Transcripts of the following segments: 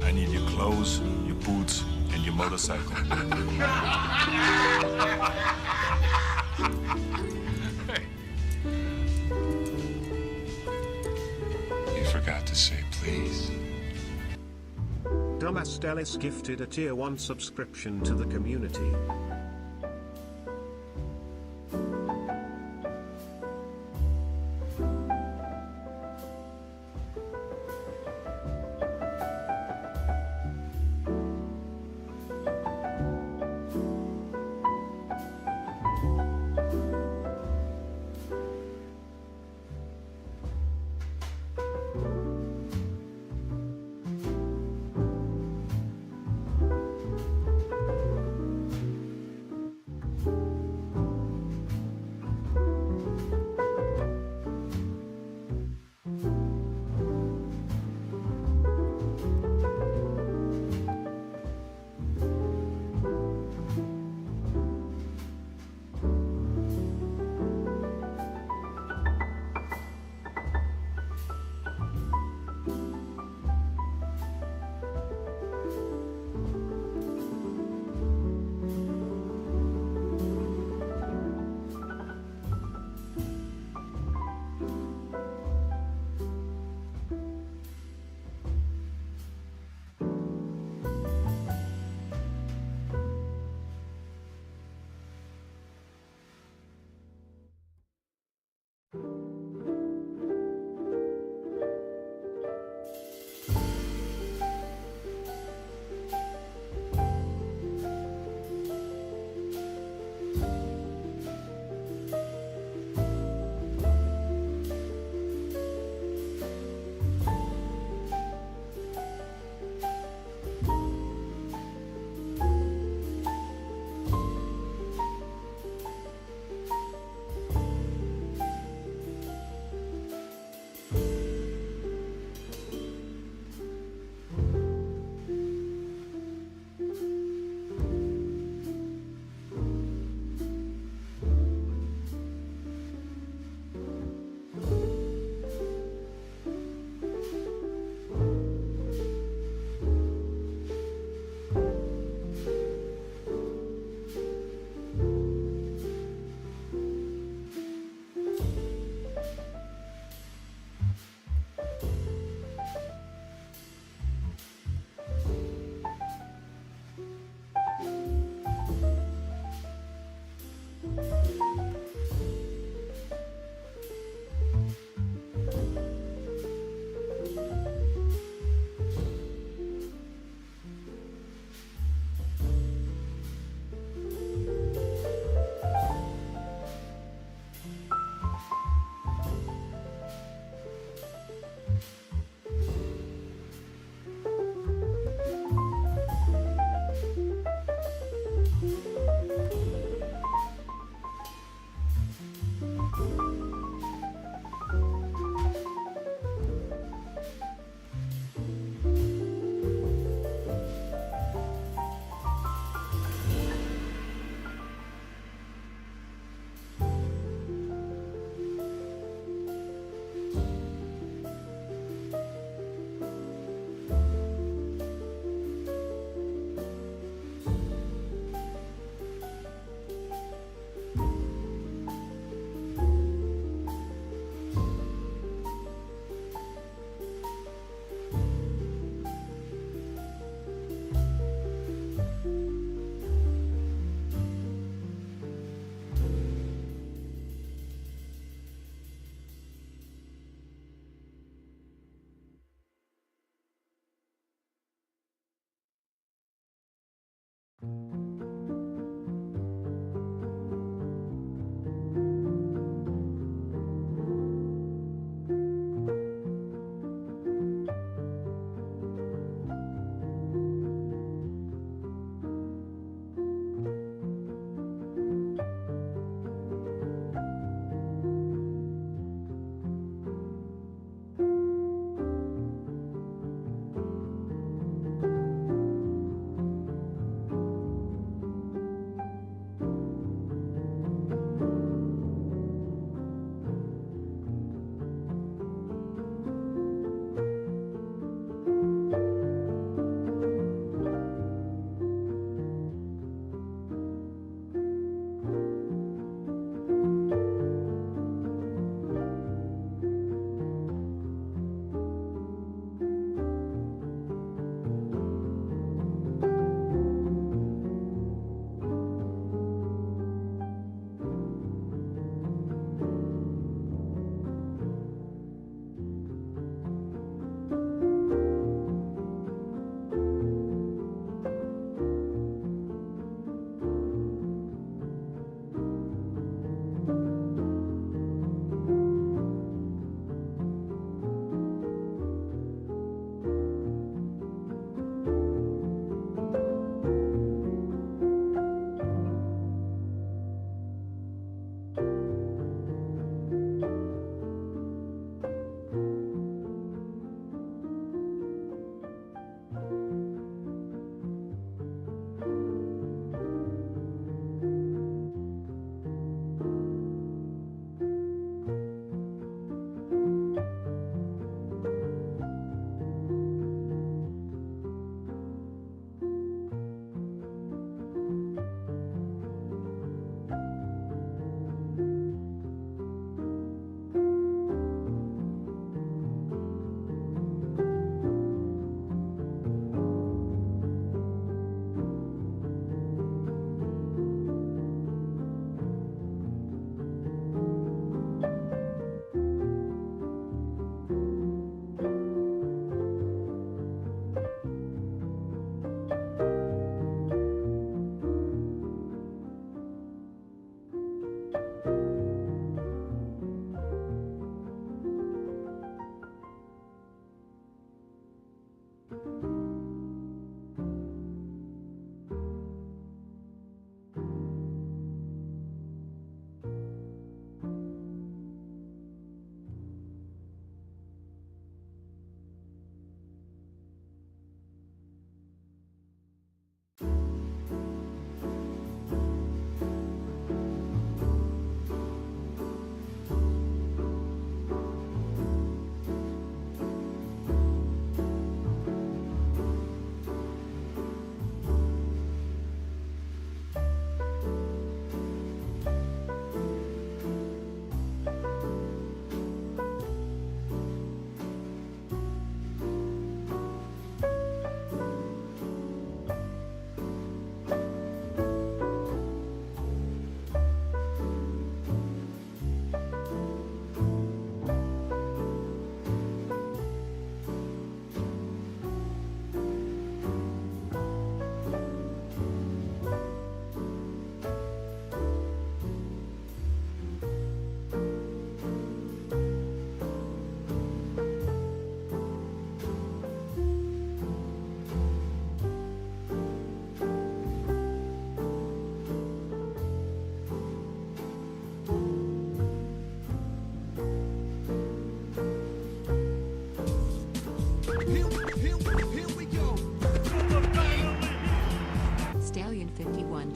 I need your clothes, your boots, and your motorcycle. You forgot to say please. Dumbass Dallas gifted a tier 1 subscription to the community.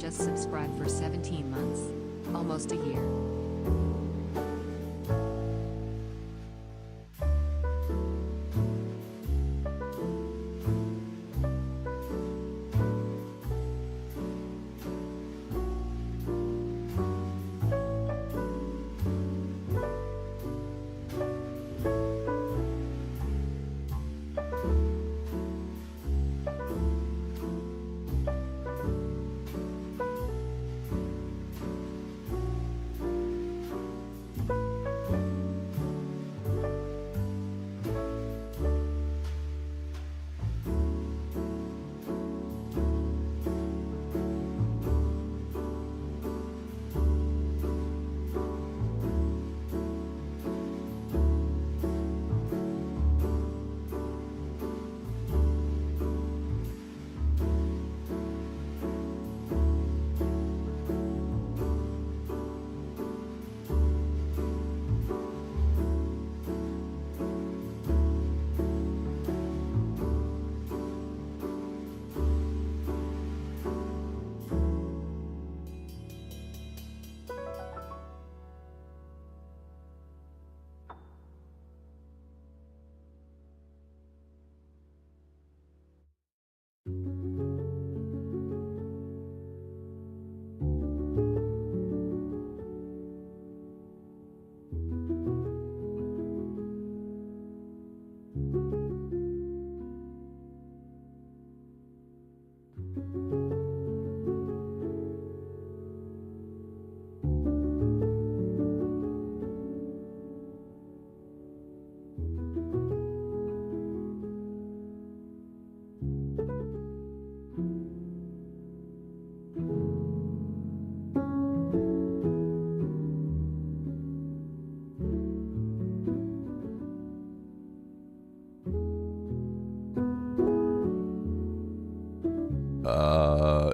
just subscribed for 17 months. Almost a year.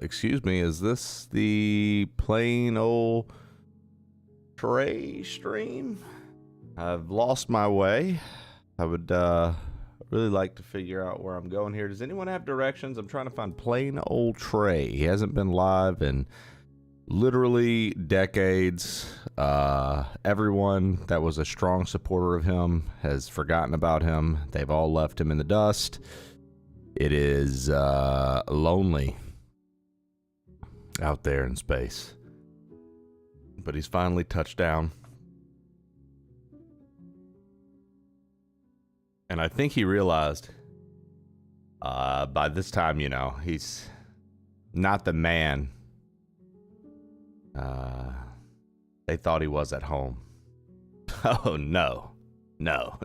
Excuse me, is this the plain old tray stream? I've lost my way. I would really like to figure out where I'm going here. Does anyone have directions? I'm trying to find plain old Trey. He hasn't been live in literally decades. Everyone that was a strong supporter of him has forgotten about him. They've all left him in the dust. It is lonely out there in space. But he's finally touched down. And I think he realized by this time, you know, he's not the man they thought he was at home. Oh, no. No.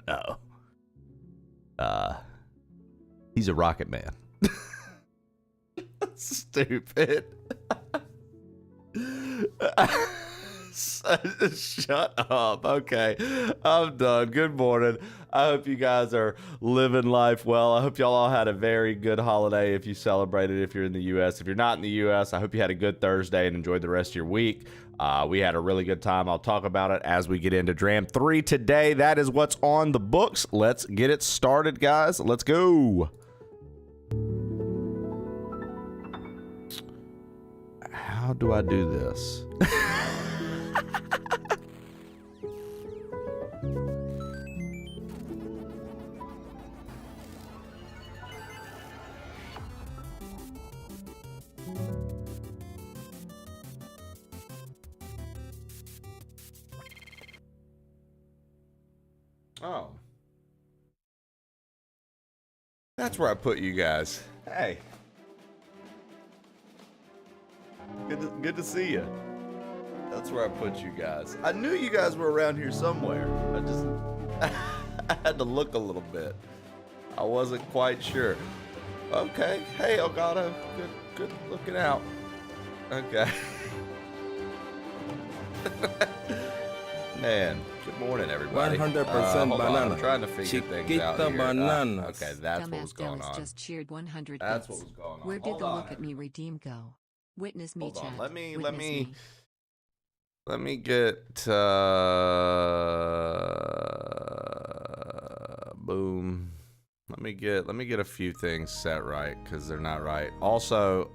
He's a rocket man. Stupid. Shut up. Okay, I'm done. Good morning. I hope you guys are living life well. I hope y'all all had a very good holiday if you celebrated, if you're in the U.S. If you're not in the U.S., I hope you had a good Thursday and enjoyed the rest of your week. We had a really good time. I'll talk about it as we get into Dram 3 today. That is what's on the books. Let's get it started, guys. Let's go. How do I do this? Oh. That's where I put you guys. Hey. Good to see you. That's where I put you guys. I knew you guys were around here somewhere. I had to look a little bit. I wasn't quite sure. Okay. Hey, Elgato. Good looking out. Okay. Man, good morning, everybody. 100% banana. I'm trying to figure things out here. Bananas. Okay, that's what was Dumbass going Dallas on. just cheered 100 That's bits. what was going on. Where did Hold the on. look at me redeem go? Witness me, Hold on. chat. Let me get boom. Let me get a few things set right because they're not right. Also,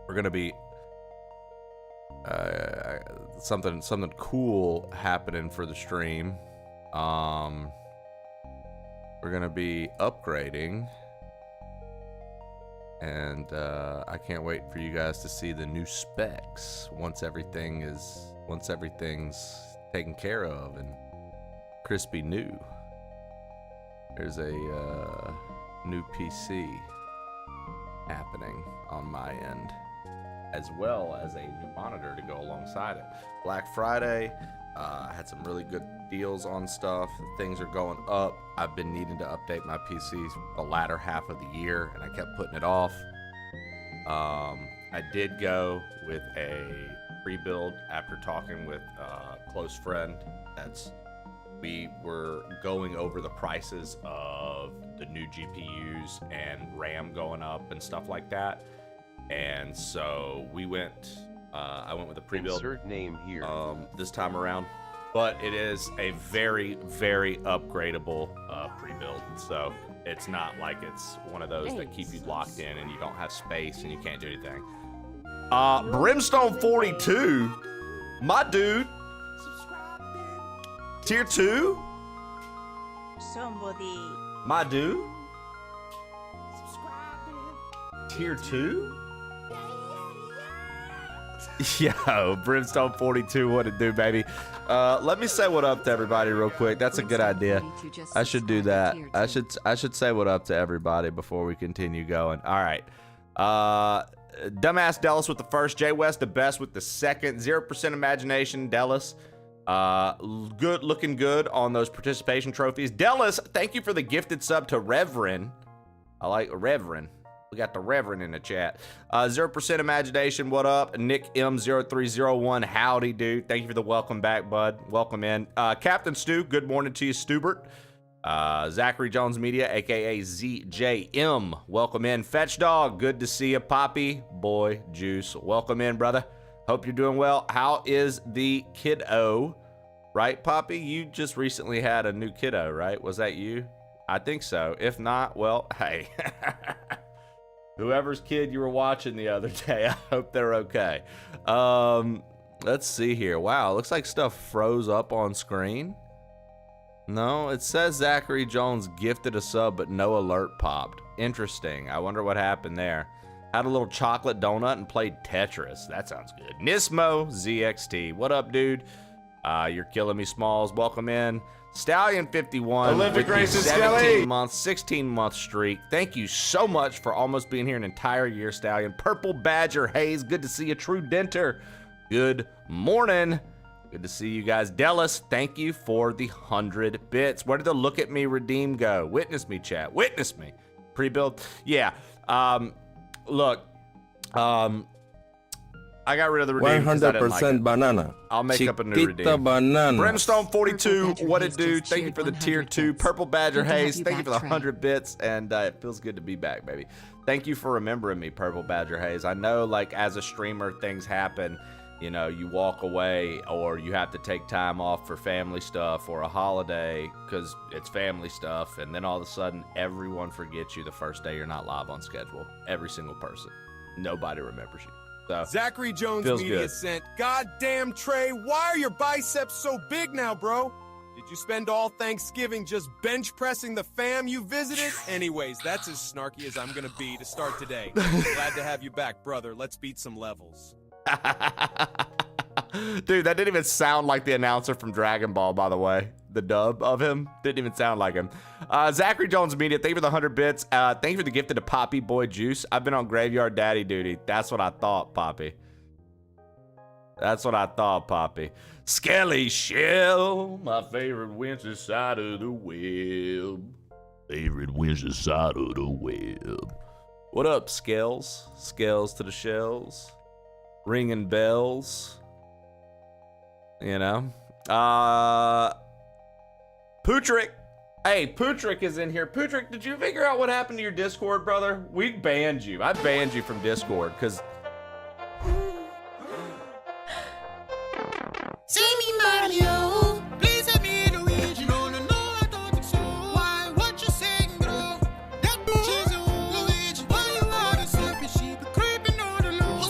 we're gonna be something cool happening for the stream. We're gonna be upgrading, and I can't wait for you guys to see the new specs once everything's taken care of and crispy new. There's a new PC happening on my end, as well as a new monitor to go alongside it. Black Friday, I had some really good deals on stuff. Things are going up. I've been needing to update my PCs the latter half of the year, and I kept putting it off. I did go with a pre-build after talking with a close friend. We were going over the prices of the new GPUs and RAM going up and stuff like that. And so I went with a pre-build. Insert name here. This time around, but it is a very, very upgradable pre-build. So it's not like it's one of those that keep you locked in and you don't have space and you can't do anything. Brimstone 42, my dude. Tier 2? Somebody. My dude? Tier 2? Yo, Brimstone 42, what it do, baby? Let me say what up to everybody real quick. That's a good idea. I should do that. I should say what up to everybody before we continue going. All right. Dumbass Dallas with the first. Jay West the best with the second. 0% imagination, Dallas. Good, looking good on those participation trophies. Dallas, thank you for the gifted sub to Reverend. I like Reverend. We got the Reverend in the chat. 0% imagination, what up? Nick M0301, howdy, dude. Thank you for the welcome back, bud. Welcome in. Captain Stu, good morning to you, Stubert. Zachary Jones Media, aka ZJM, welcome in. Fetch Dog, good to see you. Poppy, boy, Juice, welcome in, brother. Hope you're doing well. How is the kiddo? Right, Poppy? You just recently had a new kiddo, right? Was that you? I think so. If not, well, hey. Whoever's kid you were watching the other day, I hope they're okay. Let's see here. Wow, looks like stuff froze up on screen. No, it says Zachary Jones gifted a sub, but no alert popped. Interesting. I wonder what happened there. Had a little chocolate donut and played Tetris. That sounds good. Nismo ZXT. What up, dude? You're killing me, Smalls. Welcome in. Stallion 51. Olympic races, 16-month streak. Thank you so much for almost being here an entire year, Stallion. Purple Badger Hayes. Good to see you. True Denter. Good morning. Good to see you guys. Dallas, thank you for the 100 bits. Where did the look at me redeem go? Witness me, chat. Witness me. Pre-build. Yeah. Look, I got rid of the redeem 100% like banana. I'll make up a new redeem. Banana. Brimstone 42, Badger what Hayes it do? just Thank you cheered for the tier 100 2. bits. Purple Badger Good to have Hayes, you thank you back, for the Trey. 100 bits, and it feels good to be back, baby. Thank you for remembering me, Purple Badger Hayes. I know, like, as a streamer, things happen. You know, you walk away or you have to take time off for family stuff or a holiday because it's family stuff, and then all of a sudden, everyone forgets you the first day you're not live on schedule. Every single person. Nobody remembers you. So, Zachary Jones feels Media good. sent, "Goddamn Trey, why are your biceps so big now, bro? Did you spend all Thanksgiving just bench pressing the fam you visited? Anyways, that's as snarky as I'm gonna be to start today. Glad to have you back, brother. Let's beat some levels." Dude, that didn't even sound like the announcer from Dragon Ball, by the way. The dub of him didn't even sound like him. Zachary Jones Media, thank you for the 100 bits. Thank you for the gift of the Poppy Boy Juice. I've been on Graveyard Daddy duty. That's what I thought, Poppy. That's what I thought, Poppy. Skelly Shell, my favorite Wednesday side of the web. Favorite Wednesday side of the web. What up, Scales? Scales to the shells. Ringing bells. You know? Pootrick. Hey, Pootrick is in here. Pootrick, did you figure out what happened to your Discord, brother? We banned you. I banned you from Discord because... Say me Mario, please let me Luigi. No, no, no, I don't think so. Why, what you saying, bro? That bitch is a Luigi. Why you are the serpent sheep creeping on the low?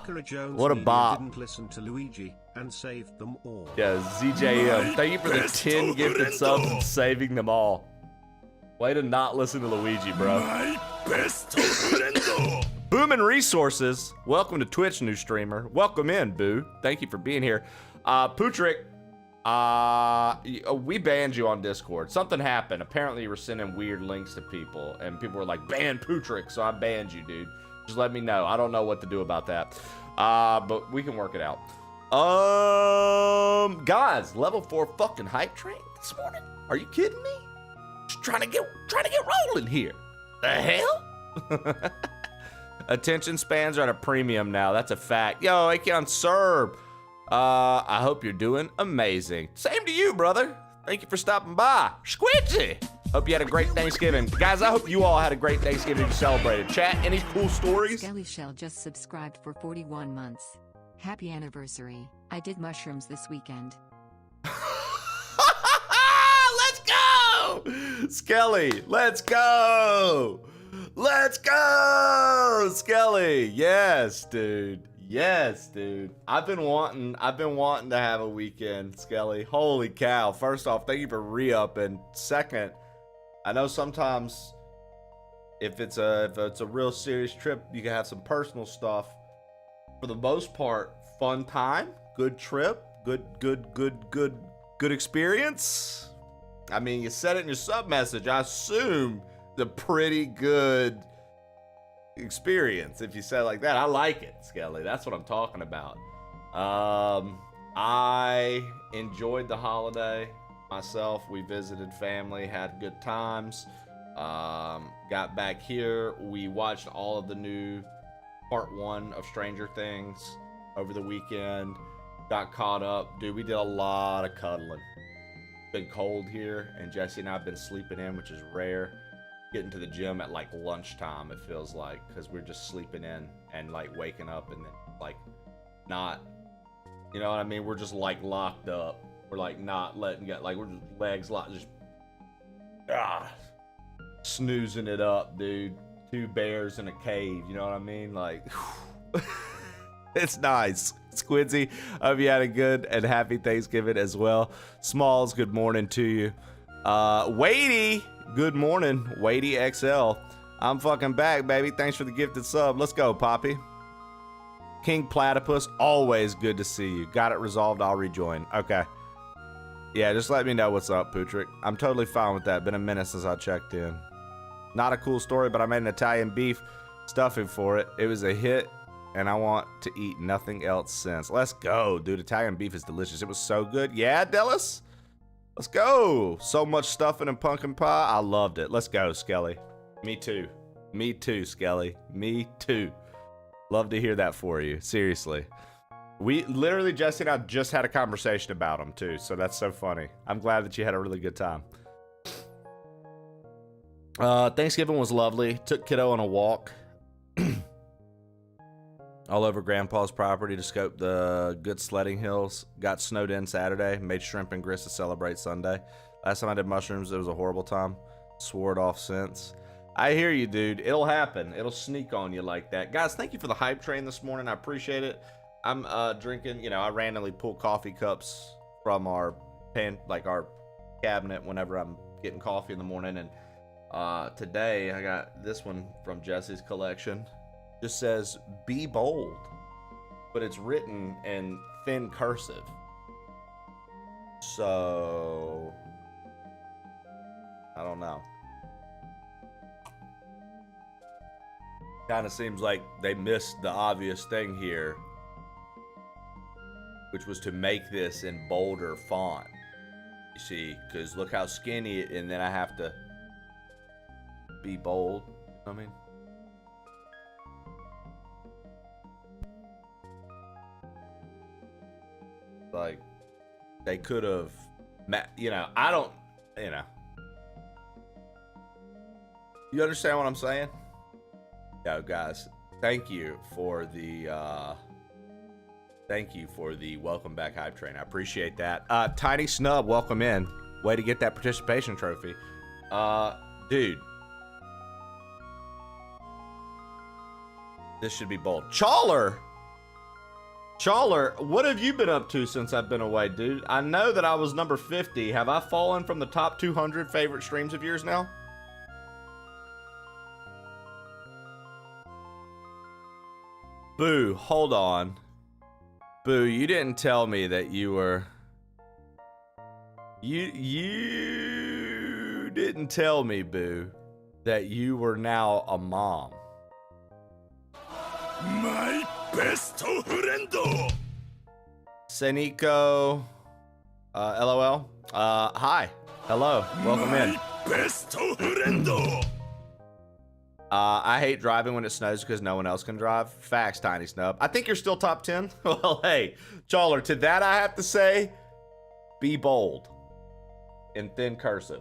Sakura Jones What a Media bop. didn't listen to Luigi and saved them all. Yeah, ZJM. Thank you for the 10 gifted subs and saving them all. Way to not listen to Luigi, bro. Booming Resources. Welcome to Twitch, new streamer. Welcome in, Boo. Thank you for being here. Putrick, we banned you on Discord. Something happened. Apparently you were sending weird links to people, and people were like, ban Putrick, so I banned you, dude. Just let me know. I don't know what to do about that. But we can work it out. Guys, level 4 fucking hype train this morning? Are you kidding me? Just trying to get rolling here. The hell? Attention spans are at a premium now. That's a fact. Yo, Akeon Serb. I hope you're doing amazing. Same to you, brother. Thank you for stopping by. Squidgy. Hope you had a great Thanksgiving. Guys, I hope you all had a great Thanksgiving you celebrated. Chat, any cool stories? Skelly Shell just subscribed for 41 months. Happy anniversary. I did mushrooms this weekend. Let's go! Skelly, let's go! Let's go! Skelly, yes, dude. Yes, dude. I've been wanting to have a weekend, Skelly. Holy cow. First off, thank you for re-upping. Second, I know sometimes if it's a real serious trip, you can have some personal stuff. For the most part, fun time, good trip, good experience. I mean, you said it in your sub message. I assume the pretty good experience. If you say it like that, I like it, Skelly. That's what I'm talking about. I enjoyed the holiday myself. We visited family, had good times. Got back here. We watched all of the new part 1 of Stranger Things over the weekend. Got caught up. Dude, we did a lot of cuddling. Been cold here, and Jesse and I have been sleeping in, which is rare. Getting to the gym at like lunchtime, it feels like, because we're just sleeping in and like waking up and then like not, you know what I mean? We're just like locked up. We're like not letting go, like we're just legs locked, just snoozing it up, dude. 2 bears in a cave, you know what I mean? Like, it's nice. Squidzy, hope you had a good and happy Thanksgiving as well. Smalls, good morning to you. Wadey, good morning. Wadey XL. I'm fucking back, baby. Thanks for the gifted sub. Let's go, Poppy. King Platypus, always good to see you. Got it resolved, I'll rejoin. Okay. Yeah, just let me know what's up, Putrick. I'm totally fine with that. Been a minute since I checked in. Not a cool story, but I made an Italian beef stuffing for it. It was a hit, and I want to eat nothing else since. Let's go, dude. Italian beef is delicious. It was so good. Yeah, Dallas? Let's go. So much stuffing and pumpkin pie. I loved it. Let's go, Skelly. Me too. Me too, Skelly. Me too. Love to hear that for you. Seriously. We literally, Jesse and I just had a conversation about them too, so that's so funny. I'm glad that you had a really good time. Thanksgiving was lovely. Took kiddo on a walk all over Grandpa's property to scope the good sledding hills. Got snowed in Saturday. Made shrimp and grits to celebrate Sunday. Last time I did mushrooms, it was a horrible time. Swore it off since. I hear you, dude. It'll happen. It'll sneak on you like that. Guys, thank you for the hype train this morning. I appreciate it. I'm drinking, you know, I randomly pull coffee cups from our our cabinet whenever I'm getting coffee in the morning. And today I got this one from Jesse's collection. Just says, be bold. But it's written in thin cursive. So, I don't know. Kind of seems like they missed the obvious thing here, which was to make this in bolder font. You see, because look how skinny, and then I have to be bold. I mean, like, they could have, you know, I don't, you know. You understand what I'm saying? Yo, guys, thank you for the welcome back hype train. I appreciate that. Tiny Snub, welcome in. Way to get that participation trophy. Dude. This should be bold. Chawler! Chawler, what have you been up to since I've been away, dude? I know that I was number 50. Have I fallen from the top 200 favorite streams of yours now? Boo, hold on. Boo, you didn't tell me that you were... You didn't tell me, Boo, that you were now a mom. My best friend. Seniko, LOL. Hi. Hello. Welcome in. Best friend. I hate driving when it snows because no one else can drive. Facts, Tiny Snub. I think you're still top 10. Well, hey, Chawler, to that I have to say, be bold. In thin cursive.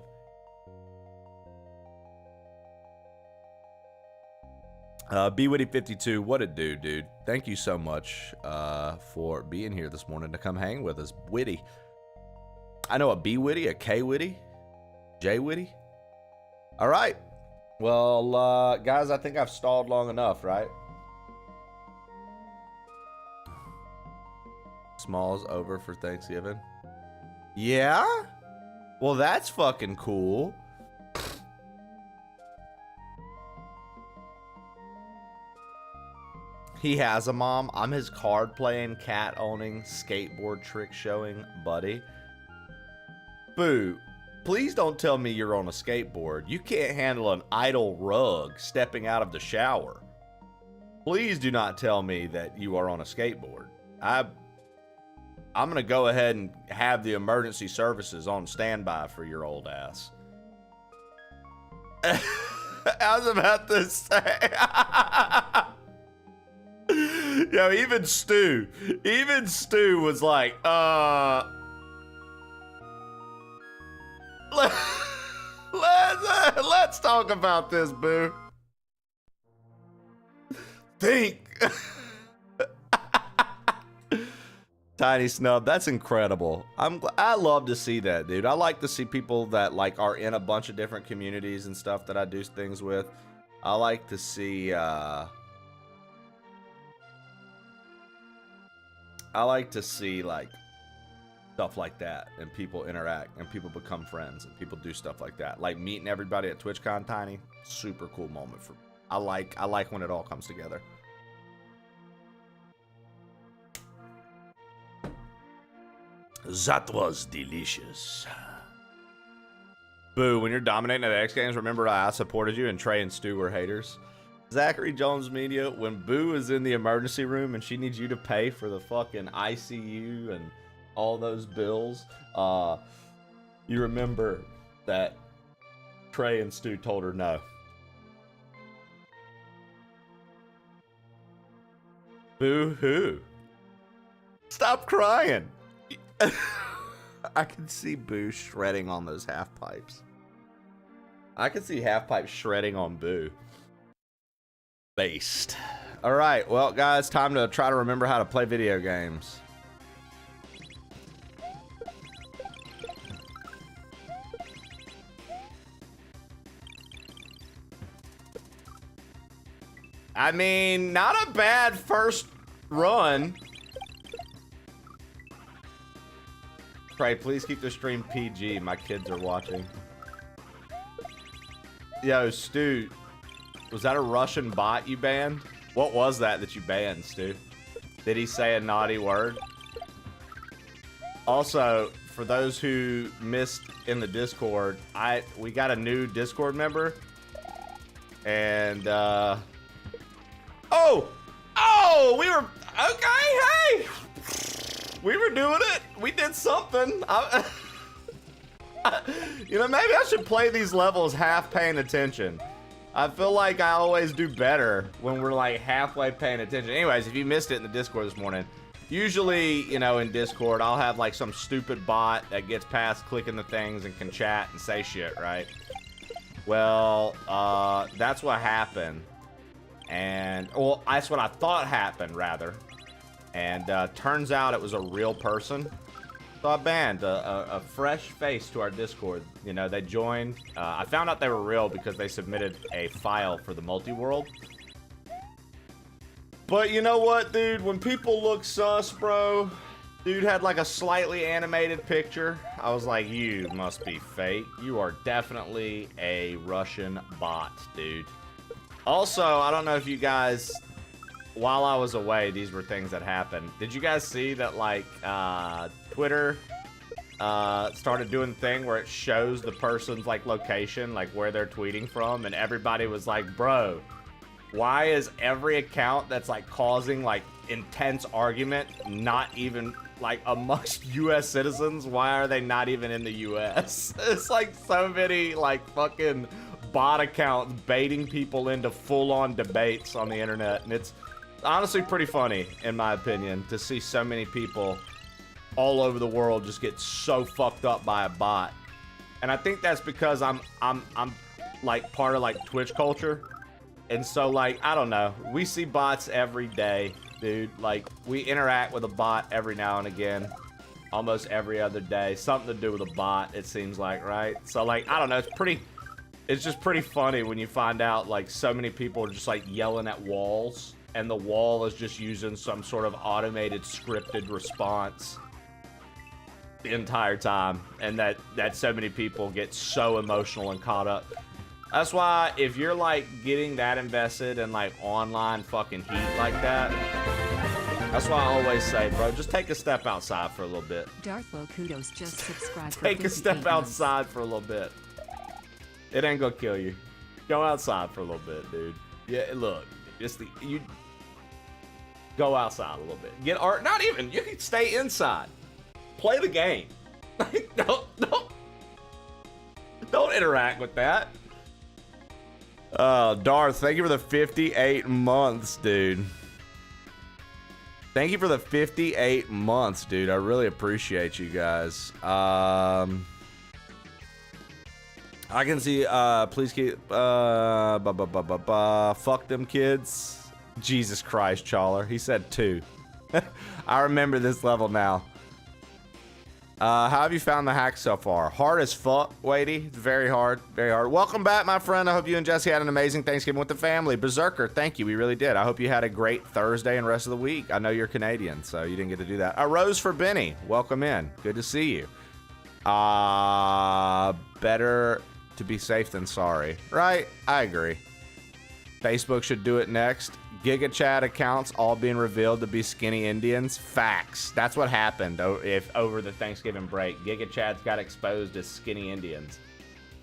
BWitty52, what it do, dude? Thank you so much for being here this morning to come hang with us. Witty. I know a B-Witty, a K-Witty, J-Witty. All right. Well, guys, I think I've stalled long enough, right? Small's over for Thanksgiving. Yeah? Well, that's fucking cool. He has a mom. I'm his card playing, cat owning, skateboard trick showing buddy. Boo, please don't tell me you're on a skateboard. You can't handle an idle rug stepping out of the shower. Please do not tell me that you are on a skateboard. I'm going to go ahead and have the emergency services on standby for your old ass. I was about to say. Yo, even Stu was like, let's talk about this, Boo. Think. Tiny Snub, that's incredible. I love to see that, dude. I like to see people that like are in a bunch of different communities and stuff that I do things with. I like to see like stuff like that, and people interact and people become friends and people do stuff like that. Like meeting everybody at TwitchCon, Tiny, super cool moment for me. I like when it all comes together. That was delicious. Boo, when you're dominating at X Games, remember I supported you and Trey and Stu were haters. Zachary Jones Media, when Boo is in the emergency room and she needs you to pay for the fucking ICU and all those bills, you remember that Trey and Stu told her no. Boo-hoo. Stop crying. I can see Boo shredding on those half pipes. I can see half pipes shredding on Boo. Based. All right, well, guys, time to try to remember how to play video games. I mean, not a bad first run. Trey, please keep the stream PG. My kids are watching. Yo, Stu, was that a Russian bot you banned? What was that you banned, Stu? Did he say a naughty word? Also, for those who missed in the Discord, we got a new Discord member. And, Oh, we were, okay, hey! We were doing it. We did something. You know, maybe I should play these levels half paying attention. I feel like I always do better when we're like halfway paying attention. Anyways, if you missed it in the Discord this morning, usually, you know, in Discord, I'll have like some stupid bot that gets past clicking the things and can chat and say shit, right? Well, that's what happened. And, well, that's what I thought happened, rather. And turns out it was a real person. So I banned a fresh face to our Discord. You know, they joined. I found out they were real because they submitted a file for the multi-world. But you know what, dude? When people look sus, bro, dude had like a slightly animated picture. I was like, you must be fake. You are definitely a Russian bot, dude. Also, I don't know if you guys, while I was away, these were things that happened. Did you guys see that, like, Twitter started doing the thing where it shows the person's, like, location, like, where they're tweeting from, and everybody was like, bro, why is every account that's, like, causing, like, intense argument not even, like, amongst U.S. citizens? Why are they not even in the U.S.? It's, like, so many, like, fucking bot accounts baiting people into full-on debates on the internet, and it's honestly pretty funny, in my opinion, to see so many people all over the world just get so fucked up by a bot. And I think that's because I'm like part of like Twitch culture. And so like, I don't know, we see bots every day, dude. Like we interact with a bot every now and again, almost every other day. Something to do with a bot, it seems like, right? So like, I don't know, it's just pretty funny when you find out like so many people are just like yelling at walls and the wall is just using some sort of automated scripted response the entire time, and that so many people get so emotional and caught up. That's why if you're like getting that invested in like online fucking heat like that, that's why I always say, bro, just take a step outside for a little bit. Darthlo Kudos just subscribed. Take a step outside for a little bit. It ain't gonna kill you. Go outside for a little bit, dude. Yeah, look, you go outside a little bit. Get art. Not even. You can stay inside. Play the game. Don't interact with that. Darth, thank you for the 58 months, dude. Thank you for the 58 months, dude. I really appreciate you guys. I can see, please keep, fuck them kids. Jesus Christ, Chawler. He said 2. I remember this level now. How have you found the hack so far? Hard as fuck, Wadey. It's very hard, very hard. Welcome back, my friend. I hope you and Jesse had an amazing Thanksgiving with the family. Berserker, thank you. We really did. I hope you had a great Thursday and rest of the week. I know you're Canadian, so you didn't get to do that. A rose for Benny. Welcome in. Good to see you. Better to be safe than sorry. Right? I agree. Facebook should do it next. Giga Chat accounts all being revealed to be skinny Indians. Facts. That's what happened over the Thanksgiving break. Giga Chats got exposed as skinny Indians.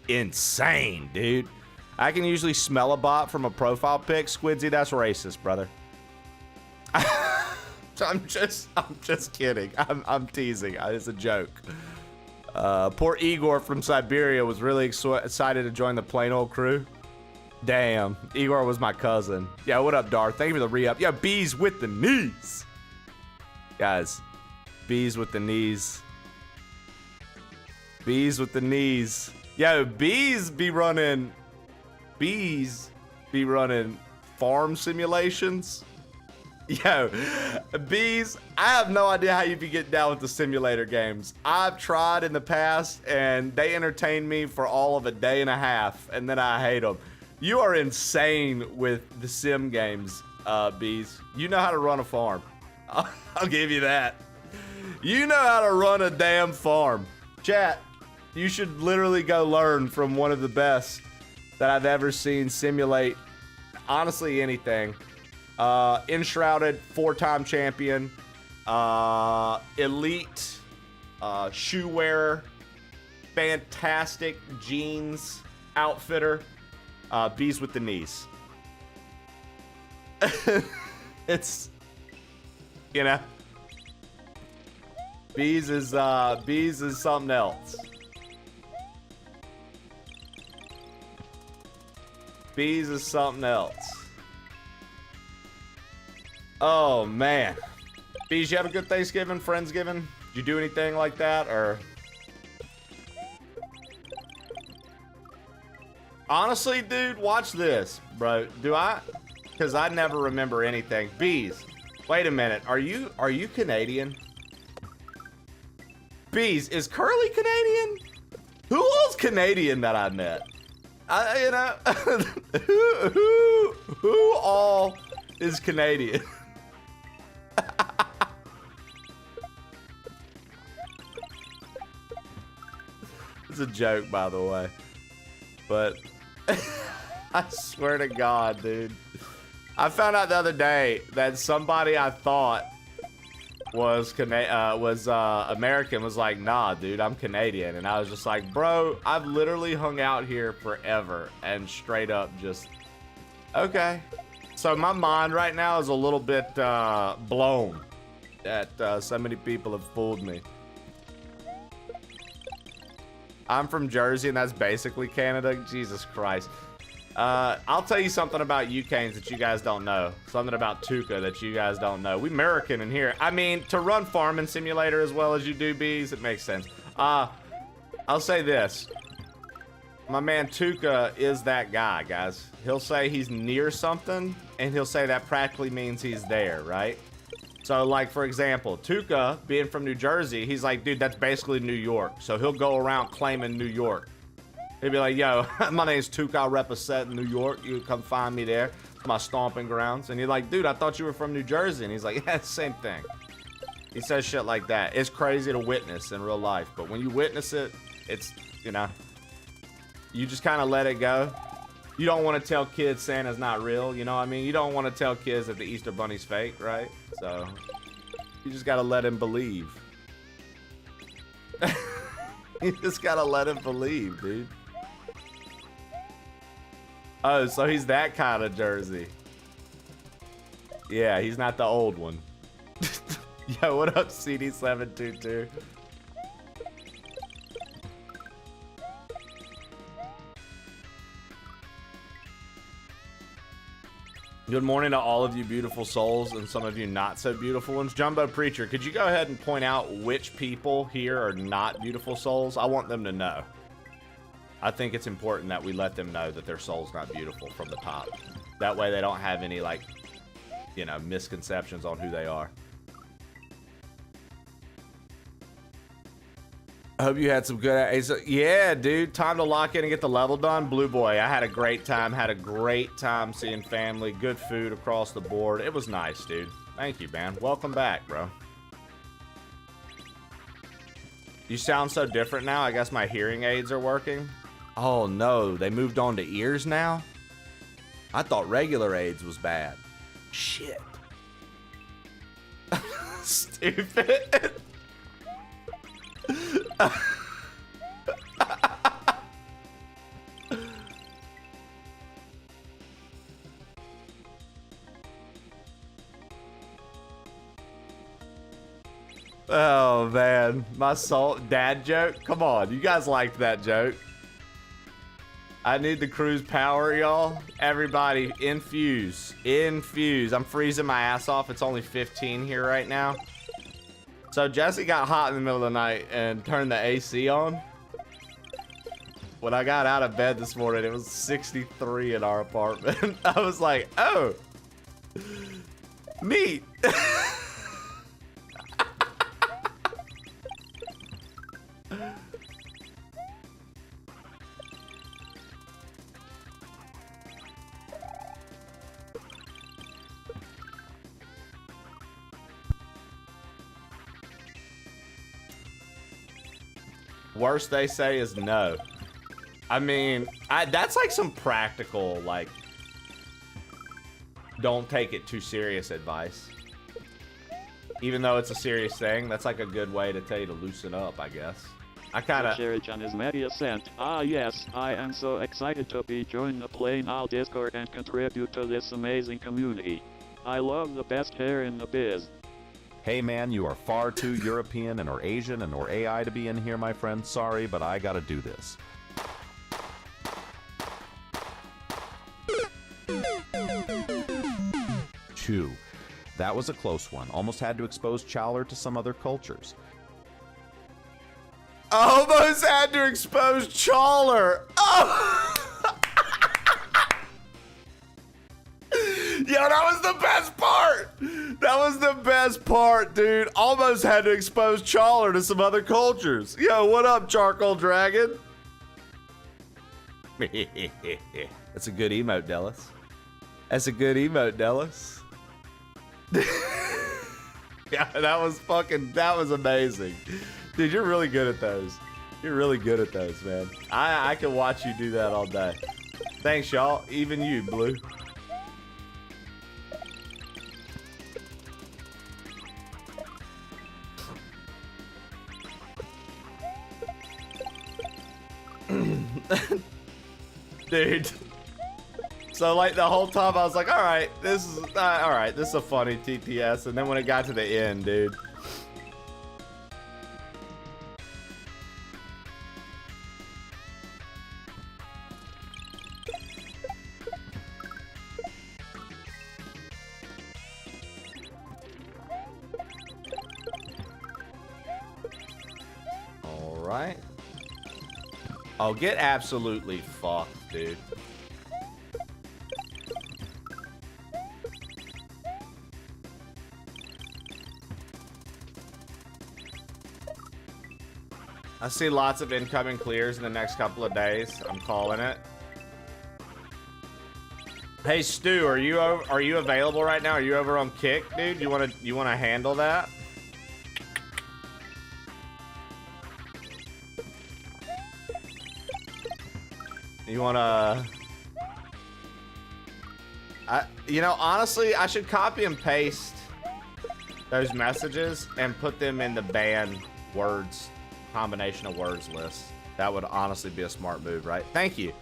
Insane, dude. I can usually smell a bot from a profile pic. Squidzy, that's racist, brother. I'm just kidding. I'm teasing. It's a joke. Poor Igor from Siberia was really excited to join the plain old crew. Damn, Igor was my cousin. Yeah, what up, Darth? Thank you for the re-up. Yeah, bees with the knees. Guys, bees with the knees. Bees with the knees. Yo, bees be running farm simulations. Yo, bees, I have no idea how you be getting down with the simulator games. I've tried in the past, and they entertain me for all of a day and a half, and then I hate them. You are insane with the sim games, bees. You know how to run a farm. I'll give you that. You know how to run a damn farm. Chat, you should literally go learn from one of the best that I've ever seen simulate, honestly, anything. Enshrouded, 4-time champion, elite, shoe wearer, fantastic jeans outfitter. Bees with the knees. It's, you know, bees is something else. Bees is something else. Oh man, bees, you have a good Thanksgiving, Friendsgiving? Did you do anything like that, or? Honestly, dude, watch this, bro. Do I? Because I never remember anything. Bees, wait a minute. Are you Canadian? Bees, is Curly Canadian? Who else Canadian that I met? You know, who all is Canadian. It's a joke, by the way. But I swear to God, dude. I found out the other day that somebody I thought was American was like, nah, dude, I'm Canadian. And I was just like, bro, I've literally hung out here forever. And straight up just, okay. So my mind right now is a little bit blown that so many people have fooled me. I'm from Jersey, and that's basically Canada. Jesus Christ. I'll tell you something about UCanes that you guys don't know. Something about Tuca that you guys don't know. We American in here. I mean, to run Farming Simulator as well as you do bees, it makes sense. I'll say this. My man Tuca is that guy, guys. He'll say he's near something, and he'll say that practically means he's there, right? So, like, for example, Tuca, being from New Jersey, he's like, dude, that's basically New York. So he'll go around claiming New York. He'll be like, yo, my name's Tuca, I represent New York. You come find me there. It's my stomping grounds. And you're like, dude, I thought you were from New Jersey. And he's like, yeah, same thing. He says shit like that. It's crazy to witness in real life. But when you witness it, it's, you know, you just kind of let it go. You don't want to tell kids Santa's not real, you know what I mean? You don't want to tell kids that the Easter Bunny's fake, right? So, you just gotta let him believe. You just gotta let him believe, dude. Oh, so he's that kind of Jersey. Yeah, he's not the old one. Yo, what up, CD722? Good morning to all of you beautiful souls and some of you not so beautiful ones. Jumbo Preacher, could you go ahead and point out which people here are not beautiful souls? I want them to know. I think it's important that we let them know that their soul's not beautiful from the top. That way they don't have any, like, you know, misconceptions on who they are. I hope you had some good... Yeah, dude. Time to lock in and get the level done. Blue Boy, I had a great time. Had a great time seeing family. Good food across the board. It was nice, dude. Thank you, man. Welcome back, bro. You sound so different now. I guess my hearing aids are working. Oh, no. They moved on to ears now? I thought regular aids was bad. Shit. Stupid. Oh man, my soul dad joke. Come on, you guys liked that joke. I need the cruise power, y'all. Everybody, infuse. I'm freezing my ass off. It's only 15 here right now. So Jesse got hot in the middle of the night and turned the AC on. When I got out of bed this morning, it was 63 in our apartment. I was like, oh, neat. Worst they say is no. I mean, that's like some practical, like, don't take it too serious advice. Even though it's a serious thing, that's like a good way to tell you to loosen up, I guess. I kind of... Sherry-chan is Maria sent. Ah yes, I am so excited to be joining the Plain Owl Discord and contribute to this amazing community. I love the best hair in the biz. Hey man, you are far too European and or Asian and or AI to be in here, my friend. Sorry, but I gotta do this. Chew. That was a close one. Almost had to expose Chowler to some other cultures. Almost had to expose Chowler. Oh! Yo, that was the best part. That was the best part, dude. Almost had to expose Chowler to some other cultures. Yo, what up, Charcoal Dragon? That's a good emote, Dallas. That's a good emote, Dallas. Yeah, that was amazing. Dude, you're really good at those. You're really good at those, man. I can watch you do that all day. Thanks, y'all. Even you, Blue. Dude. So like the whole time I was like, all right, this is a funny TTS, and then when it got to the end, dude. All right. Oh, get absolutely fucked, dude. I see lots of incoming clears in the next couple of days. I'm calling it. Hey Stu, are you available right now? Are you over on Kick, dude? You wanna handle that? You wanna? Honestly, I should copy and paste those messages and put them in the banned words, combination of words list. That would honestly be a smart move, right? Thank you.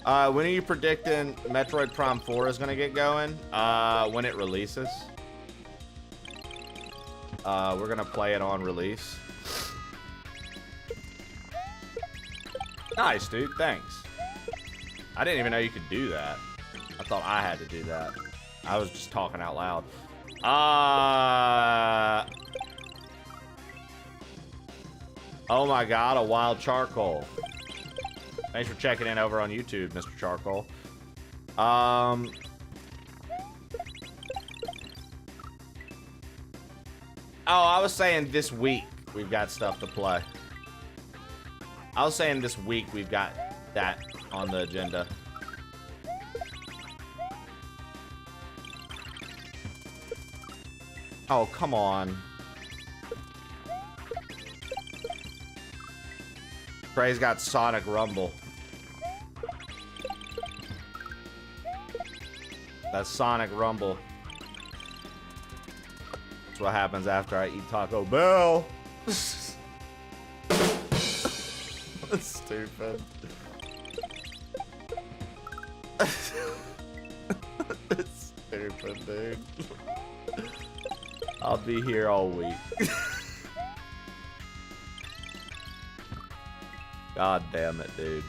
When are you predicting Metroid Prime 4 is gonna get going? When it releases. We're gonna play it on release. Nice, dude. Thanks. I didn't even know you could do that. I thought I had to do that. I was just talking out loud. Oh my god, a wild charcoal. Thanks for checking in over on YouTube, Mr. Charcoal. Oh, I was saying this week we've got stuff to play. I was saying this week we've got that on the agenda. Oh, come on. Prey's got Sonic Rumble. That's Sonic Rumble. That's what happens after I eat Taco Bell. That's stupid. It's stupid, dude. I'll be here all week. God damn it, dude.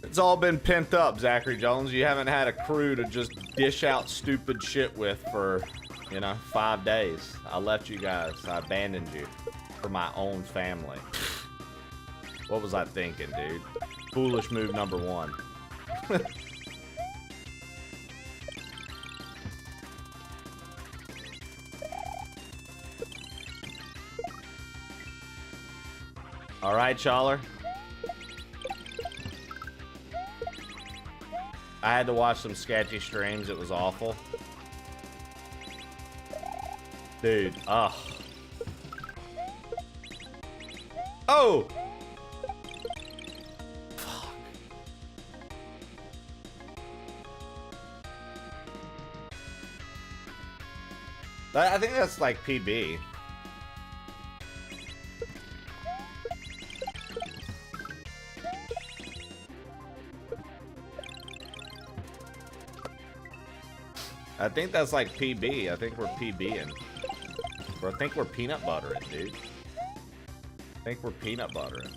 It's all been pent up, Zachary Jones. You haven't had a crew to just dish out stupid shit with for, 5 days. I left you guys. I abandoned you for my own family. What was I thinking, dude? Foolish move number 1. All right, Challer. I had to watch some sketchy streams. It was awful. Dude, ugh. Oh! Fuck. I think that's like PB. I think that's like PB. I think we're PBing. Or I think we're peanut buttering, dude. I think we're peanut buttering.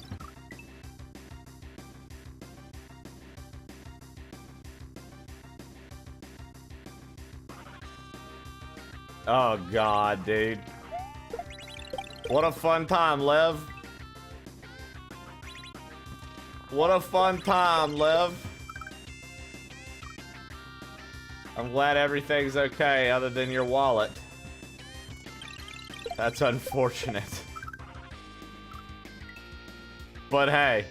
Oh god, dude. What a fun time, Lev. What a fun time, Lev. I'm glad everything's okay other than your wallet. That's unfortunate. But hey.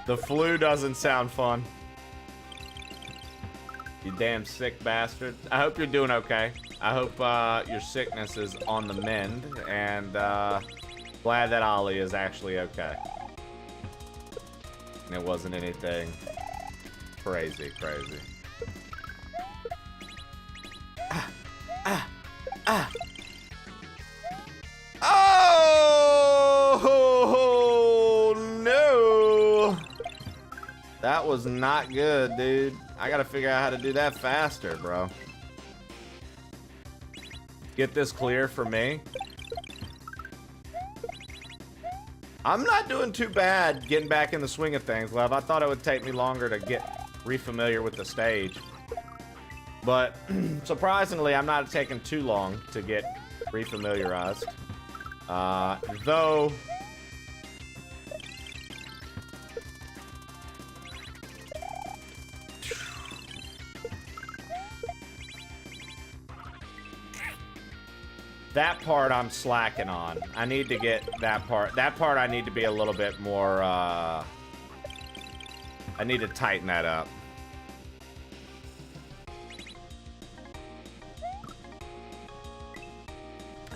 The flu doesn't sound fun. You damn sick bastard. I hope you're doing okay. I hope your sickness is on the mend, and glad that Ollie is actually okay. And it wasn't anything crazy. Oh no! That was not good, dude. I gotta figure out how to do that faster, bro. Get this clear for me. I'm not doing too bad getting back in the swing of things, love. I thought it would take me longer to get re-familiar with the stage. But surprisingly, I'm not taking too long to get re-familiarized. Though... that part I'm slacking on. I need to get that part. That part I need to be a little bit more, I need to tighten that up.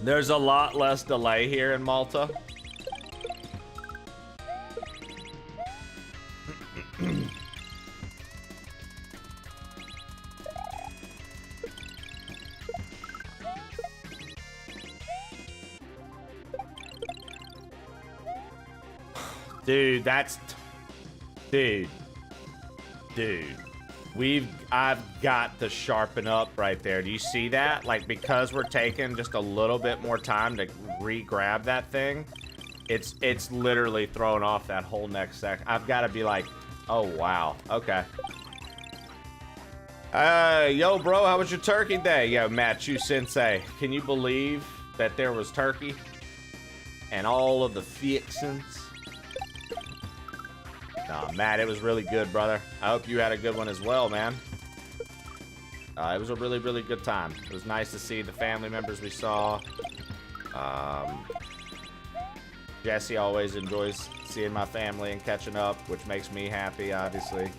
There's a lot less delay here in Malta. Dude, that's... Dude. I've got to sharpen up right there. Do you see that? Like, because we're taking just a little bit more time to re-grab that thing, it's literally throwing off that whole next sec. I've got to be like, oh, wow. Okay. Yo, bro, how was your turkey day? Yo, Machu Sensei, can you believe that there was turkey? And all of the fixins? Nah, Matt, it was really good, brother. I hope you had a good one as well, man. It was a really, really good time. It was nice to see the family members we saw. Jesse always enjoys seeing my family and catching up, which makes me happy, obviously.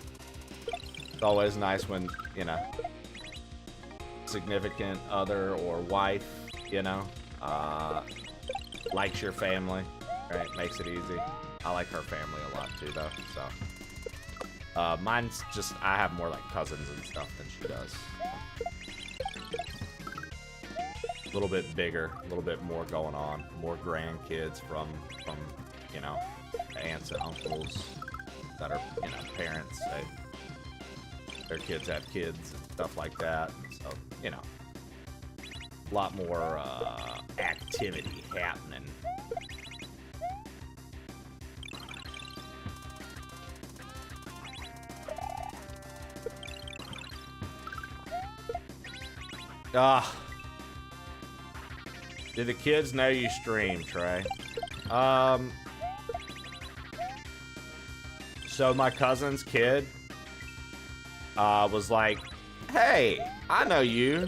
It's always nice when, you know, significant other or wife, you know, likes your family, right? Makes it easy. I like her family a lot too, though, so. Mine's just, I have more like cousins and stuff than she does. A little bit bigger, a little bit more going on. More grandkids from you know, aunts and uncles that are, you know, parents. Their kids have kids and stuff like that. So, you know, a lot more activity happening. Do the kids know you stream, Trey? So my cousin's kid was like, hey, I know you.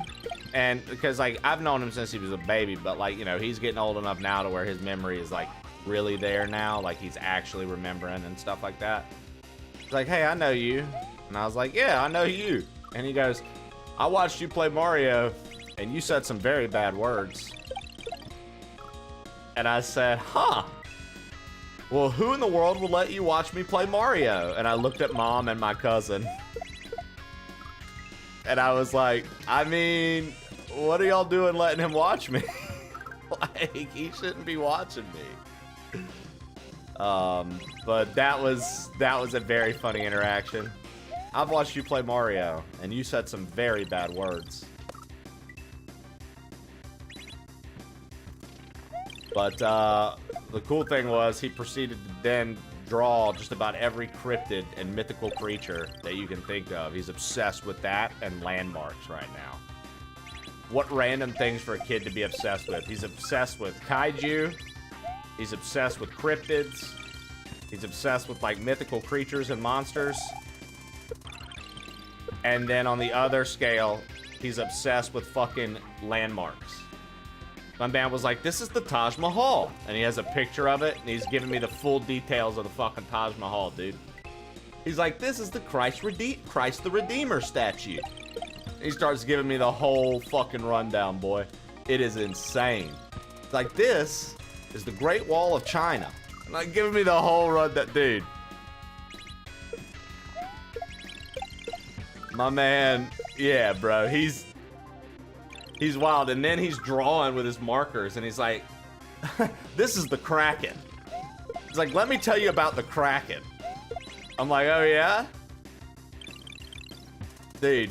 And because, like, I've known him since he was a baby, but, like, you know, he's getting old enough now to where his memory is, like, really there now. Like, he's actually remembering and stuff like that. He's like, hey, I know you. And I was like, yeah, I know you. And he goes, I watched you play Mario, and you said some very bad words. And I said, huh. Well, who in the world will let you watch me play Mario? And I looked at Mom and my cousin. And I was like, I mean, what are y'all doing letting him watch me? Like, he shouldn't be watching me. But that was a very funny interaction. I've watched you play Mario, and you said some very bad words. But the cool thing was he proceeded to then draw just about every cryptid and mythical creature that you can think of. He's obsessed with that and landmarks right now. What random things for a kid to be obsessed with? He's obsessed with kaiju. He's obsessed with cryptids. He's obsessed with, like, mythical creatures and monsters. And then on the other scale, he's obsessed with fucking landmarks. My man was like, this is the Taj Mahal. And he has a picture of it, and he's giving me the full details of the fucking Taj Mahal, dude. He's like, this is the Christ the Redeemer statue. He starts giving me the whole fucking rundown, boy. It is insane. It's like, this is the Great Wall of China. And like, giving me the whole rundown, dude. My man, yeah, bro, he's wild. And then he's drawing with his markers, and he's like, this is the Kraken. He's like, let me tell you about the Kraken. I'm like, oh yeah? Dude.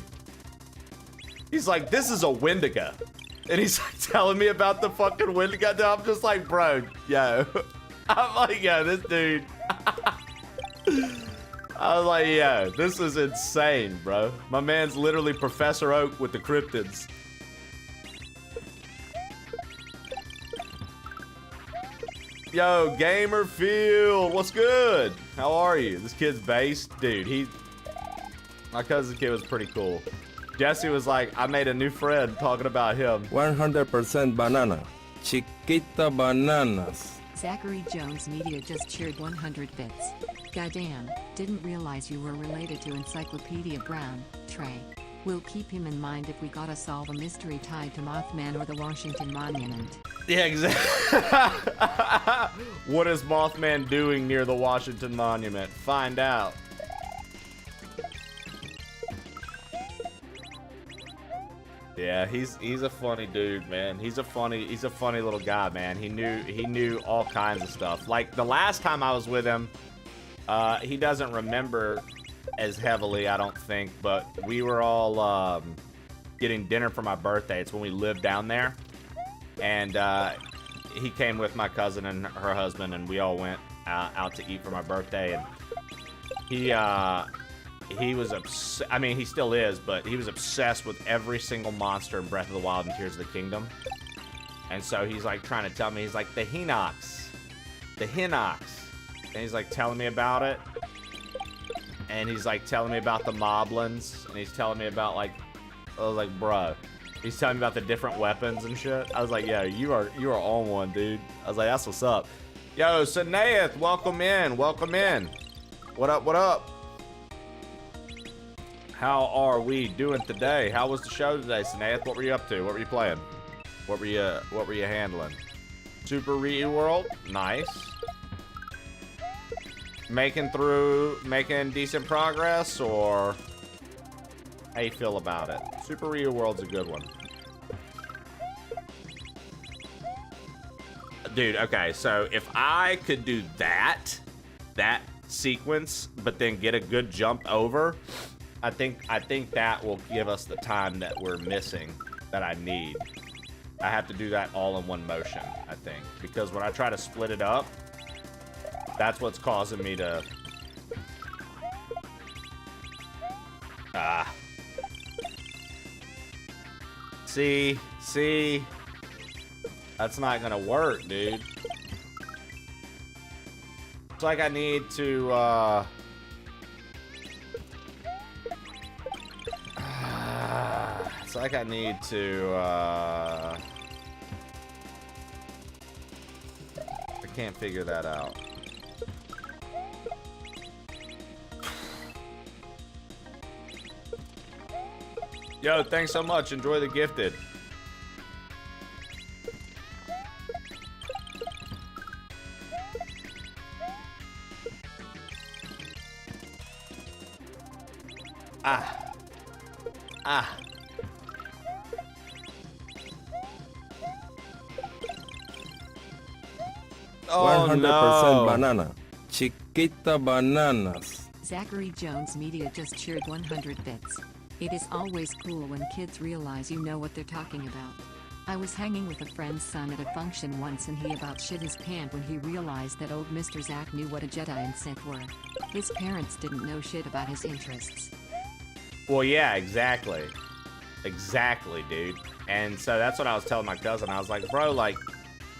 He's like, this is a Wendigo. And he's like telling me about the fucking Wendigo. I'm just like, bro, yo. I'm like, yo, this dude. I was like, yo, this is insane, bro. My man's literally Professor Oak with the cryptids. Yo, Gamerfield, what's good? How are you? This kid's based, dude. My cousin's kid was pretty cool. Jesse was like, I made a new friend talking about him. 100% banana. Chiquita bananas. Zachary Jones Media just cheered 100 bits. Goddamn, didn't realize you were related to Encyclopedia Brown, Trey. We'll keep him in mind if we gotta solve a mystery tied to Mothman or the Washington Monument. Yeah, exactly. What is Mothman doing near the Washington Monument? Find out. Yeah, he's a funny dude, man. He's a funny little guy, man. He knew all kinds of stuff. Like the last time I was with him, he doesn't remember as heavily, I don't think, but we were all getting dinner for my birthday. It's when we lived down there, and he came with my cousin and her husband, and we all went out to eat for my birthday. And he was I mean, he still is, but he was obsessed with every single monster in Breath of the Wild and Tears of the Kingdom. And so he's like trying to tell me, he's like, the Hinox. And he's like telling me about it. And he's like telling me about the Moblins. And he's telling me about like, I was like, bro. He's telling me about the different weapons and shit. I was like, yo, you are on one, dude. I was like, that's what's up. Yo, Sanaeth, welcome in. What up? How are we doing today? How was the show today, Sanaeth? What were you up to? What were you playing? What were you handling? Super Ryu World? Nice. Making decent progress, or how you feel about it? Super Ryu World's a good one. Dude, okay, so if I could do that sequence, but then get a good jump over, I think that will give us the time that we're missing, that I need. I have to do that all in one motion, I think. Because when I try to split it up, that's what's causing me to... See? That's not gonna work, dude. It's like I need to, it's like I need to, I can't figure that out. Yo, thanks so much. Enjoy the gifted. Oh, 100% no. banana. Chiquita bananas. Zachary Jones Media just cheered 100 bits. It is always cool when kids realize you know what they're talking about. I was hanging with a friend's son at a function once, and he about shit his pants when he realized that old Mr. Zach knew what a Jedi and Sith were. His parents didn't know shit about his interests. Well, yeah, exactly. Exactly, dude. And so that's what I was telling my cousin. I was like, bro, like,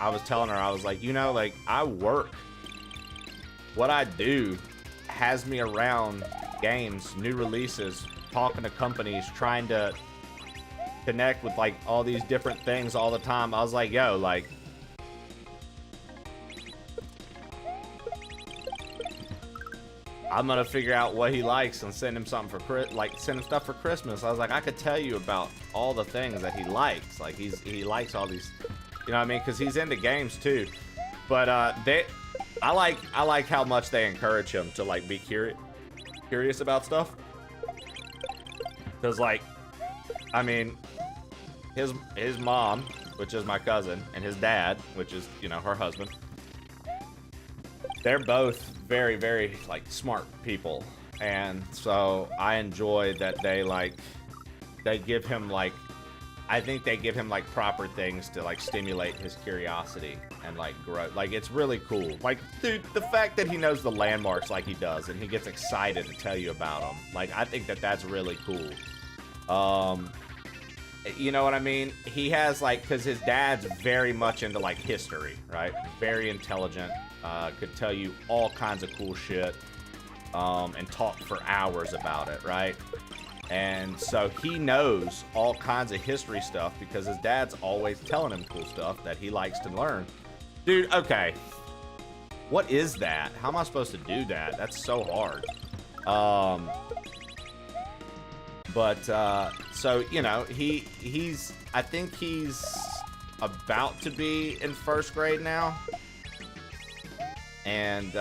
I was telling her, I was like, you know, like, I work. What I do has me around games, new releases, talking to companies, trying to connect with like all these different things all the time. I was like, yo, like, I'm gonna figure out what he likes and send him something for send him stuff for Christmas. I was like, I could tell you about all the things that he likes. Like he likes all these, you know what I mean? Because he's into games too. But I like how much they encourage him to like be curious about stuff. Because like, I mean, his mom, which is my cousin, and his dad, which is, you know, her husband, they're both very, very like smart people. And so I enjoy that they give him like, I think they give him like proper things to like stimulate his curiosity and like grow. Like, it's really cool. Like, dude, the fact that he knows the landmarks like he does and he gets excited to tell you about them. Like, I think that that's really cool. You know what I mean? He has like, cause his dad's very much into like history, right? Very intelligent, could tell you all kinds of cool shit, and talk for hours about it, right? And so he knows all kinds of history stuff because his dad's always telling him cool stuff that he likes to learn. Dude, okay. What is that? How am I supposed to do that? That's so hard. So, you know, I think he's about to be in first grade now. And,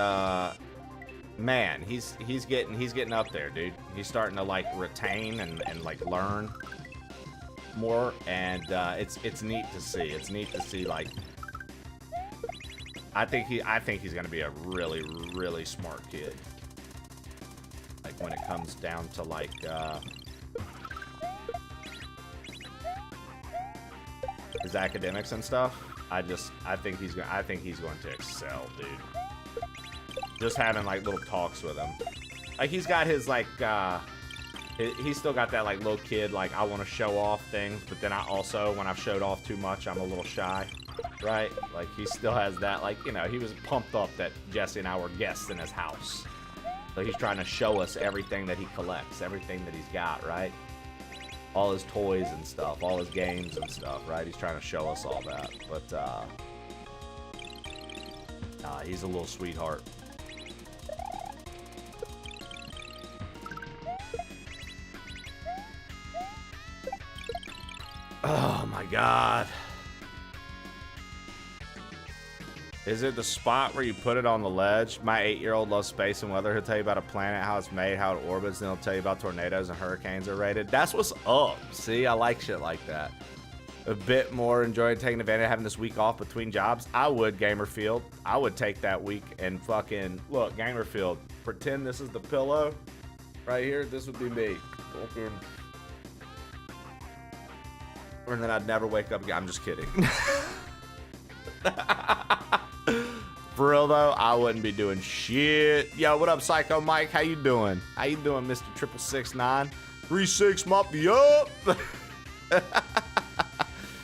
man, he's getting up there, dude. He's starting to like retain and like learn more, and it's neat to see. It's neat to see, like, I think he's gonna be a really, really smart kid. Like when it comes down to like his academics and stuff. I think he's going to excel, dude. Just having like little talks with him. Like he's got his like he's still got that like little kid like I want to show off things, but then I also, when I've showed off too much, I'm a little shy, right? Like he still has that, like, you know, he was pumped up that Jesse and I were guests in his house. So he's trying to show us everything that he collects, everything that he's got, right? All his toys and stuff, all his games and stuff, right? He's trying to show us all that. But he's a little sweetheart. Oh my god. Is it the spot where you put it on the ledge? My 8-year-old loves space and weather. He'll tell you about a planet, how it's made, how it orbits, and he'll tell you about tornadoes and hurricanes are rated. That's what's up. See, I like shit like that. A bit more enjoying taking advantage of having this week off between jobs. I would, Gamerfield. I would take that week and fucking, look, Gamerfield, pretend this is the pillow right here. This would be me. Fucking. And then I'd never wake up again. I'm just kidding. For real though, I wouldn't be doing shit. Yo, what up, Psycho Mike? How you doing? How you doing, Mr. 666-9? 36 mop me up.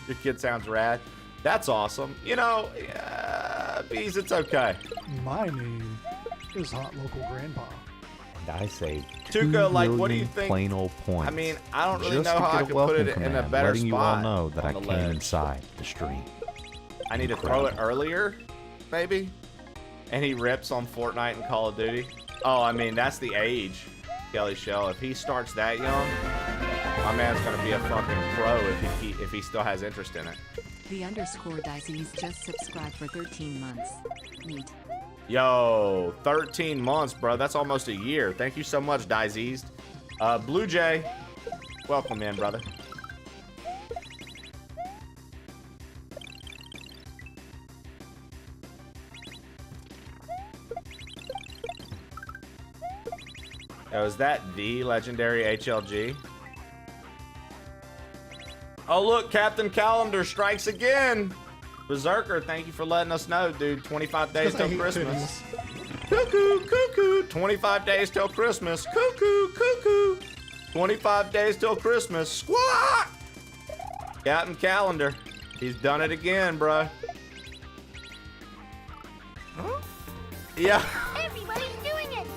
Your kid sounds rad. That's awesome. You know, Bees, it's okay. My name is Hot Local Grandpa. And I say Tuca, like, what do you think? Plain old points. I mean, I don't really just know to how I get could welcome put it in a command, better letting spot. you all know that I on the came ledge. inside the stream. I need to throw it earlier, maybe? And he rips on Fortnite and Call of Duty. Oh, I mean, that's the age, Kelly Shell. If he starts that young, my man's gonna be a fucking pro if he still has interest in it. The _diceys just subscribed for 13 months. Neat. Yo, 13 months, bro. That's almost a year. Thank you so much, Diceased. Blue Jay, welcome in, brother. Yo, is that the legendary HLG? Oh, look, Captain Calendar strikes again. Berserker, thank you for letting us know, dude. 25 days till Christmas. Cuckoo, cuckoo. 25 days till Christmas. Cuckoo, cuckoo. 25 days till Christmas. Squawk! Captain Calendar. He's done it again, bro. Huh? Yeah. Everybody's doing it.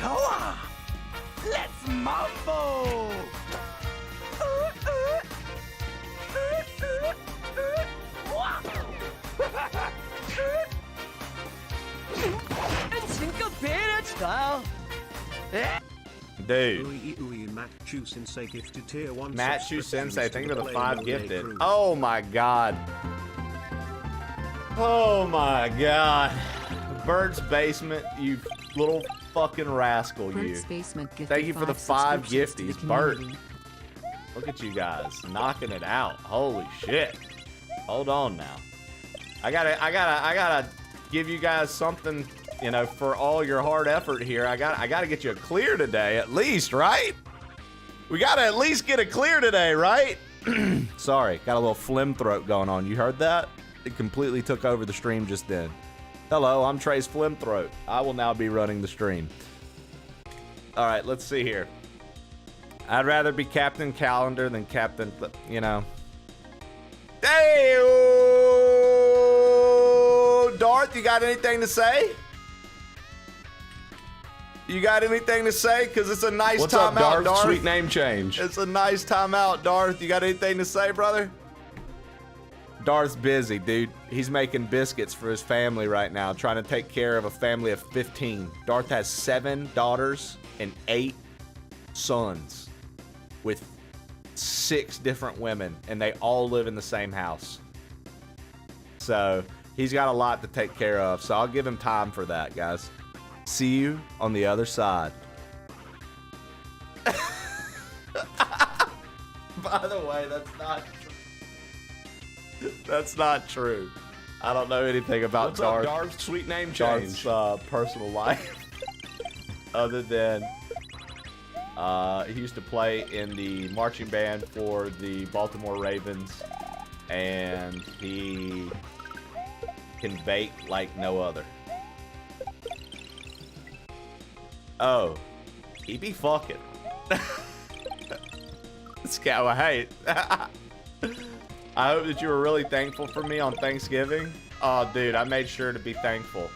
Come on! Let's mambo! Dude. Matchu Sensei gifted tier 1 Matchu Sensei, thank you for the 5 Plain gifted. Crew. Oh my god. Oh my god. Bird's Basement, you little fucking rascal, you. Bird's Basement gifted Thank you for the 5 subscriptions to the gifties, Bert. community. Look at you guys, knocking it out. Holy shit. Hold on now. I gotta give you guys something, you know, for all your hard effort here. I gotta get you a clear today, at least, right? We gotta at least get a clear today, right? Sorry, got a little phlegm throat going on. You heard that? It completely took over the stream just then. Hello, I'm Trey's phlegm throat. I will now be running the stream. All right, let's see here. I'd rather be Captain Calendar than Captain, you know. Hey, Darth, you got anything to say? You got anything to say? Because it's a nice What's time up, out, Darth? Darth. Sweet name change. It's a nice time out, Darth. You got anything to say, brother? Darth's busy, dude. He's making biscuits for his family right now, trying to take care of a family of 15. Darth has 7 daughters and 8 sons with 6 different women, and they all live in the same house. So he's got a lot to take care of, so I'll give him time for that, guys. See you on the other side. By the way, that's not true. I don't know anything about What's Darth. up, Darth? Sweet name change. Darth's personal life. Other than he used to play in the marching band for the Baltimore Ravens, and he can bake like no other. Oh, he be fucking. This guy, well, hey. I hope that you were really thankful for me on Thanksgiving. Oh, dude, I made sure to be thankful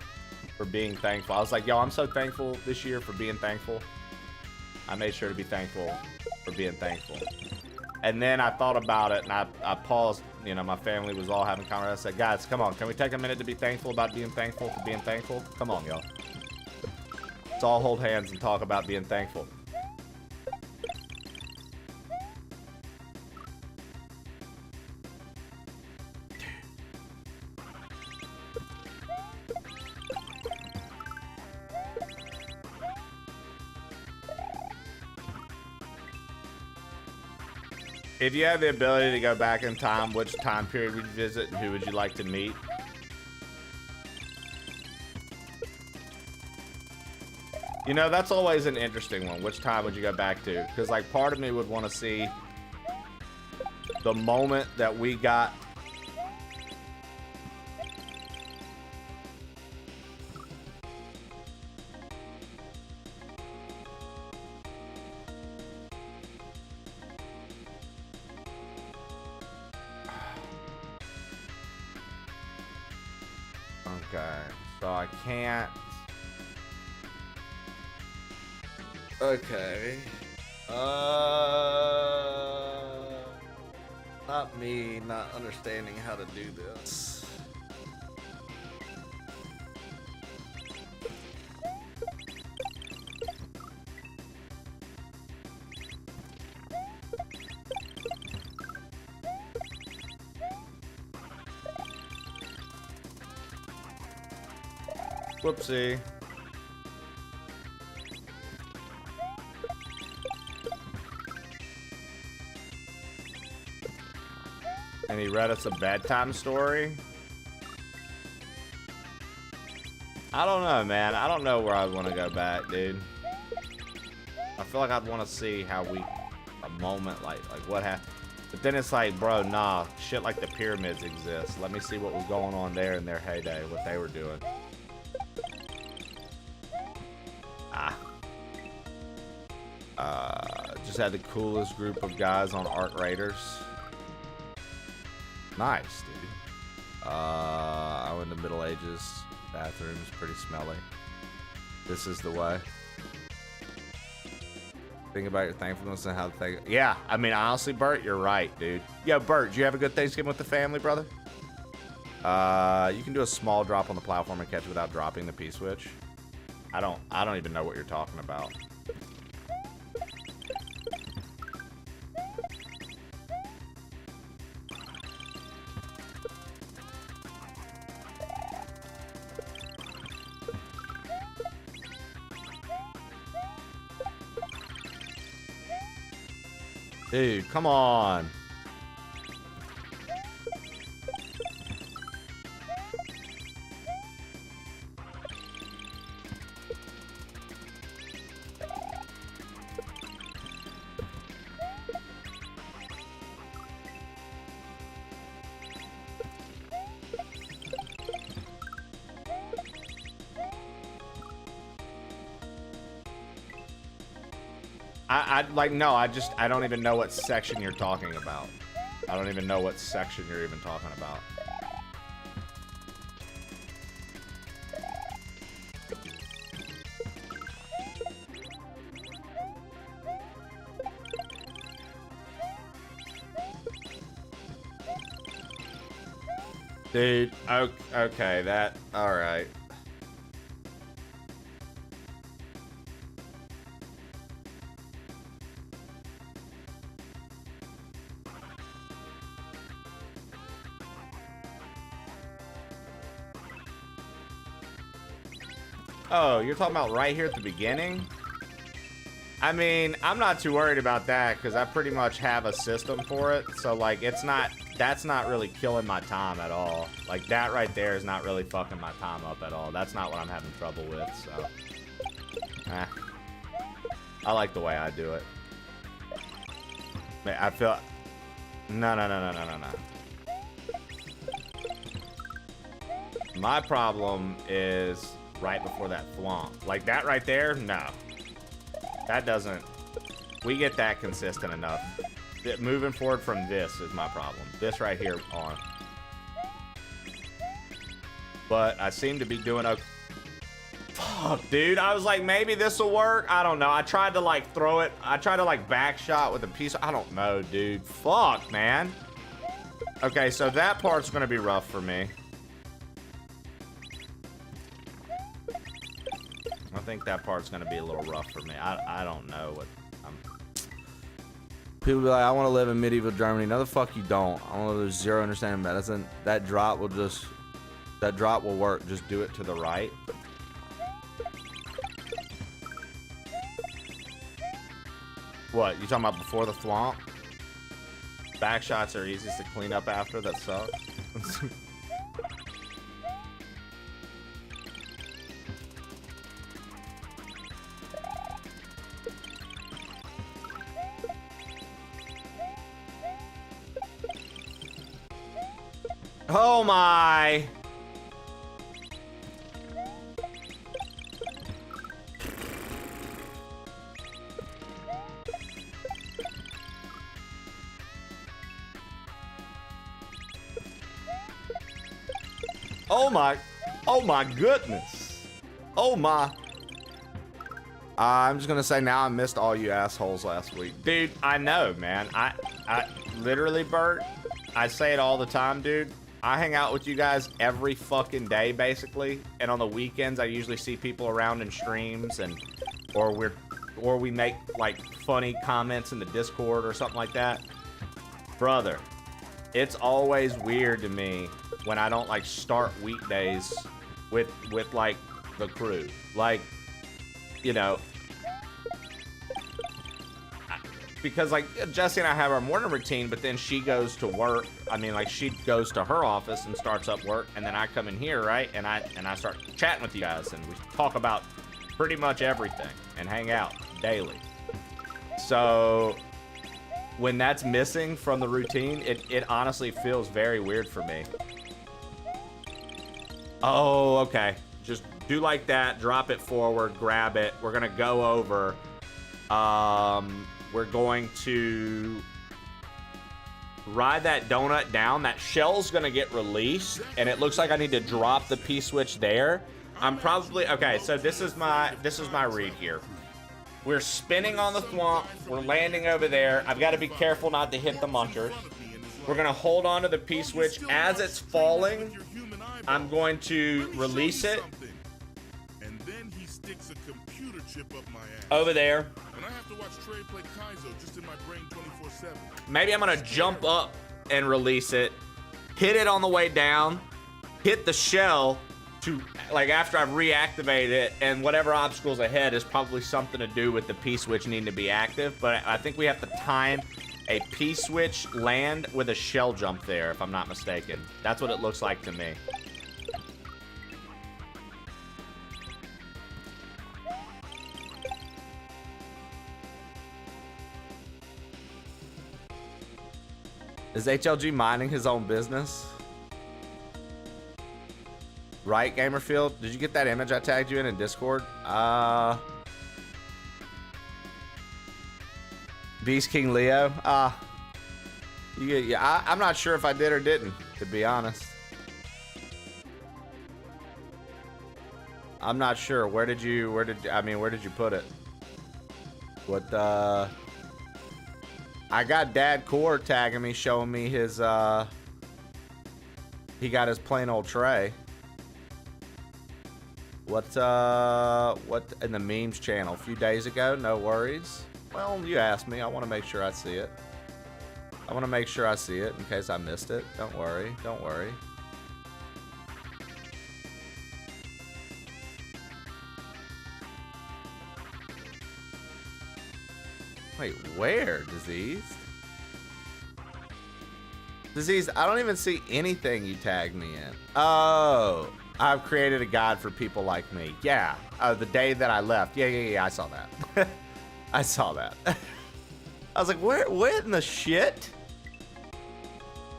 for being thankful. I was like, yo, I'm so thankful this year for being thankful. I made sure to be thankful for being thankful. And then I thought about it, and I paused. You know, my family was all having conversation. I said, guys, come on. Can we take a minute to be thankful about being thankful for being thankful? Come on, y'all. Let's all hold hands and talk about being thankful. If you had the ability to go back in time, which time period would you visit and who would you like to meet? You know, that's always an interesting one. Which time would you go back to? Because, like, part of me would want to see the moment that we got... Okay, so I can't... Okay. Not me not understanding how to do this. Whoopsie. And he read us a bedtime story? I don't know, man. I don't know where I want to go back, dude. I feel like I'd want to see how a moment, like what happened. But then it's like, bro, nah, shit like the pyramids exist. Let me see what was going on there in their heyday, what they were doing. Just had the coolest group of guys on Arc Raiders. Nice, dude. I went to Middle Ages. Bathrooms, pretty smelly. This is the way. Think about your thankfulness and how to thank. Yeah, I mean, honestly, Bert, you're right, dude. Yo, Bert, did you have a good Thanksgiving with the family, brother? You can do a small drop on the platform and catch it without dropping the P-switch. I don't even know what you're talking about. Dude, come on. No, I don't even know what section you're talking about. I don't even know what section you're even talking about. Dude, okay, alright. Oh, you're talking about right here at the beginning? I mean, I'm not too worried about that because I pretty much have a system for it. So, like, that's not really killing my time at all. Like, that right there is not really fucking my time up at all. That's not what I'm having trouble with, so. I like the way I do it. I feel... No. My problem is right before that thwomp. Like that right there, no. That doesn't... We get that consistent enough. Moving forward from this is my problem. This right here on. But I seem to be doing a... Fuck, dude. I was like, maybe this will work. I don't know. I tried to like throw it. I tried to like back shot with a piece. I don't know, dude. Fuck, man. Okay, so that part's gonna be rough for me. I think that part's gonna be a little rough for me. I don't know what I'm... People be like, I want to live in medieval Germany. No, the fuck you don't. I want to lose zero understanding medicine. That drop will just... That drop will work. Just do it to the right. What? You talking about before the thwomp? Back shots are easiest to clean up after. That sucks. Oh my! Oh my goodness. Oh my. I'm just gonna say now I missed all you assholes last week. Dude, I know, man. I literally, Bert, I say it all the time, dude. I hang out with you guys every fucking day, basically. And on the weekends, I usually see people around in streams and or we make like funny comments in the Discord or something like that. Brother, it's always weird to me when I don't like start weekdays with like the crew. Like, you know, because like Jesse and I have our morning routine, but then she goes to work. I mean, like she goes to her office and starts up work, and then I come in here, right? And I start chatting with you guys, and we talk about pretty much everything and hang out daily. So when that's missing from the routine, it honestly feels very weird for me. Oh, okay. Just do like that, drop it forward, grab it. We're gonna go over. We're going to ride that donut down. That shell's gonna get released, and it looks like I need to drop the P-switch there. I'm probably okay. So this is my read here. We're spinning on the thwomp. We're landing over there. I've got to be careful not to hit the munchers. We're going to hold on to the P-switch. As it's falling, I'm going to release it. And then he sticks a computer chip up my ass. Over there. And I have to watch Trey play Kaizo just in my brain 24/7. Maybe I'm going to jump up and release it. Hit it on the way down. Hit the shell to, like, after I've reactivated it, and whatever obstacles ahead is probably something to do with the P-switch needing to be active, but I think we have to time a P-switch land with a shell jump there, if I'm not mistaken. That's what it looks like to me. Is HLG minding his own business? Right, Gamerfield? Did you get that image I tagged you in Discord? Beast King Leo? I'm not sure if I did or didn't, to be honest. I'm not sure. Where did you put it? What, I got Dad Core tagging me, showing me his, he got his plain old tray. What in the memes channel a few days ago? No worries. Well, you asked me. I want to make sure I see it. I want to make sure I see it in case I missed it. Don't worry. Don't worry. Wait, where? Disease? Disease, I don't even see anything you tagged me in. Oh, I've created a guide for people like me. Yeah, the day that I left. Yeah, I saw that. I saw that. I was like, what in the shit?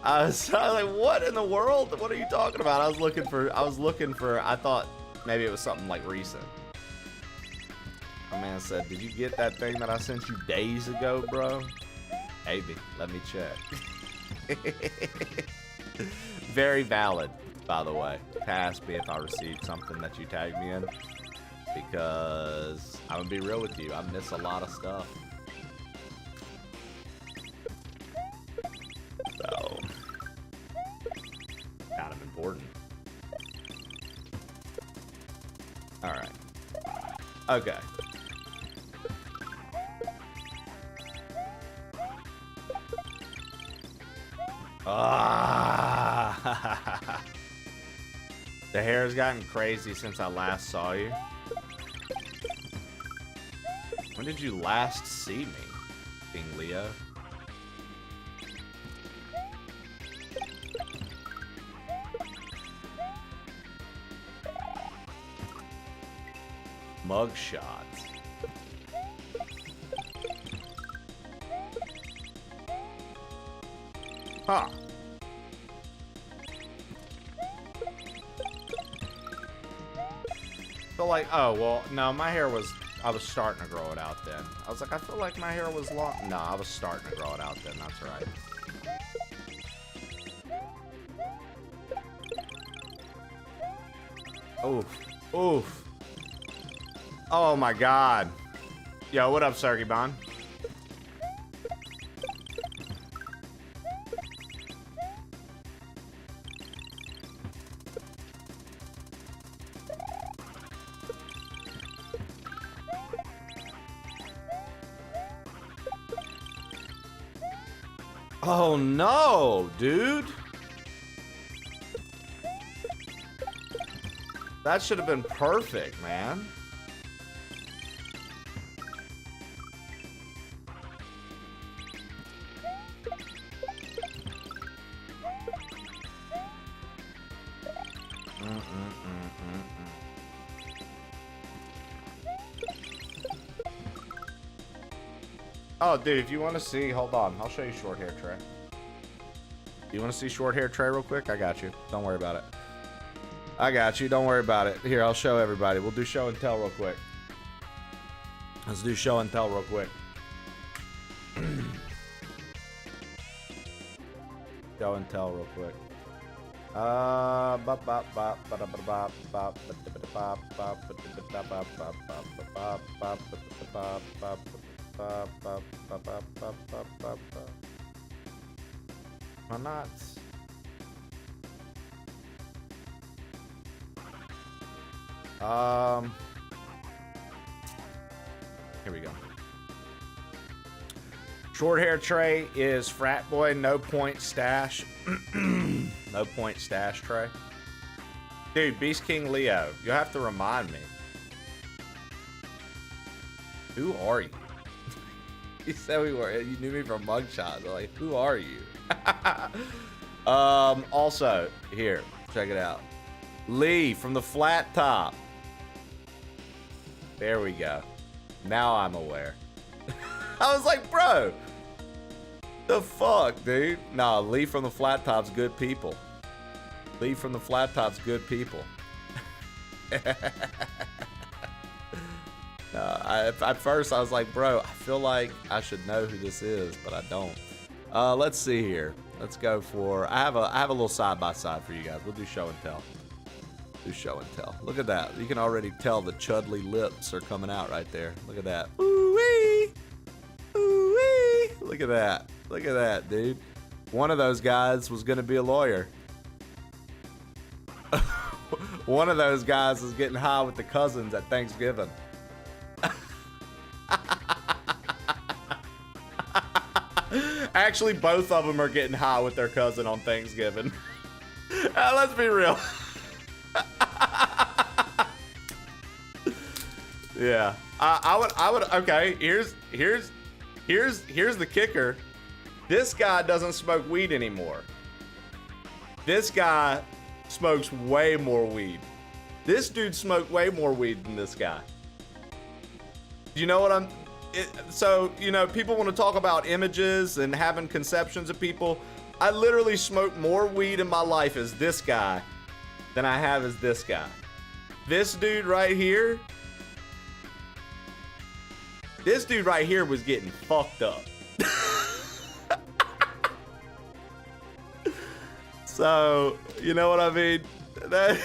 I was like, what in the world? What are you talking about? I was looking for, I thought maybe it was something like recent. My man said, did you get that thing that I sent you days ago, bro? Maybe. Let me check. Very valid, by the way, to ask me if I received something that you tagged me in. Because I'm going to be real with you. I miss a lot of stuff. So, kind of important. Alright. Okay. The hair has gotten crazy since I last saw you. When did you last see me, King Leo? Mug shots. Huh. Feel like, oh, well, no, my hair was, I was starting to grow it out then. I was like, I feel like my hair was long. No, I was starting to grow it out then, that's right. Oof. Oof. Oh my god. Yo, what up, Sergibon? Oh no, dude. That should have been perfect, man. Oh, dude, if you want to see, hold on. I'll show you short hair Trey. You want to see short hair Trey real quick? I got you. Don't worry about it. I got you. Don't worry about it. Here, I'll show everybody. We'll do show and tell real quick. Let's do show and tell real quick. Show and tell real quick. Why not? Here we go. Short hair Trey is frat boy, no point stash. No point stash Trey. Dude, Beast King Leo, you'll have to remind me. Who are you? You said we were, you knew me from mugshot. Like, who are you? Also, here, check it out. Lee from the Flat Top. There we go. Now I'm aware. I was like, bro, the fuck, dude? Nah, Lee from the Flat Top's good people. Lee from the Flat Top's good people. At first I was like, bro, I feel like I should know who this is, but I don't. Let's see here. Let's go for, I have a little side by side for you guys. We'll do show and tell. Do show and tell. Look at that. You can already tell the chudley lips are coming out right there. Look at that. Ooh-wee. Ooh-wee. Look at that. Look at that, dude. One of those guys was gonna be a lawyer. One of those guys is getting high with the cousins at Thanksgiving. Actually, both of them are getting high with their cousin on Thanksgiving. Let's be real. Yeah, I would. Okay, here's the kicker. This guy doesn't smoke weed anymore. This guy smokes way more weed. This dude smoked way more weed than this guy. You know what I'm... So, you know, people want to talk about images and having conceptions of people. I literally smoked more weed in my life as this guy than I have as this guy. This dude right here... This dude right here was getting fucked up. So, you know what I mean? That's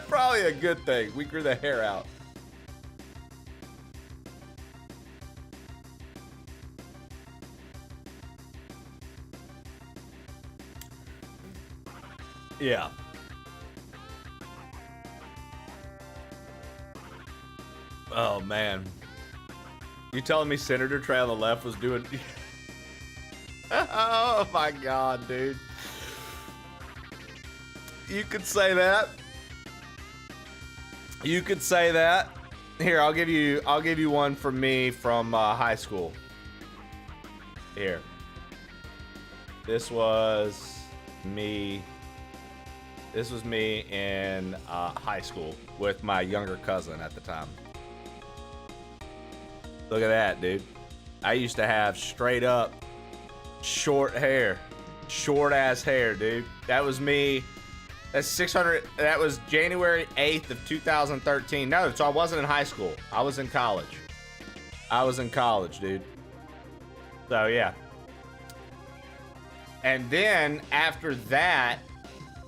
probably a good thing. We grew the hair out. Yeah. Oh, man. You telling me Senator Trey on the left was doing... Oh, my God, dude. You could say that. You could say that. Here, I'll give you one from me from high school. Here. This was me. This was me in high school with my younger cousin at the time. Look at that, dude. I used to have straight up short hair. Short ass hair, dude. That was me. That's 600. That was January 8th of 2013. No, so I wasn't in high school. I was in college. I was in college, dude. So, yeah. And then after that,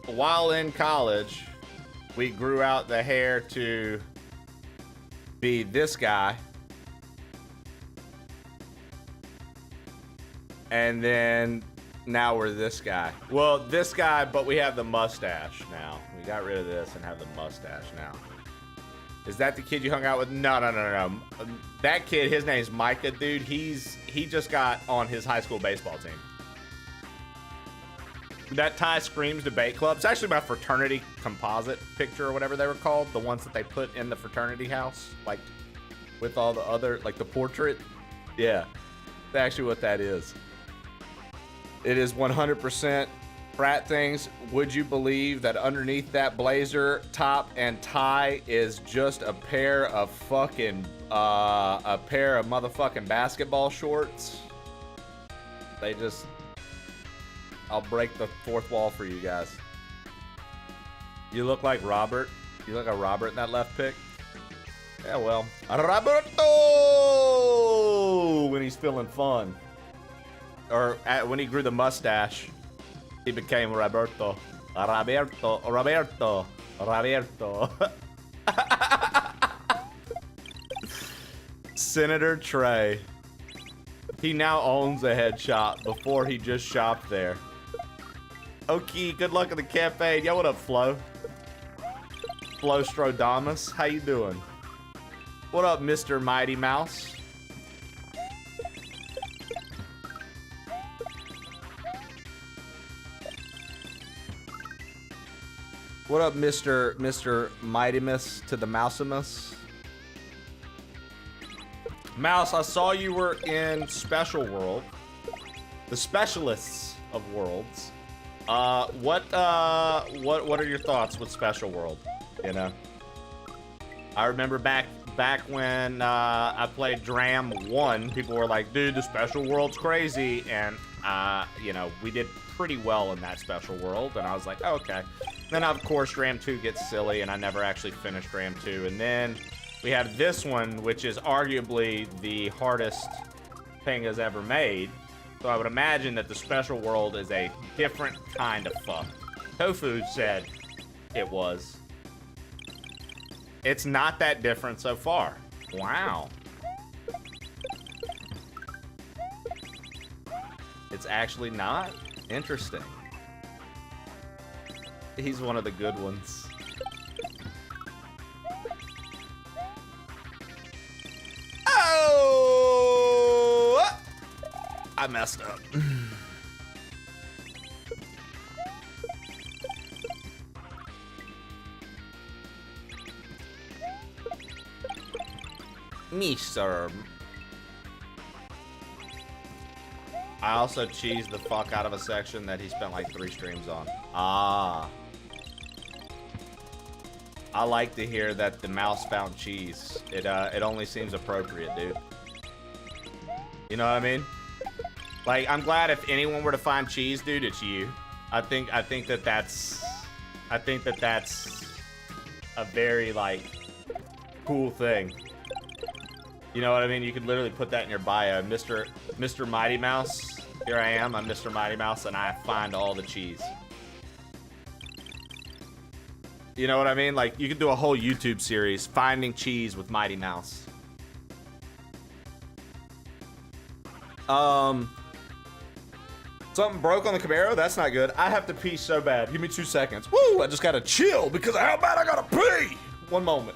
while in college, we grew out the hair to be this guy. And then now we're this guy. Well, this guy, but we have the mustache now. We got rid of this and have the mustache now. Is that the kid you hung out with? No. That kid, his name's Micah, dude. He just got on his high school baseball team. That Ty Screams debate club. It's actually my fraternity composite picture or whatever they were called. The ones that they put in the fraternity house, like with all the other, like the portrait. Yeah, that's actually what that is. It is 100% frat things. Would you believe that underneath that blazer top and tie is just a pair of motherfucking basketball shorts? They just... I'll break the fourth wall for you guys. You look like Robert. You look like Robert in that left pic. Yeah, well, Roberto when he's feeling fun. Or when he grew the mustache, he became Roberto. Roberto. Senator Trey. He now owns a head shop. Before he just shopped there. Okay, good luck in the campaign. Yo, what up, Flo? Flo Strodamus, how you doing? What up, Mr. Mighty Mouse? What up, Mr. Mightymus to the Mousimus? Mouse, I saw you were in Special World. The Specialists of Worlds. What are your thoughts with Special World? You know? I remember back when I played Dram 1, people were like, dude, the Special World's crazy. And, you know, we did pretty well in that Special World. And I was like, oh, okay. Then, of course, Dram 2 gets silly, and I never actually finished Dram 2. And then we have this one, which is arguably the hardest thing has ever made. So I would imagine that the Special World is a different kind of fuck. Tofu said it was. It's not that different so far. Wow. It's actually not? Interesting. He's one of the good ones. Oh! I messed up. Me, sir. I also cheesed the fuck out of a section that he spent like 3 streams on. Ah. I like to hear that the mouse found cheese. It only seems appropriate, dude. You know what I mean? Like, I'm glad if anyone were to find cheese, dude, it's you. I think that that's a very, like, cool thing. You know what I mean? You could literally put that in your bio. Mr. Mighty Mouse. Here I am. I'm Mr. Mighty Mouse, and I find all the cheese. You know what I mean? Like, you could do a whole YouTube series, Finding Cheese with Mighty Mouse. Something broke on the Camaro? That's not good. I have to pee so bad. Give me 2 seconds. Woo! I just gotta chill because of how bad I gotta pee! One moment.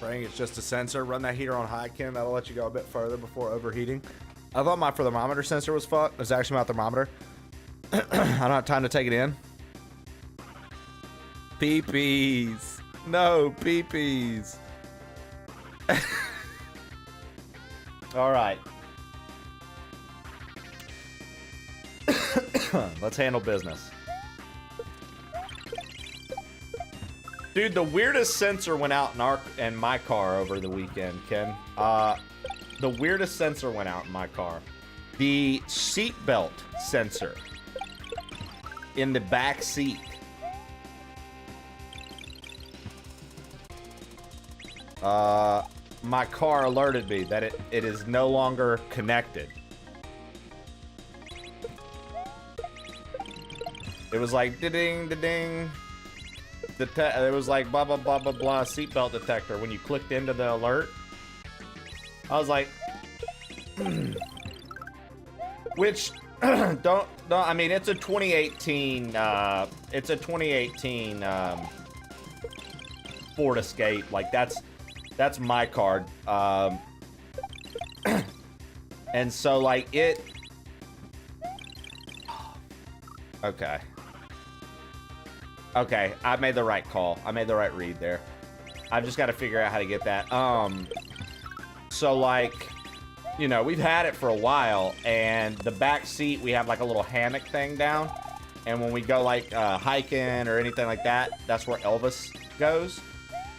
Praying it's just a sensor. Run that heater on high, Ken. That'll let you go a bit further before overheating. I thought my thermometer sensor was fucked. It was actually my thermometer. I don't have time to take it in. Peepees. No, peepees. All right. Let's handle business. Dude, the weirdest sensor went out in my car over the weekend, Ken. The weirdest sensor went out in my car. The seatbelt sensor in the back seat. My car alerted me that it is no longer connected. It was like ding ding. It was like blah blah blah blah blah seatbelt detector when you clicked into the alert. I was like, which don't I mean it's a 2018 Ford Escape. Like that's my card. And so like it. Okay, I made the right call. I made the right read there. I've just got to figure out how to get that. So like, you know, we've had it for a while, and the back seat we have like a little hammock thing down, and when we go like hiking or anything like that, that's where Elvis goes.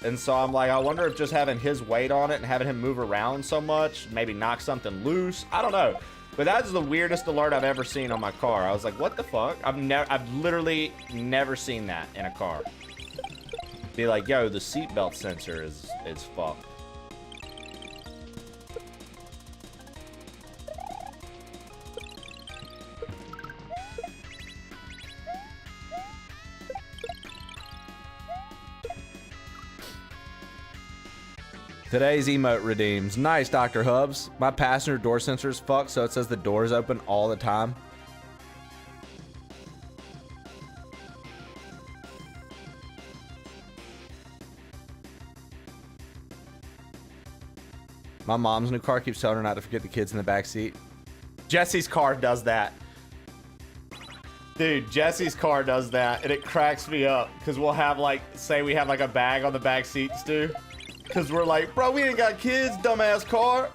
And so I'm like, I wonder if just having his weight on it and having him move around so much, maybe knock something loose. I don't know. But that's the weirdest alert I've ever seen on my car. I was like, what the fuck? I've literally never seen that in a car. Be like, yo, the seatbelt sensor is fucked. Today's emote redeems. Nice, Dr. Hubs. My passenger door sensor is fucked, so it says the door is open all the time. My mom's new car keeps telling her not to forget the kids in the back seat. Jesse's car does that. Dude, Jesse's car does that, and it cracks me up, because we'll have, like, say we have, like, a bag on the back seats, dude. Because we're like, bro, we ain't got kids, dumbass car.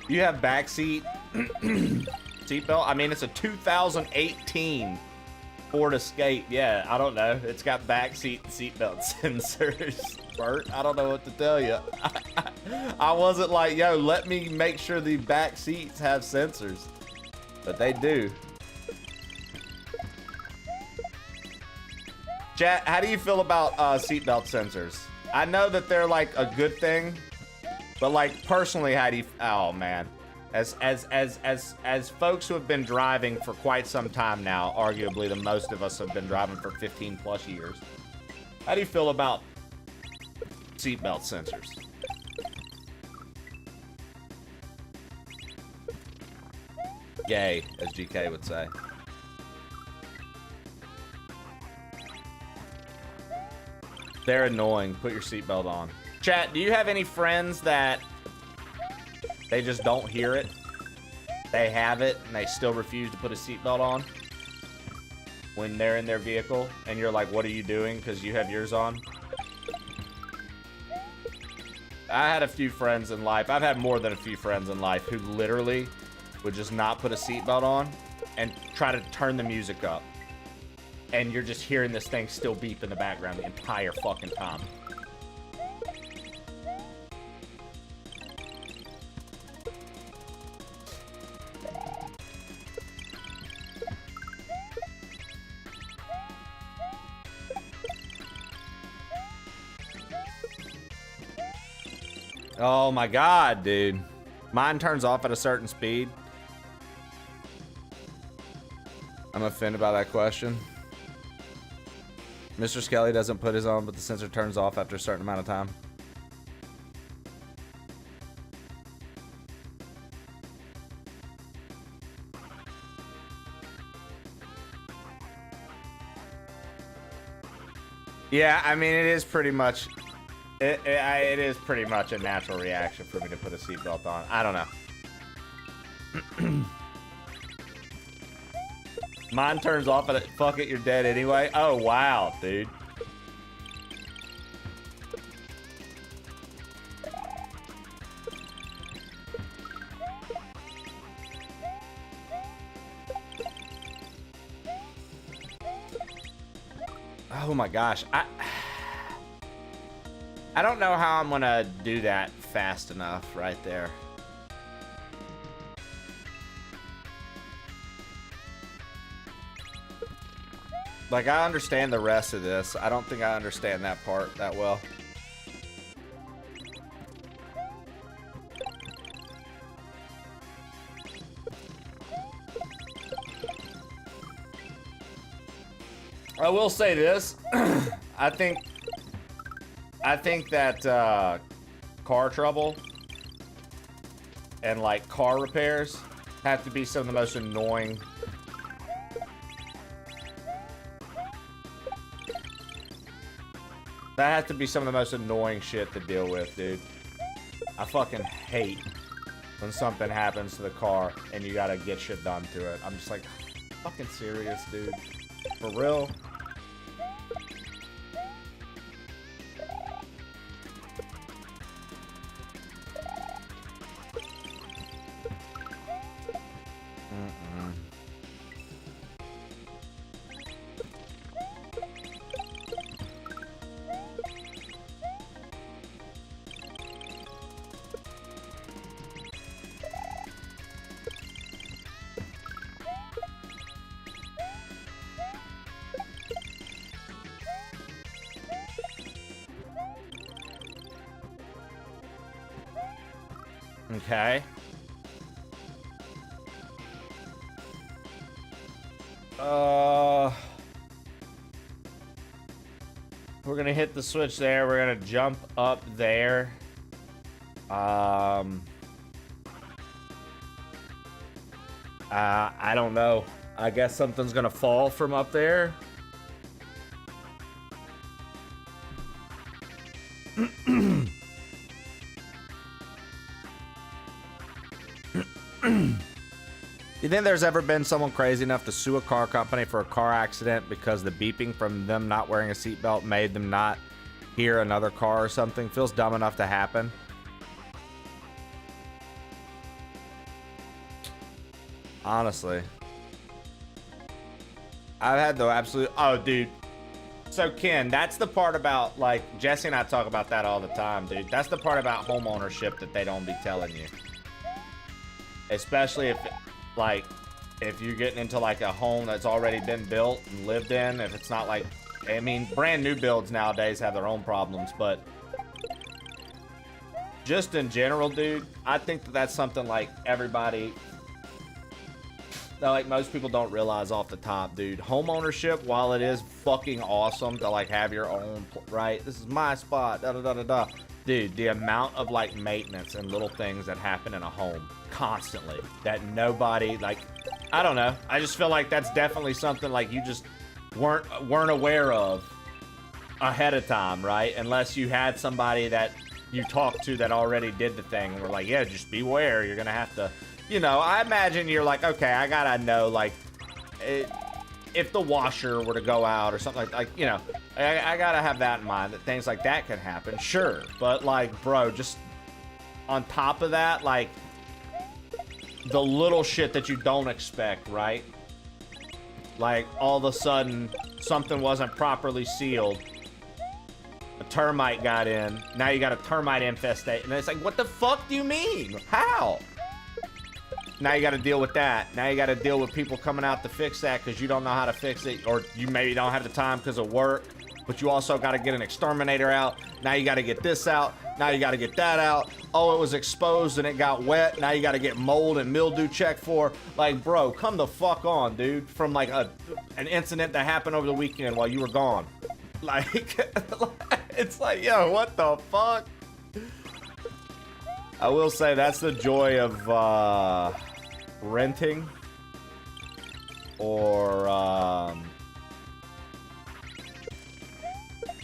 You have backseat seatbelt? I mean, it's a 2018 Ford Escape. Yeah, I don't know. It's got backseat seatbelt sensors. Bert, I don't know what to tell you. I wasn't like, yo, let me make sure the back seats have sensors. But they do. Chat, how do you feel about seatbelt sensors? I know that they're like a good thing, but like personally, how do you? Oh man, as folks who have been driving for quite some time now, arguably the most of us have been driving for 15 plus years. How do you feel about seatbelt sensors? Gay, as GK would say. They're annoying. Put your seatbelt on. Chat, do you have any friends that they just don't hear it? They have it and they still refuse to put a seatbelt on when they're in their vehicle, and you're like, what are you doing? Because you have yours on. I had a few friends in life. I've had more than a few friends in life who literally would just not put a seatbelt on and try to turn the music up. And you're just hearing this thing still beep in the background the entire fucking time. Oh my god, dude. Mine turns off at a certain speed. I'm offended by that question. Mr. Skelly doesn't put his on, but the sensor turns off after a certain amount of time. Yeah, I mean, it is pretty much... It is pretty much a natural reaction for me to put a seatbelt on. I don't know. Mine turns off and fuck it, you're dead anyway. Oh, wow, dude. Oh my gosh. I don't know how I'm gonna do that fast enough right there. Like, I understand the rest of this. I don't think I understand that part that well. I will say this. I think that car trouble and like car repairs have to be some of the most annoying. That has to be some of the most annoying shit to deal with, dude. I fucking hate when something happens to the car and you gotta get shit done to it. I'm just like, fucking serious, dude. For real? Okay. We're gonna hit the switch there. We're gonna jump up there. I don't know. I guess something's gonna fall from up there. You think there's ever been someone crazy enough to sue a car company for a car accident because the beeping from them not wearing a seatbelt made them not hear another car or something? Feels dumb enough to happen. Honestly. I've had the absolute... Oh, dude. So, Ken, that's the part about, like, Jesse and I talk about that all the time, dude. That's the part about home ownership that they don't be telling you. Especially if... Like, if you're getting into like a home that's already been built and lived in, if it's not like, I mean, brand new builds nowadays have their own problems, but just in general, dude, I think that that's something like everybody, that like most people don't realize off the top, dude. Home ownership, while it is fucking awesome to like have your own, right? This is my spot, da da da da da. Dude, the amount of like maintenance and little things that happen in a home constantly that nobody, like, I don't know. I just feel like that's definitely something like you just weren't aware of ahead of time, right? Unless you had somebody that you talked to that already did the thing and were like, yeah, just beware. You're gonna have to, you know, I imagine you're like, okay, I gotta know, like, if the washer were to go out or something like you know, I gotta have that in mind, that things like that can happen, sure. But like, bro, just on top of that, like, the little shit that you don't expect, right? Like, all of a sudden, something wasn't properly sealed. A termite got in. Now you got a termite infestation. And it's like, what the fuck do you mean? How? Now you got to deal with that. Now you got to deal with people coming out to fix that because you don't know how to fix it, or you maybe don't have the time because of work, but you also got to get an exterminator out. Now you got to get this out. Now you got to get that out. Oh, it was exposed and it got wet. Now you got to get mold and mildew checked for. Like, bro, come the fuck on, dude. From like an incident that happened over the weekend while you were gone. Like, it's like, yo, what the fuck? I will say that's the joy of renting or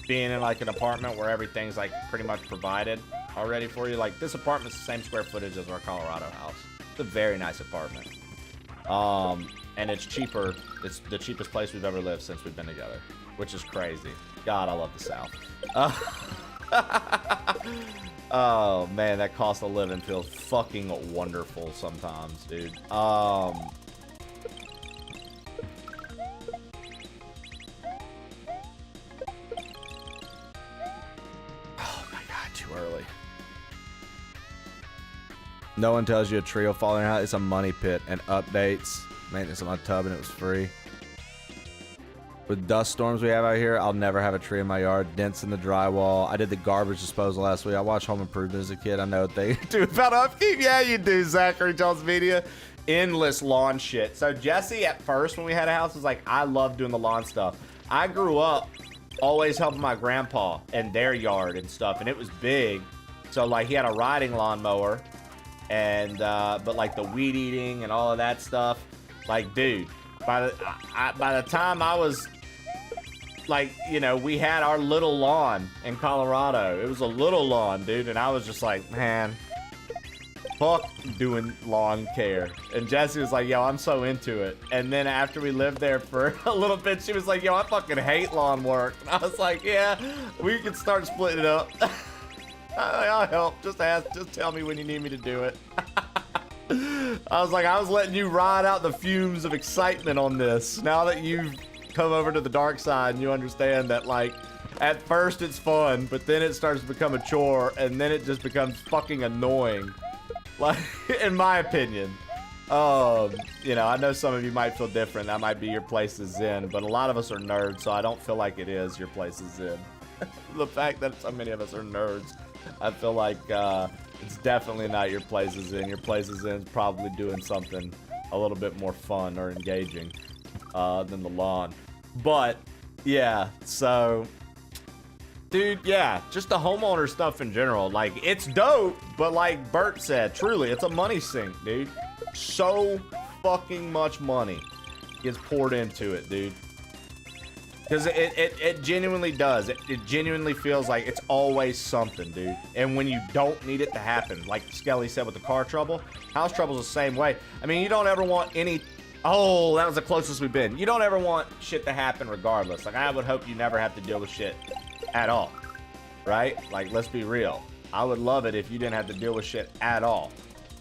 being in like an apartment where everything's like pretty much provided already for you. Like this apartment's the same square footage as our Colorado house. It's a very nice apartment. And it's cheaper. It's the cheapest place we've ever lived since we've been together, which is crazy. God, I love the South. Oh man, that cost of living feels fucking wonderful sometimes, dude. Oh my god, too early. No one tells you a tree will fall in your house. It's a money pit and updates. Maintenance on my tub and it was free. With dust storms we have out here, I'll never have a tree in my yard. Dents in the drywall. I did the garbage disposal last week. I watched Home Improvement as a kid. I know what they do about upkeep. Yeah, you do, Zachary Jones Media. Endless lawn shit. So Jesse, at first when we had a house, was like, I love doing the lawn stuff. I grew up always helping my grandpa in their yard and stuff, and it was big. So like he had a riding lawnmower, and but like the weed eating and all of that stuff. Like, dude, by the time I was like, you know, we had our little lawn in Colorado. It was a little lawn, dude, and I was just like, man, fuck doing lawn care. And Jessie was like, yo, I'm so into it. And then after we lived there for a little bit, she was like, yo, I fucking hate lawn work. And I was like, yeah, we can start splitting it up. I'll help. Just tell me when you need me to do it. I was like, I was letting you ride out the fumes of excitement on this. Now that you've come over to the dark side and you understand that, like, at first it's fun, but then it starts to become a chore, and then it just becomes fucking annoying. Like, in my opinion. You know, I know some of you might feel different. That might be your place is zen, but a lot of us are nerds, so I don't feel like it is your place is zen. The fact that so many of us are nerds, I feel like it's definitely not your place is in. Your place is in is probably doing something a little bit more fun or engaging than the lawn. But yeah, so dude, yeah, just the homeowner stuff in general, like, it's dope, but like Bert said, truly, it's a money sink, dude. So fucking much money gets poured into it, dude. Because it genuinely does. It genuinely feels like it's always something, dude. And when you don't need it to happen, like Skelly said with the car trouble, house trouble's the same way. I mean, you don't ever want any... Oh, that was the closest we've been. You don't ever want shit to happen regardless. Like, I would hope you never have to deal with shit at all, right? Like, let's be real. I would love it if you didn't have to deal with shit at all.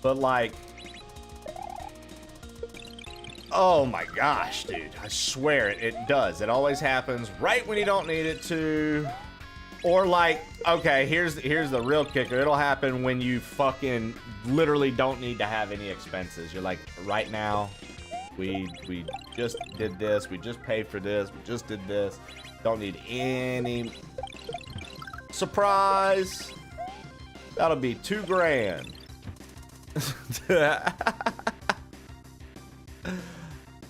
But, like... Oh my gosh, dude. I swear it does. It always happens right when you don't need it to. Or like, okay, here's the real kicker. It'll happen when you fucking literally don't need to have any expenses. You're like, right now, we just did this. We just paid for this. We just did this. Don't need any surprise. That'll be $2,000.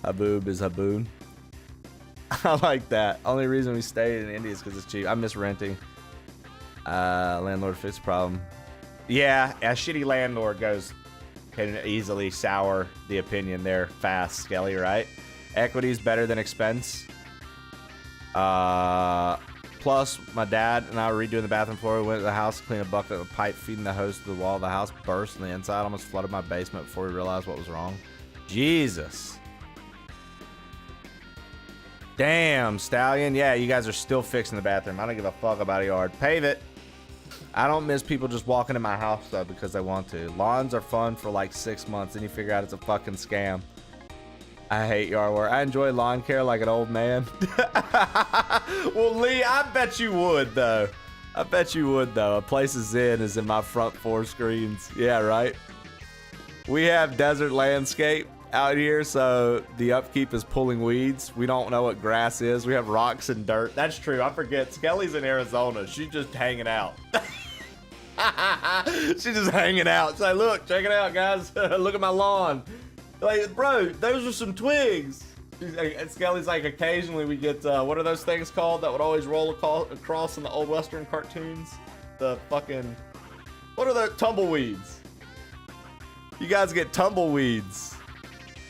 Haboob is Haboon. I like that. Only reason we stayed in India is because it's cheap. I miss renting. Landlord fixed problem. Yeah, a shitty landlord can easily sour the opinion there fast, Skelly, right? Equity is better than expense. Plus, my dad and I were redoing the bathroom floor. We went to the house to clean a bucket of pipe feeding the hose to the wall. The house burst on the inside, almost flooded my basement before we realized what was wrong. Jesus. Damn, Stallion. Yeah, you guys are still fixing the bathroom. I don't give a fuck about a yard. Pave it. I don't miss people just walking in my house, though, because they want to. Lawns are fun for like 6 months, then you figure out it's a fucking scam. I hate yard work. I enjoy lawn care like an old man. Well, Lee, I bet you would, though. I bet you would, though. A place is in my front 4 screens. Yeah, right? We have desert landscape out here, so the upkeep is pulling weeds. We don't know what grass is. We have rocks and dirt. That's true. I forget. Skelly's in Arizona. She's just hanging out. She's just hanging out. She's like, look, check it out, guys. Look at my lawn. Like, bro, those are some twigs. Skelly's like, occasionally we get, what are those things called that would always roll across in the old Western cartoons? The fucking, what are the tumbleweeds? You guys get tumbleweeds.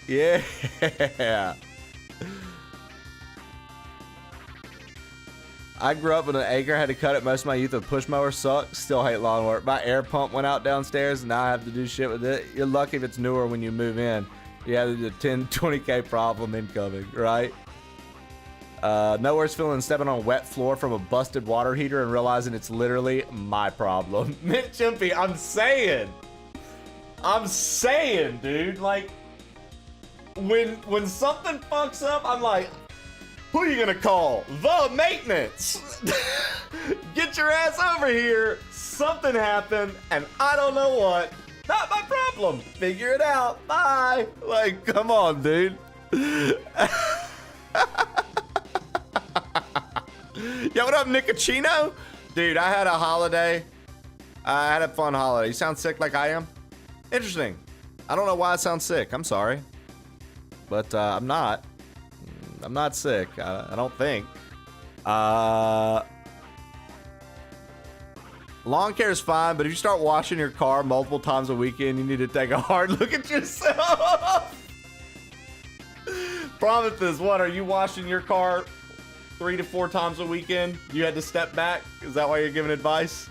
Yeah. I grew up with an acre, had to cut it most of my youth with push mower. Sucks. Still hate lawn work. My air pump went out downstairs, and now I have to do shit with it. You're lucky if it's newer when you move in. You have a 10, 20K problem incoming, right? No worse feeling than stepping on a wet floor from a busted water heater and realizing it's literally my problem. Mint Chimpy, I'm saying, dude, like, when something fucks up, I'm like, who are you gonna call? The maintenance. Get your ass over here. Something happened, and I don't know what. Not my problem. Figure it out. Bye. Like, come on, dude. Yo, what up, Nicocino? Dude, I had a holiday. I had a fun holiday. You sound sick like I am? Interesting. I don't know why I sound sick. I'm sorry. But I'm not. I'm not sick. I don't think. Lawn care is fine, but if you start washing your car multiple times a weekend, you need to take a hard look at yourself. Promises, what, are you washing your car 3 to 4 times a weekend? You had to step back? Is that why you're giving advice?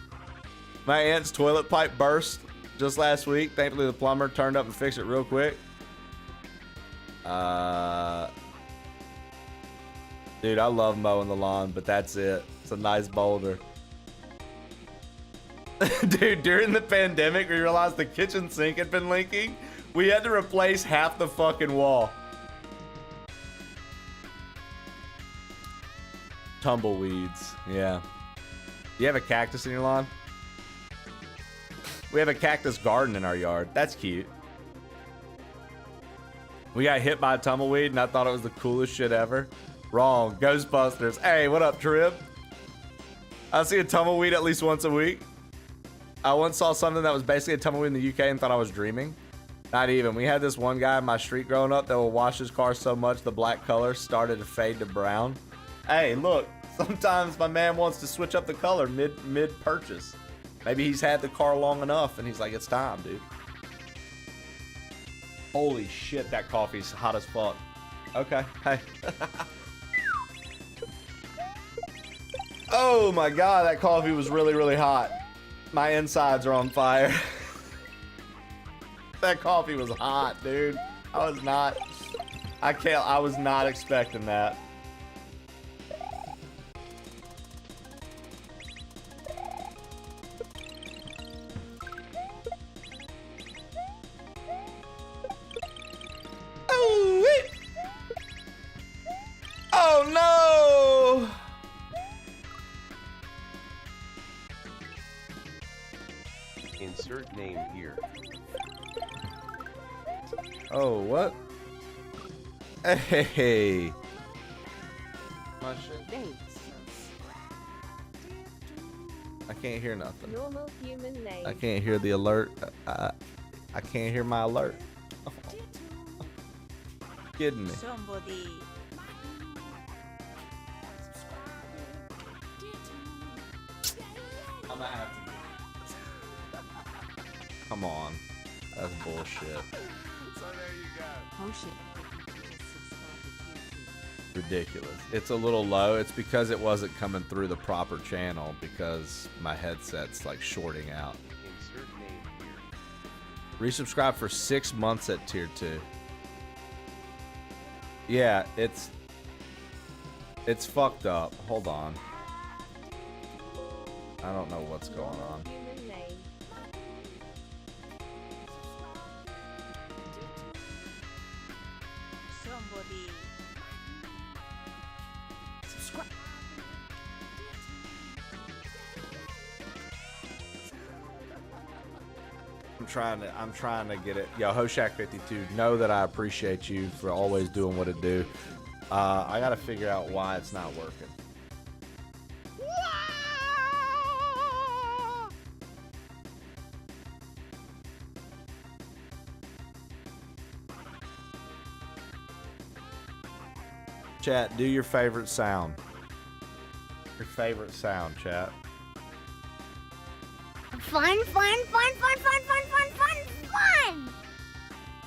My aunt's toilet pipe burst just last week. Thankfully, the plumber turned up and fixed it real quick. Dude, I love mowing the lawn, but that's it. It's a nice boulder. Dude, during the pandemic, we realized the kitchen sink had been leaking. We had to replace half the fucking wall. Tumbleweeds, yeah. You have a cactus in your lawn? We have a cactus garden in our yard. That's cute. We got hit by a tumbleweed and I thought it was the coolest shit ever. Wrong. Ghostbusters. Hey, what up, Trib? I see a tumbleweed at least once a week. I once saw something that was basically a tumbleweed in the UK and thought I was dreaming. Not even. We had this one guy in my street growing up that would wash his car so much the black color started to fade to brown. Hey, look. Sometimes my man wants to switch up the color mid-purchase. Maybe he's had the car long enough and he's like, it's time, dude. Holy shit, that coffee's hot as fuck. Okay, hey. Oh my god, that coffee was really, really hot. My insides are on fire. That coffee was hot, dude. I was not expecting that. Oh no! Insert name here. Oh, what? Hey. I can't hear nothing. Normal human name. I can't hear the alert. I can't hear my alert. Kidding me. Somebody. I'm gonna have to. Come on. That's bullshit. So there you go. Oh shit. Ridiculous. It's a little low. It's because it wasn't coming through the proper channel because my headset's like shorting out. Insert name here. Resubscribe for 6 months at tier 2. Yeah, it's fucked up. Hold on. I don't know what's going on. Somebody. Subscribe. I'm trying to get it. Yo, Hoshak52, know that I appreciate you for always doing what it do. I gotta figure out why it's not working. Chat, do your favorite sound. Your favorite sound, chat. Fun, fun, fun, fun, fun, fun, fun, fun, fun.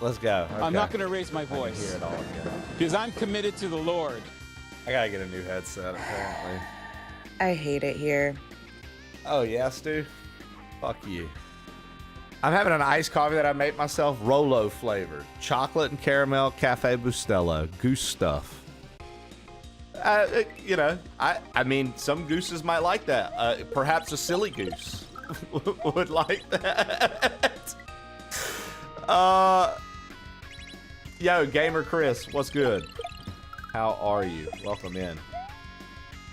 Let's go. Okay. I'm not going to raise my voice. I can hear it all again. Because I'm committed to the Lord. I gotta get a new headset, apparently. I hate it here. Oh, yeah, Stu? Fuck you. I'm having an iced coffee that I made myself, Rolo flavored. Chocolate and caramel, Cafe Bustelo. Goose stuff. You know, I mean, some gooses might like that. Perhaps a silly goose would like that. Yo, Gamer Chris, what's good? How are you? Welcome in.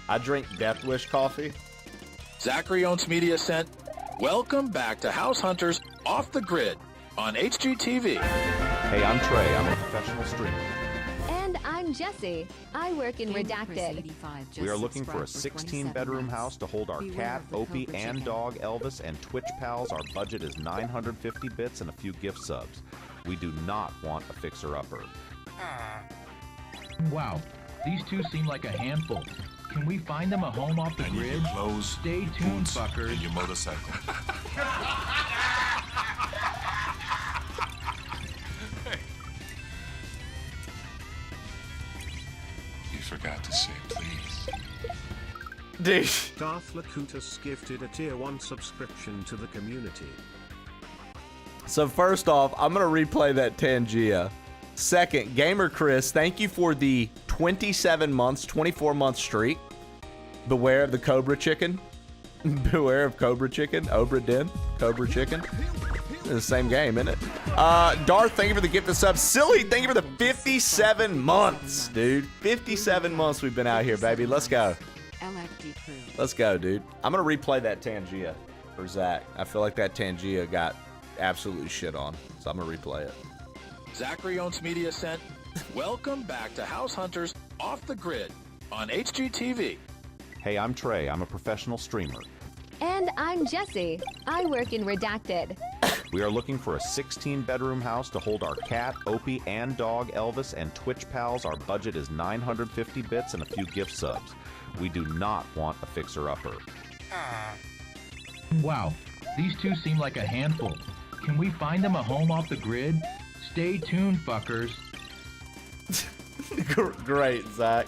I drink Death Wish coffee. Zachary Owens Media sent, welcome back to House Hunters Off the Grid on HGTV. Hey, I'm Trey. I'm a professional streamer. And I'm Jesse. I work in Redacted. We are looking for a 16-bedroom house to hold our cat, Opie, and dog, Elvis, and Twitch pals. Our budget is 950 bits and a few gift subs. We do not want a fixer-upper. Wow, these two seem like a handful. Can we find them a home off the grid? Clothes, Stay your tuned, boots, fuckers. and your motorcycle. You forgot to say please. Dude. Darth Lakutas gifted a tier 1 subscription to the community. So first off, I'm going to replay that Tangia. Second, Gamer Chris, thank you for the 27 months, 24 month streak. Beware of the Cobra Chicken. Beware of Cobra Chicken. Obra Dinn. Cobra Chicken. It's the same game, isn't it? Darth, thank you for the gift of subs. Silly, thank you for the 57 months, dude. 57 months we've been out here, baby. Let's go. Let's go, dude. I'm going to replay that Tangia for Zach. I feel like that Tangia got absolutely shit on, so I'm going to replay it. Zachary Owens Media sent, welcome back to House Hunters Off the Grid on HGTV. Hey, I'm Trey. I'm a professional streamer. And I'm Jesse. I work in Redacted. We are looking for a 16-bedroom house to hold our cat, Opie, and dog, Elvis, and Twitch pals. Our budget is 950 bits and a few gift subs. We do not want a fixer-upper. Wow, these two seem like a handful. Can we find them a home off the grid? Stay tuned, fuckers. Great, Zach.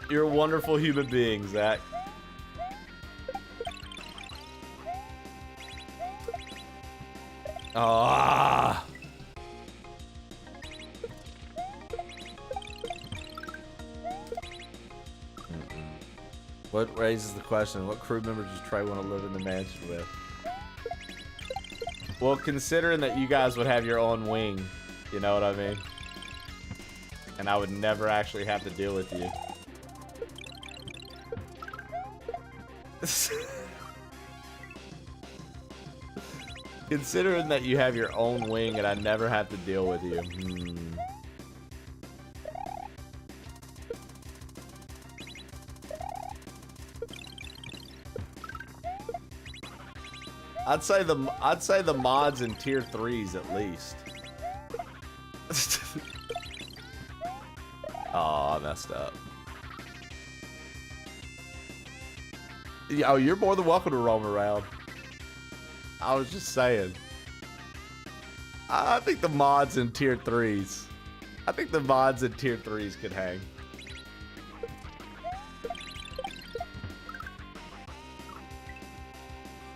You're a wonderful human being, Zach. Ah. What raises the question? What crew member does Trey want to live in the mansion with? Well, considering that you guys would have your own wing, you know what I mean? And I would never actually have to deal with you. Considering that you have your own wing and I never have to deal with you. I'd say the mods in tier 3s at least. Oh, I messed up. Oh, you're more than welcome to roam around. I was just saying. I think the mods in tier 3s. I think the mods in tier 3s could hang.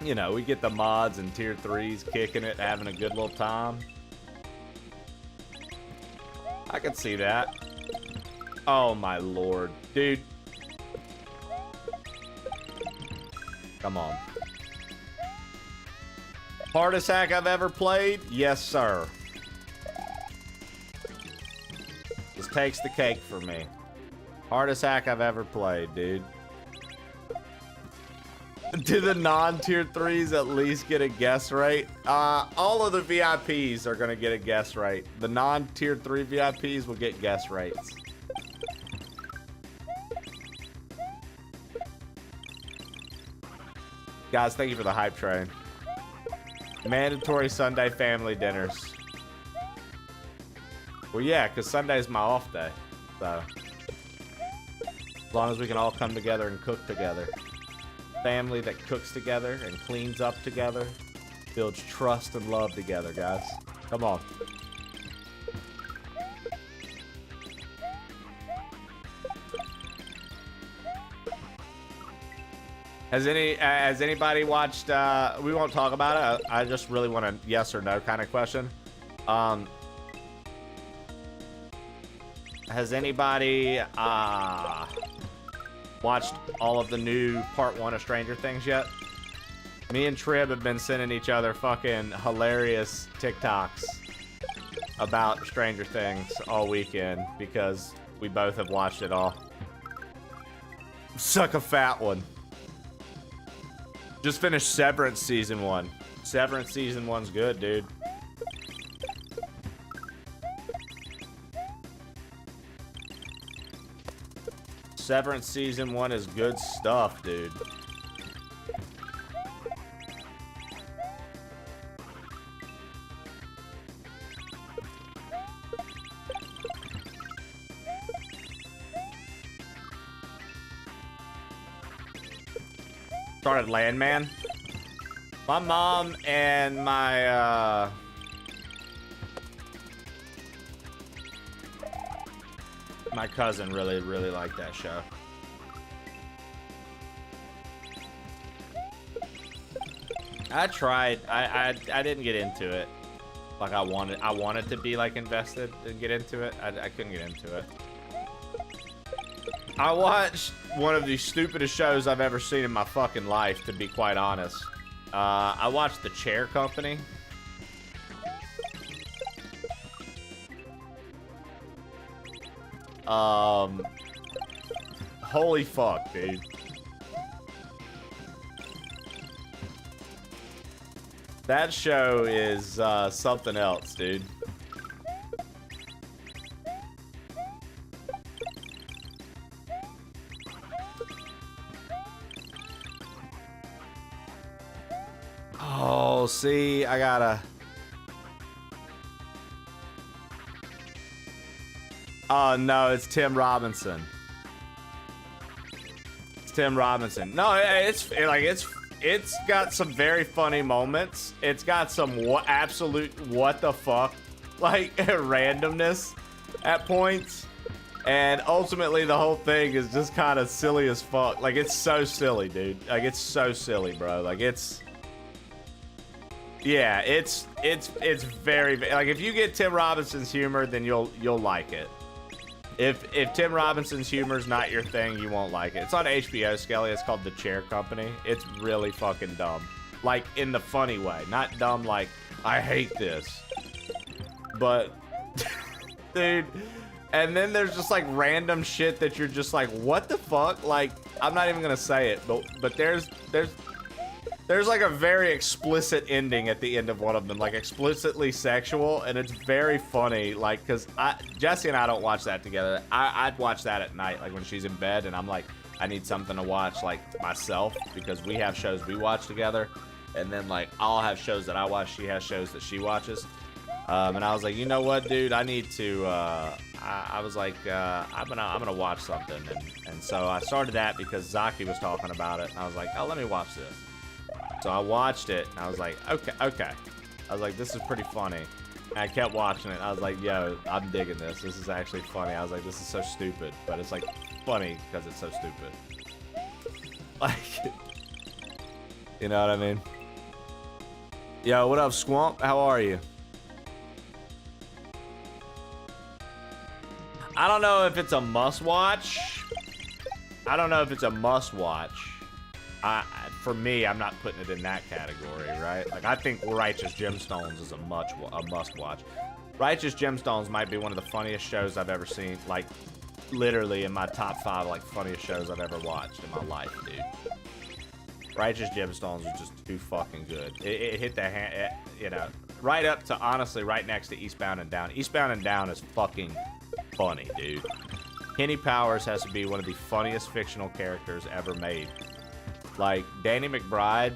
You know, we get the mods in tier 3s kicking it, having a good little time. I can see that. Oh my lord. Dude. Come on. Hardest hack I've ever played? Yes, sir. This takes the cake for me. Hardest hack I've ever played, dude. Do the non-tier 3s at least get a guess rate? All of the VIPs are gonna get a guess rate. The non-tier 3 VIPs will get guess rates. Guys, thank you for the hype train. Mandatory Sunday family dinners. Well, yeah, because Sunday's my off day. So, as long as we can all come together and cook together. Family that cooks together and cleans up together builds trust and love together, guys. Come on. Has anybody watched? We won't talk about it. I just really want a yes or no kind of question. Has anybody watched all of the new part 1 of Stranger Things yet? Me and Trib have been sending each other fucking hilarious TikToks about Stranger Things all weekend because we both have watched it all. Suck a fat one. Just finished Severance Season 1. Severance Season 1's good, dude. Severance Season 1 is good stuff, dude. Started Landman. My mom and my my cousin really liked that show. I tried. I didn't get into it like I wanted to be like invested and get into it. I couldn't get into it. I watched one of the stupidest shows I've ever seen in my fucking life, to be quite honest. I watched The Chair Company. Holy fuck, dude. That show is something else, dude. Oh, see, I gotta... Oh, no, it's Tim Robinson. It's Tim Robinson. No, it's got some very funny moments. It's got some absolute what the fuck, like, randomness at points. And ultimately, the whole thing is just kind of silly as fuck. Like, it's so silly, dude. Like, it's so silly, bro. Like, it's... Yeah, it's very... Like, if you get Tim Robinson's humor, then you'll like it. If Tim Robinson's humor's not your thing, you won't like it. It's on HBO, Skelly. It's called The Chair Company. It's really fucking dumb. Like, in the funny way. Not dumb like, I hate this. But, dude... And then there's just, like, random shit that you're just like, what the fuck? Like, I'm not even gonna say it, but there's like a very explicit ending at the end of one of them, like explicitly sexual, and it's very funny, like, because Jesse and I don't watch that together. I'd watch that at night, like when she's in bed, and I'm like, I need something to watch, like, myself, because we have shows we watch together, and then, like, I'll have shows that I watch, she has shows that she watches, and I was like, you know what, dude, I need to, I was like, I'm gonna watch something, and so I started that because Zaki was talking about it, and I was like, oh, let me watch this. So I watched it, and I was like, okay. I was like, this is pretty funny. And I kept watching it. I was like, yo, I'm digging this. This is actually funny. I was like, this is so stupid. But it's, like, funny because it's so stupid. Like, you know what I mean? Yo, what up, Squamp? How are you? I don't know if it's a must-watch. I don't know if it's a must-watch. For me, I'm not putting it in that category, right? Like, I think Righteous Gemstones is a must-watch. Righteous Gemstones might be one of the funniest shows I've ever seen. Like, literally in my top 5, like, funniest shows I've ever watched in my life, dude. Righteous Gemstones was just too fucking good. It hit the hand, you know, right up to, honestly, right next to Eastbound and Down. Eastbound and Down is fucking funny, dude. Kenny Powers has to be one of the funniest fictional characters ever made. Like, Danny McBride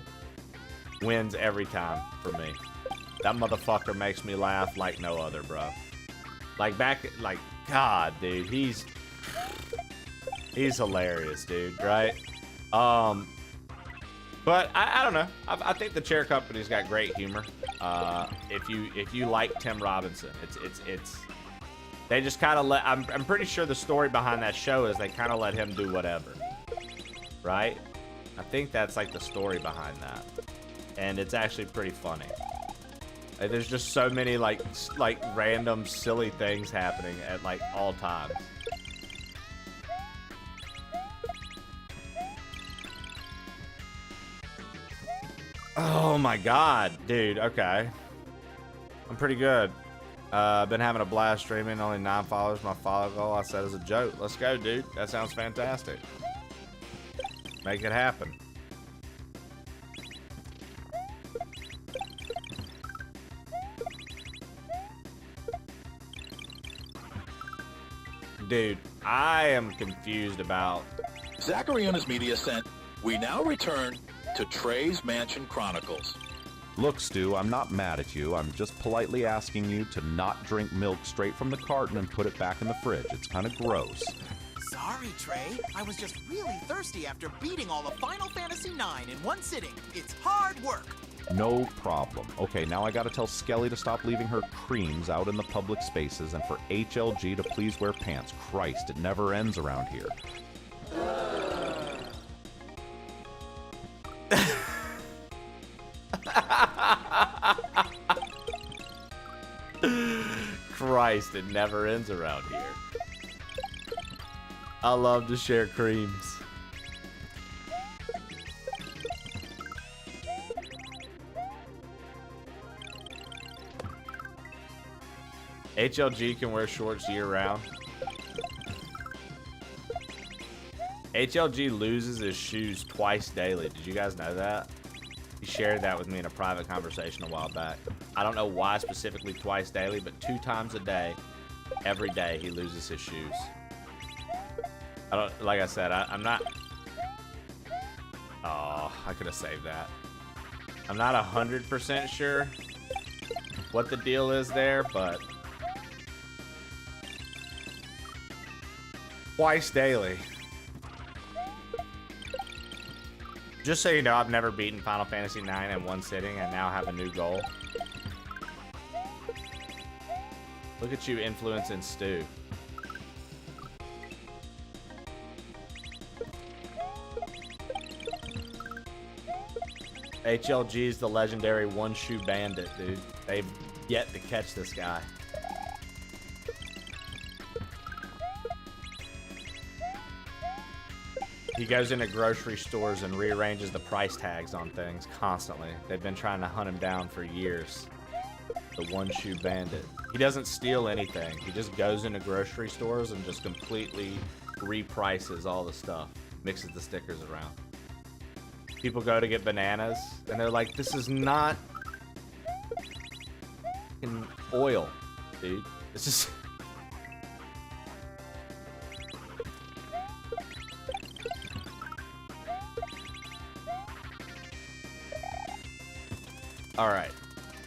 wins every time for me. That motherfucker makes me laugh like no other, bro. Like, God, dude, he's hilarious, dude, right? But I don't know. I think the Chair Company's got great humor. If you like Tim Robinson, it's they just kind of let. I'm pretty sure the story behind that show is they kind of let him do whatever, right? I think that's like the story behind that. And it's actually pretty funny. Like, there's just so many like random silly things happening at like all times. Oh my god, dude. Okay. I'm pretty good. Been having a blast streaming. Only 9 followers. My follow goal I said as a joke. Let's go, dude. That sounds fantastic. Make it happen. Dude, I am confused about... Zachary on his media sent, we now return to Trey's Mansion Chronicles. Look, Stu, I'm not mad at you. I'm just politely asking you to not drink milk straight from the carton and put it back in the fridge. It's kind of gross. Sorry, Trey. I was just really thirsty after beating all of Final Fantasy IX in one sitting. It's hard work. No problem. Okay, now I gotta tell Skelly to stop leaving her creams out in the public spaces and for HLG to please wear pants. Christ, it never ends around here. Christ, it never ends around here. I love to share creams. HLG can wear shorts year-round. HLG loses his shoes twice daily. Did you guys know that? He shared that with me in a private conversation a while back. I don't know why specifically twice daily, but 2 times a day, every day, he loses his shoes. I don't, like I said, I'm not... Oh, I could have saved that. I'm not 100% sure what the deal is there, but... Twice daily. Just so you know, I've never beaten Final Fantasy IX in one sitting. I now have a new goal. Look at you influencing Stu. HLG's the legendary one-shoe bandit, dude. They've yet to catch this guy. He goes into grocery stores and rearranges the price tags on things constantly. They've been trying to hunt him down for years. The one-shoe bandit. He doesn't steal anything. He just goes into grocery stores and just completely reprices all the stuff. Mixes the stickers around. People go to get bananas, and they're like, this is not in oil, dude. It's just... All right,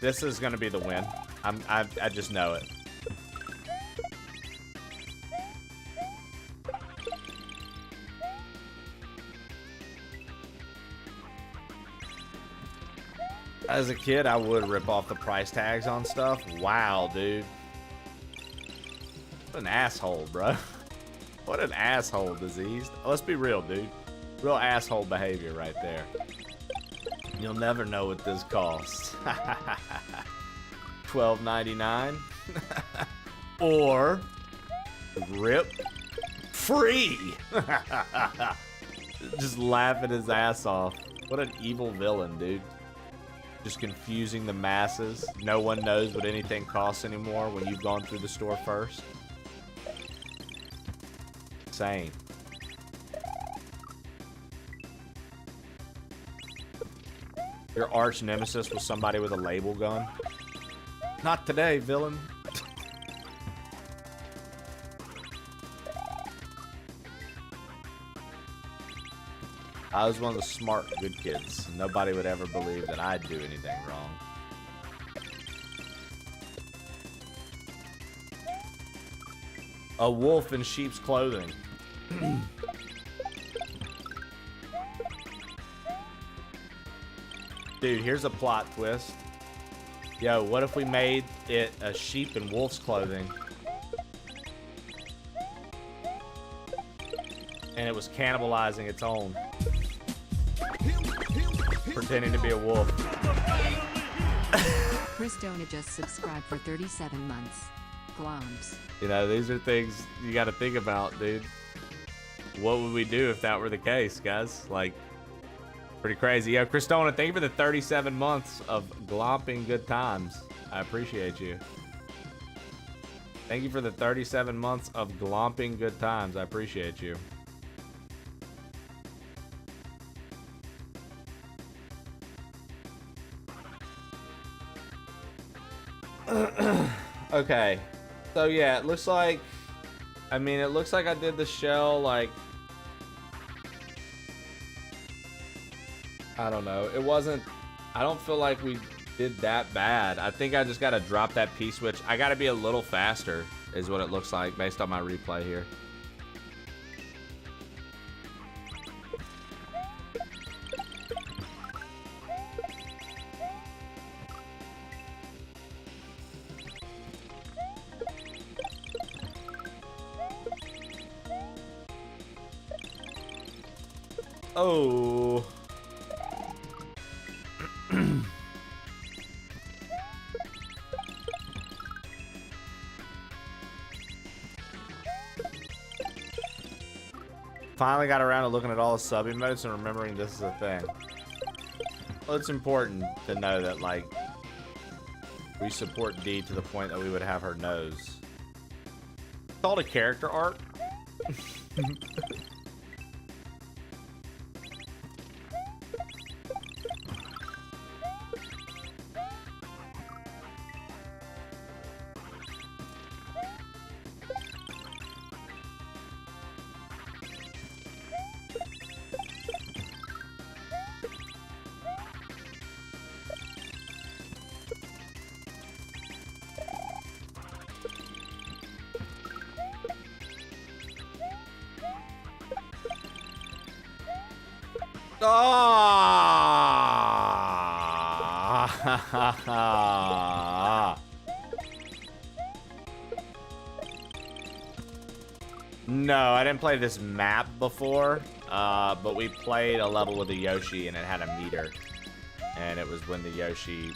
this is gonna be the win. I just know it. As a kid, I would rip off the price tags on stuff. Wow, dude. What an asshole, bro. What an asshole, Diseased. Let's be real, dude. Real asshole behavior right there. You'll never know what this costs. $12.99 or rip free. Just laughing his ass off. What an evil villain, dude. Just confusing the masses. No one knows what anything costs anymore when you've gone through the store first. Insane. Your arch nemesis was somebody with a label gun? Not today, villain. I was one of the smart, good kids. Nobody would ever believe that I'd do anything wrong. A wolf in sheep's clothing. Dude, here's a plot twist. Yo, what if we made it a sheep in wolf's clothing? And it was cannibalizing its own. Pretending to be a wolf. Chris Dona just subscribed for 37 months. Gloms. You know, these are things you got to think about, dude. What would we do if that were the case, guys? Like, pretty crazy. Yo, Chris Dona, thank you for the 37 months of glomping good times. I appreciate you. Thank you for the 37 months of glomping good times. I appreciate you. Okay. So yeah, it looks like, I mean, it looks like I did the shell, like, I don't know. It wasn't, I don't feel like we did that bad. I think I just got to drop that P-switch. I got to be a little faster is what it looks like based on my replay here. Oh. Finally got around to looking at all the sub emotes and remembering this is a thing. Well, it's important to know that, like, we support D to the point that we would have her nose. It's called a character arc. Ah! No, I didn't play this map before, but we played a level with a Yoshi and it had a meter. And it was when the Yoshi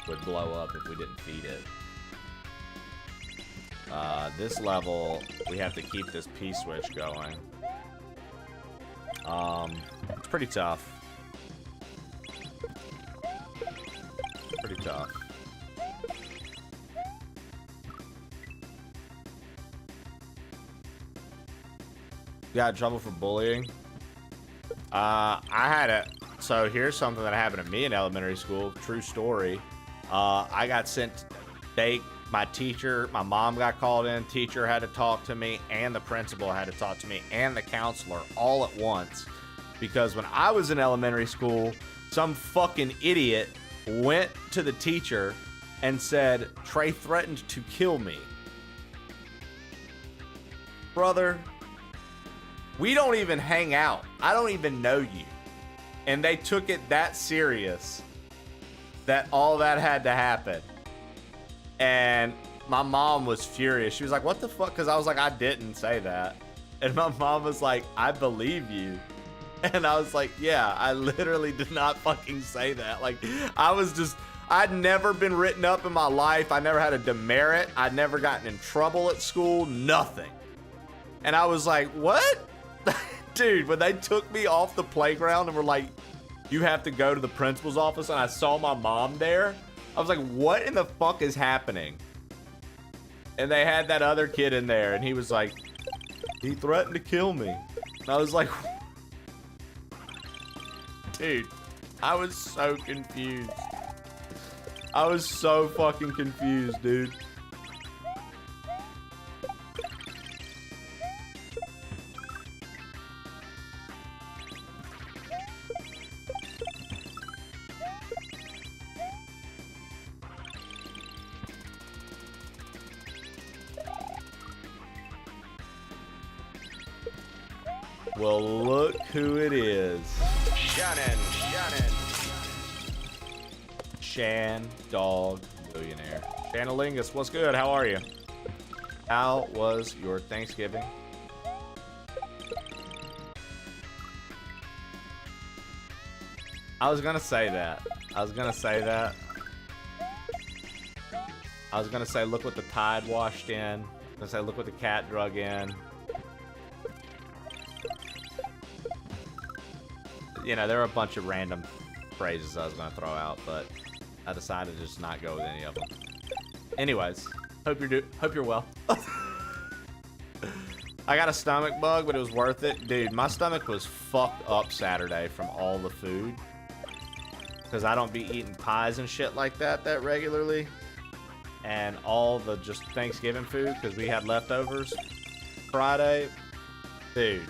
would blow up if we didn't feed it. This level, we have to keep this P-switch going. It's pretty tough. Pretty tough. Got in trouble for bullying? I had a... So here's something that happened to me in elementary school. True story. I got sent... My teacher, my mom got called in. Teacher had to talk to me. And the principal had to talk to me. And the counselor all at once. Because when I was in elementary school, some fucking idiot went to the teacher and said, Trey threatened to kill me. Brother, we don't even hang out. I don't even know you. And they took it that serious that all that had to happen. And my mom was furious. She was like, what the fuck? Because I was like, I didn't say that. And my mom was like, I believe you. And I was like, yeah, I literally did not fucking say that. Like, I'd never been written up in my life. I never had a demerit. I'd never gotten in trouble at school. Nothing. And I was like, what? Dude, when they took me off the playground and were like, you have to go to the principal's office, and I saw my mom there, I was like, what in the fuck is happening? And they had that other kid in there, and he was like, he threatened to kill me. And I was like, dude, I was so confused. I was so fucking confused, dude. Well, look who it is. Shan Dog Millionaire. Shanalingus, what's good? How are you? How was your Thanksgiving? I was gonna say that. I was gonna say that. I was gonna say, look what the tide washed in. I was gonna say, look what the cat drug in. You know, there were a bunch of random phrases I was gonna throw out, but I decided to just not go with any of them. Anyways, hope you're well. I got a stomach bug, but it was worth it. Dude, my stomach was fucked up Saturday from all the food. Because I don't be eating pies and shit like that regularly. And all the just Thanksgiving food, because we had leftovers Friday. Dude,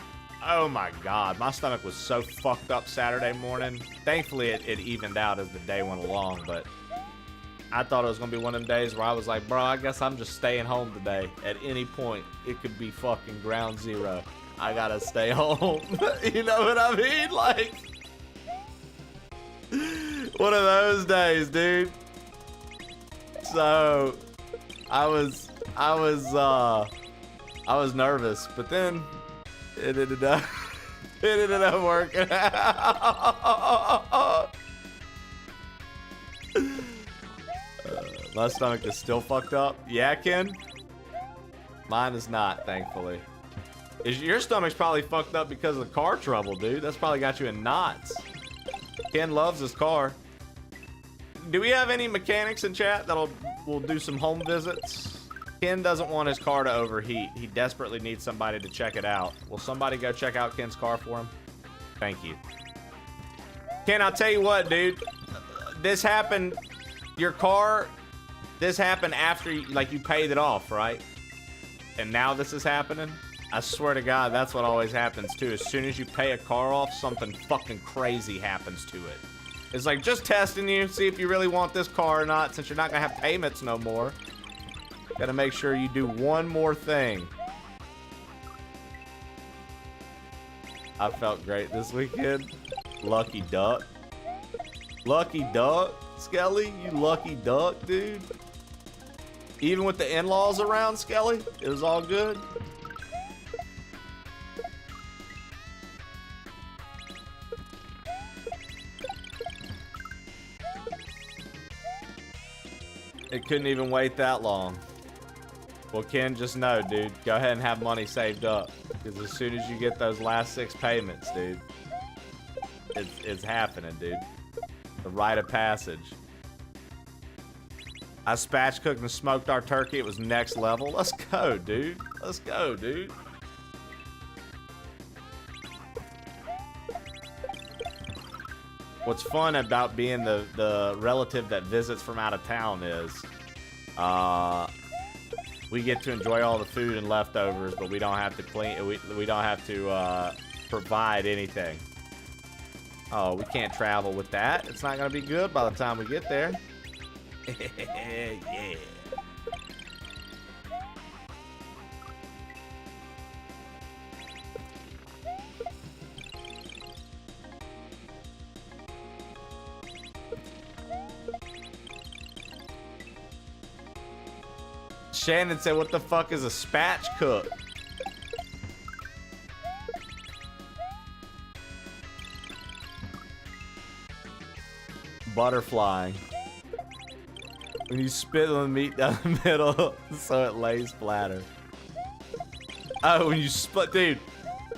oh my God. My stomach was so fucked up Saturday morning. Thankfully, it evened out as the day went along, but I thought it was going to be one of them days where I was like, bro, I guess I'm just staying home today. At any point, it could be fucking ground zero. I gotta stay home. You know what I mean? Like, one of those days, dude. So, I was nervous, but then it ended up working out. My stomach is still fucked up. Yeah, Ken? Mine is not, thankfully. Your stomach's probably fucked up because of the car trouble, dude. That's probably got you in knots. Ken loves his car. Do we have any mechanics in chat will do some home visits? Ken doesn't want his car to overheat. He desperately needs somebody to check it out. Will somebody go check out Ken's car for him? Thank you. Ken, I'll tell you what, dude. This happened... Your car... This happened after, you paid it off, right? And now this is happening? I swear to God, that's what always happens, too. As soon as you pay a car off, something fucking crazy happens to it. It's like, just testing you, see if you really want this car or not, since you're not gonna have payments no more. Gotta make sure you do one more thing. I felt great this weekend. Lucky duck. Lucky duck? Skelly, you lucky duck, dude. Even with the in-laws around, Skelly, it was all good. It couldn't even wait that long. Well, Ken, just know, dude, go ahead and have money saved up. Because as soon as you get those last 6 payments, dude, it's happening, dude. The rite of passage. I spatch cooked and smoked our turkey. It was next level. Let's go, dude. Let's go, dude. What's fun about being the relative that visits from out of town is we get to enjoy all the food and leftovers, but we don't have to clean. We don't have to provide anything. Oh, we can't travel with that. It's not gonna be good by the time we get there. Yeah. Shannon said, what the fuck is a spatch cook? Butterflying. When you spit on the meat down the middle so it lays flatter. Oh, when you split, dude.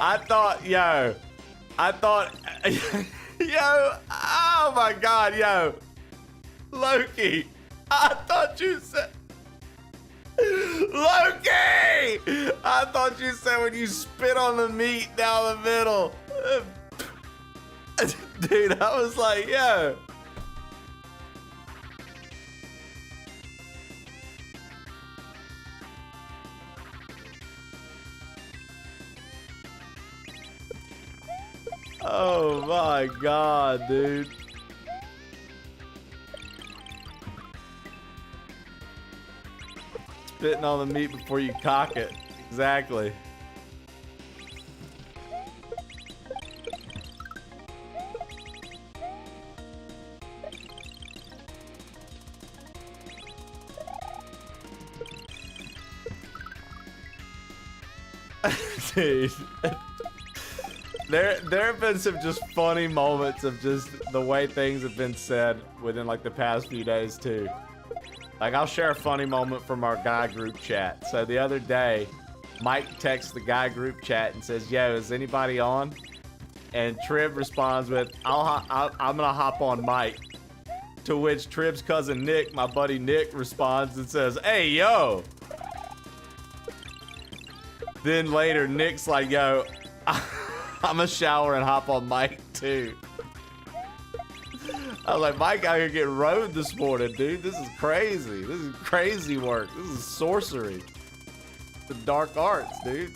I thought, yo, oh my God, yo. Loki, I thought you said, Loki! I thought you said when you spit on the meat down the middle. Dude, I was like, yo. Oh my God, dude. Spitting on the meat before you cock it. Exactly. Dude. There have been some just funny moments of just the way things have been said within like the past few days too. Like I'll share a funny moment from our guy group chat. So the other day, Mike texts the guy group chat and says, "Yo, is anybody on?" And Trib responds with, I'm gonna hop on Mike." To which Trib's cousin Nick, my buddy Nick, responds and says, "Hey, yo." Then later, Nick's like, "Yo, I'm gonna shower and hop on Mike too." I was like, "Mike out here getting rode this morning, dude. This is crazy. This is crazy work. This is sorcery. The dark arts, dude."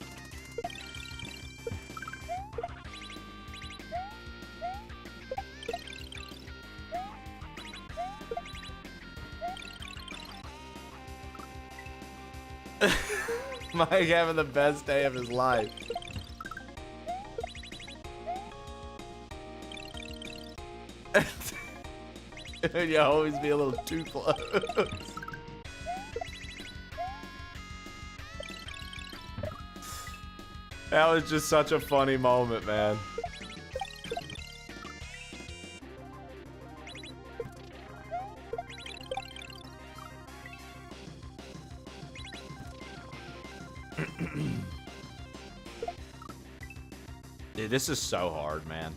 Mike having the best day of his life. You always be a little too close. That was just such a funny moment, man. Dude, this is so hard, man.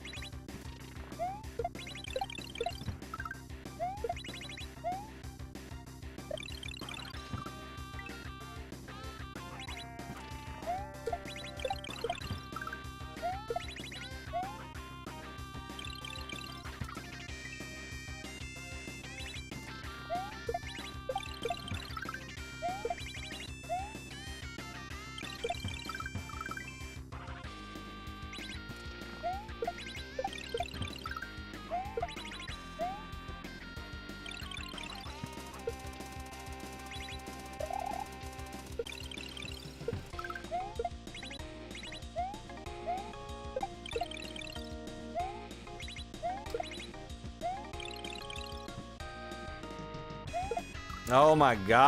Oh my god!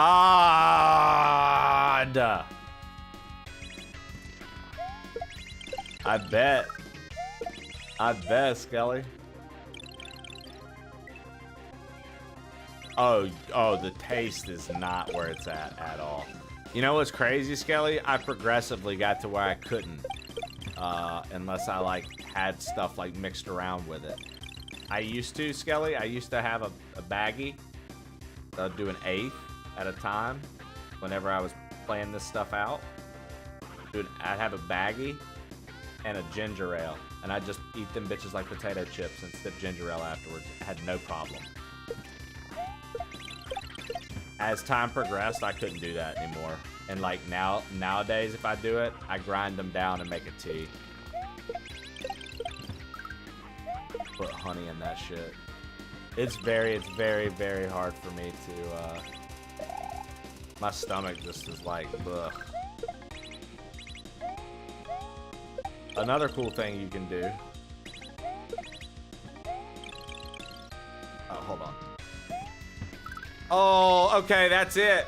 I bet, Skelly. Oh, the taste is not where it's at all. You know what's crazy, Skelly? I progressively got to where I couldn't, unless I like had stuff like mixed around with it. I used to, Skelly. I used to have a baggie. I'd do an eighth at a time whenever I was playing this stuff out. Dude, I'd have a baggie and a ginger ale, and I'd just eat them bitches like potato chips and sip ginger ale afterwards. I had no problem. As time progressed, I couldn't do that anymore. And like nowadays, if I do it, I grind them down and make a tea. Put honey in that shit. It's very, very hard for me to, my stomach just is like, ugh. Another cool thing you can do. Oh, hold on. Oh, okay, that's it.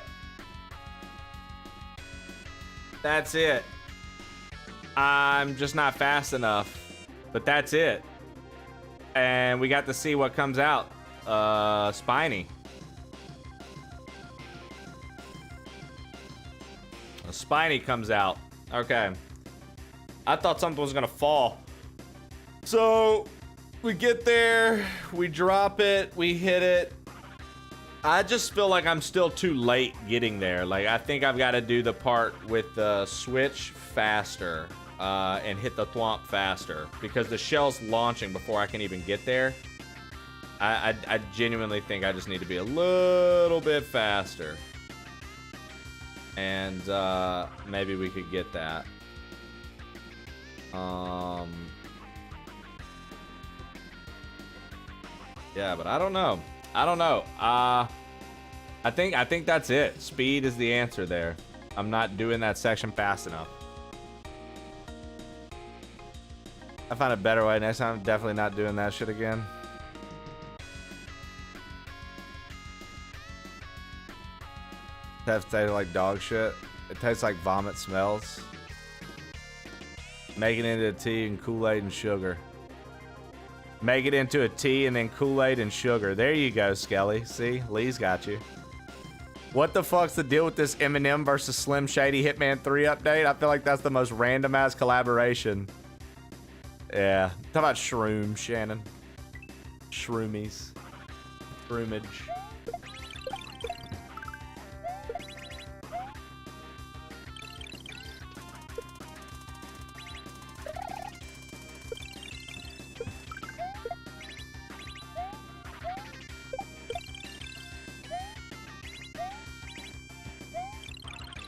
That's it. I'm just not fast enough, but that's it. And we got to see what comes out. Spiny. A Spiny comes out. Okay. I thought something was gonna fall. So we get there, we drop it, we hit it. I just feel like I'm still too late getting there. Like I think I've got to do the part with the switch faster and hit the thwomp faster because the shell's launching before I can even get there. I genuinely think I just need to be a little bit faster. And maybe we could get that. Yeah, but I don't know. I think that's it. Speed is the answer there. I'm not doing that section fast enough. I find a better way next time. I'm definitely not doing that shit again. It tastes like dog shit. It tastes like vomit smells. Make it into a tea and Kool-Aid and sugar. Make it into a tea and then Kool-Aid and sugar. There you go, Skelly. See? Lee's got you. What the fuck's the deal with this Eminem versus Slim Shady Hitman 3 update? I feel like that's the most random-ass collaboration. Yeah. Talk about shrooms, Shannon. Shroomies. Shroomage.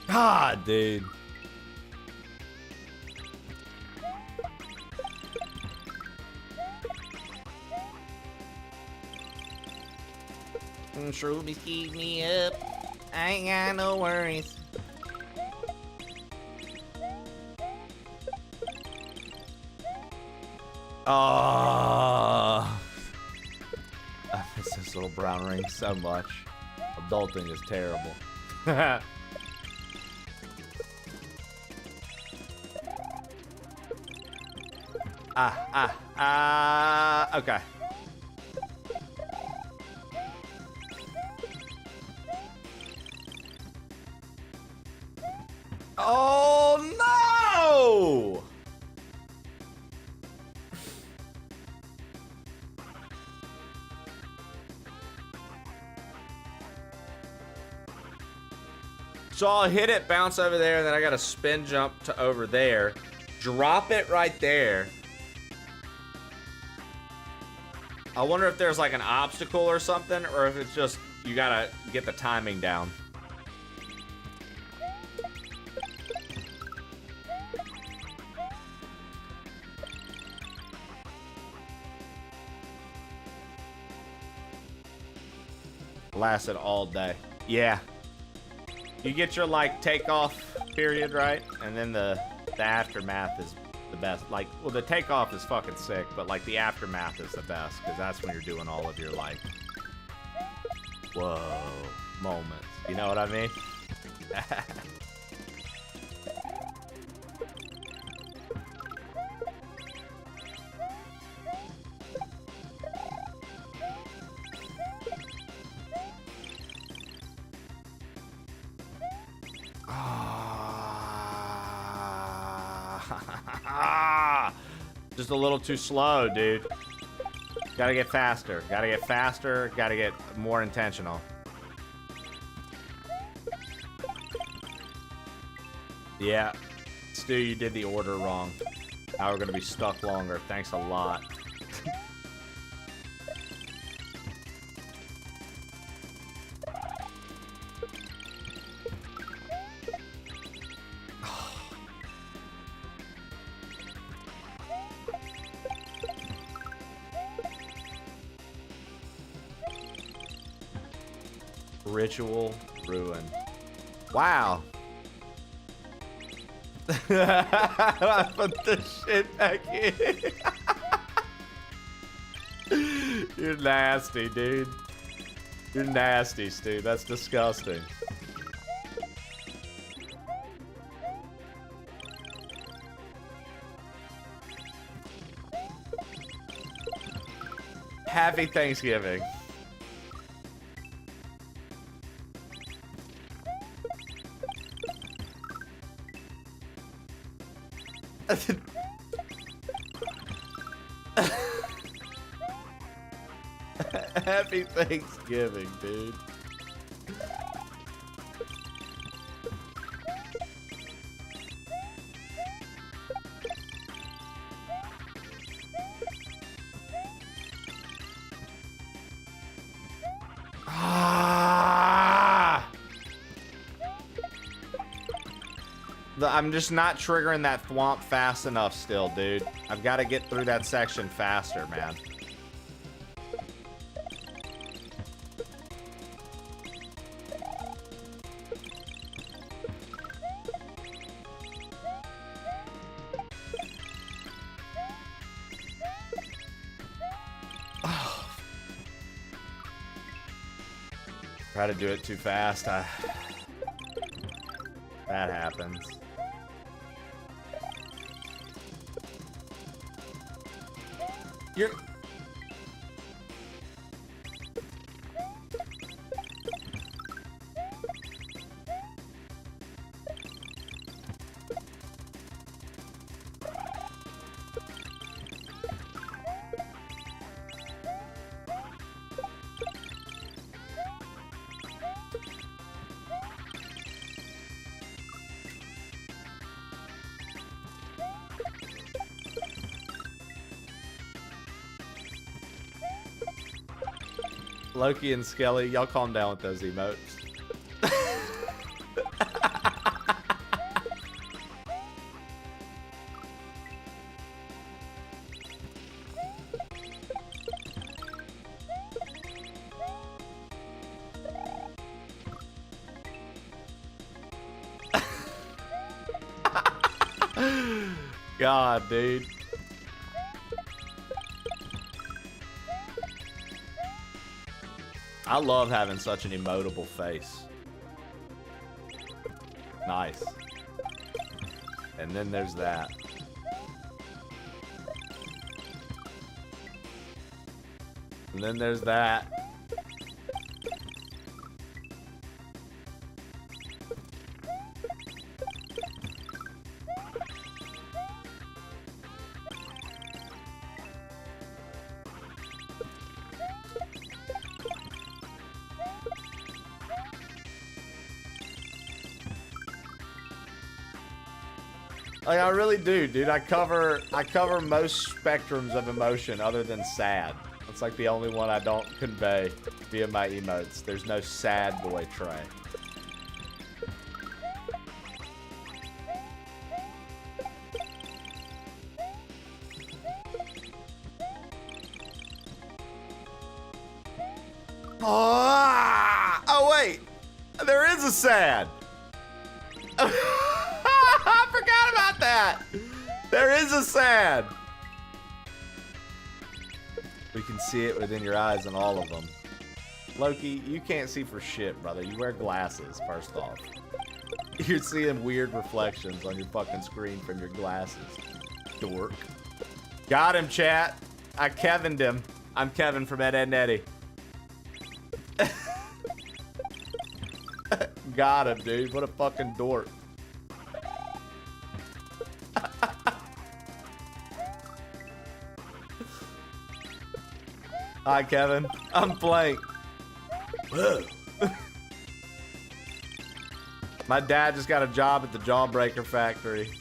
God, dude. Shroomies keep me up. I ain't got no worries. Oh, I miss this little brown ring so much. Adulting is terrible. Okay. Oh no! So I'll hit it, bounce over there, and then I gotta spin jump to over there. Drop it right there. I wonder if there's like an obstacle or something, or if it's just you gotta get the timing down. Lasted all day. Yeah. You get your like takeoff period right, and then the aftermath is the best. Like, well, the takeoff is fucking sick, but like the aftermath is the best because that's when you're doing all of your like, whoa moments. You know what I mean? Just a little too slow, dude. Gotta get faster. Gotta get faster. Gotta get more intentional. Yeah. Stu, you did the order wrong. Now we're gonna be stuck longer. Thanks a lot. Ritual ruin. Wow. I put the shit back in. You're nasty, dude. You're nasty, Stu. That's disgusting. Happy Thanksgiving. Happy Thanksgiving, dude. I'm just not triggering that thwomp fast enough still, dude. I've got to get through that section faster, man. Try to do it too fast. That happens. You're... Loki and Skelly, y'all calm down with those emotes. God, dude. I love having such an emotable face. Nice. And then there's that. And then there's that. Like, I really do, dude. I cover most spectrums of emotion other than sad. That's like the only one I don't convey via my emotes. There's no sad boy Trey. Oh wait, there is a sad. I forgot about that. There is a sad. We can see it within your eyes in all of them. Loki, you can't see for shit, brother. You wear glasses, first off. You're seeing weird reflections on your fucking screen from your glasses. Dork. Got him, chat. I Kevin'd him. I'm Kevin from Ed, Edd n Eddy. Got him, dude. What a fucking dork. Hi, Kevin. I'm Blank. My dad just got a job at the Jawbreaker factory.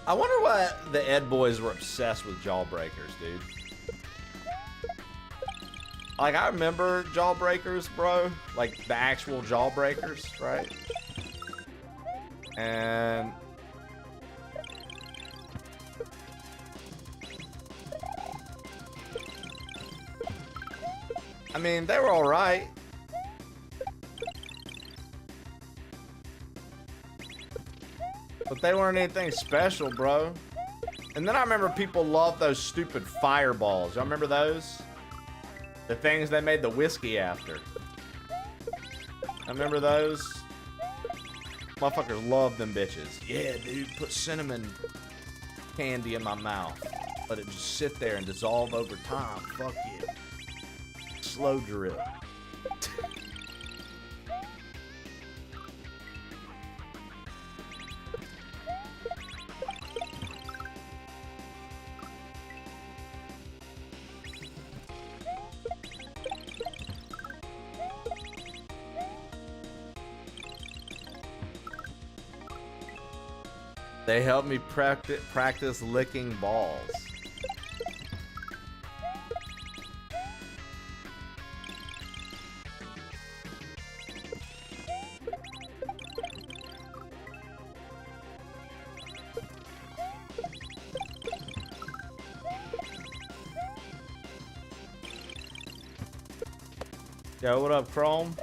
I wonder why the Ed boys were obsessed with Jawbreakers, dude. Like, I remember Jawbreakers, bro. Like, the actual Jawbreakers, right? And... I mean, they were alright. But they weren't anything special, bro. And then I remember people loved those stupid fireballs. Y'all remember those? The things they made the whiskey after. I remember those. Motherfuckers loved them bitches. Yeah, dude, put cinnamon candy in my mouth. Let it just sit there and dissolve over time. Fuck yeah. Slow drip. They helped me practice licking balls. Yo, what up, Chrome?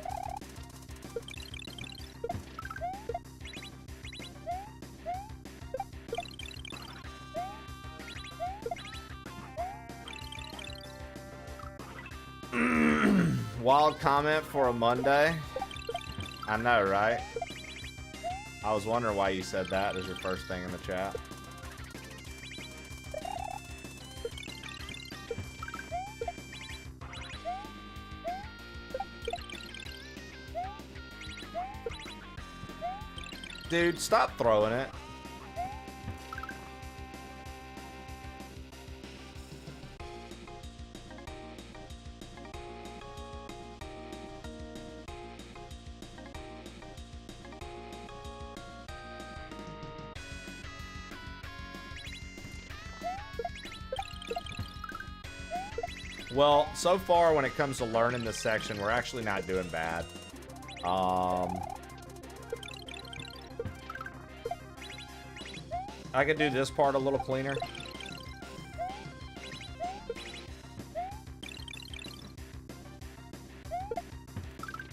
Wild comment for a Monday. I know, right? I was wondering why you said that as your first thing in the chat. Dude, stop throwing it. Well, so far when it comes to learning this section, we're actually not doing bad. I could do this part a little cleaner.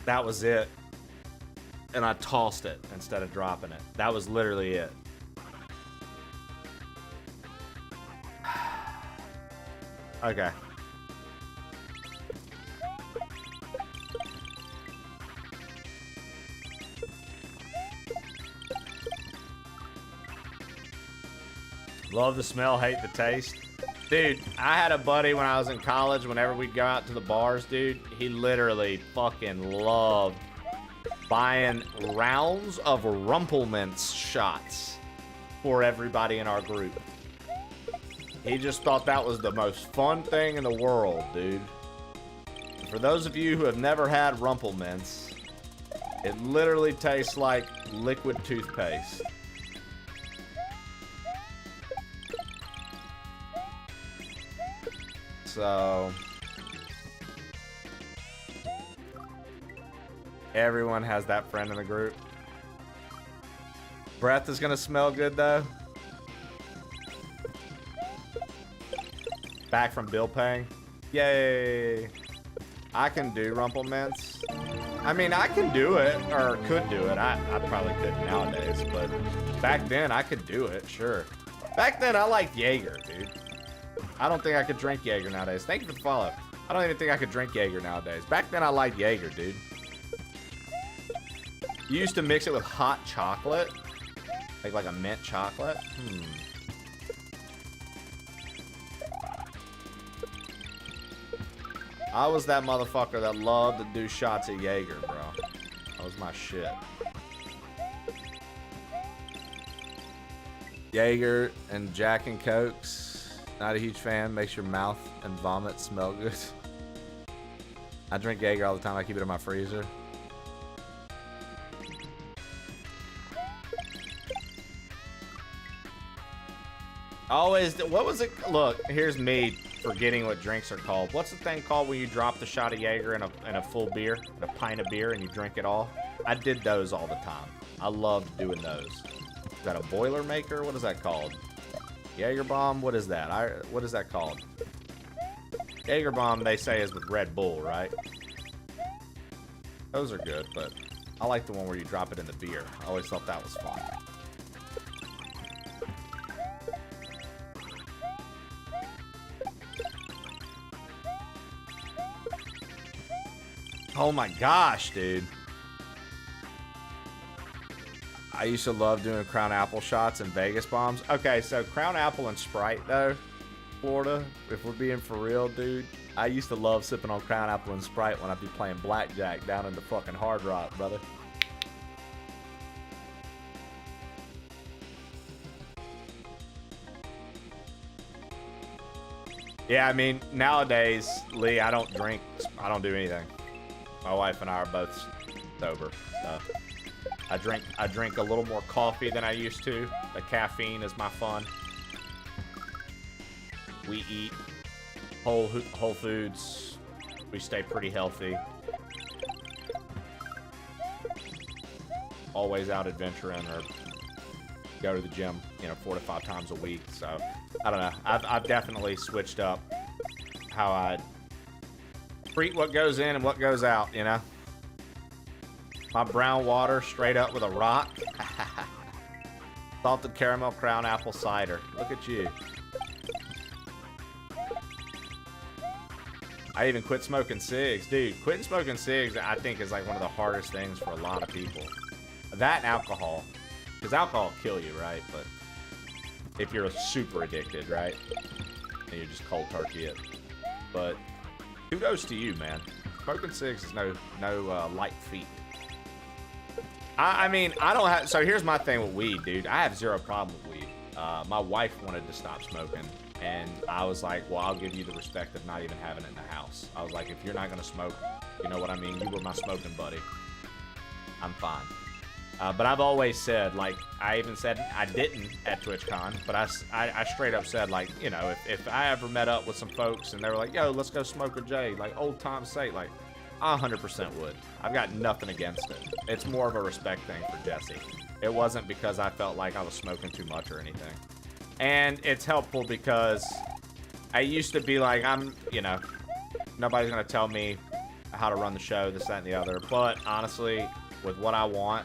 That was it. And I tossed it instead of dropping it. That was literally it. Okay. Love the smell, hate the taste. Dude, I had a buddy when I was in college, whenever we'd go out to the bars, dude, he literally fucking loved buying rounds of Rumplemints shots for everybody in our group. He just thought that was the most fun thing in the world, dude. For those of you who have never had Rumplemints, it literally tastes like liquid toothpaste. So everyone has that friend in the group. Breath is gonna smell good though. Back from bill paying. Yay! I can do Rumplemints. I mean, I can do it, or could do it. I probably couldn't nowadays, but back then I could do it, sure. Back then I liked Jaeger, dude. I don't think I could drink Jaeger nowadays. Thank you for the follow. I don't even think I could drink Jaeger nowadays. Back then I liked Jaeger, dude. You used to mix it with hot chocolate. Like a mint chocolate. I was that motherfucker that loved to do shots of Jaeger, bro. That was my shit. Jaeger and Jack and Cokes. Not a huge fan. Makes your mouth and vomit smell good. I drink Jaeger all the time. I keep it in my freezer. Always. What was it? Look, here's me forgetting what drinks are called. What's the thing called when you drop the shot of Jaeger in a full beer, in a pint of beer, and you drink it all? I did those all the time. I loved doing those. Is that a Boilermaker? What is that called? Jaeger Bomb? What is that? What is that called? Jaeger Bomb, they say, is with Red Bull, right? Those are good, but I like the one where you drop it in the beer. I always thought that was fun. Oh my gosh, dude. I used to love doing Crown Apple shots and Vegas bombs. Okay, so Crown Apple and Sprite, though, Florida, if we're being for real, dude, I used to love sipping on Crown Apple and Sprite when I'd be playing blackjack down in the fucking Hard Rock, brother. Yeah, I mean, nowadays, Lee, I don't drink, I don't do anything. My wife and I are both sober, so I drink a little more coffee than I used to. The caffeine is my fun. We eat whole foods. We stay pretty healthy. Always out adventuring or go to the gym, 4 to 5 times a week. So I don't know. I've definitely switched up how I treat what goes in and what goes out, My brown water straight up with a rock. Salted caramel Crown Apple cider. Look at you. I even quit smoking cigs. Dude, quitting smoking cigs, I think, is like one of the hardest things for a lot of people. That and alcohol. Because alcohol will kill you, right? But if you're super addicted, right? And you just cold turkey it. But kudos to you, man. Smoking cigs is no light feat. I mean, I don't have... So here's my thing with weed, dude. I have zero problem with weed. My wife wanted to stop smoking. And I was like, well, I'll give you the respect of not even having it in the house. I was like, if you're not going to smoke, you know what I mean? You were my smoking buddy. I'm fine. But I've always said, like, I even said I didn't at TwitchCon, but I straight up said, like, you know, if I ever met up with some folks and they were like, yo, let's go smoke a J, like old time's sake, like, I 100% would. I've got nothing against it. It's more of a respect thing for Jesse. It wasn't because I felt like I was smoking too much or anything. And it's helpful because I used to be like, you know, nobody's going to tell me how to run the show, this, that, and the other. But honestly, with what I want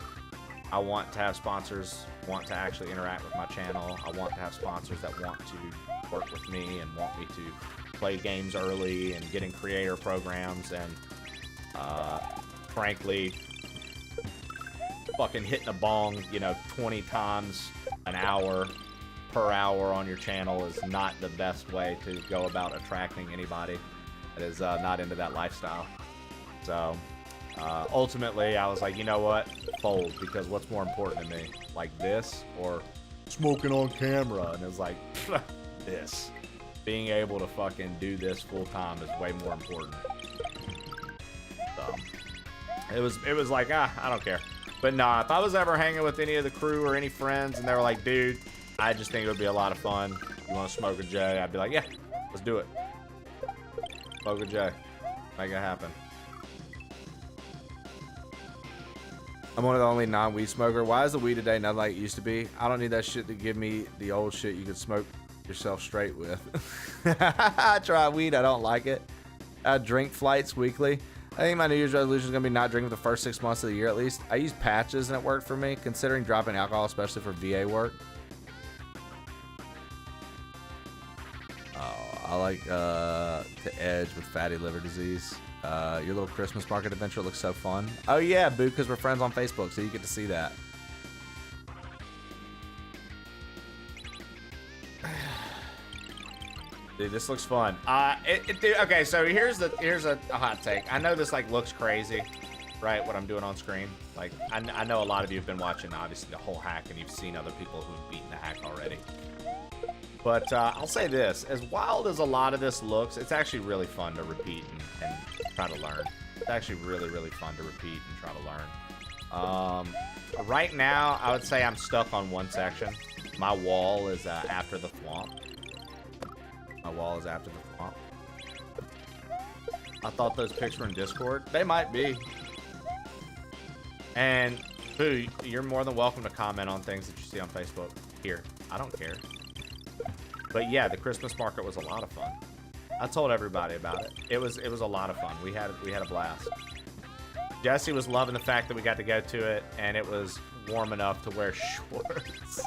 to have sponsors want to actually interact with my channel. I want to have sponsors that want to work with me and want me to play games early and get in creator programs and, frankly, fucking hitting a bong, you know, 20 times an hour per hour on your channel is not the best way to go about attracting anybody that is not into that lifestyle. So ultimately I was like, you know what, fold, because what's more important to me, like this or smoking on camera? And it's like this, being able to fucking do this full time is way more important. So it was like, I don't care. But nah, if I was ever hanging with any of the crew or any friends and they were like, dude, I just think it would be a lot of fun. You want to smoke a J? I'd be like, yeah, let's do it. Smoke a J. Make it happen. I'm one of the only non-weed smoker. Why is the weed today not like it used to be? I don't need that shit to give me the old shit you could smoke yourself straight with. I try weed. I don't like it. I drink flights weekly. I think my New Year's resolution is going to be not drinking for the first 6 months of the year at least. I use patches and it worked for me, considering dropping alcohol, especially for VA work. I like to edge with fatty liver disease. Your little Christmas market adventure looks so fun. Oh yeah, boo, because we're friends on Facebook, so you get to see that. Dude, this looks fun. Dude, okay, so here's a hot take. I know this like looks crazy, right? What I'm doing on screen. Like, I know a lot of you have been watching obviously the whole hack, and you've seen other people who've beaten the hack already. But I'll say this, as wild as a lot of this looks, it's actually really fun to repeat and try to learn. It's actually really, really fun to repeat and try to learn. Right now, I would say I'm stuck on one section. My wall is after the swamp. My wall is after the swamp. I thought those pics were in Discord. They might be. And, Boo, you're more than welcome to comment on things that you see on Facebook. Here, I don't care. But yeah, the Christmas market was a lot of fun. I told everybody about it. It was a lot of fun. We had a blast. Jesse was loving the fact that we got to go to it, and it was warm enough to wear shorts.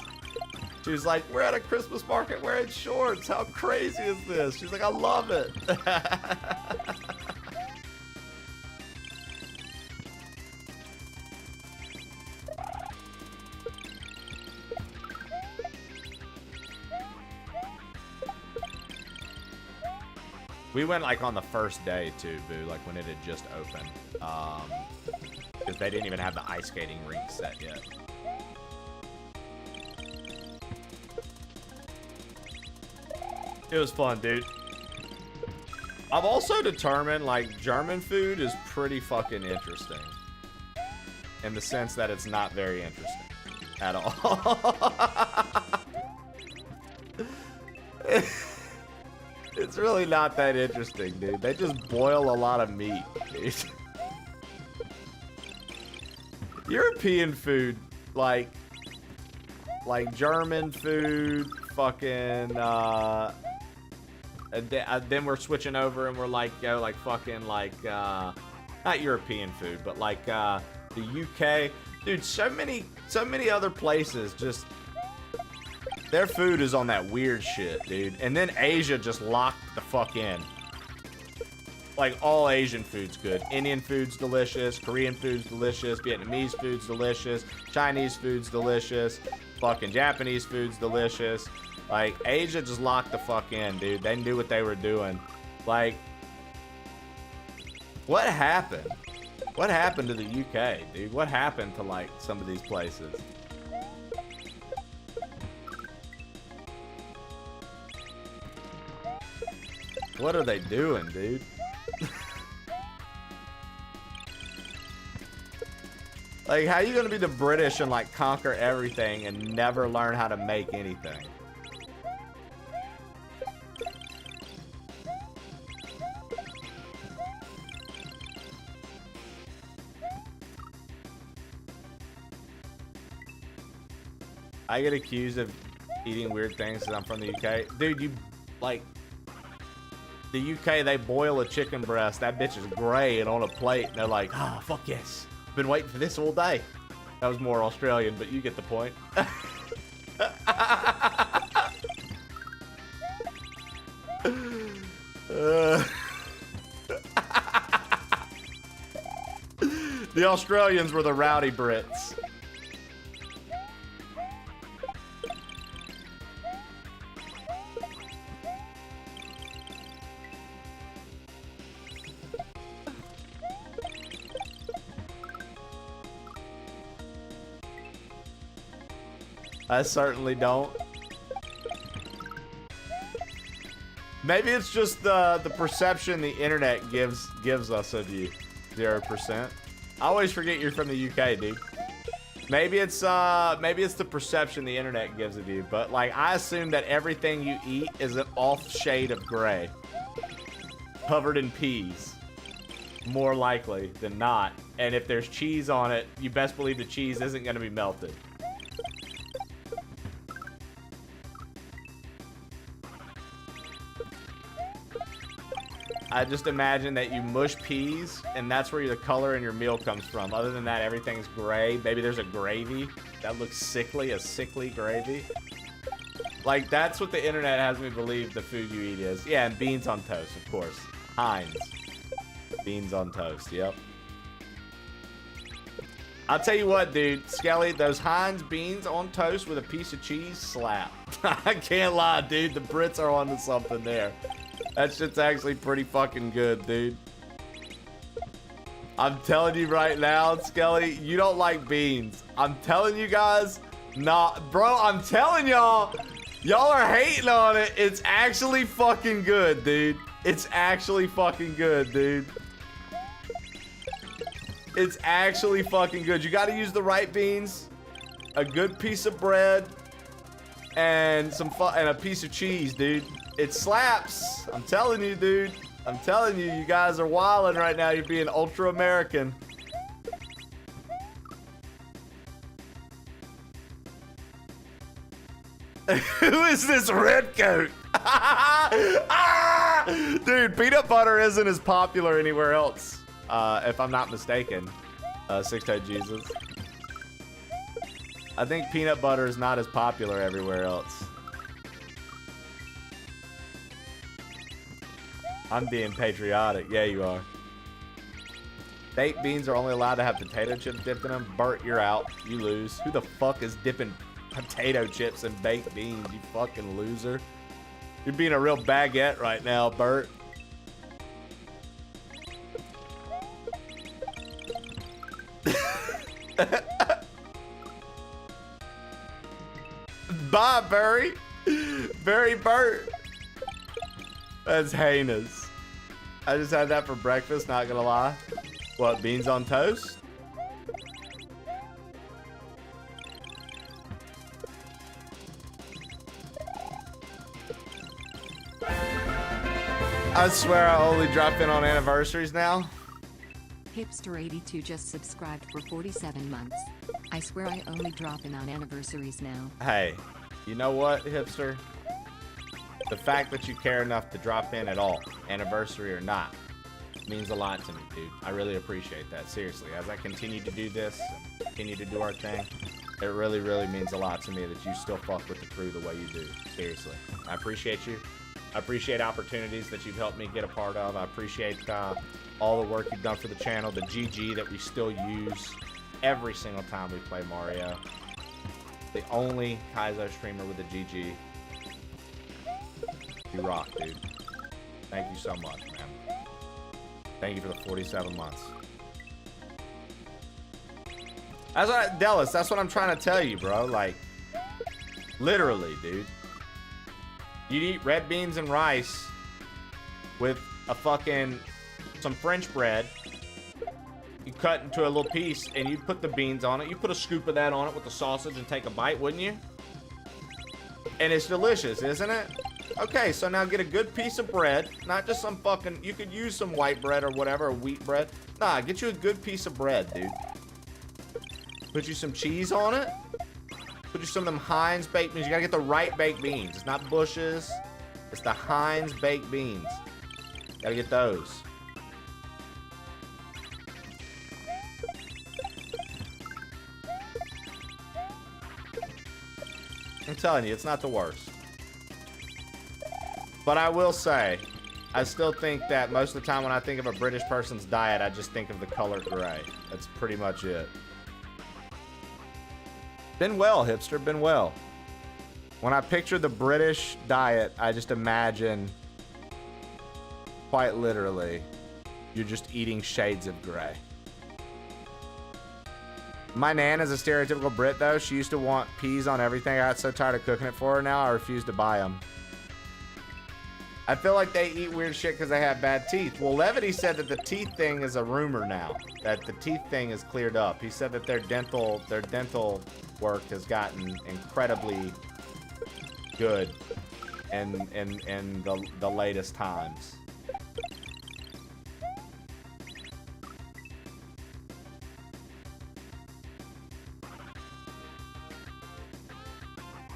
She was like, "We're at a Christmas market wearing shorts. How crazy is this?" She's like, "I love it." We went like on the first day too, Boo, like when it had just opened. Because they didn't even have the ice skating rink set yet. It was fun, dude. I've also determined like German food is pretty fucking interesting. In the sense that it's not very interesting at all. It's really not that interesting, dude. They just boil a lot of meat, dude. European food, like German food, fucking, then we're switching over and we're like, yo, like fucking, like, not European food, but like, the UK. Dude, so many other places just... Their food is on that weird shit, dude. And then Asia just locked the fuck in. Like, all Asian food's good. Indian food's delicious. Korean food's delicious. Vietnamese food's delicious. Chinese food's delicious. Fucking Japanese food's delicious. Like, Asia just locked the fuck in, dude. They knew what they were doing. Like, what happened? What happened to the UK, dude? What happened to, like, some of these places? What are they doing, dude? Like, how you gonna be the British and, like, conquer everything and never learn how to make anything? I get accused of eating weird things because I'm from the UK. Dude, you, like, the UK, they boil a chicken breast. That bitch is gray and on a plate. And they're like, ah, oh, fuck yes. Been waiting for this all day. That was more Australian, but you get the point. The Australians were the rowdy Brits. I certainly don't. Maybe it's just the perception the internet gives us of you. 0%. I always forget you're from the UK, dude. Maybe it's the perception the internet gives of you, but like I assume that everything you eat is an off shade of gray. Covered in peas. More likely than not. And if there's cheese on it, you best believe the cheese isn't gonna be melted. I just imagine that you mush peas, and that's where the color in your meal comes from. Other than that, everything's gray. Maybe there's a gravy that looks sickly, a sickly gravy. Like, that's what the internet has me believe the food you eat is. Yeah, and beans on toast, of course. Heinz. Beans on toast, yep. I'll tell you what, dude. Skelly, those Heinz beans on toast with a piece of cheese slap. I can't lie, dude. The Brits are onto something there. That shit's actually pretty fucking good, dude. I'm telling you right now, Skelly, you don't like beans. I'm telling you guys, nah, bro, I'm telling y'all, y'all are hating on it. It's actually fucking good, dude. It's actually fucking good, dude. It's actually fucking good. You gotta use the right beans, a good piece of bread, and and a piece of cheese, dude. It slaps. I'm telling you, dude. I'm telling you, you guys are wilding right now. You're being ultra American. Who is this redcoat? Dude, peanut butter isn't as popular anywhere else, if I'm not mistaken. Six-Toed Jesus. I think peanut butter is not as popular everywhere else. I'm being patriotic. Yeah, you are. Baked beans are only allowed to have potato chips dipped in them. Bert, you're out. You lose. Who the fuck is dipping potato chips in baked beans, you fucking loser? You're being a real baguette right now, Bert. Bye, Barry. Barry Bert. That's heinous. I just had that for breakfast, not gonna lie. What, beans on toast? I swear I only drop in on anniversaries now. Hipster82 just subscribed for 47 months. I swear I only drop in on anniversaries now. Hey, you know what, hipster? The fact that you care enough to drop in at all, anniversary or not, means a lot to me, dude. I really appreciate that, seriously. As I continue to do this, and continue to do our thing, it really, really means a lot to me that you still fuck with the crew the way you do. Seriously. I appreciate you. I appreciate opportunities that you've helped me get a part of. I appreciate all the work you've done for the channel, the GG that we still use every single time we play Mario. The only Kaizo streamer with a GG. You rock, dude. Thank you so much, man. Thank you for the 47 months. That's what, Dallas, that's what I'm trying to tell you, bro. Like, literally, dude. You'd eat red beans and rice with a fucking, some French bread. You cut into a little piece and you put the beans on it. You put a scoop of that on it with the sausage and take a bite, wouldn't you? And it's delicious, isn't it? Okay, so now get a good piece of bread. Not just some fucking, you could use some white bread or whatever, or wheat bread. Nah, get you a good piece of bread, dude. Put you some cheese on it. Put you some of them Heinz baked beans. You gotta get the right baked beans. It's not Bush's. It's the Heinz baked beans. Gotta get those. I'm telling you, it's not the worst. But I will say, I still think that most of the time when I think of a British person's diet, I just think of the color gray. That's pretty much it. Been well, hipster, been well. When I picture the British diet, I just imagine, quite literally, you're just eating shades of gray. My nan is a stereotypical Brit, though. She used to want peas on everything. I got so tired of cooking it for her now, I refuse to buy them. I feel like they eat weird shit because they have bad teeth. Well, Levity said that the teeth thing is a rumor now. That the teeth thing is cleared up. He said that their dental work has gotten incredibly good in the latest times.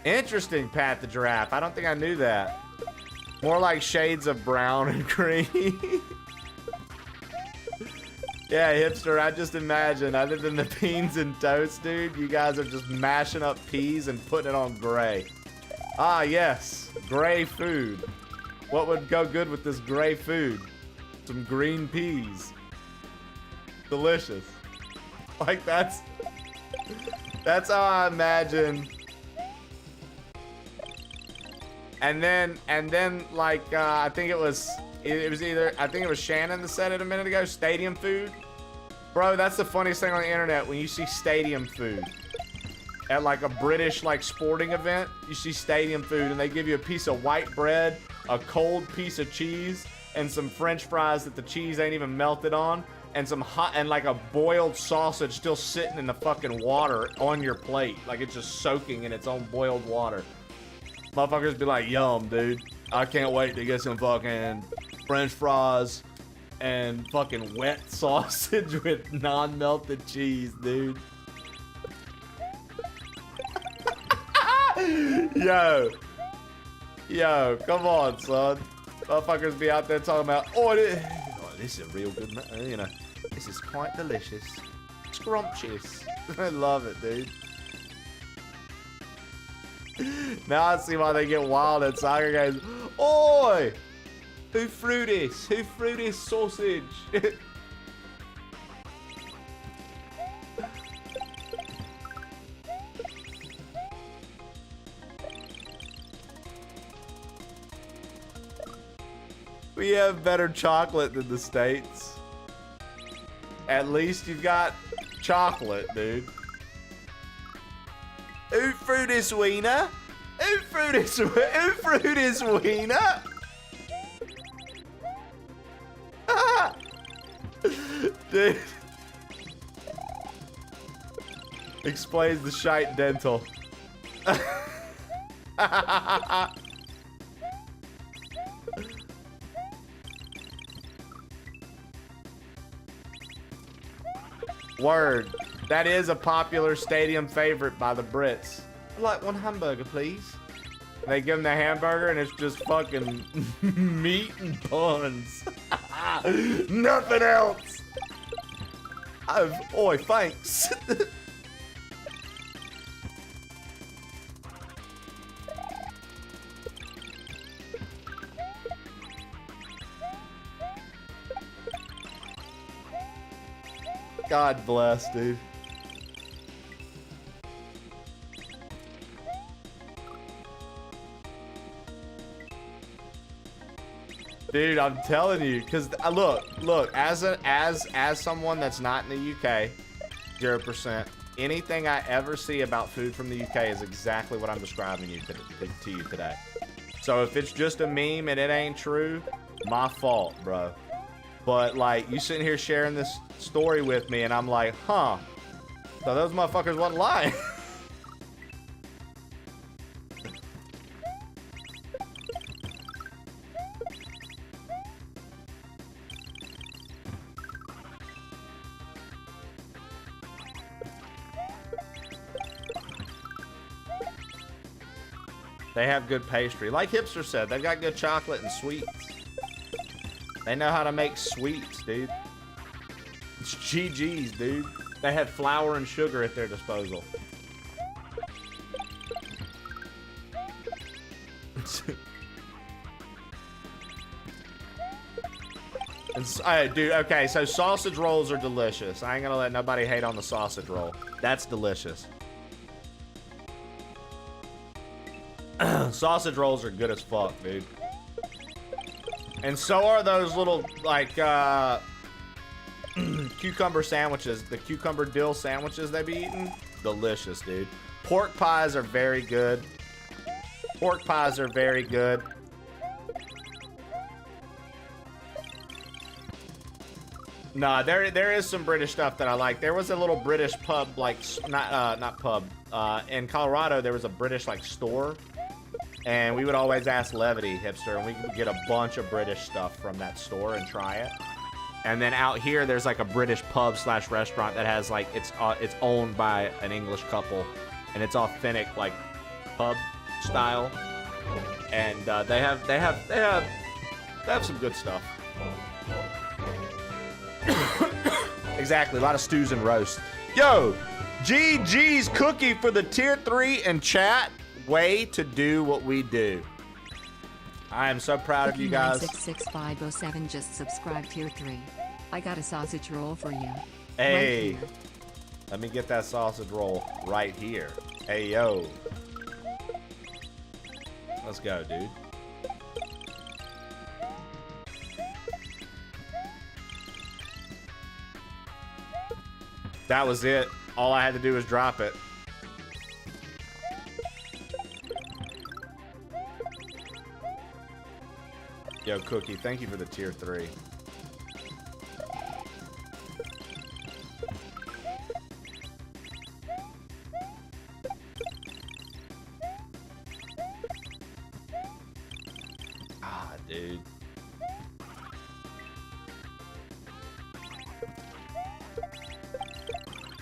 Interesting, Pat the Giraffe. I don't think I knew that. More like shades of brown and green. Yeah, hipster, I just imagine, other than the beans and toast, dude, you guys are just mashing up peas and putting it on gray. Ah, yes, gray food. What would go good with this gray food? Some green peas. Delicious. Like, that's how I imagine. And then like, I think it was Shannon that said it a minute ago, stadium food. Bro, that's the funniest thing on the internet, when you see stadium food. At like a British like sporting event, you see stadium food and they give you a piece of white bread, a cold piece of cheese, and some French fries that the cheese ain't even melted on, and some hot, and like a boiled sausage still sitting in the fucking water on your plate. Like it's just soaking in its own boiled water. Motherfuckers be like, yum, dude. I can't wait to get some fucking French fries and fucking wet sausage with non-melted cheese, dude. Yo, come on, son. Motherfuckers be out there talking about, oh, this is a real good, you know, this is quite delicious. Scrumptious. I love it, dude. Now I see why they get wild at soccer games. Oi! Who threw this? Who threw this sausage? We have better chocolate than the States. At least you've got chocolate, dude. Who threw this wiener? Who threw this wiener? Dude. Explains the shite dental. Word. That is a popular stadium favorite by the Brits. I'd like one hamburger, please. They give them the hamburger and it's just fucking meat and buns. Nothing else. Oi, thanks. God bless, dude. Dude, I'm telling you, because look, as someone that's not in the UK, 0%. Anything I ever see about food from the UK is exactly what I'm describing to you today. So if it's just a meme and it ain't true, my fault, bro. But like, you sitting here sharing this story with me, and I'm like, huh? So those motherfuckers wasn't lying. They have good pastry. Like Hipster said, they've got good chocolate and sweets. They know how to make sweets, dude. It's GG's, dude. They had flour and sugar at their disposal. Dude, okay, so sausage rolls are delicious. I ain't gonna let nobody hate on the sausage roll. That's delicious. Sausage rolls are good as fuck, dude. And so are those little, like, cucumber sandwiches. The cucumber dill sandwiches they be eating. Delicious, dude. Pork pies are very good. Pork pies are very good. Nah, there is some British stuff that I like. There was a little British pub, like, not pub. In Colorado, there was a British, like, store. And we would always ask Levity, Hipster, and we could get a bunch of British stuff from that store and try it. And then out here, there's like a British pub / restaurant that has like, it's owned by an English couple, and it's authentic like pub style. And they have some good stuff. Exactly, a lot of stews and roasts. Yo, GG's Cookie for the tier 3 in chat. Way to do what we do. I am so proud of you guys. 66507 just subscribed tier 3. I got a sausage roll for you. Hey, right, let me get that sausage roll right here. Hey, yo. Let's go, dude. That was it. All I had to do was drop it. Yo, Cookie, thank you for the tier 3. Ah, dude.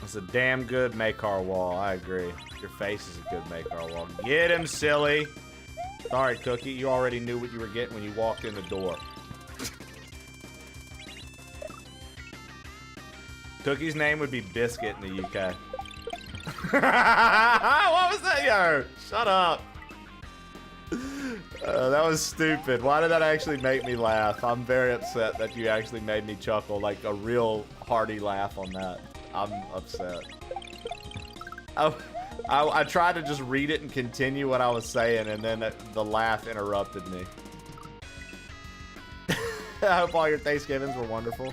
It's a damn good make-our wall. I agree. Your face is a good make-our wall. Get him, silly. Sorry, Cookie. You already knew what you were getting when you walked in the door. Cookie's name would be Biscuit in the UK. What was that, yo? Shut up. That was stupid. Why did that actually make me laugh? I'm very upset that you actually made me chuckle, like a real hearty laugh on that. I'm upset. I tried to just read it and continue what I was saying, and then the laugh interrupted me. I hope all your Thanksgivings were wonderful.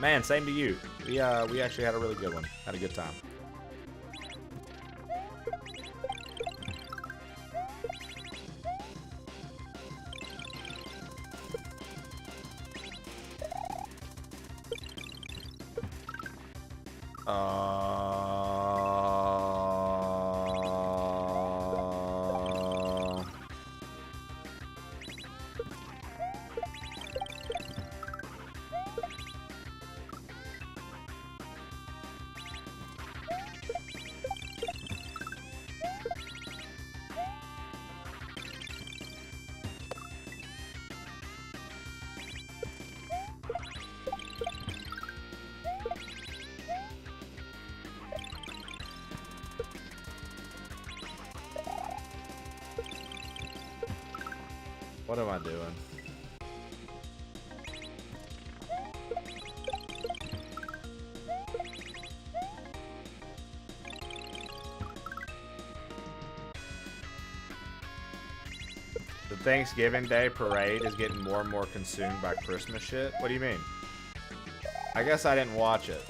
Man, same to you. We actually had a really good one. Had a good time. What am I doing? Thanksgiving Day parade is getting more and more consumed by Christmas shit? What do you mean? I guess I didn't watch it.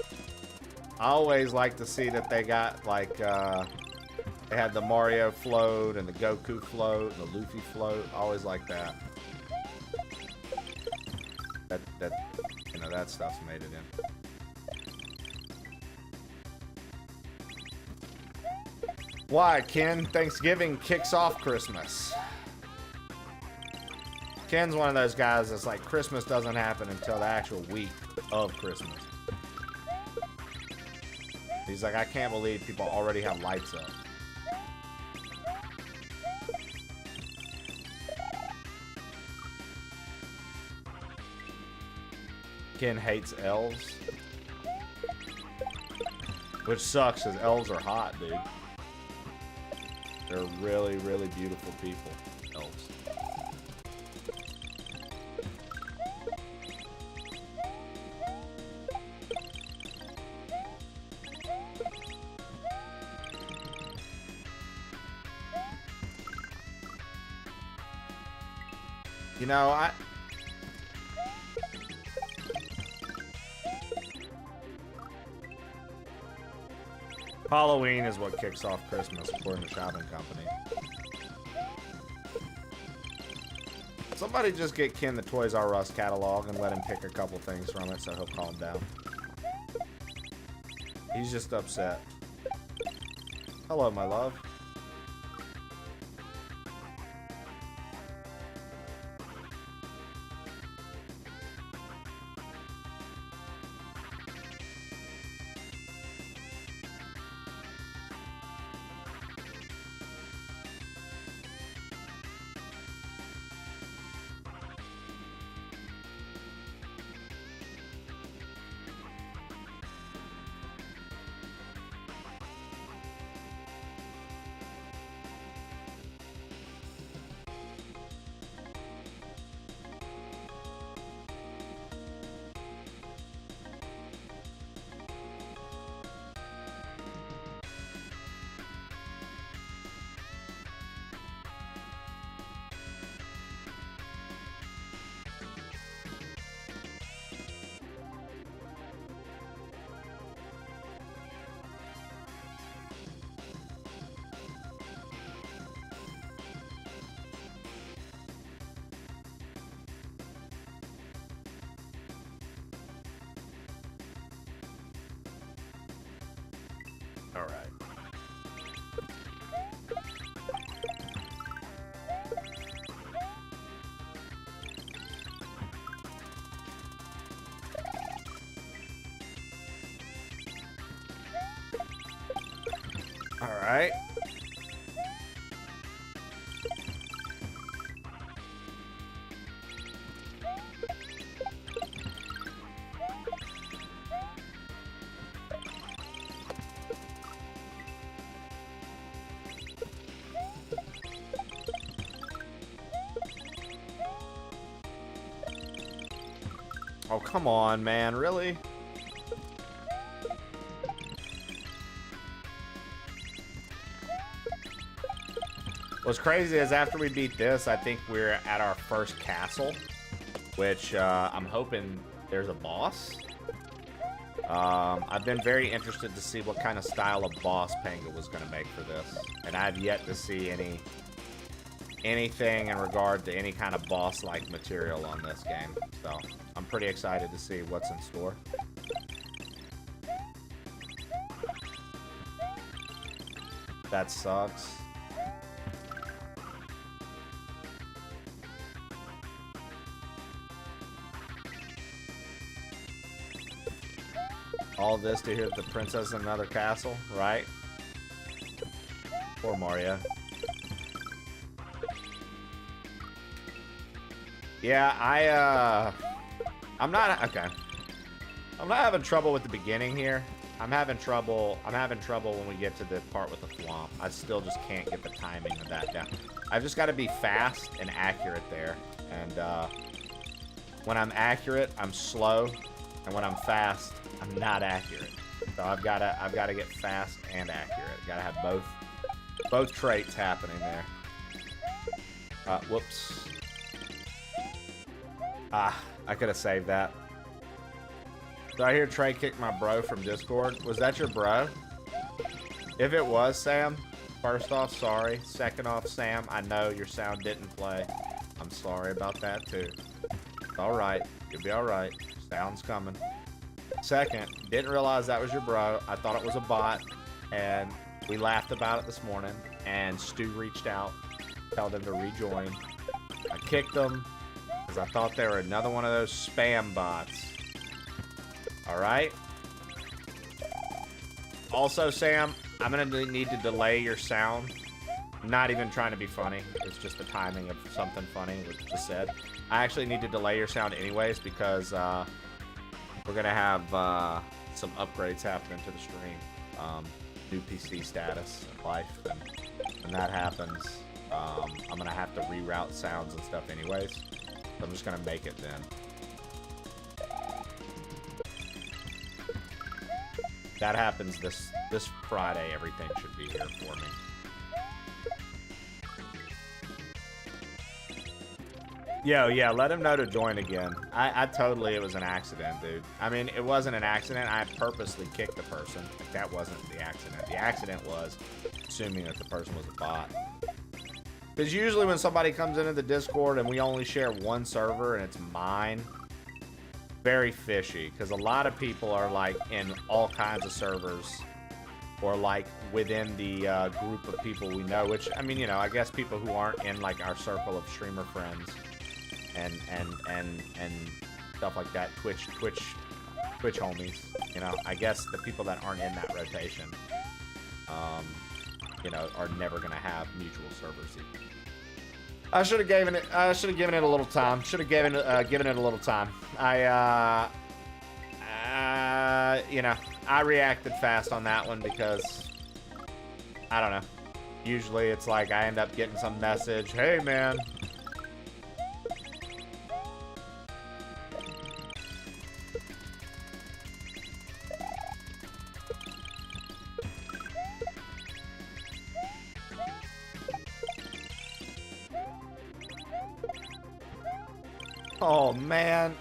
I always like to see that they got, like, they had the Mario float and the Goku float and the Luffy float. I always like that. You know, that stuff's made it in. Why, Ken? Thanksgiving kicks off Christmas. Ken's one of those guys that's like, Christmas doesn't happen until the actual week of Christmas. He's like, I can't believe people already have lights up. Ken hates elves. Which sucks, because elves are hot, dude. They're really, really beautiful people. Elves. You know, Halloween is what kicks off Christmas, according to Shopping Company. Somebody just get Ken the Toys R Us catalog and let him pick a couple things from it so he'll calm down. He's just upset. Hello, my love. All right. All right. Oh, come on, man. Really? What's crazy is after we beat this, I think we're at our first castle, which I'm hoping there's a boss. I've been very interested to see what kind of style of boss Panga was going to make for this. And I've yet to see anything in regard to any kind of boss-like material on this game. So I'm pretty excited to see what's in store. That sucks. All this to hear the princess in another castle, right? Poor Mario. Yeah, I'm not having trouble with the beginning here. I'm having trouble when we get to the part with the thwomp. I still just can't get the timing of that down. I've just got to be fast and accurate there. And when I'm accurate, I'm slow, and when I'm fast, I'm not accurate. So I've got to get fast and accurate. Got to have both traits happening there. Whoops. Ah, I could have saved that. Did I hear Trey kick my bro from Discord? Was that your bro? If it was, Sam, first off, sorry. Second off, Sam, I know your sound didn't play. I'm sorry about that, too. It's alright. You'll be alright. Sound's coming. Second, didn't realize that was your bro. I thought it was a bot, and we laughed about it this morning, and Stu reached out, told him to rejoin. I kicked them, because I thought they were another one of those spam bots. Alright? Also, Sam, I'm going to need to delay your sound. I'm not even trying to be funny. It's just the timing of something funny, which I just said. I actually need to delay your sound anyways because we're going to have some upgrades happening to the stream. New PC status and life. And when that happens, I'm going to have to reroute sounds and stuff anyways. So I'm just going to make it then. That happens this Friday. Everything should be here for me. Yo, yeah, let him know to join again. I totally, it was an accident, dude. I mean, it wasn't an accident. I purposely kicked the person. Like, that wasn't the accident. The accident was assuming that the person was a bot. Because usually when somebody comes into the Discord and we only share one server and it's mine, very fishy. Because a lot of people are, like, in all kinds of servers or, like, within the group of people we know. Which, I mean, you know, I guess people who aren't in, like, our circle of streamer friends. And stuff like that, Twitch homies, you know. I guess the people that aren't in that rotation, you know, are never gonna have mutual servers either. I should have given it a little time. Should have given it a little time. You know, I reacted fast on that one because I don't know. Usually it's like I end up getting some message, hey man. Oh, man.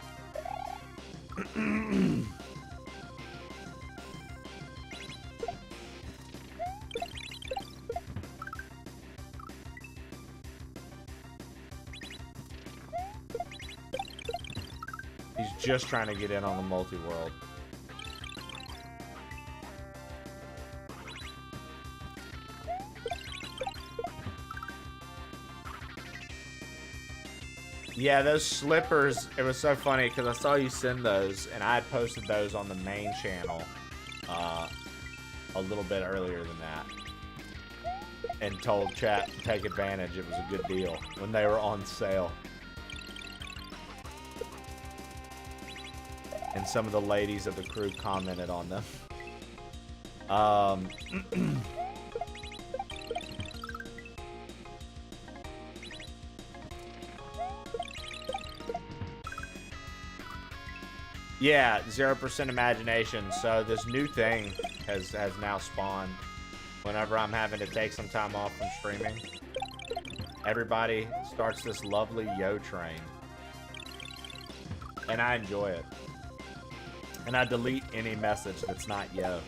He's just trying to get in on the multi-world. Yeah, those slippers, it was so funny because I saw you send those and I had posted those on the main channel a little bit earlier than that and told chat to take advantage. It was a good deal when they were on sale. And some of the ladies of the crew commented on them. Yeah, 0% imagination. So this new thing has now spawned. Whenever I'm having to take some time off from streaming, everybody starts this lovely yo train. And I enjoy it. And I delete any message that's not yo.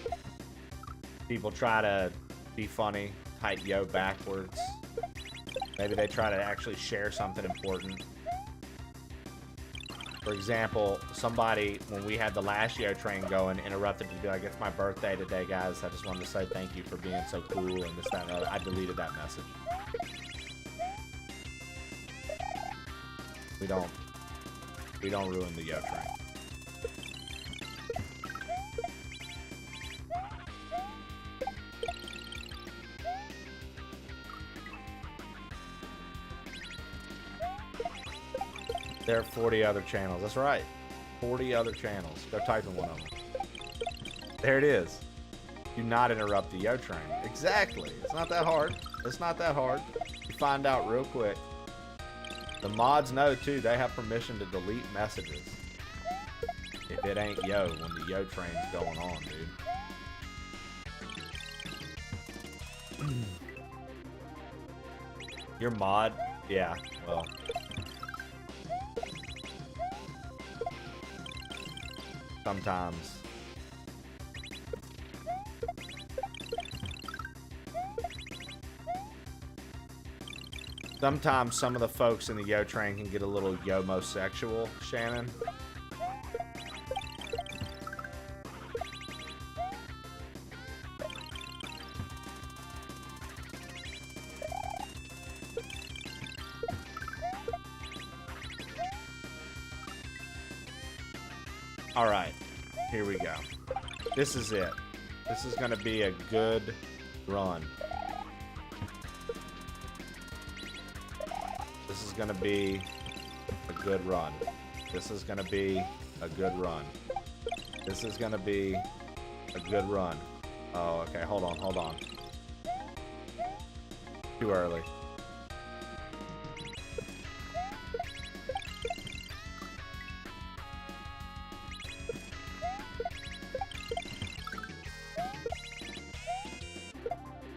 People try to be funny, type yo backwards. Maybe they try to actually share something important. For example, somebody, when we had the last yo train going, interrupted to be like, it's my birthday today, guys. I just wanted to say thank you for being so cool and this, that, and the other. I deleted that message. We don't ruin the yo train. There are 40 other channels. That's right. 40 other channels. Go type in one of them. There it is. Do not interrupt the yo train. Exactly. It's not that hard. It's not that hard. You find out real quick. The mods know too. They have permission to delete messages if it ain't yo when the yo train's going on, dude. Your mod Yeah, well. Sometimes. Sometimes some of the folks in the Yo train can get a little yomosexual, Shannon. All right, here we go. This is it. This is going to be a good run. This is going to be a good run. This is going to be a good run. This is going to be a good run. Oh, okay. Hold on. Hold on. Too early.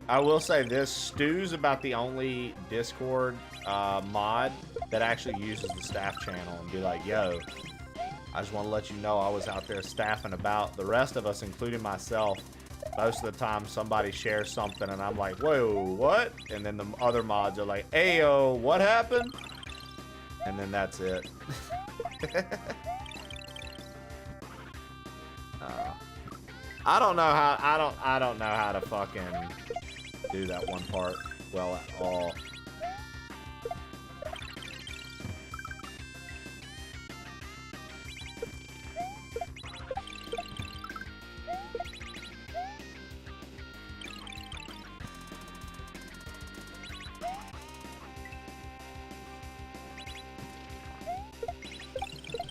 I will say this, Stu's about the only Discord mod that actually uses the staff channel and be like, yo, I just want to let you know I was out there staffing about. The rest of us, including myself, most of the time somebody shares something and I'm like, whoa, what? And then the other mods are like, ayo, what happened? And then that's it. I don't know how, I don't know how to fucking do that one part well at all.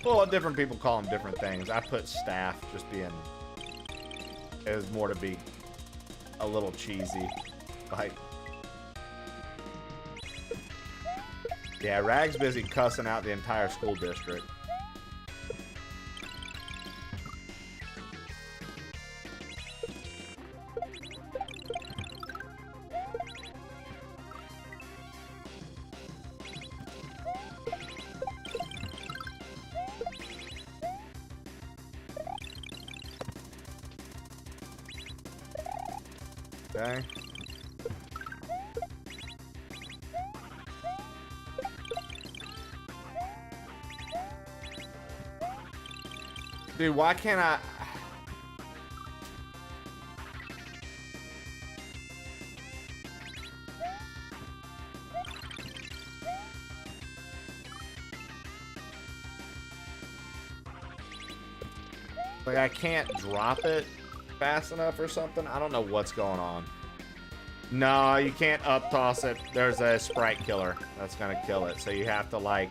Well, different people call them different things. I put staff just being, it was more to be a little cheesy. Like, yeah, Rag's busy cussing out the entire school district. Okay. Dude, why can't I? Like, I can't drop it fast enough or something. I don't know what's going on. No, you can't up toss it. There's a sprite killer that's gonna kill it. So you have to, like,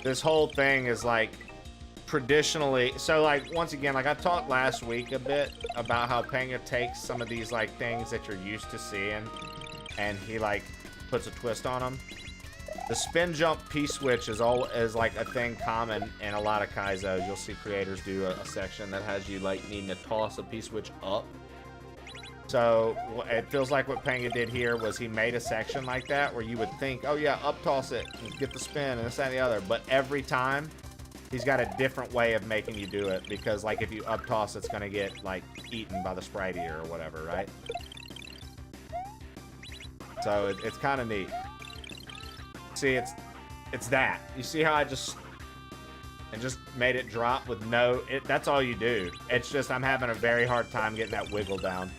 this whole thing is like traditionally, so like once again, like I talked last week a bit about how Panga takes some of these like things that you're used to seeing and he like puts a twist on them. The spin jump P-switch is like a thing common in a lot of Kaizos. You'll see creators do a section that has you like needing to toss a P-switch up. So it feels like what Panga did here was he made a section like that where you would think, oh yeah, up toss it and get the spin and this, that, and the other. But every time he's got a different way of making you do it because like if you up toss, it's gonna get like eaten by the sprite eater or whatever, right? So it's kind of neat. See, it's that. You see how I just made it drop with no, that's all you do. It's just I'm having a very hard time getting that wiggle down.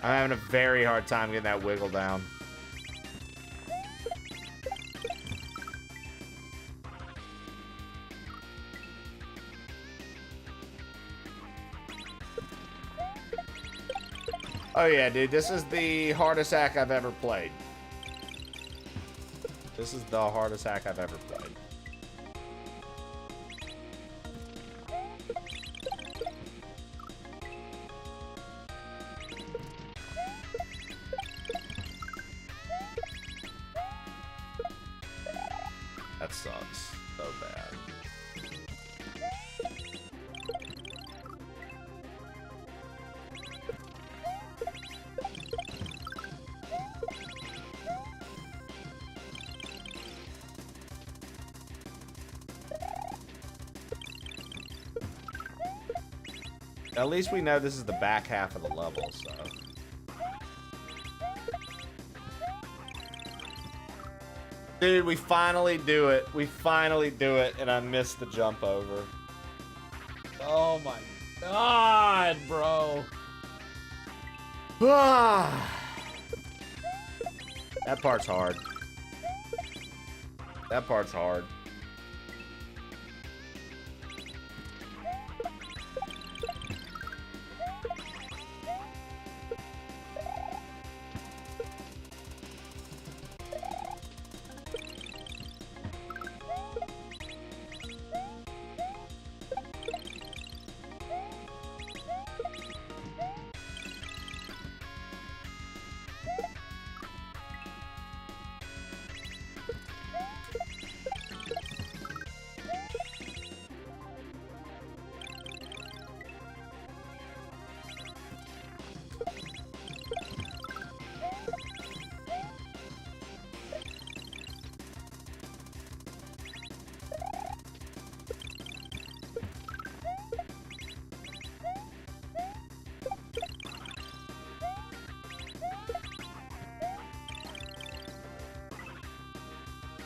I'm having a very hard time getting that wiggle down. Oh yeah, dude, this is the hardest hack I've ever played. This is the hardest hack I've ever played. That sucks so bad. At least we know this is the back half of the level, so. Dude, we finally do it. We finally do it, and I missed the jump over. Oh my god, bro. That part's hard. That part's hard.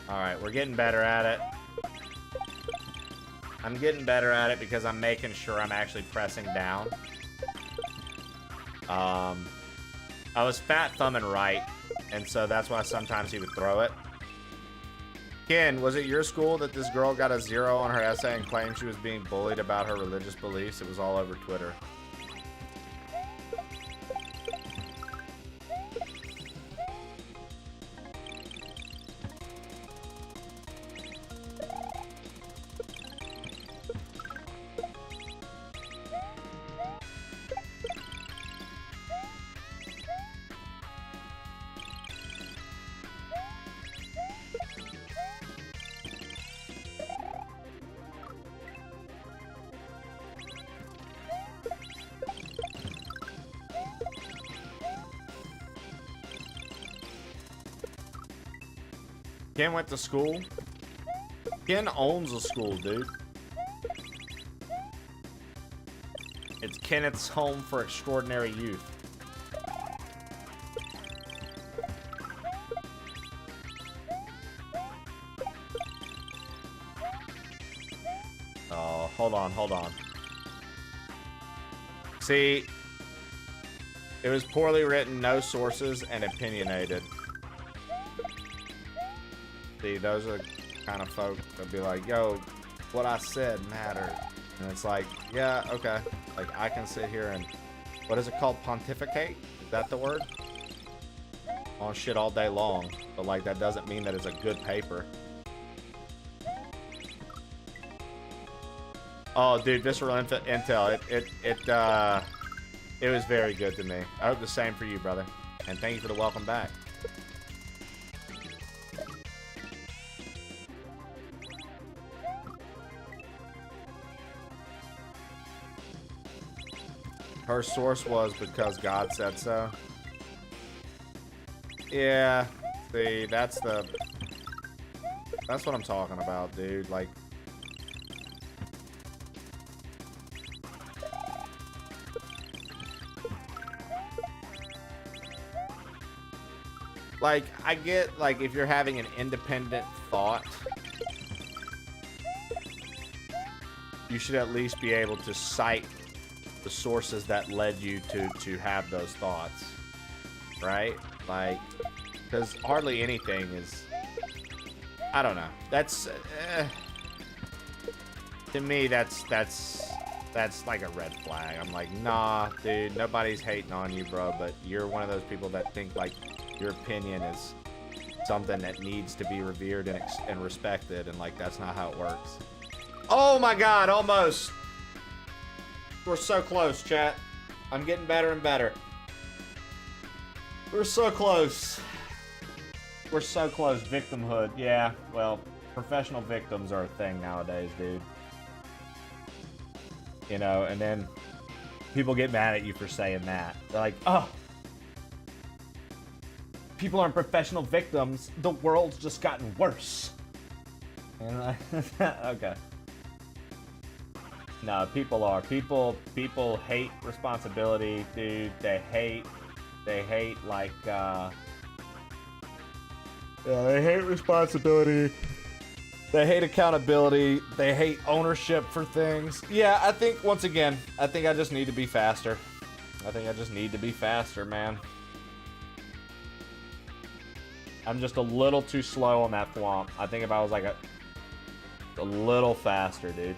Alright, we're getting better at it. I'm getting better at it because I'm making sure I'm actually pressing down. I was fat thumbing right, and so that's why sometimes he would throw it. Ken, was it your school that this girl got a 0 on her essay and claimed she was being bullied about her religious beliefs? It was all over Twitter. Ken went to school. Ken owns a school, dude. It's Kenneth's Home for Extraordinary Youth. Oh, hold on, hold on. See, it was poorly written, no sources, and opinionated. See, those are the kind of folk that be like, yo, what I said mattered. And it's like, yeah, okay. Like, I can sit here and, what is it called? Pontificate? Is that the word? On shit all day long. But, like, that doesn't mean that it's a good paper. Oh, dude, visceral intel. It was very good to me. I hope the same for you, brother. And thank you for the welcome back. Her source was because God said so. Yeah, see, that's what I'm talking about, dude. Like, I get, like, if you're having an independent thought, you should at least be able to cite the sources that led you to have those thoughts, right? Like, because hardly anything is, I don't know. That's to me, that's like a red flag. I'm like, nah, dude, nobody's hating on you, bro, but you're one of those people that think like your opinion is something that needs to be revered and respected, and like that's not how it works. Oh my God, almost. We're so close, chat. I'm getting better and better. We're so close. We're so close. Victimhood. Yeah, well, professional victims are a thing nowadays, dude. You know, and then people get mad at you for saying that. They're like, oh, people aren't professional victims. The world's just gotten worse. And like, okay. No, people are. People hate responsibility, dude. They hate like, yeah, they hate responsibility. They hate accountability. They hate ownership for things. Yeah, I think, once again, I think I just need to be faster. I think I just need to be faster, man. I'm just a little too slow on that thwomp. I think if I was like a little faster, dude.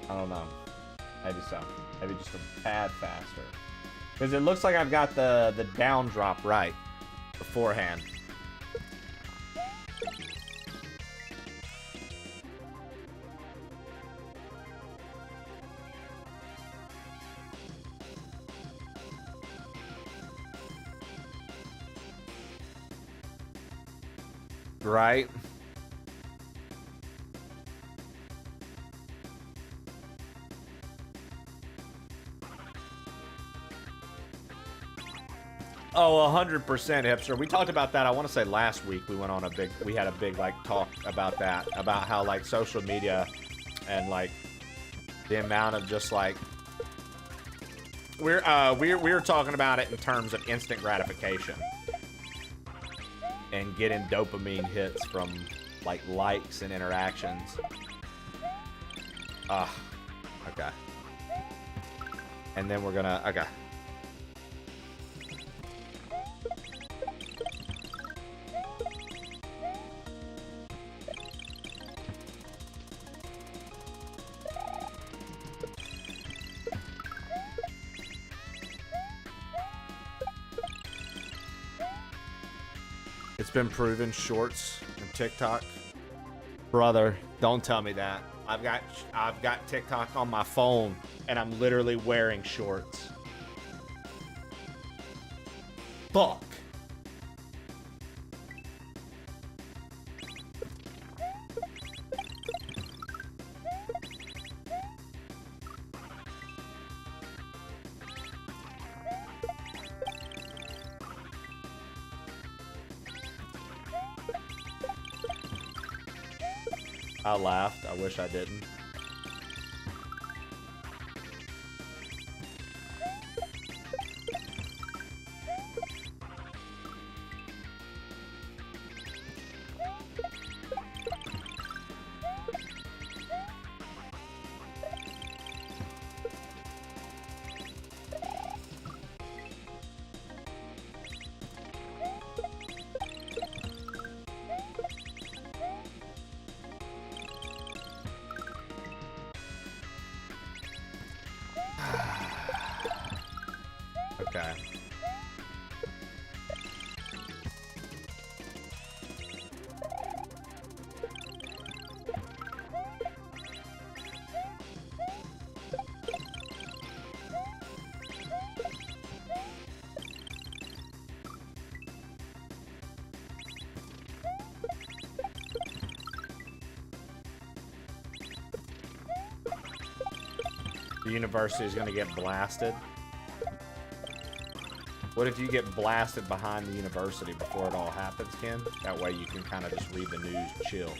I don't know. Maybe so. Maybe just a tad faster. Because it looks like I've got the down drop right beforehand. Right? Oh, 100% hipster. We talked about that. I want to say last week we had a big like talk about that, about how like social media and like the amount of just like we were talking about it in terms of instant gratification and getting dopamine hits from like likes and interactions. Okay. And then we're gonna, okay. It's been proven, shorts and TikTok. Brother, don't tell me that. I've got TikTok on my phone and I'm literally wearing shorts. Fuck. I laughed. I wish I didn't. Okay. The university is going to get blasted. What if you get blasted behind the university before it all happens, Ken? That way you can kind of just read the news, chill.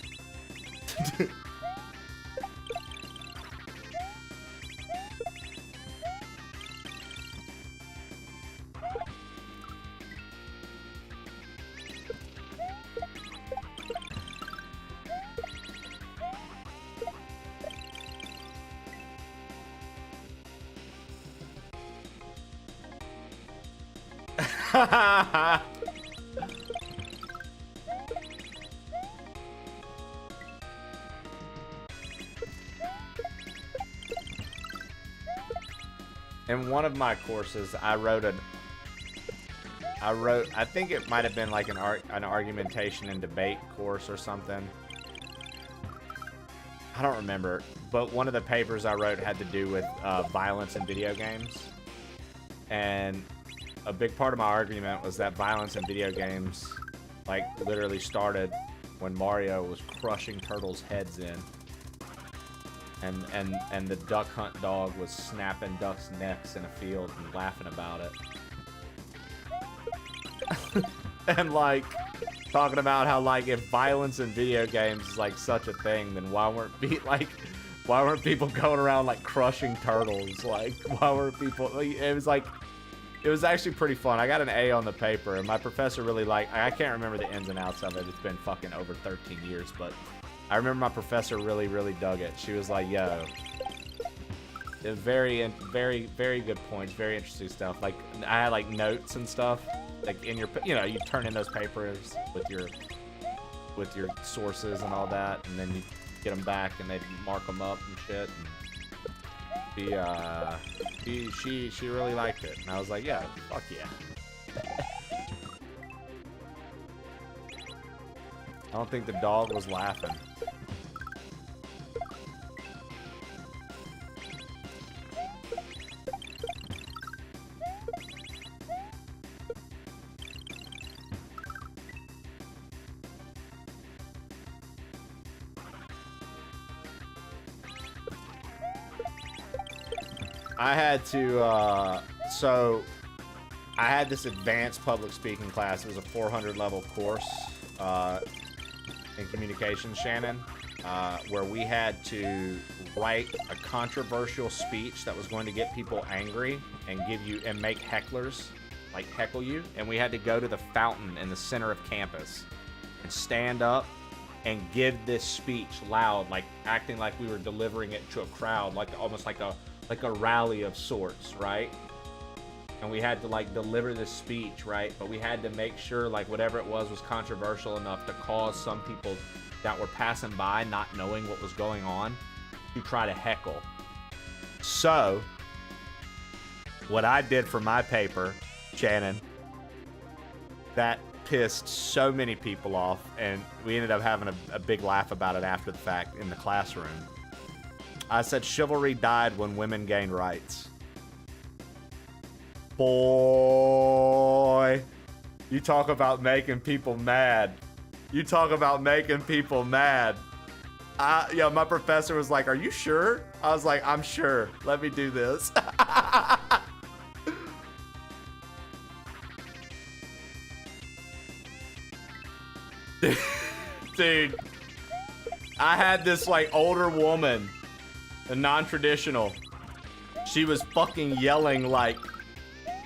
In one of my courses, I think it might have been like an argumentation and debate course or something. I don't remember, but one of the papers I wrote had to do with violence in video games. And a big part of my argument was that violence in video games, like, literally started when Mario was crushing turtles' heads in. And the duck hunt dog was snapping ducks' necks in a field and laughing about it. And like talking about how like if violence in video games is like such a thing, then why weren't people going around like crushing turtles? Like why were people? It was actually pretty fun. I got an A on the paper, and my professor really liked. I can't remember the ins and outs of it. It's been fucking over 13 years, but I remember my professor really, really dug it. She was like, "Yo, very good points, very interesting stuff." Like I had like notes and stuff, like in your, you turn in those papers with your sources and all that, and then you get them back and they mark them up and shit. And she really liked it, and I was like, "Yeah, fuck yeah." I don't think the dog was laughing. I had to, so I had this advanced public speaking class. It was a 400 level course in communications, Shannon, where we had to write a controversial speech that was going to get people angry and make hecklers like heckle you. And we had to go to the fountain in the center of campus and stand up and give this speech loud, like acting like we were delivering it to a crowd, like almost like a rally of sorts, right? And we had to like deliver this speech, right? But we had to make sure like whatever it was controversial enough to cause some people that were passing by, not knowing what was going on, to try to heckle. So what I did for my paper, Shannon, that pissed so many people off, and we ended up having a big laugh about it after the fact in the classroom. I said chivalry died when women gained rights. Boy, you talk about making people mad. You talk about making people mad. Yeah, my professor was like, "Are you sure?" I was like, "I'm sure. Let me do this." Dude, I had this like older woman, a non-traditional. She was fucking yelling like,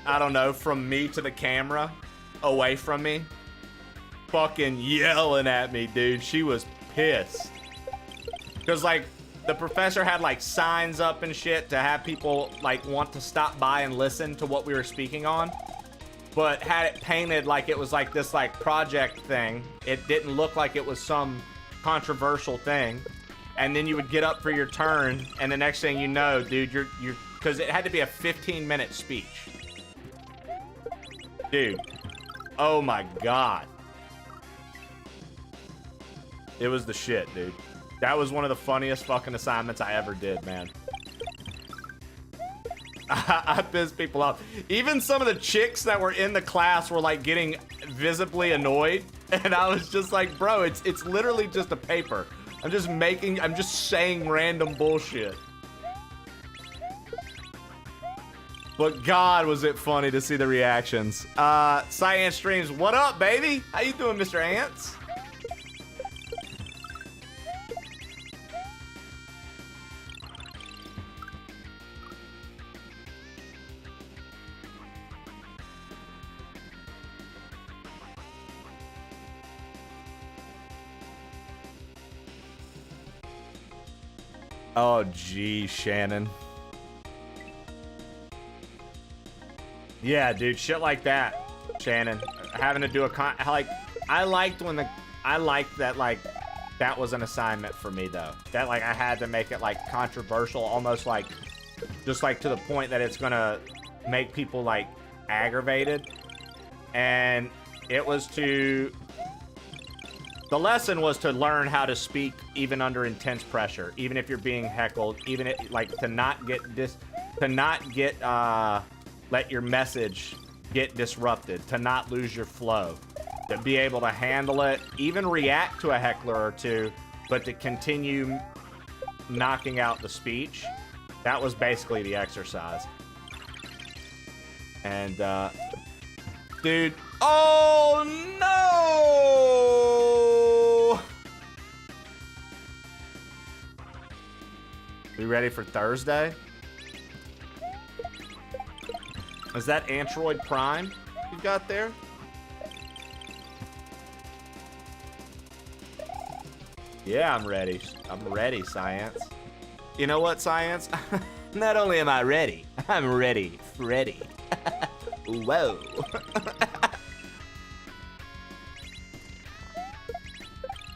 I don't know, from me to the camera, away from me. Fucking yelling at me, dude. She was pissed. Because like the professor had like signs up and shit to have people like want to stop by and listen to what we were speaking on. But had it painted like it was like this like project thing. It didn't look like it was some controversial thing. And then you would get up for your turn, and the next thing you know, dude, you're because it had to be a 15-minute speech. Dude, oh my god. It was the shit, dude. That was one of the funniest fucking assignments I ever did, man. I pissed people off. Even some of the chicks that were in the class were like getting visibly annoyed, and I was just like, bro, it's literally just a paper. I'm just saying random bullshit. But God, was it funny to see the reactions. Cyan Streams, what up, baby? How you doing, Mr. Ants? Oh, gee, Shannon. Yeah, dude, shit like that, Shannon. Having to do I liked that, like, that was an assignment for me, though. That, like, I had to make it, like, controversial, almost, like, just, like, to the point that it's gonna make people, like, aggravated. And it was to... The lesson was to learn how to speak even under intense pressure, even if you're being heckled, even if, like, to not let your message get disrupted, to not lose your flow, to be able to handle it, even react to a heckler or two, but to continue knocking out the speech. That was basically the exercise. And, dude. Oh, no! We ready for Thursday? Is that Android Prime you got there? Yeah, I'm ready. I'm ready, Science. You know what, Science? Not only am I ready, I'm ready, Freddy. Whoa.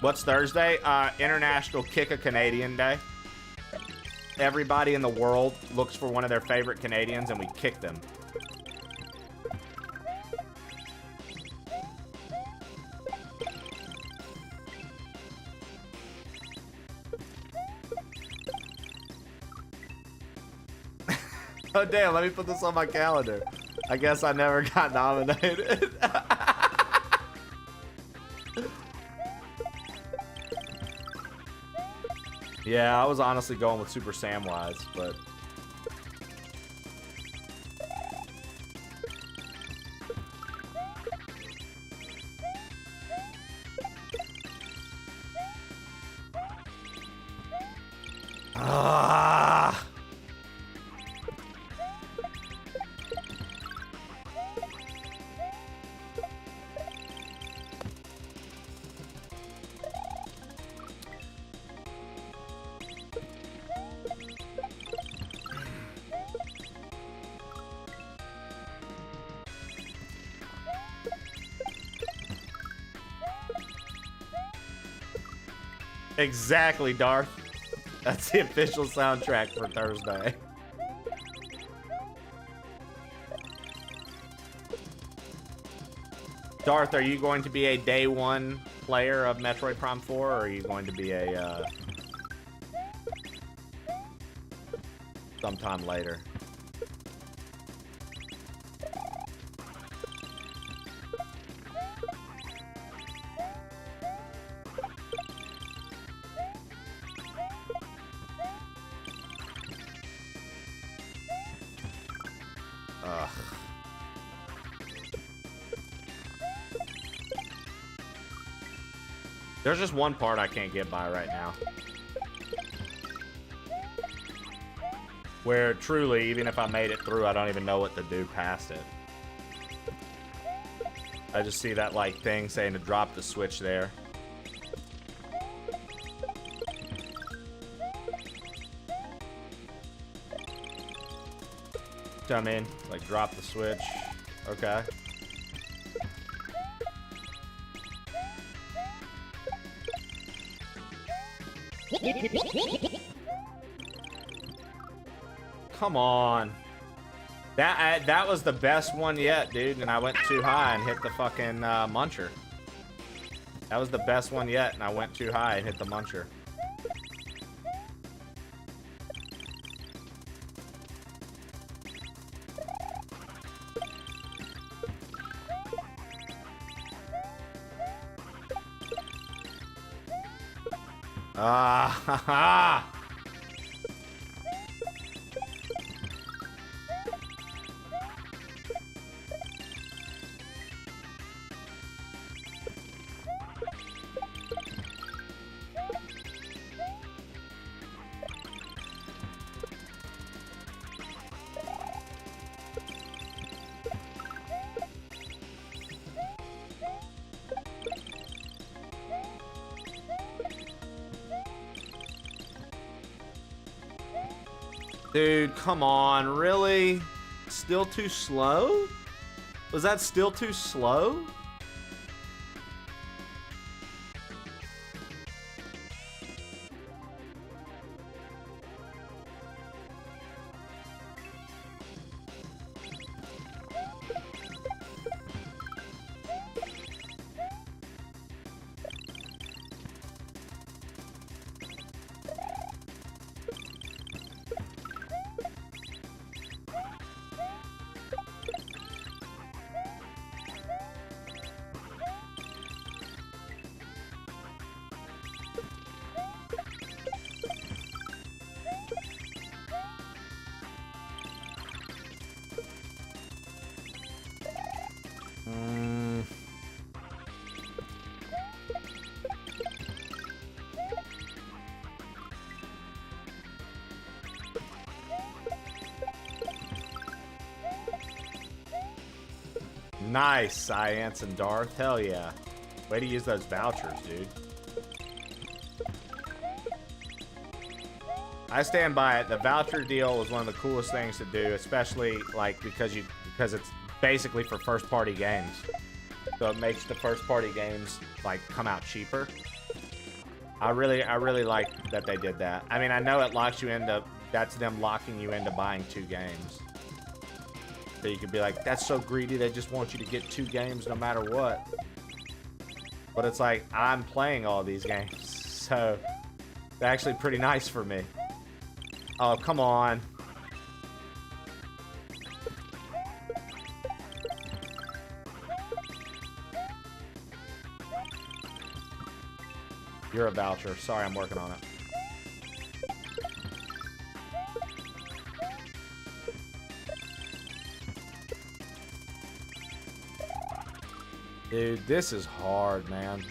What's Thursday? International Kick a Canadian Day. Everybody in the world looks for one of their favorite Canadians and we kick them. Oh, damn, let me put this on my calendar. I guess I never got nominated. Yeah, I was honestly going with Super Samwise, but... Ah! Exactly, Darth. That's the official soundtrack for Thursday. Darth, are you going to be a day one player of Metroid Prime 4, or are you going to be a sometime later? Ugh. There's just one part I can't get by right now. Where truly, even if I made it through, I don't even know what to do past it. I just see that like thing saying to drop the switch there. Come in, like drop the switch. Okay. Come on. That was the best one yet, dude, and I went too high and hit the fucking muncher. That was the best one yet, and I went too high and hit the muncher. Ah, ha, ha. Dude, come on, really? Still too slow? Was that still too slow? Nice, Science and Darth. Hell yeah. Way to use those vouchers, dude. I stand by it. The voucher deal was one of the coolest things to do, especially like because it's basically for first-party games. So it makes the first-party games like come out cheaper. I really like that they did that. I mean, I know it locks you into, that's them locking you into buying 2 games. So you could be like, that's so greedy, they just want you to get 2 games no matter what. But it's like, I'm playing all these games, so it's actually pretty nice for me. Oh, come on. You're a voucher. Sorry, I'm working on it. Dude, this is hard, man.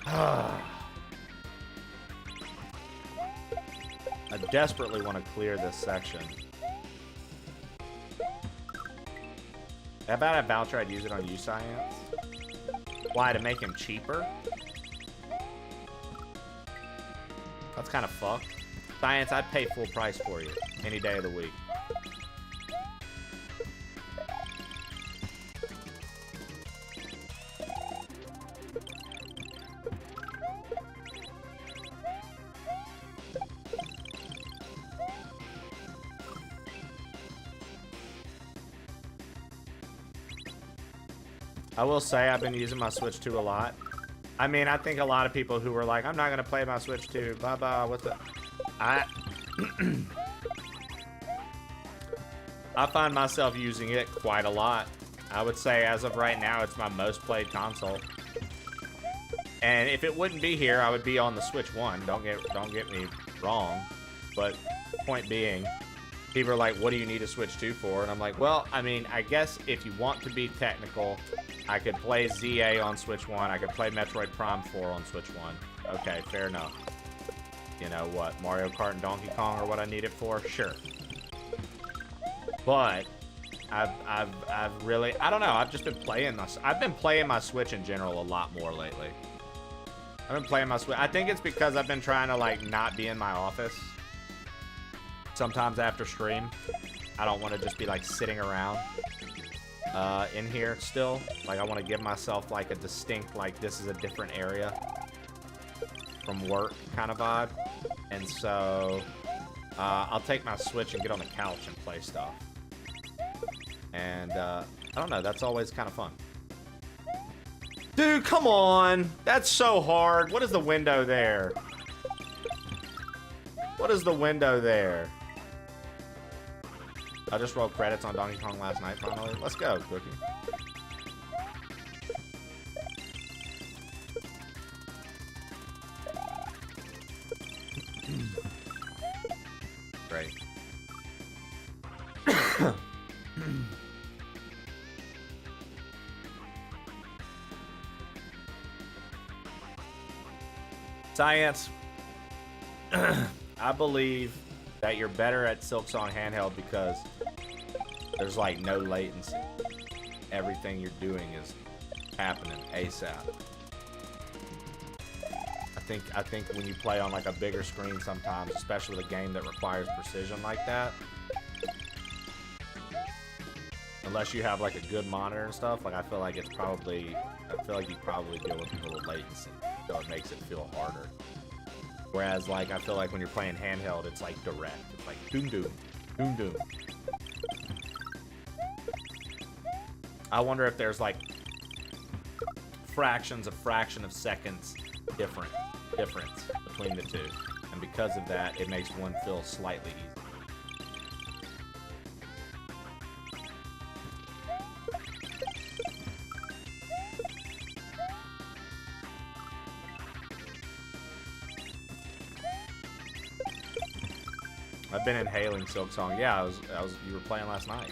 I desperately want to clear this section. How about a voucher? I'd use it on you, Science. Why? To make him cheaper? That's kind of fucked. Science, I'd pay full price for you any day of the week. I will say I've been using my Switch 2 a lot. I mean, I think a lot of people who were like, I'm not going to play my Switch 2, blah, what's the... I find myself using it quite a lot. I would say as of right now, it's my most played console. And if it wouldn't be here, I would be on the Switch 1. Don't get me wrong. But point being, people are like, what do you need a Switch 2 for? And I'm like, well, I mean, I guess if you want to be technical, I could play ZA on Switch 1. I could play Metroid Prime 4 on Switch 1. Okay, fair enough. You know what, Mario Kart and Donkey Kong are what I need it for? Sure. But I've really, I don't know, I've just been playing my Switch in general a lot more lately. I've been playing my Switch. I think it's because I've been trying to like not be in my office. Sometimes after stream, I don't want to just be like sitting around in here still. Like I want to give myself like a distinct, like this is a different area from work kind of vibe. And so I'll take my Switch and get on the couch and play stuff. And I don't know, that's always kind of fun. Dude, come on. That's so hard. What is the window there? What is the window there? I just rolled credits on Donkey Kong last night, finally. Let's go, Cookie. Great. Science. I believe that you're better at Silksong handheld because there's like no latency. Everything you're doing is happening ASAP. I think when you play on like a bigger screen sometimes, especially with a game that requires precision like that, unless you have like a good monitor and stuff, like I feel like you probably deal with a little latency, so it makes it feel harder. Whereas, like, I feel like when you're playing handheld, it's, like, direct. It's like, doom, doom, doom, doom. I wonder if there's, like, fraction of seconds difference between the two. And because of that, it makes one feel slightly easier. I've been inhaling Silksong. Yeah, you were playing last night.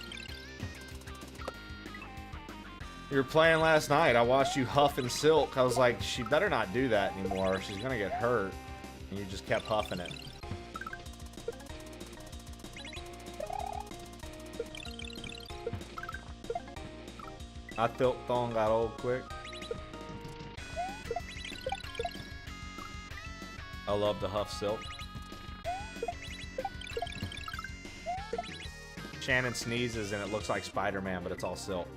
You were playing last night. I watched you huff and silk. I was like, she better not do that anymore. She's gonna get hurt. And you just kept huffing it. I felt thong got old quick. I love the Huff Silk. Shannon sneezes and it looks like Spider-Man, but it's all silk.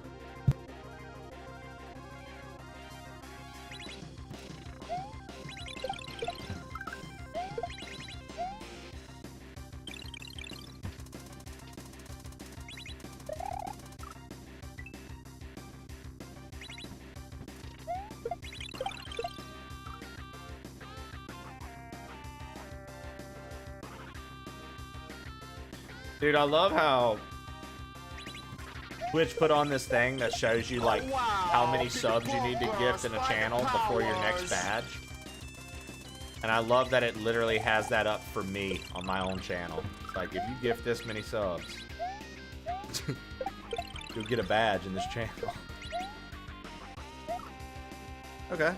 Dude, I love how Twitch put on this thing that shows you like how many subs you need to gift in a channel before your next badge. And I love that it literally has that up for me on my own channel. It's like, if you gift this many subs, you'll get a badge in this channel. Okay.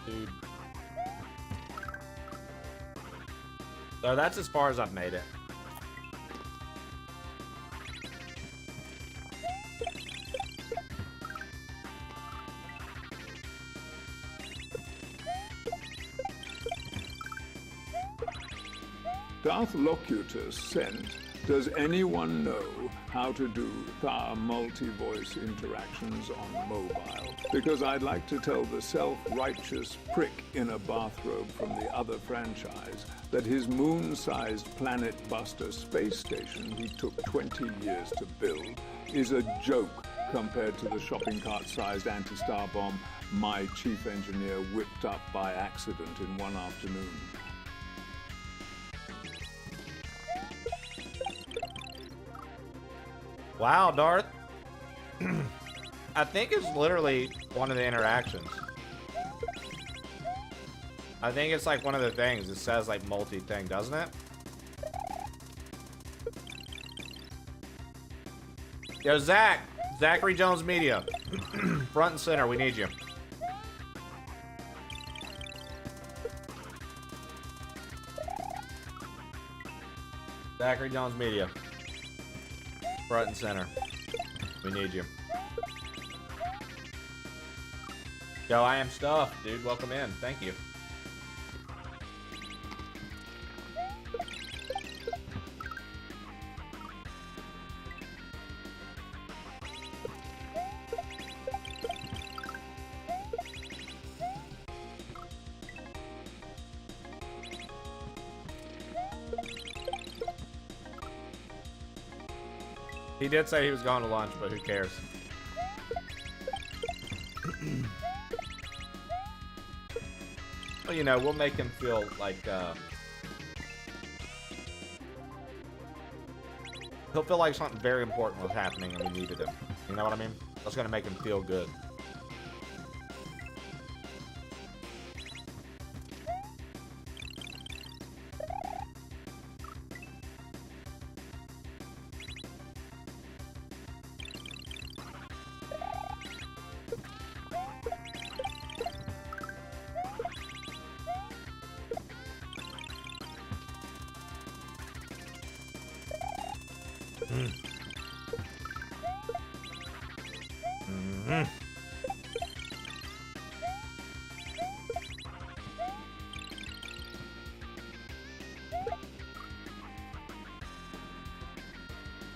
Dude. So that's as far as I've made it. Darth Locutus sent, does anyone know how to do Thar multi-voice interactions on mobile? Because I'd like to tell the self-righteous prick in a bathrobe from the other franchise that his moon-sized Planet Buster space station he took 20 years to build is a joke compared to the shopping cart-sized anti-star bomb my chief engineer whipped up by accident in one afternoon. Wow, Darth. I think it's literally one of the interactions. I think it's like one of the things. It says like multi-thing, doesn't it? Yo, Zach. Zachary Jones Media. Front and center, we need you. Zachary Jones Media. Front and center. We need you. Yo, I am stuffed, dude. Welcome in. Thank you. He did say he was going to lunch, but who cares? Well, you know, we'll make him feel like, he'll feel like something very important was happening and we needed him. You know what I mean? That's gonna make him feel good.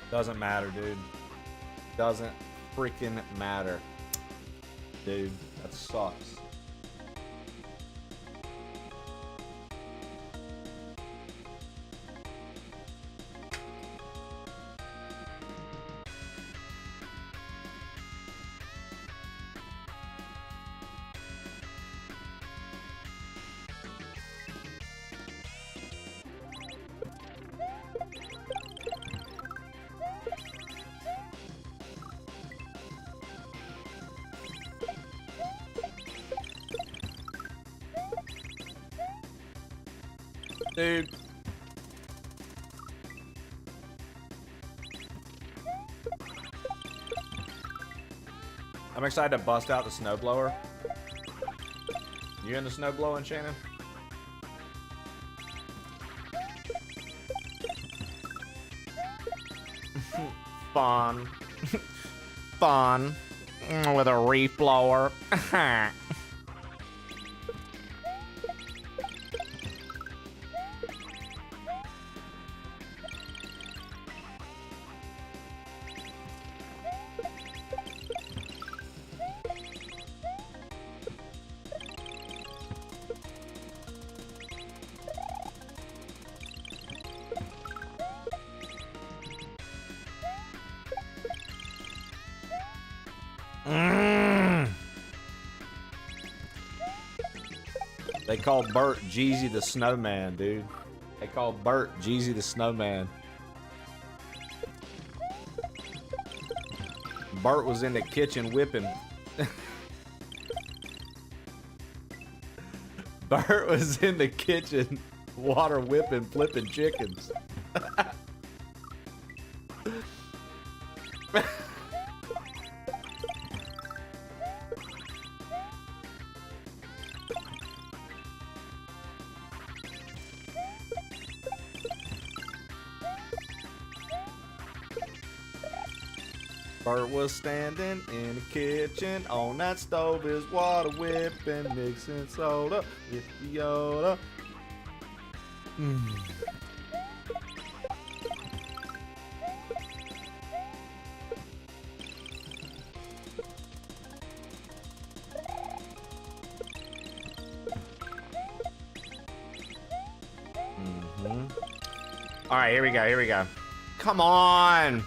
Doesn't matter, dude. Doesn't freaking matter. Dude, that sucks. Dude. I'm excited to bust out the snowblower. You into snowblowing, Shannon? Fun. Fun. With a reef blower. They call Bert Jeezy the Snowman, dude. They call Bert Jeezy the Snowman. Bert was in the kitchen whipping. Bert was in the kitchen water whipping, flipping chickens. Bert was standing in the kitchen on that stove, his water whipping, mixing soda with the Yoda. All right, here we go. Here we go. Come on.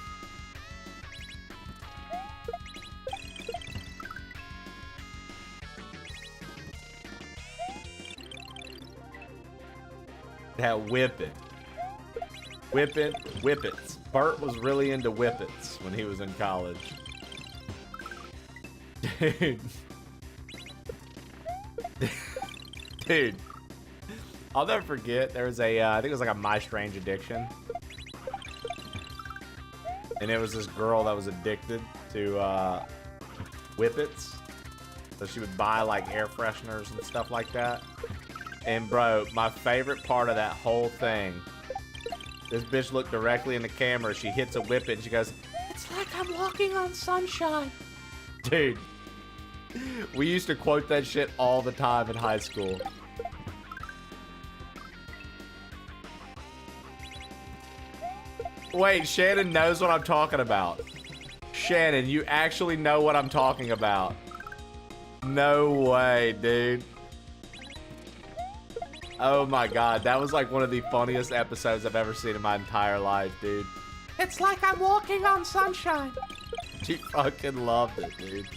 That whipping. Whipping, whippets. Bert was really into whippets when he was in college. Dude. Dude. I'll never forget, there was a, I think it was like a My Strange Addiction. And it was this girl that was addicted to whippets. So she would buy like air fresheners and stuff like that. And bro, my favorite part of that whole thing, this bitch looked directly in the camera, she hits a whippet and she goes, "It's like I'm walking on sunshine." Dude, we used to quote that shit all the time in high school. Wait, Shannon knows what I'm talking about. Shannon, you actually know what I'm talking about. No way, dude. Oh my god, that was like one of the funniest episodes I've ever seen in my entire life, dude. It's like I'm walking on sunshine. She fucking loved it, dude.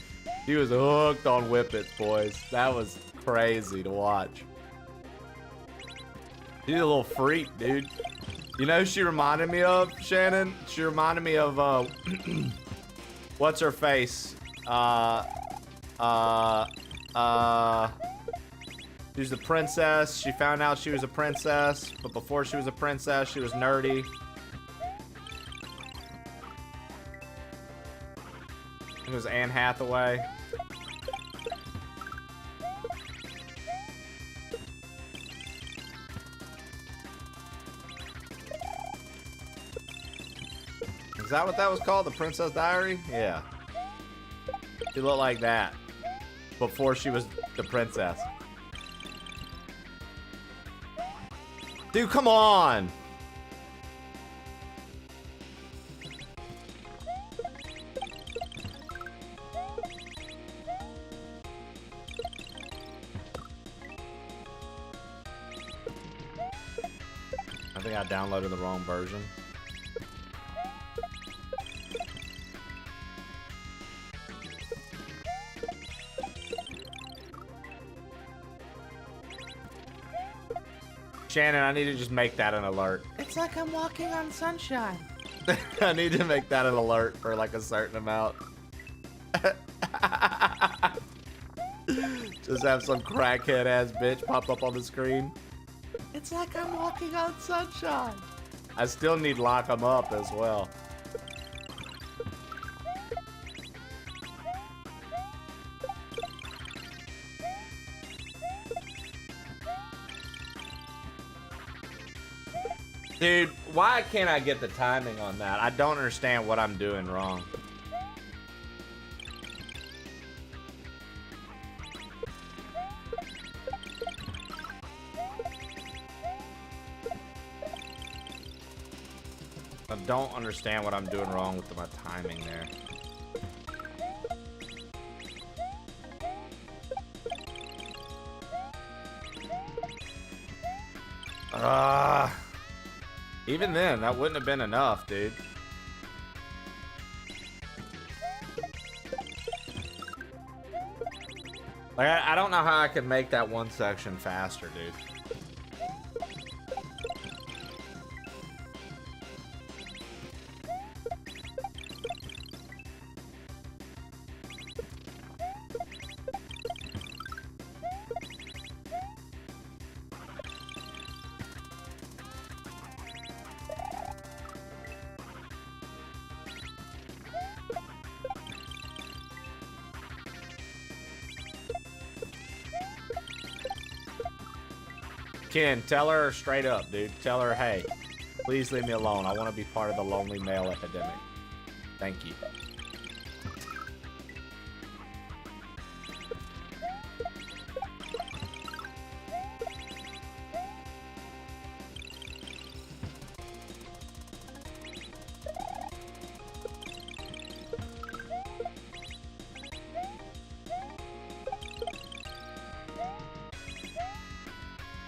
She was hooked on whippets, boys. That was crazy to watch. She's a little freak, dude. You know who she reminded me of, Shannon? She reminded me of, what's her face? She was a princess. She found out she was a princess, but before she was a princess, she was nerdy. It was Anne Hathaway. Is that what that was called? The Princess Diary? Yeah. She looked like that before she was the princess. Dude, come on! I think I downloaded the wrong version. Shannon, I need to just make that an alert. It's like I'm walking on sunshine. I need to make that an alert for like a certain amount. Just have some crackhead ass bitch pop up on the screen. It's like I'm walking on sunshine. I still need lock 'em up as well. Dude, why can't I get the timing on that? I don't understand what I'm doing wrong. I don't understand what I'm doing wrong with my timing there. Even then, that wouldn't have been enough, dude. Like, I don't know how I could make that one section faster, dude. Ken, tell her straight up, dude. Tell her, hey, please leave me alone. I want to be part of the lonely male epidemic. Thank you.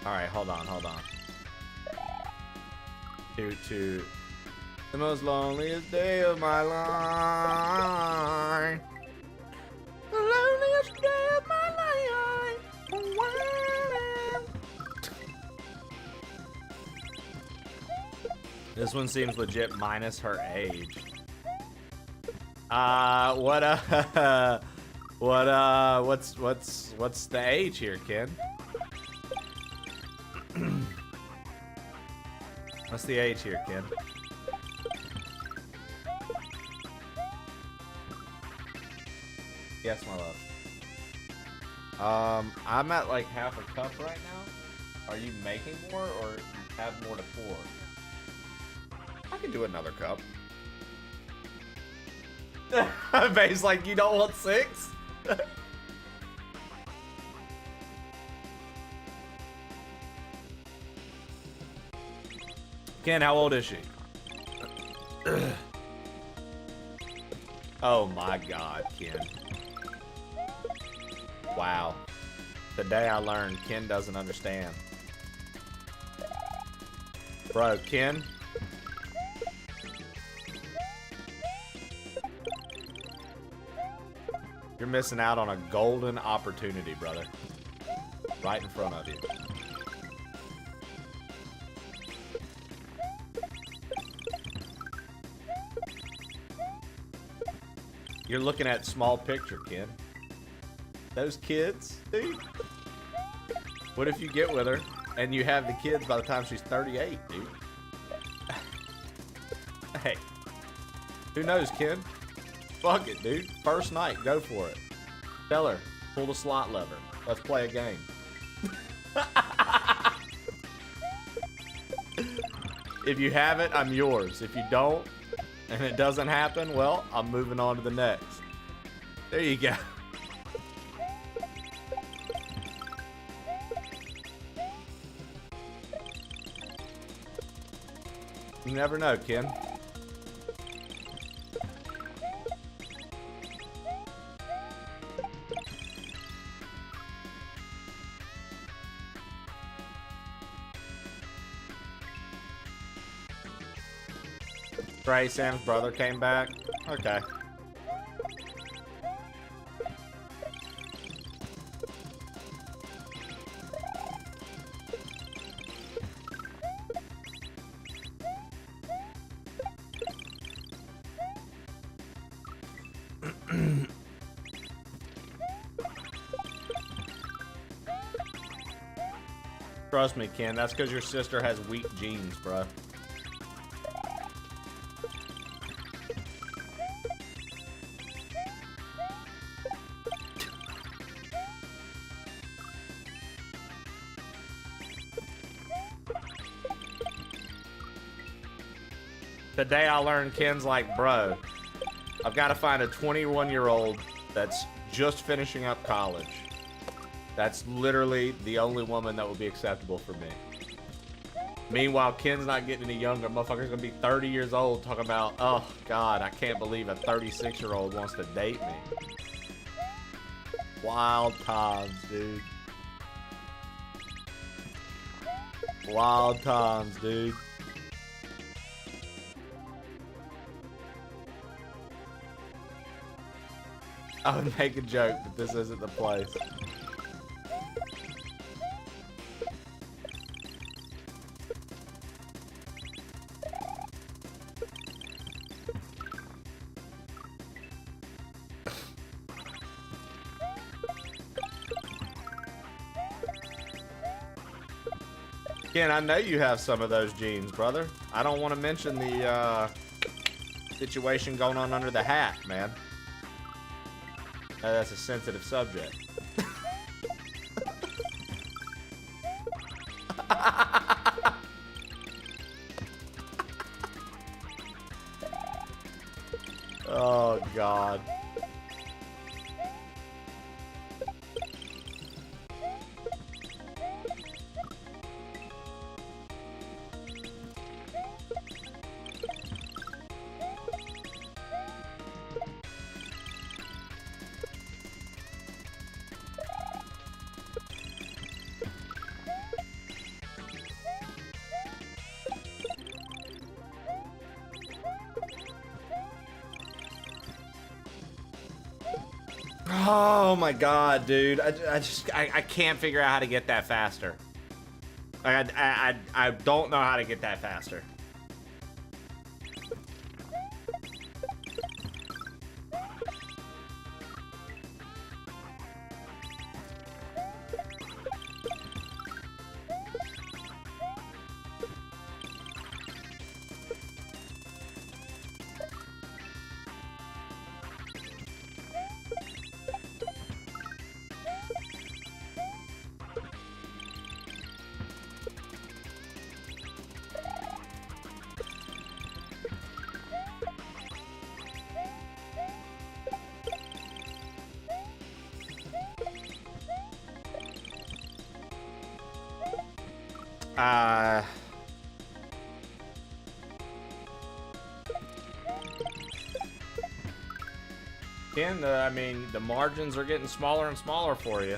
Alright, hold on. To the most loneliest day of my life. The loneliest day of my life. This one seems legit minus her age. What's the age here, kid? What's the age here, kid? Yes, my love. I'm at like half a cup right now. Are you making more, or you have more to pour? I can do another cup. Babe's like, you don't want 6? Ken, how old is she? Oh my God, Ken. Wow. Today I learned Ken doesn't understand. Bro, Ken. You're missing out on a golden opportunity, brother. Right in front of you. You're looking at small picture, Ken. Those kids, dude. What if you get with her and you have the kids by the time she's 38, dude? Hey, who knows, Ken? Fuck it, dude. First night, go for it. Tell her, pull the slot lever. Let's play a game. If you have it, I'm yours. If you don't, and it doesn't happen, well, I'm moving on to the next. There you go. You never know, Ken. Trey, Sam's brother came back. Okay. Trust me, Ken, that's because your sister has weak genes, bro. Today I learned Ken's like, bro, I've got to find a 21-year-old that's just finishing up college. That's literally the only woman that will be acceptable for me. Meanwhile, Ken's not getting any younger. Motherfucker's gonna be 30 years old talking about, oh God, I can't believe a 36-year-old wants to date me. Wild times, dude. Wild times, dude. I would make a joke, but this isn't the place. Ken, I know you have some of those genes, brother. I don't want to mention the situation going on under the hat, man. That's a sensitive subject. Oh, God. Oh my God, dude! I can't figure out how to get that faster. I don't know how to get that faster. Ken, I mean, the margins are getting smaller and smaller for you.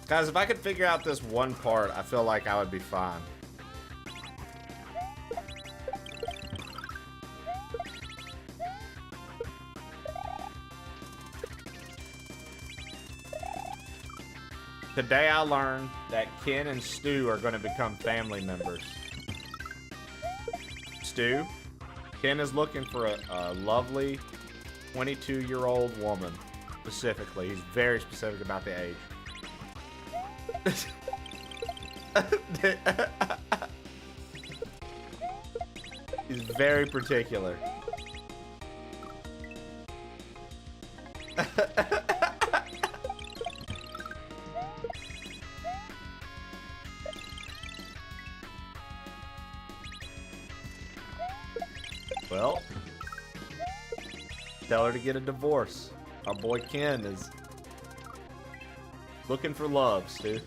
Guys, if I could figure out this one part, I feel like I would be fine. Today I learned that Ken and Stu are going to become family members. Stu, Ken is looking for a lovely 22-year-old woman, specifically. He's very specific about the age. He's very particular. Well, tell her to get a divorce. Our boy Ken is looking for love, Stu.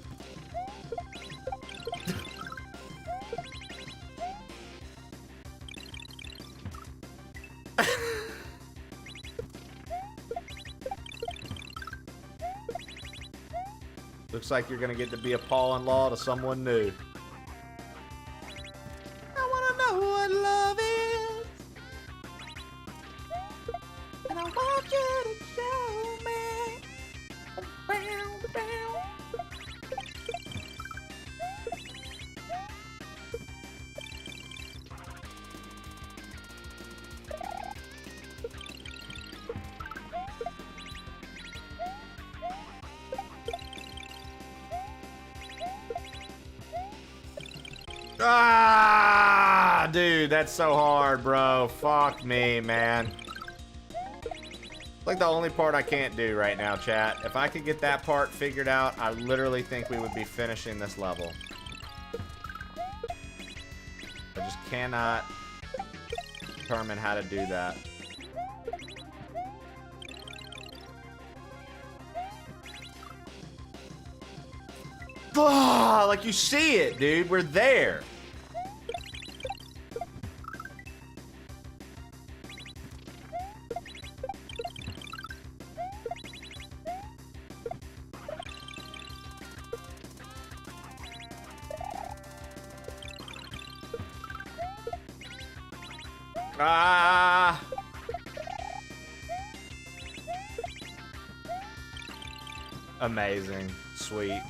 Looks like you're gonna get to be a paw-in-law to someone new. I wanna know what love is. And I wanna Ah, dude, that's so hard, bro. Fuck me, man. Like the only part I can't do right now, chat. If I could get that part figured out, I literally think we would be finishing this level. I just cannot determine how to do that. Ah, like you see it, dude. We're there. Ah. Amazing. Sweet.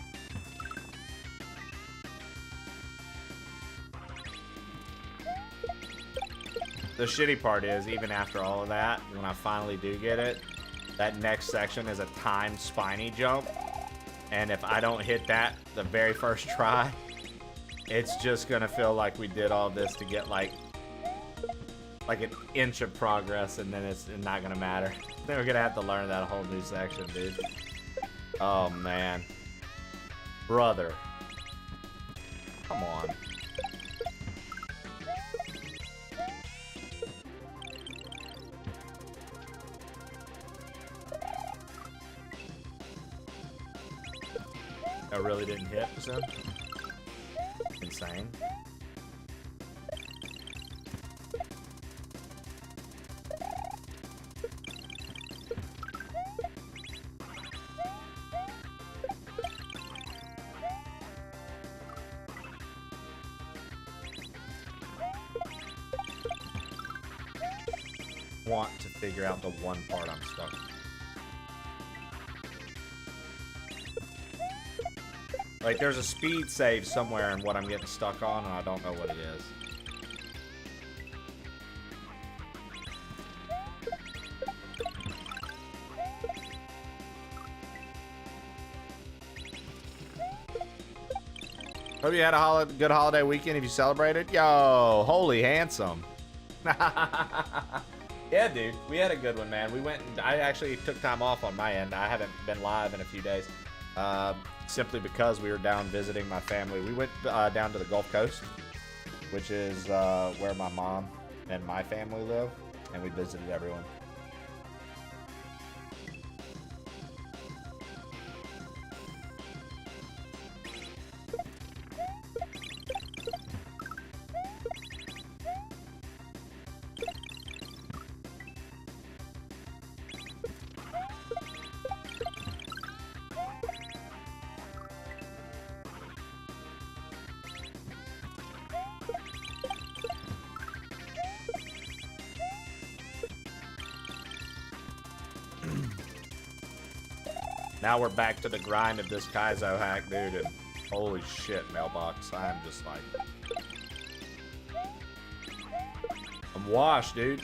The shitty part is, even after all of that, when I finally do get it, that next section is a timed spiny jump. And if I don't hit that the very first try, it's just gonna feel like we did all this to get like an inch of progress, and then it's not gonna matter. Then we're gonna have to learn that whole new section, dude. Oh man. Brother. Come on. I really didn't hit, so insane. Want to figure out the one part I'm stuck. Like, there's a speed save somewhere in what I'm getting stuck on, and I don't know what it is. Hope you had a good holiday weekend if you celebrated. Yo, holy handsome. Yeah, dude, we had a good one, man. We went and I actually took time off on my end. I haven't been live in a few days. Simply because we were down visiting my family. We went down to the Gulf Coast, which is where my mom and my family live, and we visited everyone. Now we're back to the grind of this Kaizo hack, dude, and holy shit, Mailbox. I'm just like... I'm washed, dude.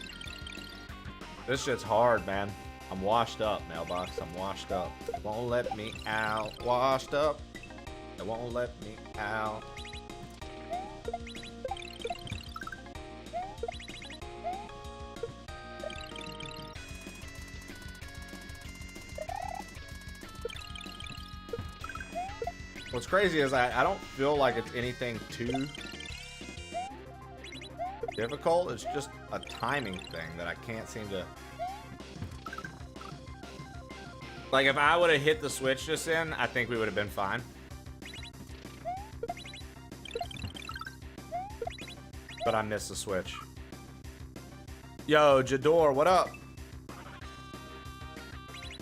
This shit's hard, man. I'm washed up, Mailbox. I'm washed up. It won't let me out. Washed up. It won't let me out. What's crazy is I don't feel like it's anything too difficult. It's just a timing thing that I can't seem to... Like, if I would have hit the switch just in, I think we would have been fine. But I missed the switch. Yo, Jador, what up?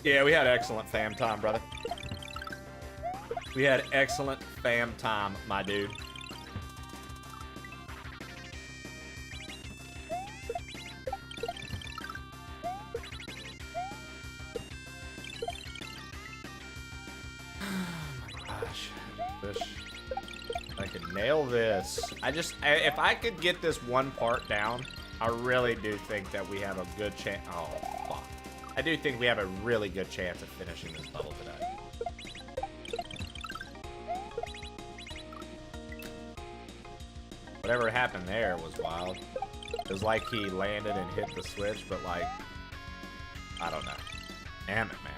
Yeah, we had excellent fam time, brother. We had excellent fam time, my dude. I could nail this. If I could get this one part down, I really do think that we have a good chance. Oh, fuck. I do think we have a really good chance of finishing this level today. Whatever happened there was wild. It was like he landed and hit the switch, but like, I don't know. Damn it, man.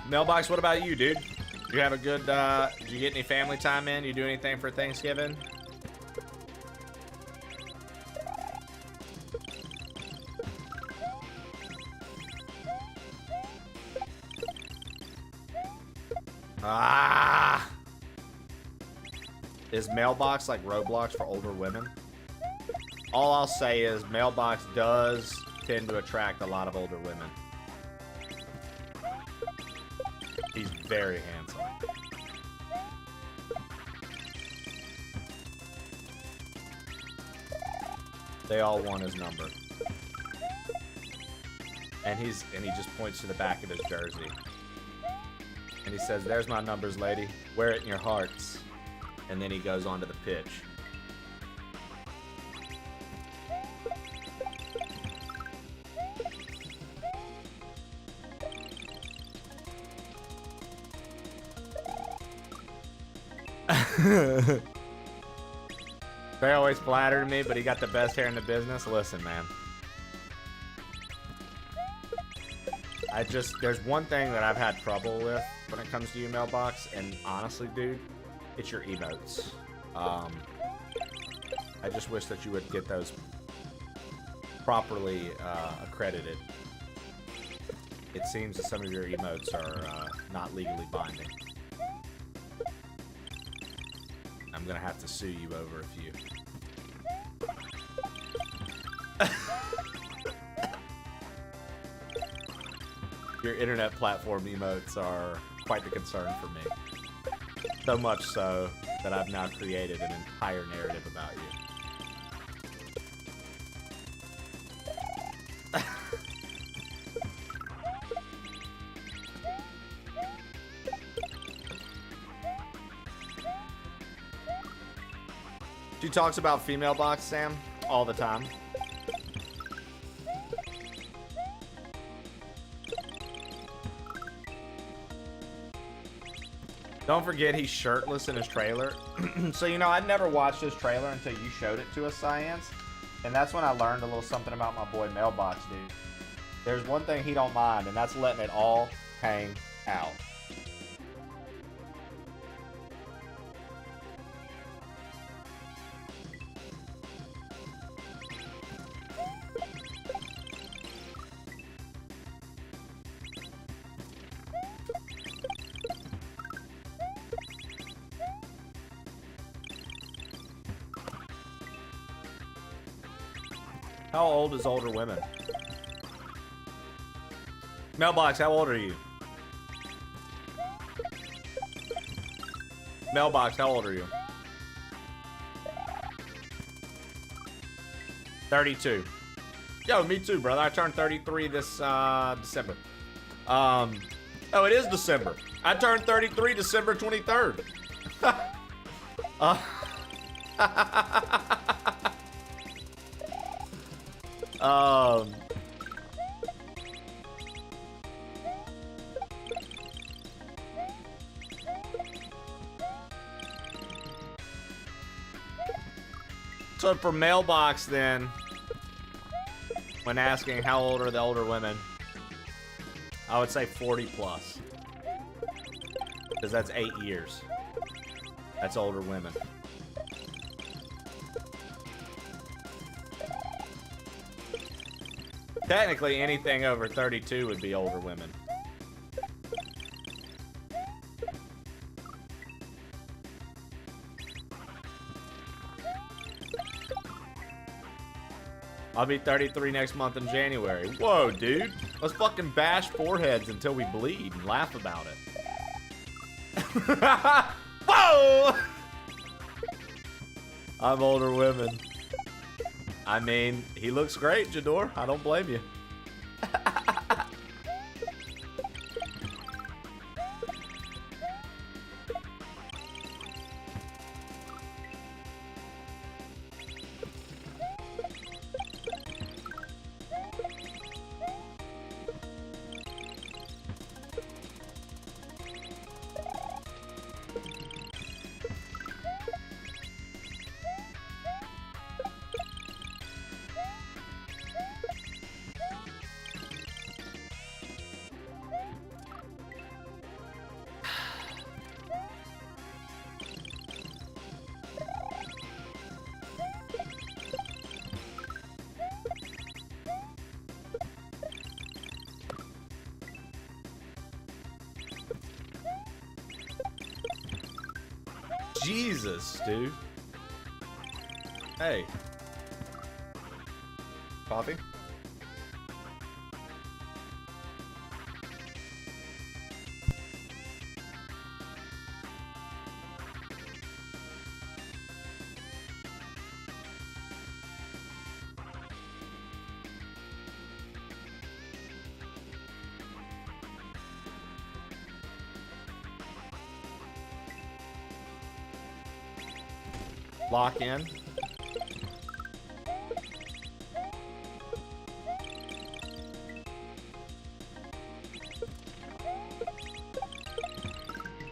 Mailbox, what about you, dude? You have a good, did you get any family time in? You do anything for Thanksgiving? Ah! Is Mailbox like Roblox for older women? All I'll say is Mailbox does tend to attract a lot of older women. He's very handsome. They all want his number. And he just points to the back of his jersey. And he says, "There's my numbers, lady. Wear it in your hearts." And then he goes on to the pitch. They always flattered me, but he got the best hair in the business. Listen, man. There's one thing that I've had trouble with when it comes to you, Mailbox, and honestly, dude, it's your emotes. I just wish that you would get those properly accredited. It seems that some of your emotes are not legally binding. I'm gonna have to sue you over a few. Your internet platform emotes are quite the concern for me. So much so that I've now created an entire narrative about you. She talks about female box, Sam, all the time. Don't forget he's shirtless in his trailer. So, you know, I'd never watched his trailer until you showed it to us, Science. And that's when I learned a little something about my boy Mailbox, dude. There's one thing he don't mind, and that's letting it all hang out. How old is older women? Mailbox, how old are you? Mailbox, how old are you? 32. Yo, me too, brother. I turned 33 this December. Oh, it is December. I turned 33 December 23rd. So for Mailbox then, when asking how old are the older women, I would say 40 plus. Because that's 8 years. That's older women. Technically, anything over 32 would be older women. I'll be 33 next month in January. Whoa, dude. Let's fucking bash foreheads until we bleed and laugh about it. Whoa! I'm older women. I mean, he looks great, Jador. I don't blame you. Jesus, dude. Hey. Coffee? Lock in.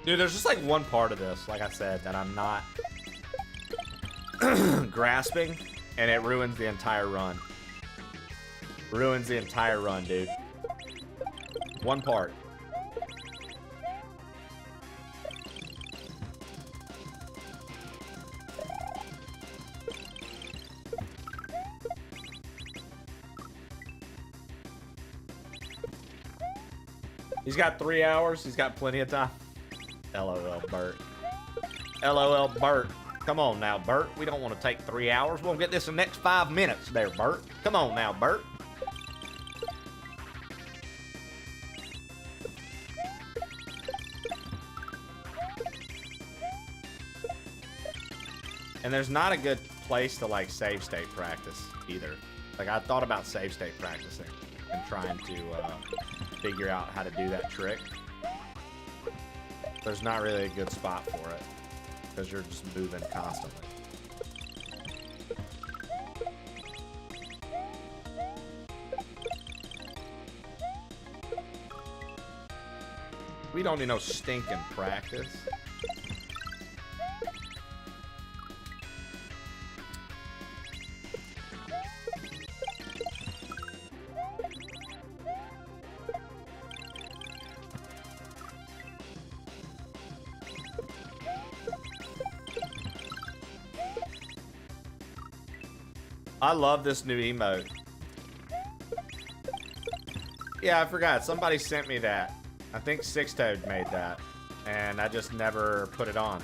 Dude, there's just like one part of this, like I said, that I'm not grasping, and it ruins the entire run. Ruins the entire run, dude. One part. He's got 3 hours. He's got plenty of time. LOL, Bert. LOL, Bert. Come on now, Bert. We don't want to take 3 hours. We'll get this in the next 5 minutes there, Bert. Come on now, Bert. And there's not a good place to like save state practice either. Like I thought about save state practicing and trying to figure out how to do that trick. There's not really a good spot for it because you're just moving constantly. We don't need no stinking practice. I love this new emote. Yeah, I forgot. Somebody sent me that. I think Sixtoad made that. And I just never put it on.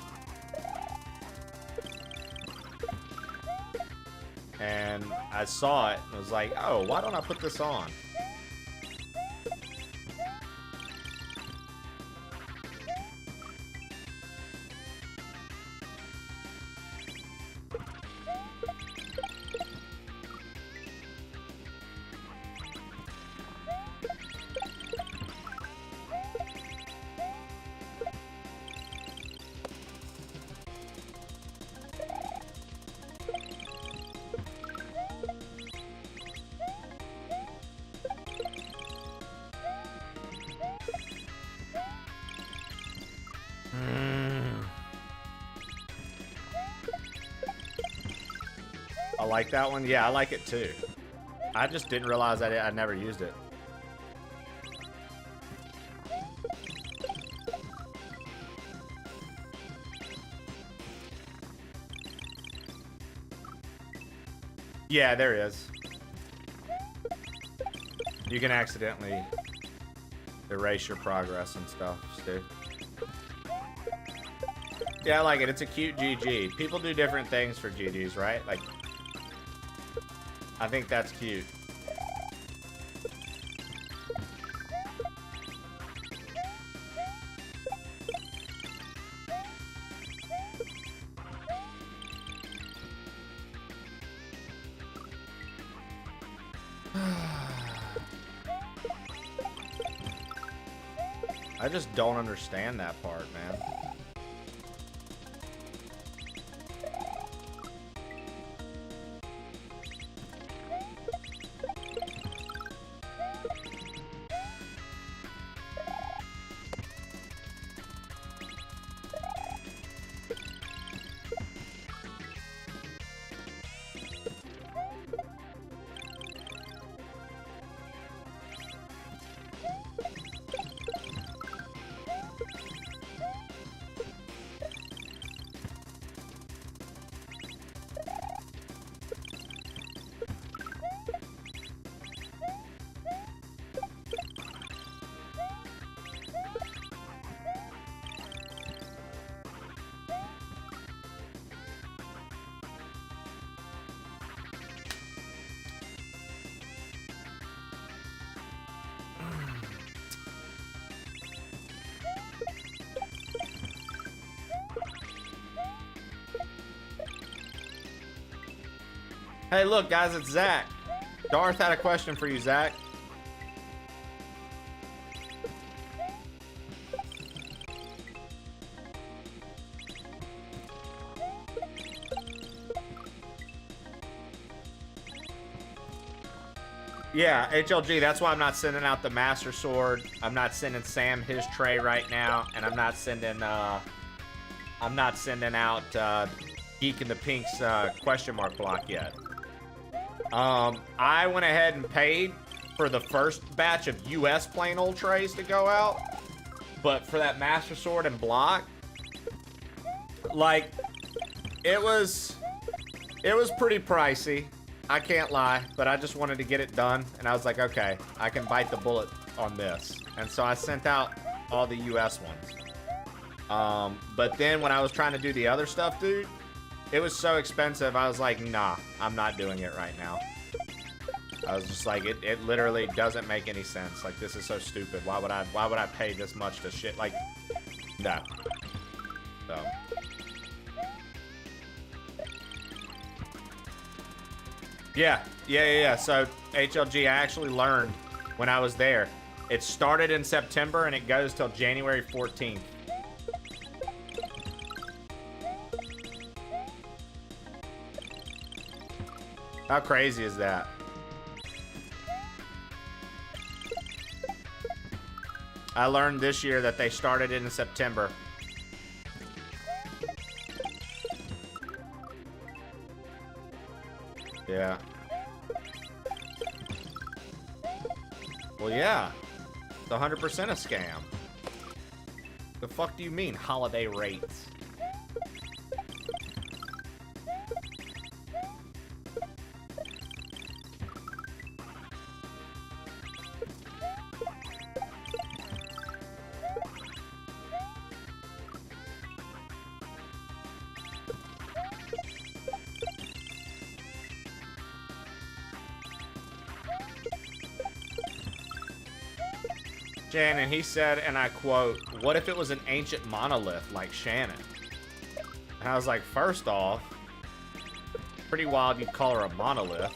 And I saw it and was like, oh, why don't I put this on? I like that one. Yeah, I like it too. I just didn't realize I never used it. Yeah, there is. You can accidentally erase your progress and stuff, Stu. Yeah, I like it. It's a cute GG. People do different things for GGs, right? Like, I think that's cute. I just don't understand that part, man. Hey, look, guys, it's Zach. Darth had a question for you, Zach. Yeah, HLG, that's why I'm not sending out the Master Sword. I'm not sending Sam his tray right now, and I'm not sending out Geek in the Pink's question mark block yet. I went ahead and paid for the first batch of US plain old trays to go out, but for that Master Sword and block, like, it was pretty pricey. I can't lie, but I just wanted to get it done, and I was like, okay, I can bite the bullet on this. And so I sent out all the US ones. But then when I was trying to do the other stuff, dude, it was so expensive, I was like, nah, I'm not doing it right now. I was just like, it literally doesn't make any sense. Like, this is so stupid. Why would I pay this much to shit? Like, no. So... Yeah. So, HLG, I actually learned when I was there. It started in September and it goes till January 14th. How crazy is that? I learned this year that they started it in September. Yeah. Well, yeah. It's 100% a scam. The fuck do you mean, holiday rates? Shannon, he said, and I quote, "What if it was an ancient monolith like Shannon?" And I was like, first off, pretty wild you'd call her a monolith.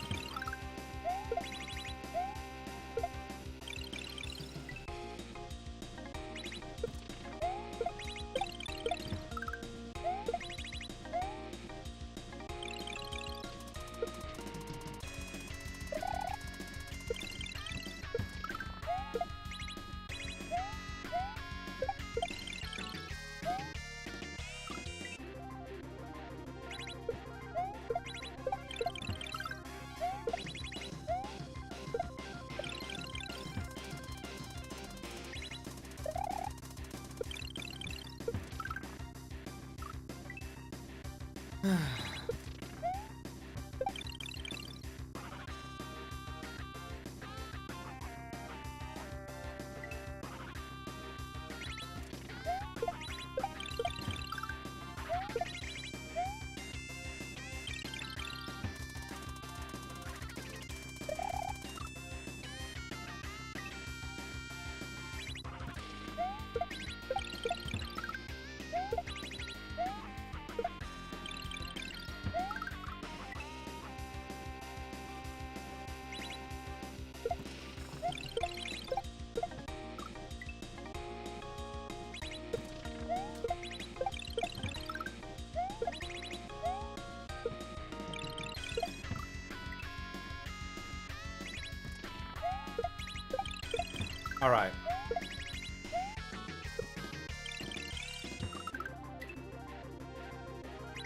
All right.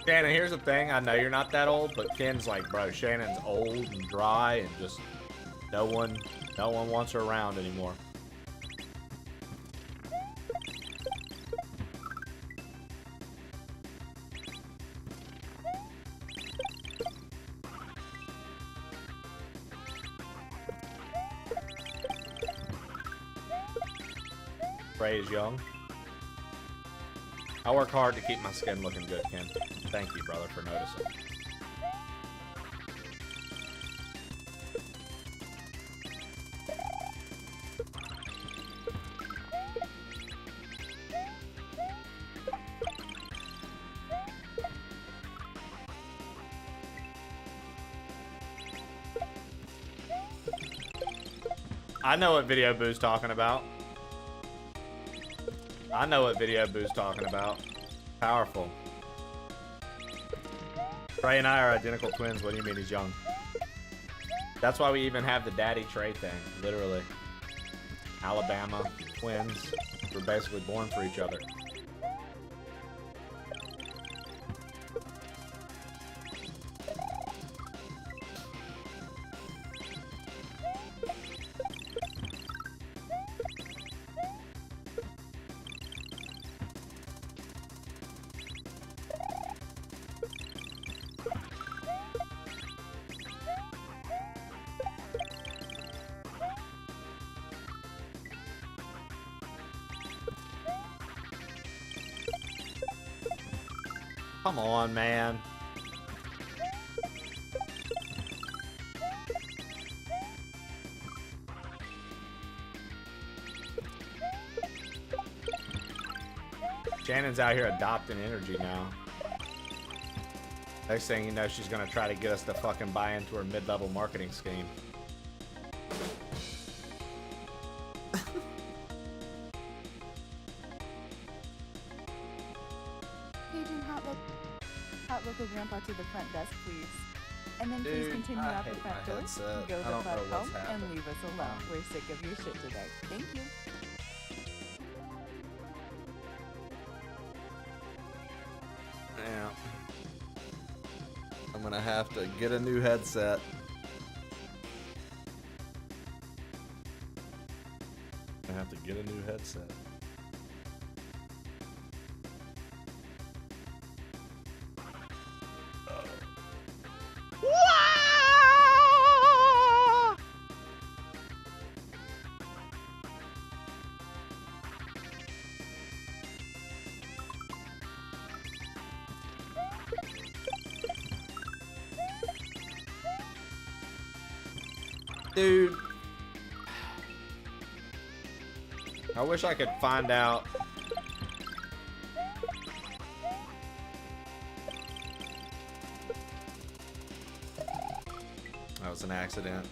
Shannon, here's the thing. I know you're not that old, but Ken's like, bro, Shannon's old and dry and just no one wants her around anymore. Ray is young. I work hard to keep my skin looking good, Ken. Thank you, brother, for noticing. I know what Video Boo's talking about. I know what Video Boo's talking about. Powerful. Trey and I are identical twins. What do you mean he's young? That's why we even have the daddy Trey thing. Literally. Alabama twins. We're basically born for each other. Come on, man. Shannon's out here adopting energy now. Next thing you know, she's gonna try to get us to fucking buy into her mid-level marketing scheme. Paging hot local grandpa to the front desk, please. And then please Dude, continue I out the hate front my door. headset. Go I the don't fuck know what's home and happening. leave us alone. We're sick of your shit today. Thank you. Yeah. I'm gonna have to get a new headset. I have to get a new headset. Dude, I wish I could find out. That was an accident.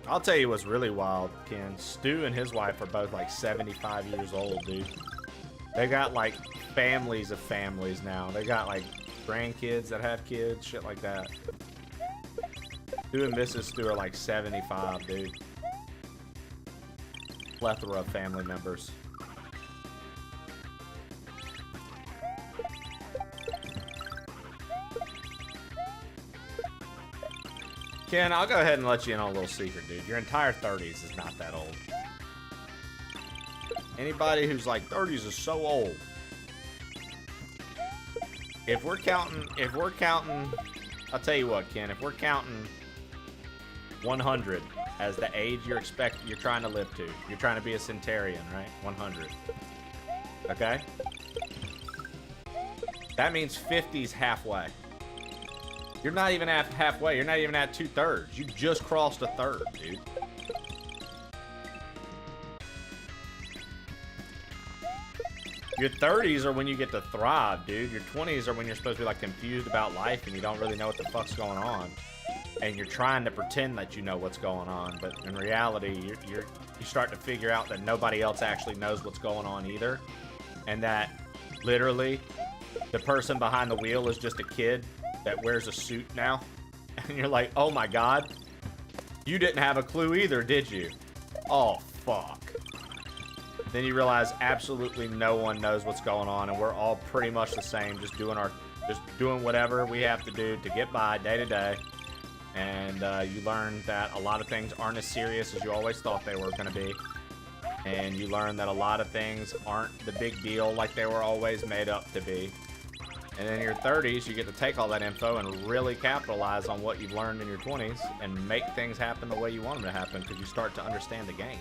I'll tell you what's really wild, Ken. Stu and his wife are both like 75 years old, dude. They got like families of families now. They got like grandkids that have kids, shit like that. Stu and Mrs. Stu are like 75, dude. Plethora of family members. Ken, I'll go ahead and let you in on a little secret, dude. Your entire 30s is not that old. Anybody who's like 30s is so old. If we're counting, I'll tell you what, Ken, if we're counting 100 as the age you're trying to live to, you're trying to be a centurion, right? 100. Okay? That means 50's halfway. You're not even at halfway. You're not even at 2/3. You just crossed a third, dude. Your 30s are when you get to thrive, dude. Your 20s are when you're supposed to be like confused about life and you don't really know what the fuck's going on. And you're trying to pretend that you know what's going on, but in reality, you start to figure out that nobody else actually knows what's going on either. And that literally the person behind the wheel is just a kid that wears a suit now. And you're like, oh my god, you didn't have a clue either, did you? Oh fuck. Then you realize absolutely no one knows what's going on and we're all pretty much the same, just doing whatever we have to do to get by day to day. And you learn that a lot of things aren't as serious as you always thought they were going to be. And you learn that a lot of things aren't the big deal like they were always made up to be. And in your 30s, you get to take all that info and really capitalize on what you've learned in your 20s and make things happen the way you want them to happen because you start to understand the game.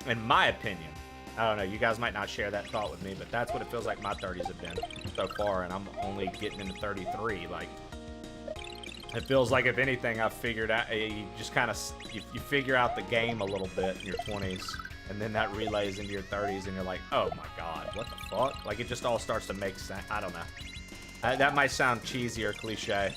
In my opinion, I don't know, you guys might not share that thought with me, but that's what it feels like my 30s have been so far, and I'm only getting into 33. Like, It feels like, if anything, I've figured out, you just kind of, you figure out the game a little bit in your 20s, and then that relays into your 30s, and you're like, oh my god, what the fuck? Like, it just all starts to make sense. I don't know. That might sound cheesy or cliche.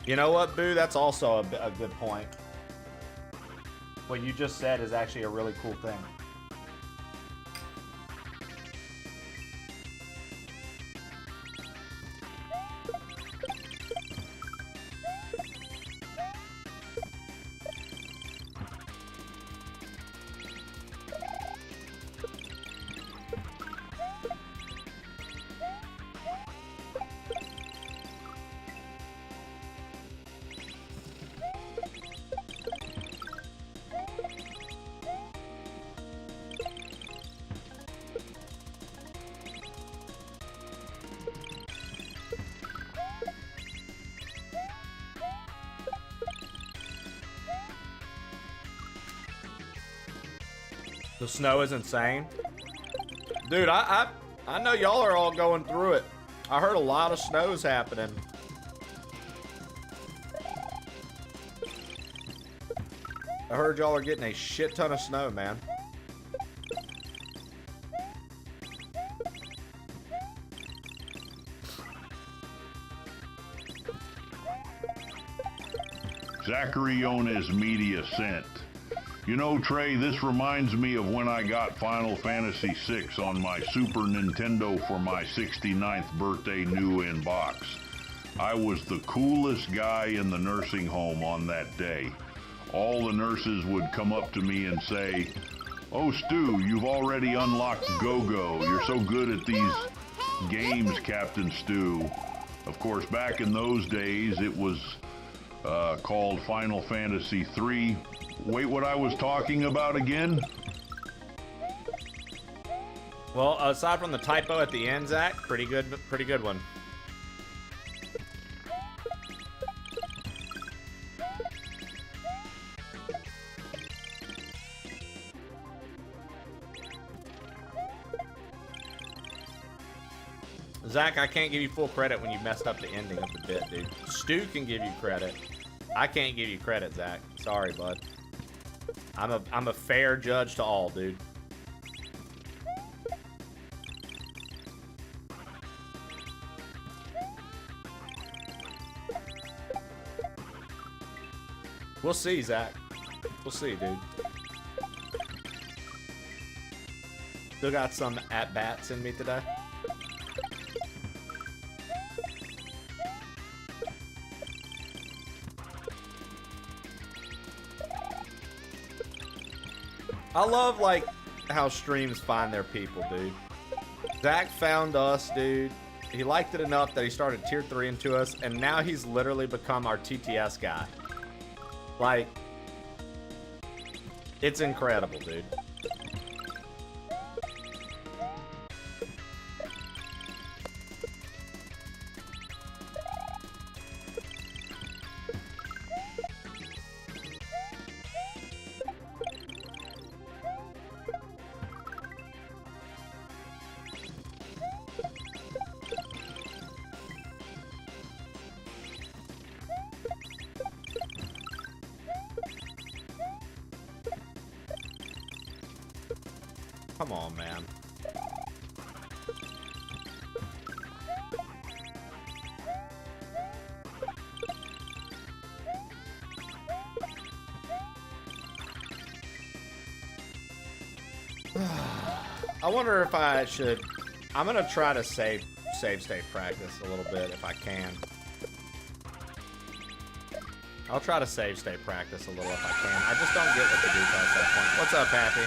You know what, Boo? That's also a good point. What you just said is actually a really cool thing. The snow is insane. Dude, I know y'all are all going through it. I heard a lot of snows happening. I heard y'all are getting a shit ton of snow, man. Zachary Yones Media sent. You know, Trey, this reminds me of when I got Final Fantasy VI on my Super Nintendo for my 69th birthday new in box. I was the coolest guy in the nursing home on that day. All the nurses would come up to me and say, "Oh, Stu, you've already unlocked Go-Go. You're so good at these games, Captain Stu." Of course, back in those days, it was called Final Fantasy III. Wait, what I was talking about again? Well, aside from the typo at the end, Zach, pretty good one. Zach, I can't give you full credit when you messed up the ending of the bit, dude. Stu can give you credit. I can't give you credit, Zach. Sorry, bud. I'm a fair judge to all, dude. We'll see, Zach. We'll see, dude. Still got some at-bats in me today. I love, like, how streams find their people, dude. Zach found us, dude. He liked it enough that he started tier 3 into us, and now he's literally become our TTS guy. Like, it's incredible, dude. Come on, man. I wonder if I should... I'm gonna try to save state practice a little bit if I can. I'll try to save state practice a little if I can. I just don't get what to do past that point. What's up, Happy?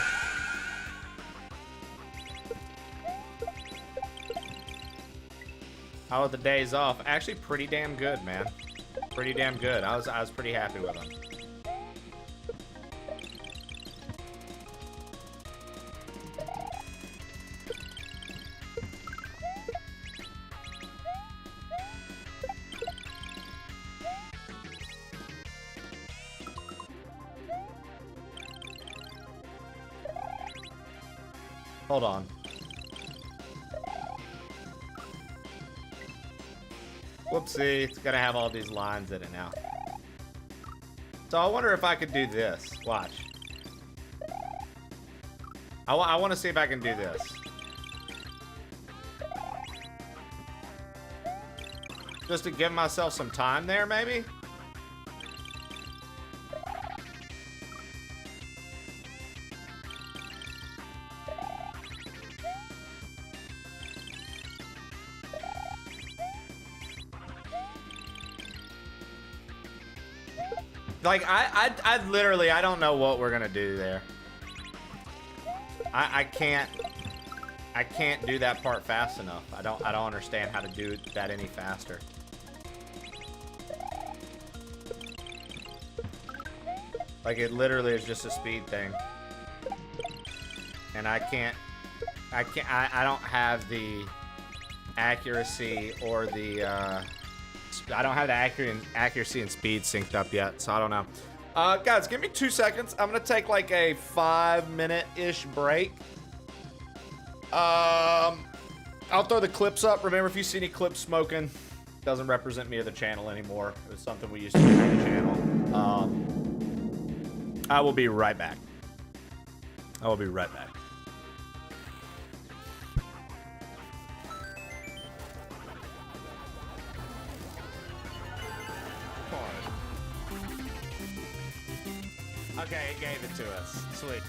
How are the days off? Actually, pretty damn good, man. Pretty damn good. I was pretty happy with them. Hold on. Whoopsie, it's gonna have all these lines in it now. So I wonder if I could do this. Watch. I want to see if I can do this. Just to give myself some time there, maybe? Like, I literally, I don't know what we're gonna do there. I can't do that part fast enough. I don't understand how to do that any faster. Like, it literally is just a speed thing. And I don't have the accuracy or the, I don't have the accuracy and speed synced up yet, so I don't know. Guys, give me 2 seconds. I'm gonna take like a 5-minute-ish break. I'll throw the clips up. Remember, if you see any clips smoking, doesn't represent me or the channel anymore. It was something we used to do on the channel. I will be right back. I will be right back. Okay, it gave it to us. Sweet.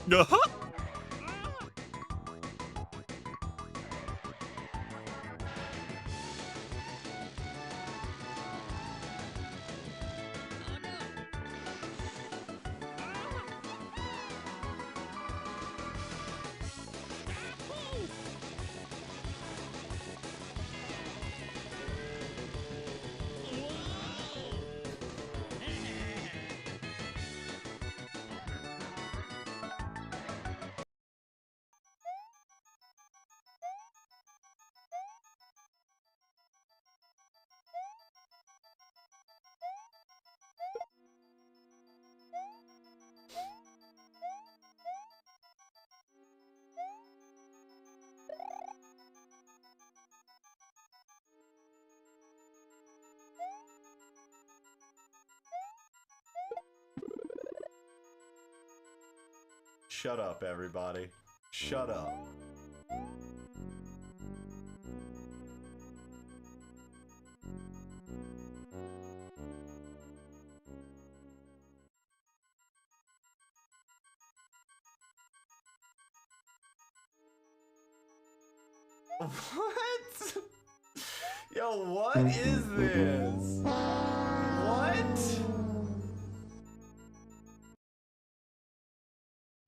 No. Shut up, everybody. Shut up. What? Yo, what is this? What?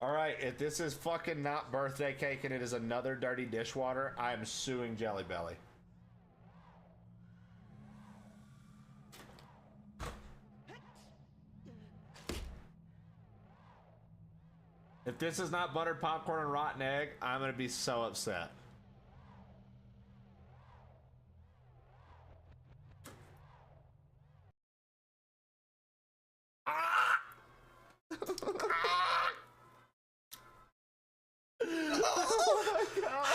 Alright, if this is fucking not birthday cake and it is another dirty dishwater, I am suing Jelly Belly. If this is not buttered popcorn and rotten egg, I'm gonna be so upset. Oh my god!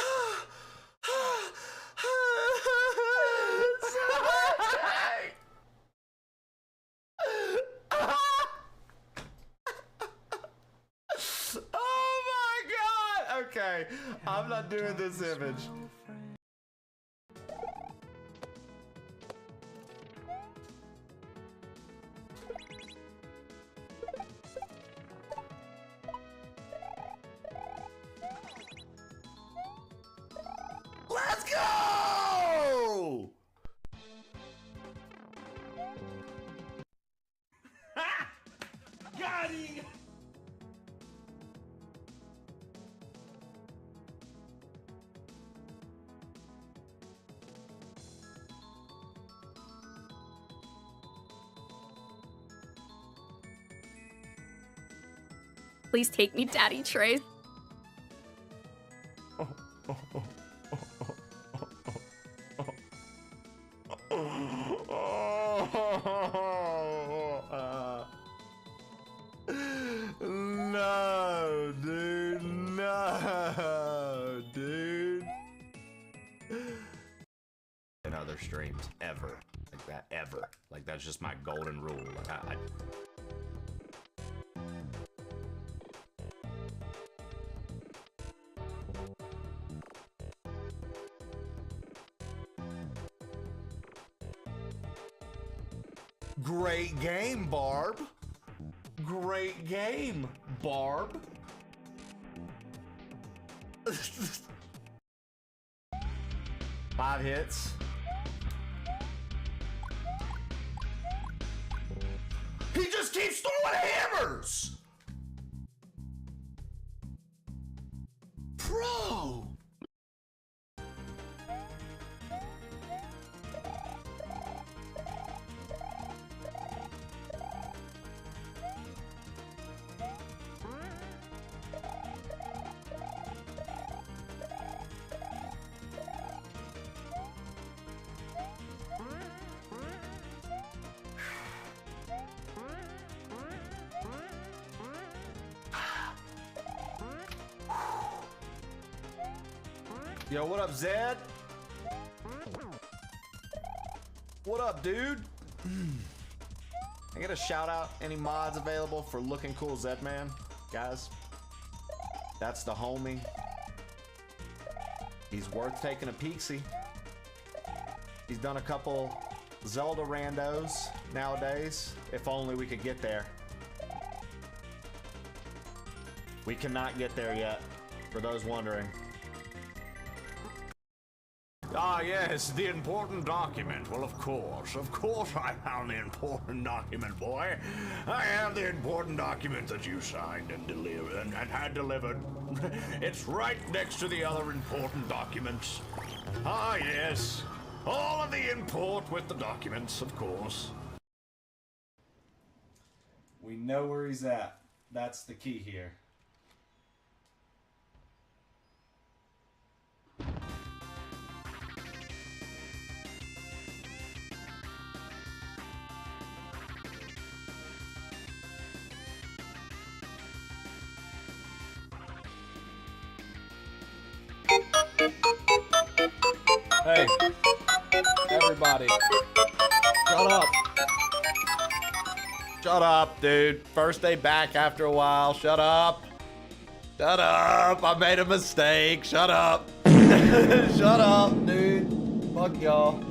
Oh my god! Okay, I'm not doing this image. Let's go! Got him! Please take me, Daddy Trey. No, dude. No, dude. In other streams, ever. Like that, ever. Like, that's just my golden rule. Like, Great game, Barb. Great game, Barb. 5 hits. He just keeps throwing hammers! Bro! Yo, what up, Zed? What up, dude? I get a shout out. Any mods available for looking cool, Zed man? Guys, that's the homie. He's worth taking a peek-see. He's done a couple Zelda randos nowadays. If only we could get there. We cannot get there yet, for those wondering. Ah, yes, the important document. Well, of course I found the important document, boy. I have the important document that you signed and delivered and had delivered. It's right next to the other important documents. Ah, yes, all of the import with the documents, of course. We know where he's at. That's the key here. Hey, everybody, shut up. Shut up, dude. First day back after a while. Shut up. Shut up. I made a mistake. Shut up. Shut up, dude. Fuck y'all.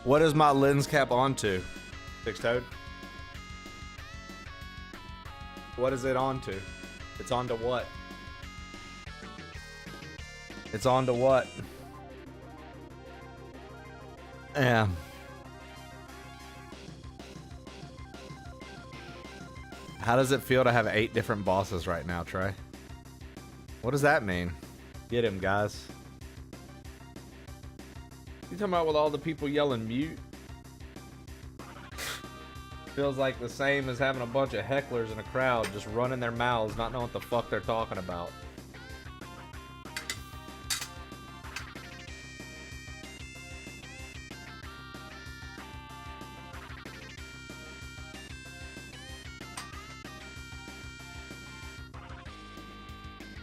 What is my lens cap onto? Six Toad? What is it onto? It's onto what? It's onto what? Yeah. How does it feel to have 8 different bosses right now, Trey? What does that mean? Get him, guys. You talking about with all the people yelling mute? Feels like the same as having a bunch of hecklers in a crowd just running their mouths, not knowing what the fuck they're talking about.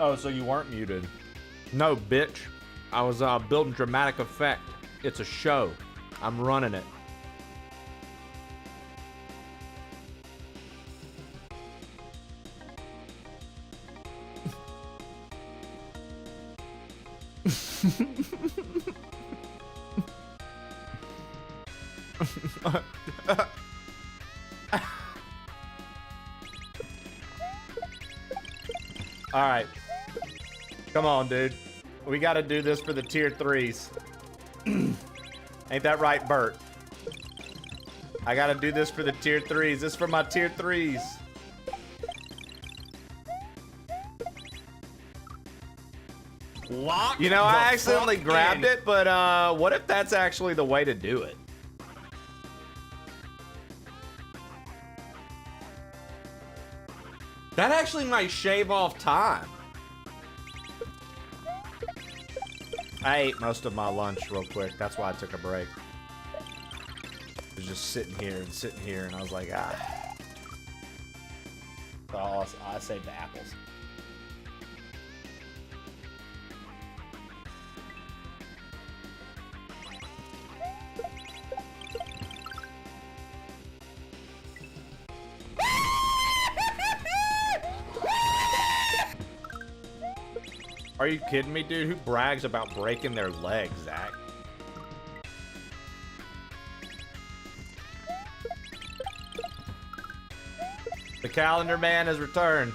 Oh, so you weren't muted. No, bitch. I was building dramatic effect. It's a show. I'm running it. All right. Come on, dude. We got to do this for the tier 3s. Ain't that right, Bert? I got to do this for the tier 3s. This is for my tier 3s. Lock You know, I the accidentally fuck grabbed in. it, but what if that's actually the way to do it? That actually might shave off time. I ate most of my lunch real quick. That's why I took a break. I was just sitting here, and I was like, ah. So I saved the apples. Are you kidding me, dude? Who brags about breaking their legs, Zach? The calendar man has returned.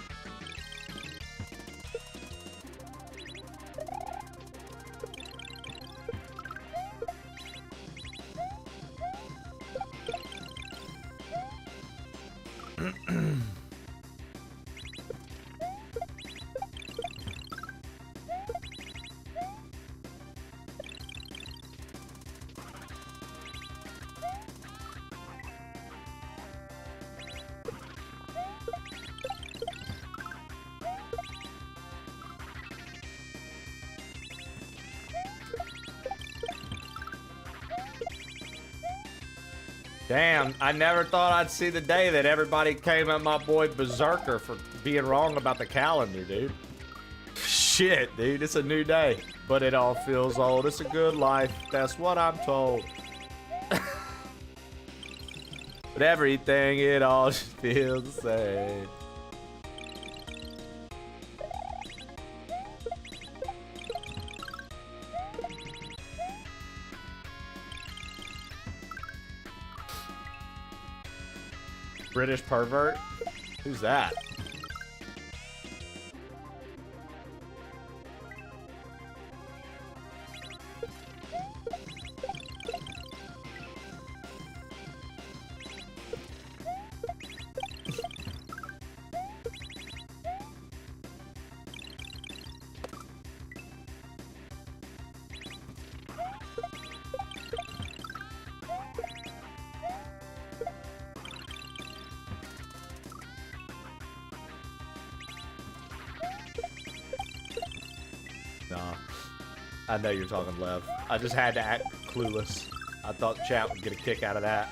Damn, I never thought I'd see the day that everybody came at my boy Berserker for being wrong about the calendar, dude. Shit, dude, it's a new day. But it all feels old. It's a good life. That's what I'm told. But everything, it all just feels the same. British pervert? Who's that? Nah. I know you're talking Lev. I just had to act clueless. I thought chat would get a kick out of that.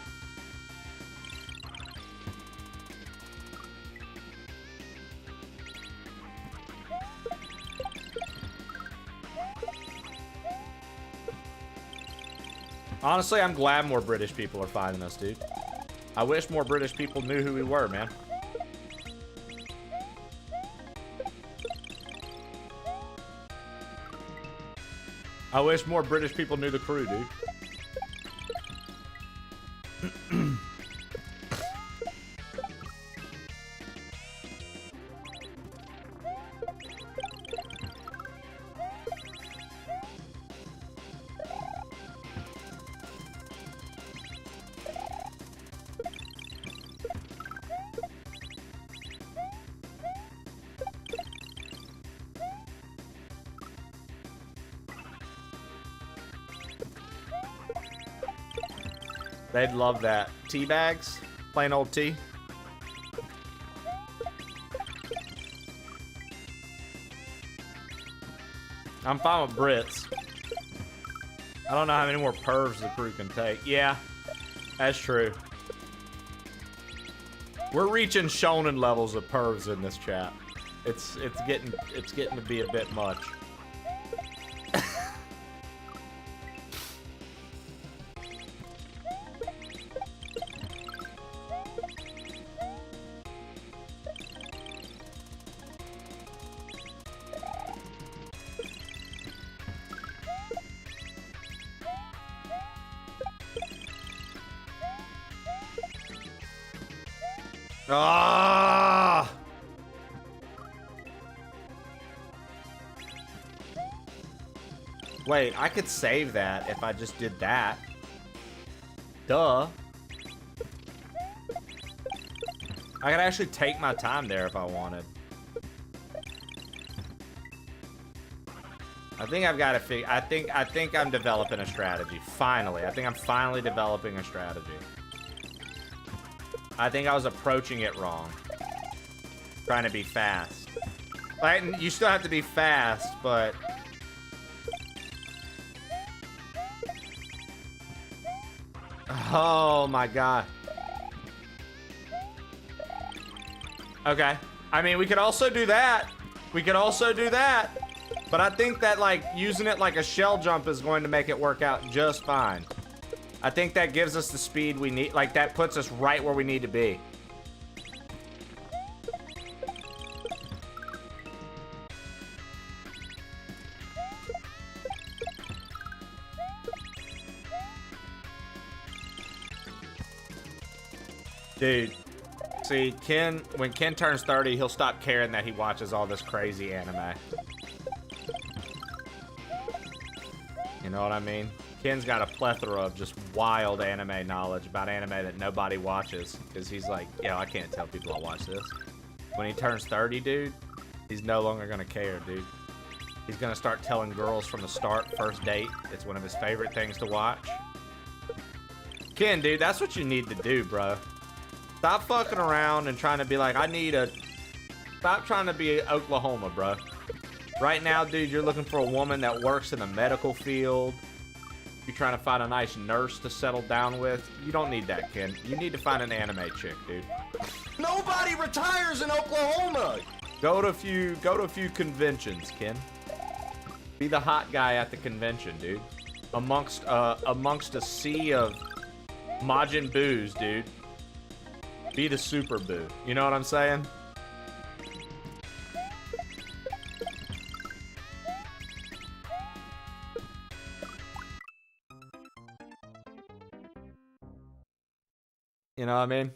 Honestly, I'm glad more British people are finding us, dude. I wish more British people knew who we were, man. I wish more British people knew the crew, dude. They'd love that. Tea bags? Plain old tea? I'm fine with Brits. I don't know how many more pervs the crew can take. Yeah, that's true. We're reaching shonen levels of pervs in this chat. It's getting to be a bit much. Ah! Wait, I could save that if I just did that. Duh. I could actually take my time there if I wanted. I think I've got to figure. I think I'm developing a strategy. Finally, I think I'm finally developing a strategy. I think I was approaching it wrong. Trying to be fast. Like, you still have to be fast, but... Oh my god. Okay. I mean, we could also do that. We could also do that. But I think that, like, using it like a shell jump is going to make it work out just fine. I think that gives us the speed we need. Like, that puts us right where we need to be. Dude, see, Ken, when Ken turns 30, he'll stop caring that he watches all this crazy anime. You know what I mean? Ken's got a plethora of just wild anime knowledge about anime that nobody watches. Because he's like, yo, I can't tell people I watch this. When he turns 30, dude, he's no longer going to care, dude. He's going to start telling girls from the start, first date. It's one of his favorite things to watch. Ken, dude, that's what you need to do, bro. Stop fucking around and trying to be like, stop trying to be Oklahoma, bro. Right now, dude, you're looking for a woman that works in the medical field. You're trying to find a nice nurse to settle down with. You don't need that, Ken. You need to find an anime chick, dude. Nobody retires in Oklahoma. Go to a few conventions, Ken. Be the hot guy at the convention, dude. Amongst a sea of Majin Boos, dude. Be the super boo. You know what I'm saying? You know what I mean?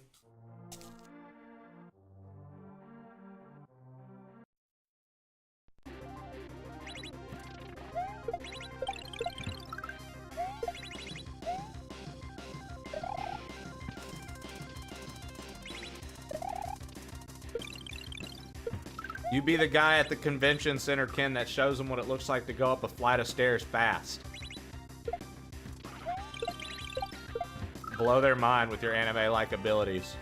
You be the guy at the convention center, Ken, that shows them what it looks like to go up a flight of stairs fast. Blow their mind with your anime-like abilities.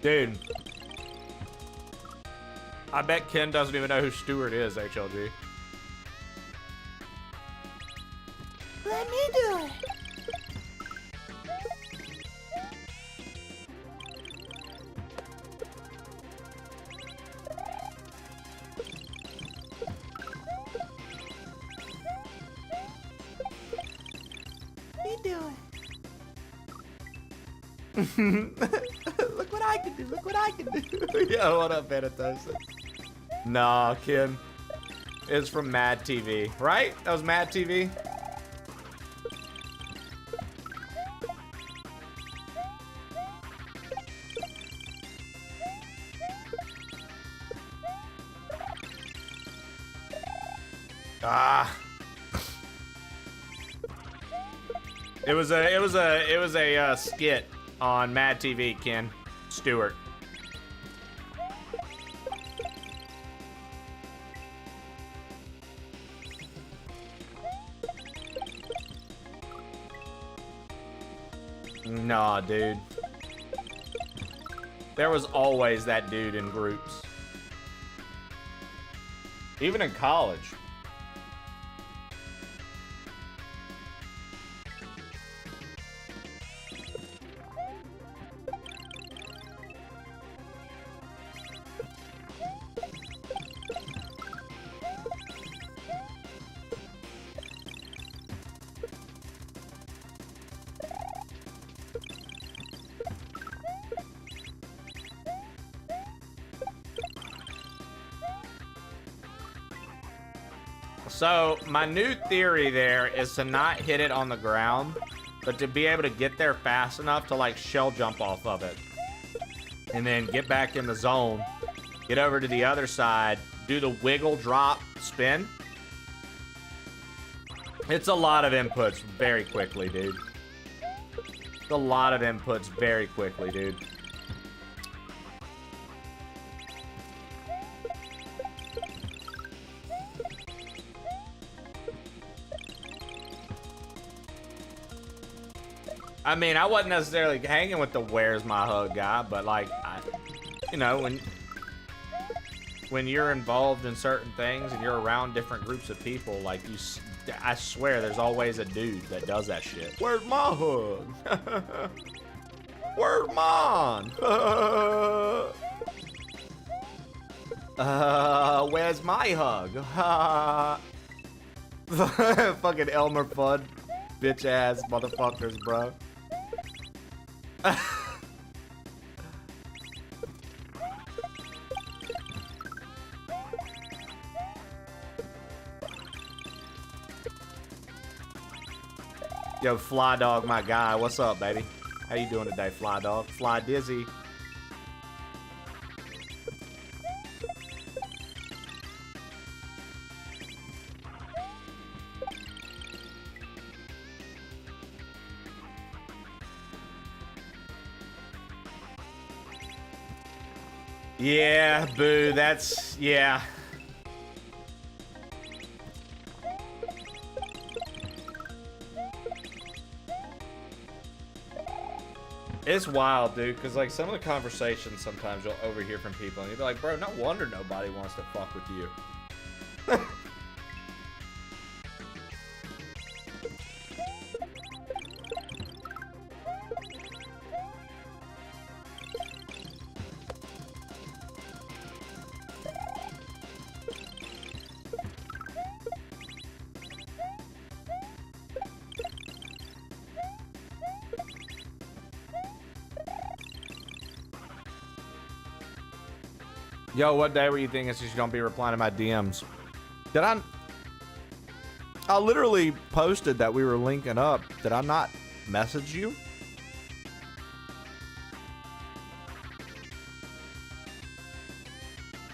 Dude. I bet Ken doesn't even know who Stewart is, HLG. Let me do it. Let me do it. Look what I can do. Look what I can do. Yo, what up, Benitosa? Nah, Ken. It's from Mad TV, right? That was Mad TV? Ah. It was a skit on Mad TV, Ken Stewart. Nah, dude. There was always that dude in groups. Even in college. So, my new theory there is to not hit it on the ground, but to be able to get there fast enough to, like, shell jump off of it. And then get back in the zone, get over to the other side, do the wiggle, drop, spin. It's a lot of inputs very quickly, dude. It's a lot of inputs very quickly, dude. I mean, I wasn't necessarily hanging with the "Where's my hug" guy, but like, you know, when you're involved in certain things and you're around different groups of people, like I swear, there's always a dude that does that shit. Where's my hug? Where's mine? Where's my hug? Fucking Elmer Fudd, bitch ass motherfuckers, bro. Yo, Fly Dog, my guy. What's up, baby? How you doing today, Fly Dog? Fly Dizzy. Yeah, boo, that's, yeah. It's wild, dude, because, like, some of the conversations sometimes you'll overhear from people, and you'll be like, bro, no wonder nobody wants to fuck with you. Yo, what day were you thinking since you don't be replying to my DMs? Did I literally posted that we were linking up. Did I not message you?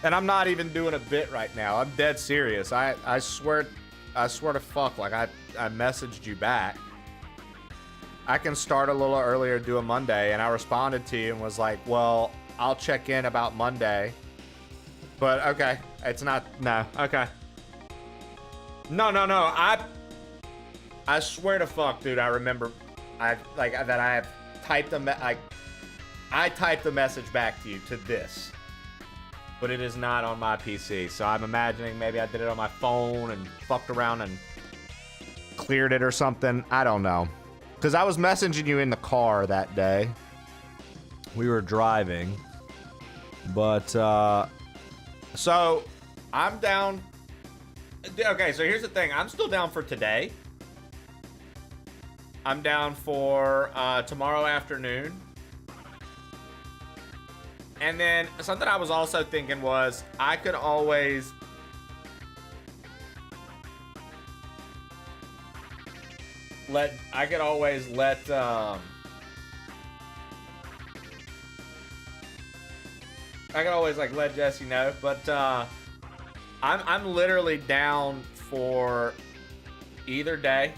And I'm not even doing a bit right now. I'm dead serious. I swear to fuck, like I messaged you back. I can start a little earlier, do a Monday, and I responded to you and was like, well, I'll check in about Monday. But okay, it's not, no, okay. No. I swear to fuck, dude, I remember I typed I typed the message back to you to this. But it is not on my PC. So I'm imagining maybe I did it on my phone and fucked around and cleared it or something. I don't know. Because I was messaging you in the car that day. We were driving. But, so I'm down. Okay, so here's the thing. I'm still down for today. I'm down for tomorrow afternoon. And then something I was also thinking was I could always let Jesse know, but I'm literally down for either day.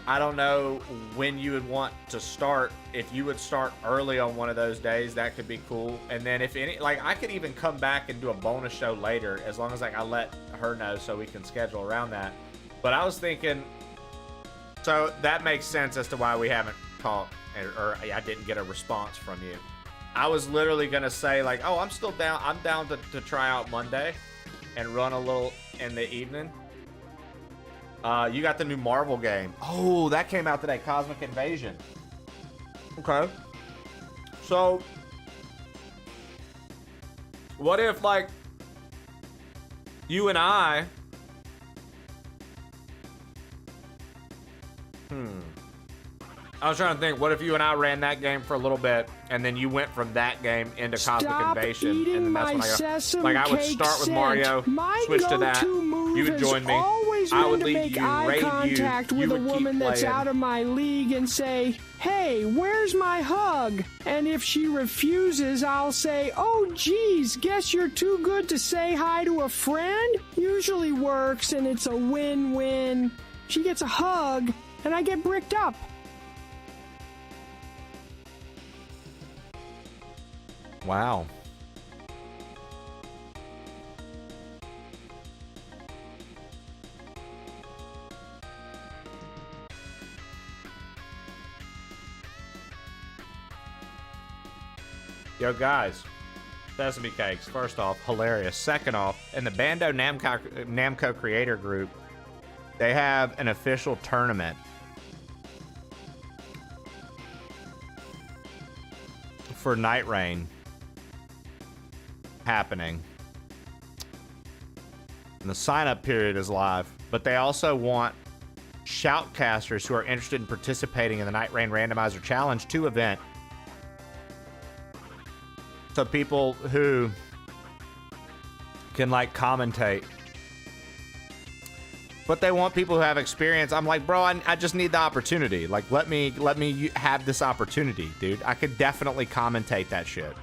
I don't know when you would want to start. If you would start early on one of those days, that could be cool. And then if any, like, I could even come back and do a bonus show later, as long as like I let her know so we can schedule around that. But I was thinking, so that makes sense as to why we haven't talked, or I didn't get a response from you. I was literally gonna say like, oh, I'm still down. I'm down to try out Monday and run a little in the evening. You got the new Marvel game. Oh, that came out today. Cosmic Invasion. Okay. So, what if, like, you and I... I was trying to think, what if you and I ran that game for a little bit, and then you went from that game into Cosmic Invasion, and then that's when I go, like, I would start with Mario, switch to that, you would join me, I would lead you, raid you, you would keep playing. That's out of my league and say, hey, where's my hug? And if she refuses, I'll say, oh, geez, guess you're too good to say hi to a friend? Usually works, and it's a win-win. She gets a hug, and I get bricked up. Wow. Yo, guys. Sesame Cakes, first off, hilarious. Second off, in the Bandai Namco Creator Group, they have an official tournament for Night Rain happening. And the sign-up period is live, but they also want shoutcasters who are interested in participating in the Night Rain Randomizer Challenge 2 event. So people who can, like, commentate. But they want people who have experience. I'm like, bro, I just need the opportunity. Like, let me have this opportunity, dude. I could definitely commentate that shit.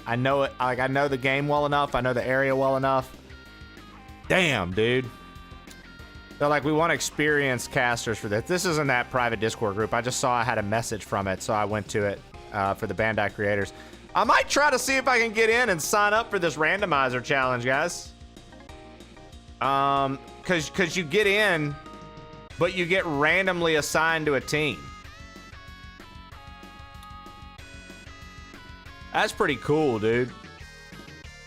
I know it. Like, I know the game well enough. I know the area well enough. Damn, dude. They're like, we want experienced casters for this. This isn't that private Discord group. I just saw I had a message from it, so I went to it for the Bandai creators. I might try to see if I can get in and sign up for this randomizer challenge, guys. Cause you get in, but you get randomly assigned to a team. That's pretty cool, dude.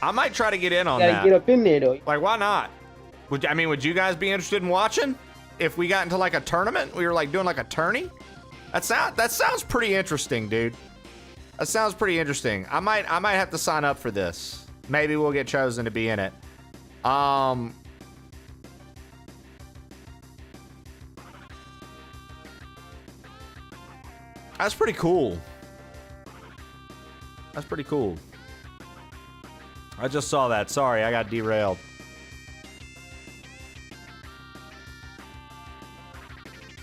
I might try to get in on that. Get up in there, though. Like, why not? Would you guys be interested in watching? If we got into like a tournament, we were like doing like a tourney. That sounds pretty interesting, dude. That sounds pretty interesting. I might have to sign up for this. Maybe we'll get chosen to be in it. That's pretty cool. That's pretty cool. I just saw that. Sorry, I got derailed.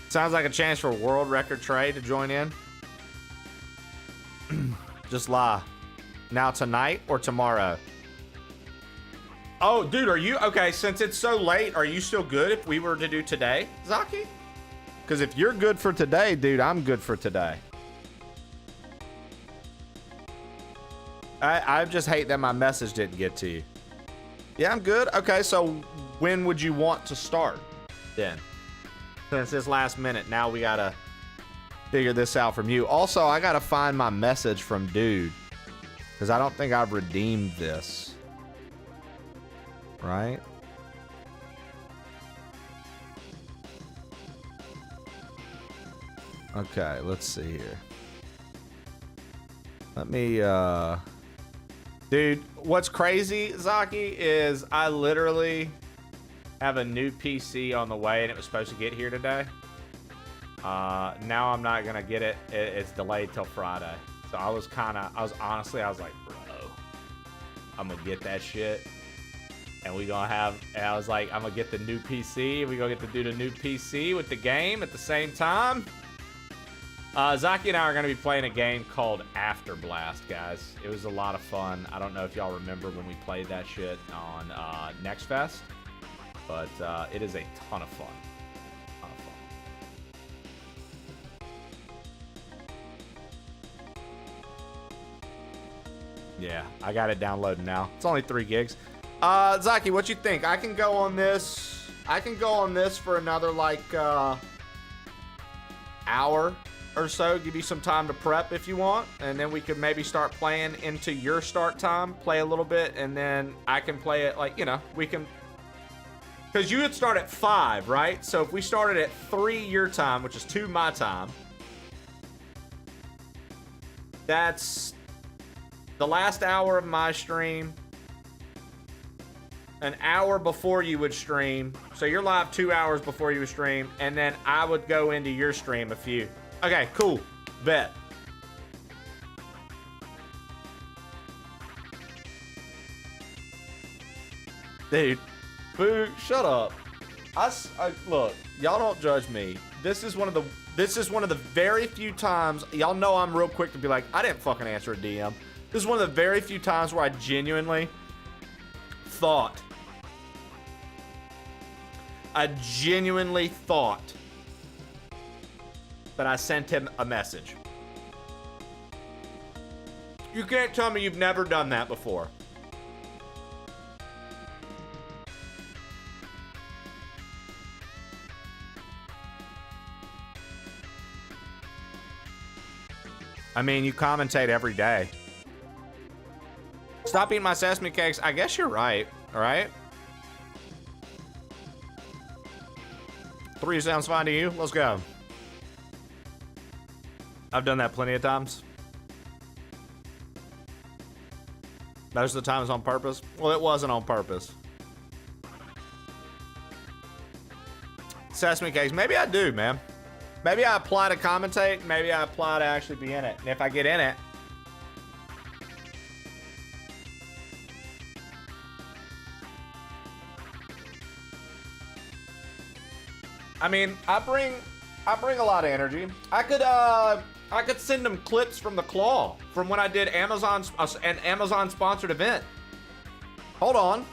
Sounds like a chance for World Record Trey to join in. Just lie. Now tonight or tomorrow? Oh, dude, are you... Okay, since it's so late, are you still good if we were to do today, Zaki? Because if you're good for today, dude, I'm good for today. I just hate that my message didn't get to you. Yeah, I'm good. Okay, so when would you want to start then? Since it's last minute, now we gotta figure this out from you. Also, I gotta find my message from dude, because I don't think I've redeemed this. Right? Okay, let's see here. Let me, Dude, what's crazy, Zaki, is I literally have a new PC on the way, and it was supposed to get here today. Now I'm not gonna get it. It's delayed till Friday. So I was honestly, I was like, bro, I'm gonna get that shit. And I was like, I'm gonna get the new PC. We gonna get to do the new PC with the game at the same time. Zaki and I are going to be playing a game called After Blast, guys. It was a lot of fun. I don't know if y'all remember when we played that shit on Next Fest, but it is a ton of fun. Yeah, I got it downloaded now. It's only 3 gigs. Zaki, what you think? I can go on this. I can go on this for another like hour or so. Give you some time to prep if you want, and then we could maybe start playing into your start time. Play a little bit, and then I can play it like, you know, we can. Because you would start at 5, right? So if we started at 3 your time, which is 2 my time, that's the last hour of my stream, an hour before you would stream. So you're live 2 hours before you would stream, and then I would go into your stream a few. Okay, cool. Bet. Dude, boo, shut up. Look, y'all don't judge me. This is one of the very few times, y'all know I'm real quick to be like, I didn't fucking answer a DM. This is one of the very few times where I genuinely thought that I sent him a message. You can't tell me you've never done that before. I mean, you commentate every day. Stop eating my sesame cakes. I guess you're right. All right. 3 sounds fine to you. Let's go. I've done that plenty of times. Most of the time it's on purpose. Well, it wasn't on purpose. Sesame cakes. Maybe I do, man. Maybe I apply to commentate. Maybe I apply to actually be in it. And if I get in it, I mean, I bring a lot of energy. I could send them clips from the claw from when I did an Amazon sponsored event. Hold on.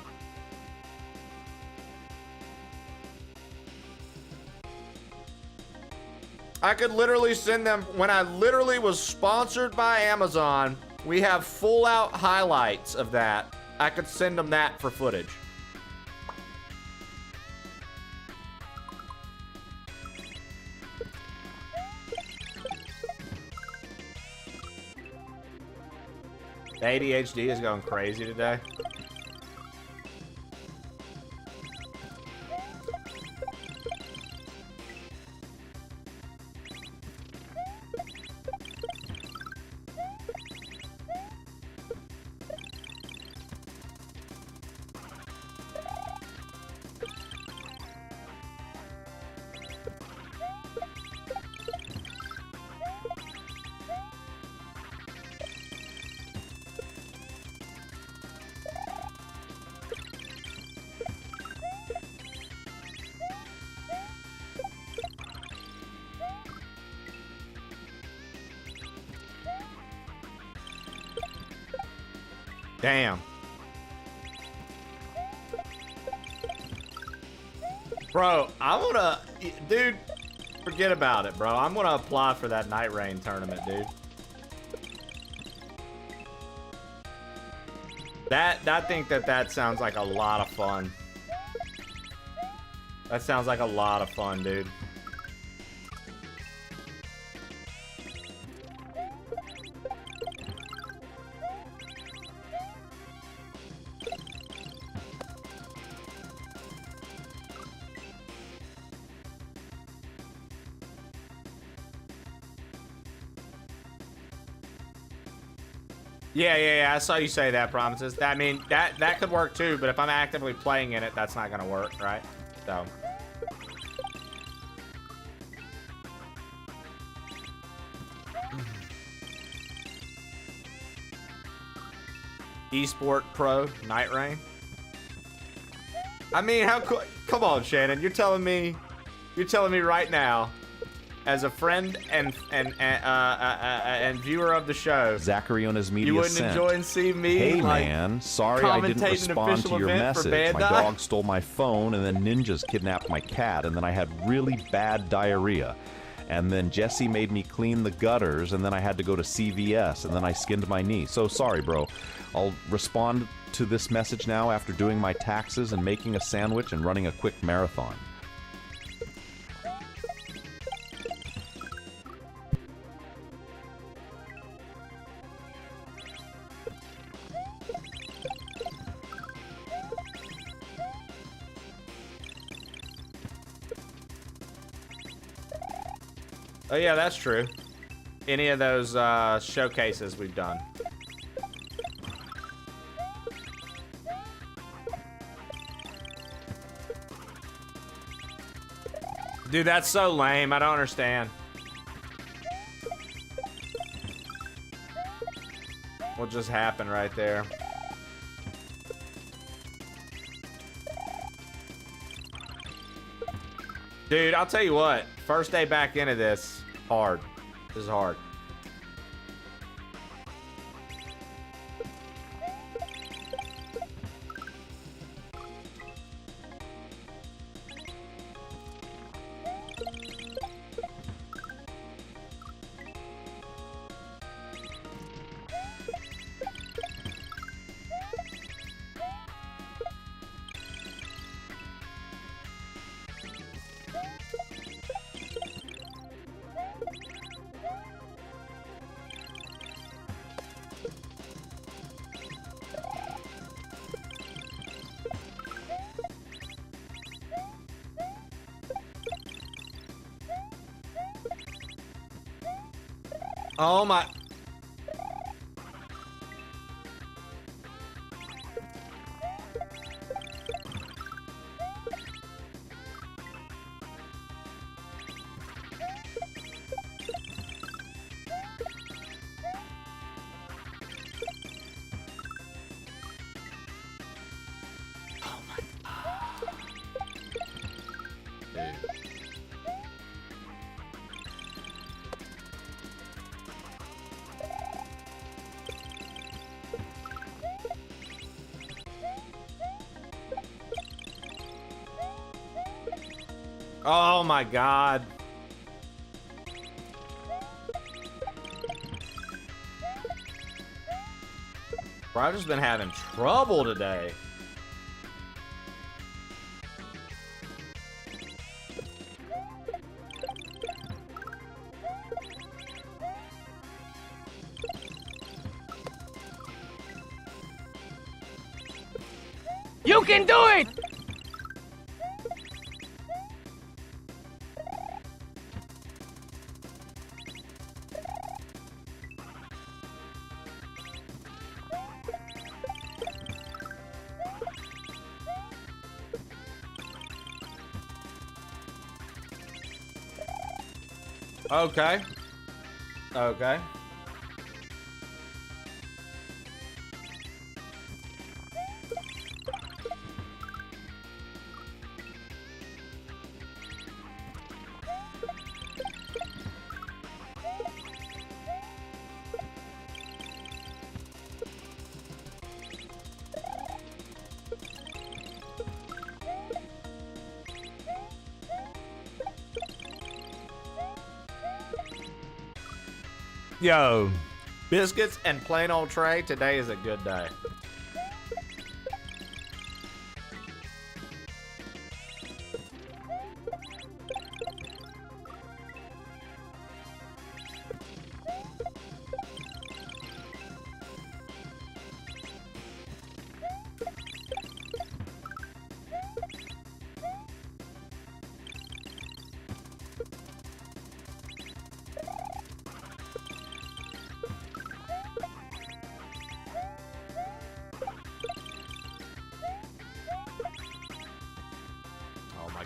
I could literally send them when I literally was sponsored by Amazon. We have full out highlights of that. I could send them that for footage. The ADHD is going crazy today. Damn. Bro, dude, forget about it, bro. I'm gonna apply for that Night Rain tournament, dude. I think that sounds like a lot of fun. That sounds like a lot of fun, dude. Yeah, I saw you say that, Promises. I mean, that could work too, but if I'm actively playing in it, that's not gonna work, right? So. Esport Pro, Night Rain. I mean, how cool? Come on, Shannon. You're telling me right now, as a friend and viewer of the show, Zachary on his media you wouldn't sent. enjoy seeing me. Hey like, man, sorry I didn't commentate an respond to official your event for message. My Bandai. dog stole my phone, and then ninjas kidnapped my cat, and then I had really bad diarrhea. And then Jesse made me clean the gutters, and then I had to go to CVS, and then I skinned my knee. So sorry, bro. I'll respond to this message now after doing my taxes and making a sandwich and running a quick marathon. Oh yeah, that's true. Any of those showcases we've done. Dude, that's so lame. I don't understand. What just happened right there? Dude, I'll tell you what. First day back into this, hard. This is hard. Oh my. Oh my god. Bro, I've just been having trouble today. You can do it! Okay. Okay. Yo, biscuits and plain old Trey, today is a good day.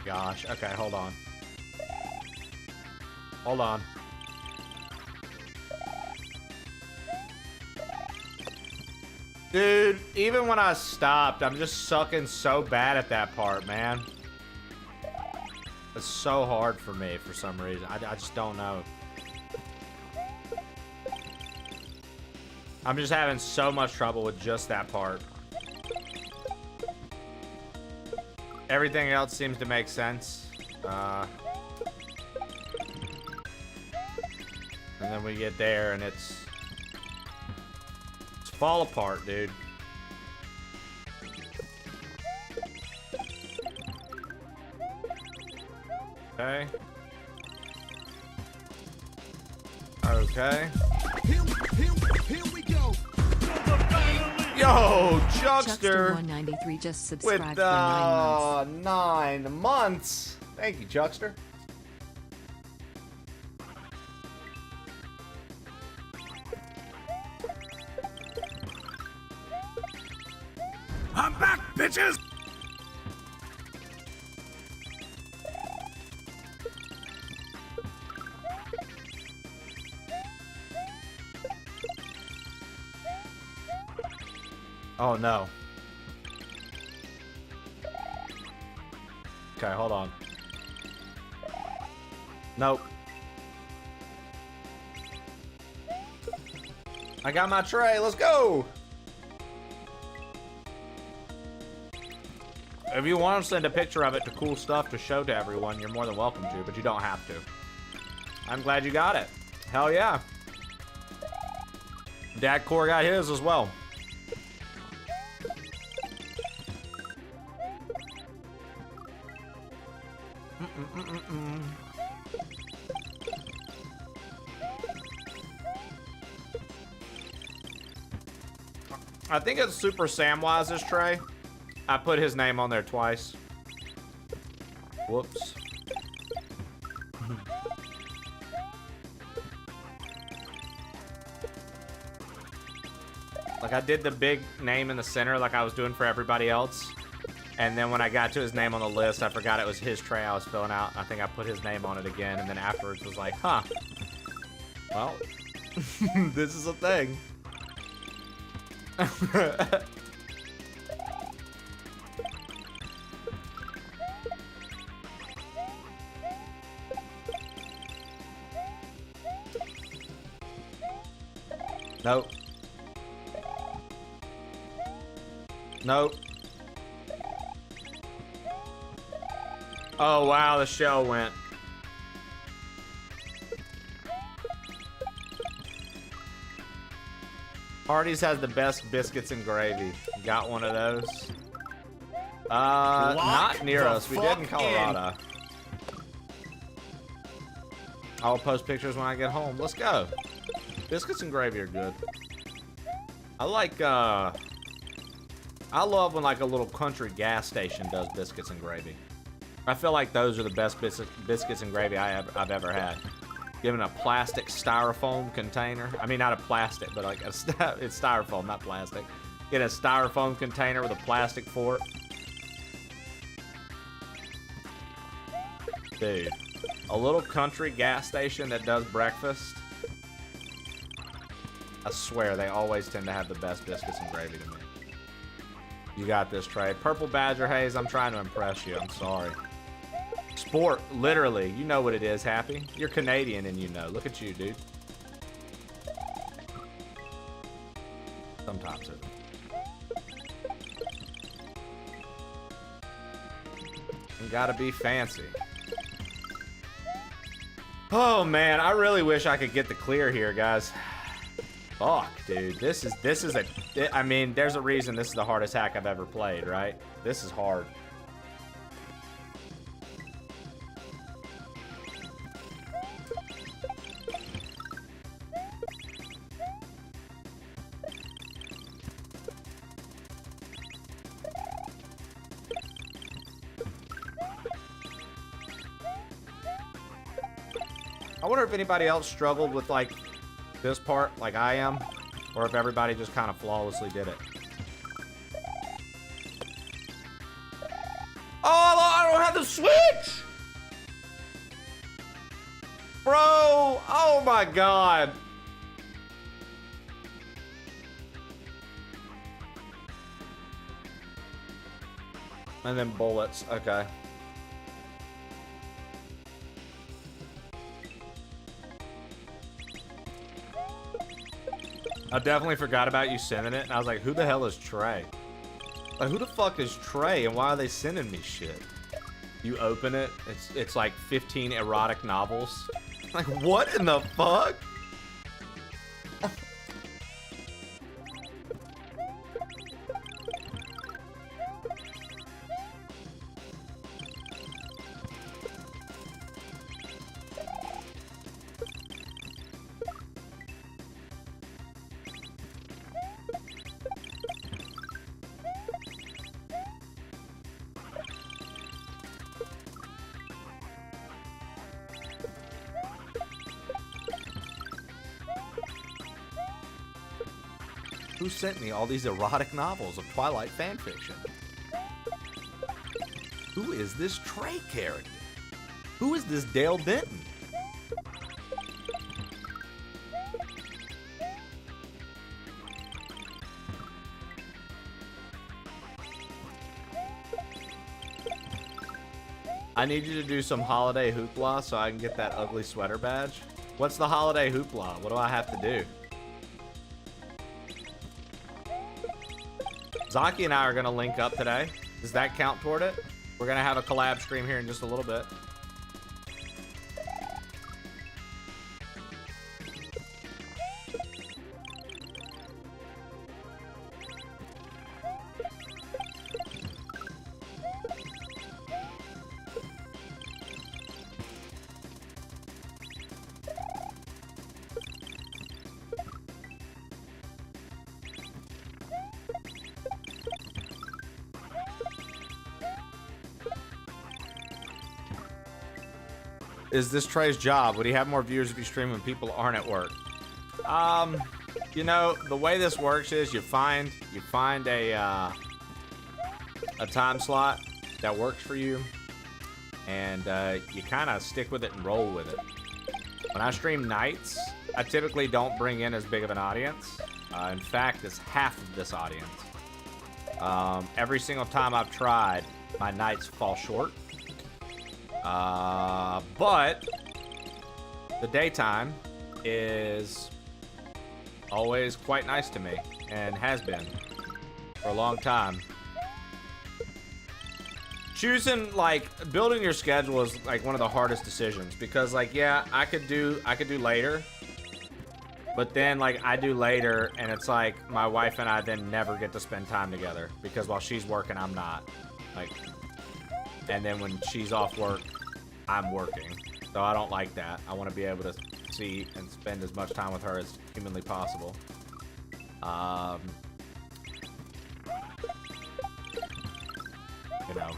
Gosh. Okay, hold on. Hold on. Dude, even when I stopped, I'm just sucking so bad at that part, man. It's so hard for me for some reason. I just don't know. I'm just having so much trouble with just that part. Everything else seems to make sense. And then we get there and it's fall apart, dude. Okay. Okay. Here we go. Yo, Chuckster. 193 just subscribed With for 9 months. 9 months. Thank you, Chuckster. I'm back, bitches! Oh no. Okay, hold on. Nope. I got my tray. Let's go. If you want to send a picture of it to Cool Stuff to show to everyone, you're more than welcome to, but you don't have to. I'm glad you got it. Hell yeah. Dad Core got his as well. I think it's Super Samwise's tray. I put his name on there twice. Whoops. Like I did the big name in the center like I was doing for everybody else. And then when I got to his name on the list, I forgot it was his tray I was filling out. I think I put his name on it again. And then afterwards was like, huh. Well, this is a thing. Nope. Nope. Oh wow, the shell went. Hardee's has the best biscuits and gravy. Got one of those? Not near us. We did in Colorado. I'll post pictures when I get home. Let's go. Biscuits and gravy are good. I like, I love when like a little country gas station does biscuits and gravy. I feel like those are the best biscuits and gravy I've ever had. Given a plastic styrofoam container. I mean, not a plastic, but like it's styrofoam, not plastic. Get a styrofoam container with a plastic fork. Dude, a little country gas station that does breakfast. I swear, they always tend to have the best biscuits and gravy to me. You got this, Trey. Purple Badger Haze, I'm trying to impress you. I'm sorry. Sport, literally. You know what it is, Happy. You're Canadian and you know. Look at you, dude. Sometimes it. You gotta be fancy. Oh, man. I really wish I could get the clear here, guys. Fuck, dude. This is I mean, there's a reason this is the hardest hack I've ever played, right? This is hard. I wonder if anybody else struggled with, like, this part like I am, or if everybody just kind of flawlessly did it. Oh, I don't have the switch! Bro, oh my god. And then bullets, okay. I definitely forgot about you sending it, and I was like, who the hell is Trey? Like, who the fuck is Trey, and why are they sending me shit? You open it, it's like 15 erotic novels. Like, what in the fuck? Who sent me all these erotic novels of Twilight fanfiction? Who is this Trey character? Who is this Dale Denton? I need you to do some holiday hoopla so I can get that ugly sweater badge. What's the holiday hoopla? What do I have to do? Zaki and I are going to link up today. Does that count toward it? We're going to have a collab stream here in just a little bit. Is this Trey's job? Would he have more viewers if you stream when people aren't at work? You know, the way this works is you find a time slot that works for you, and you kind of stick with it and roll with it. When I stream nights, I typically don't bring in as big of an audience. In fact, it's half of this audience. Every single time I've tried, my nights fall short. But the daytime is always quite nice to me and has been for a long time. Choosing, like, building your schedule is like one of the hardest decisions because, like, yeah, I could do later, but then, like, I do later and it's like my wife and I then never get to spend time together because while she's working, I'm not. Like, and then when she's off work, I'm working. So I don't like that. I want to be able to see and spend as much time with her as humanly possible. You know,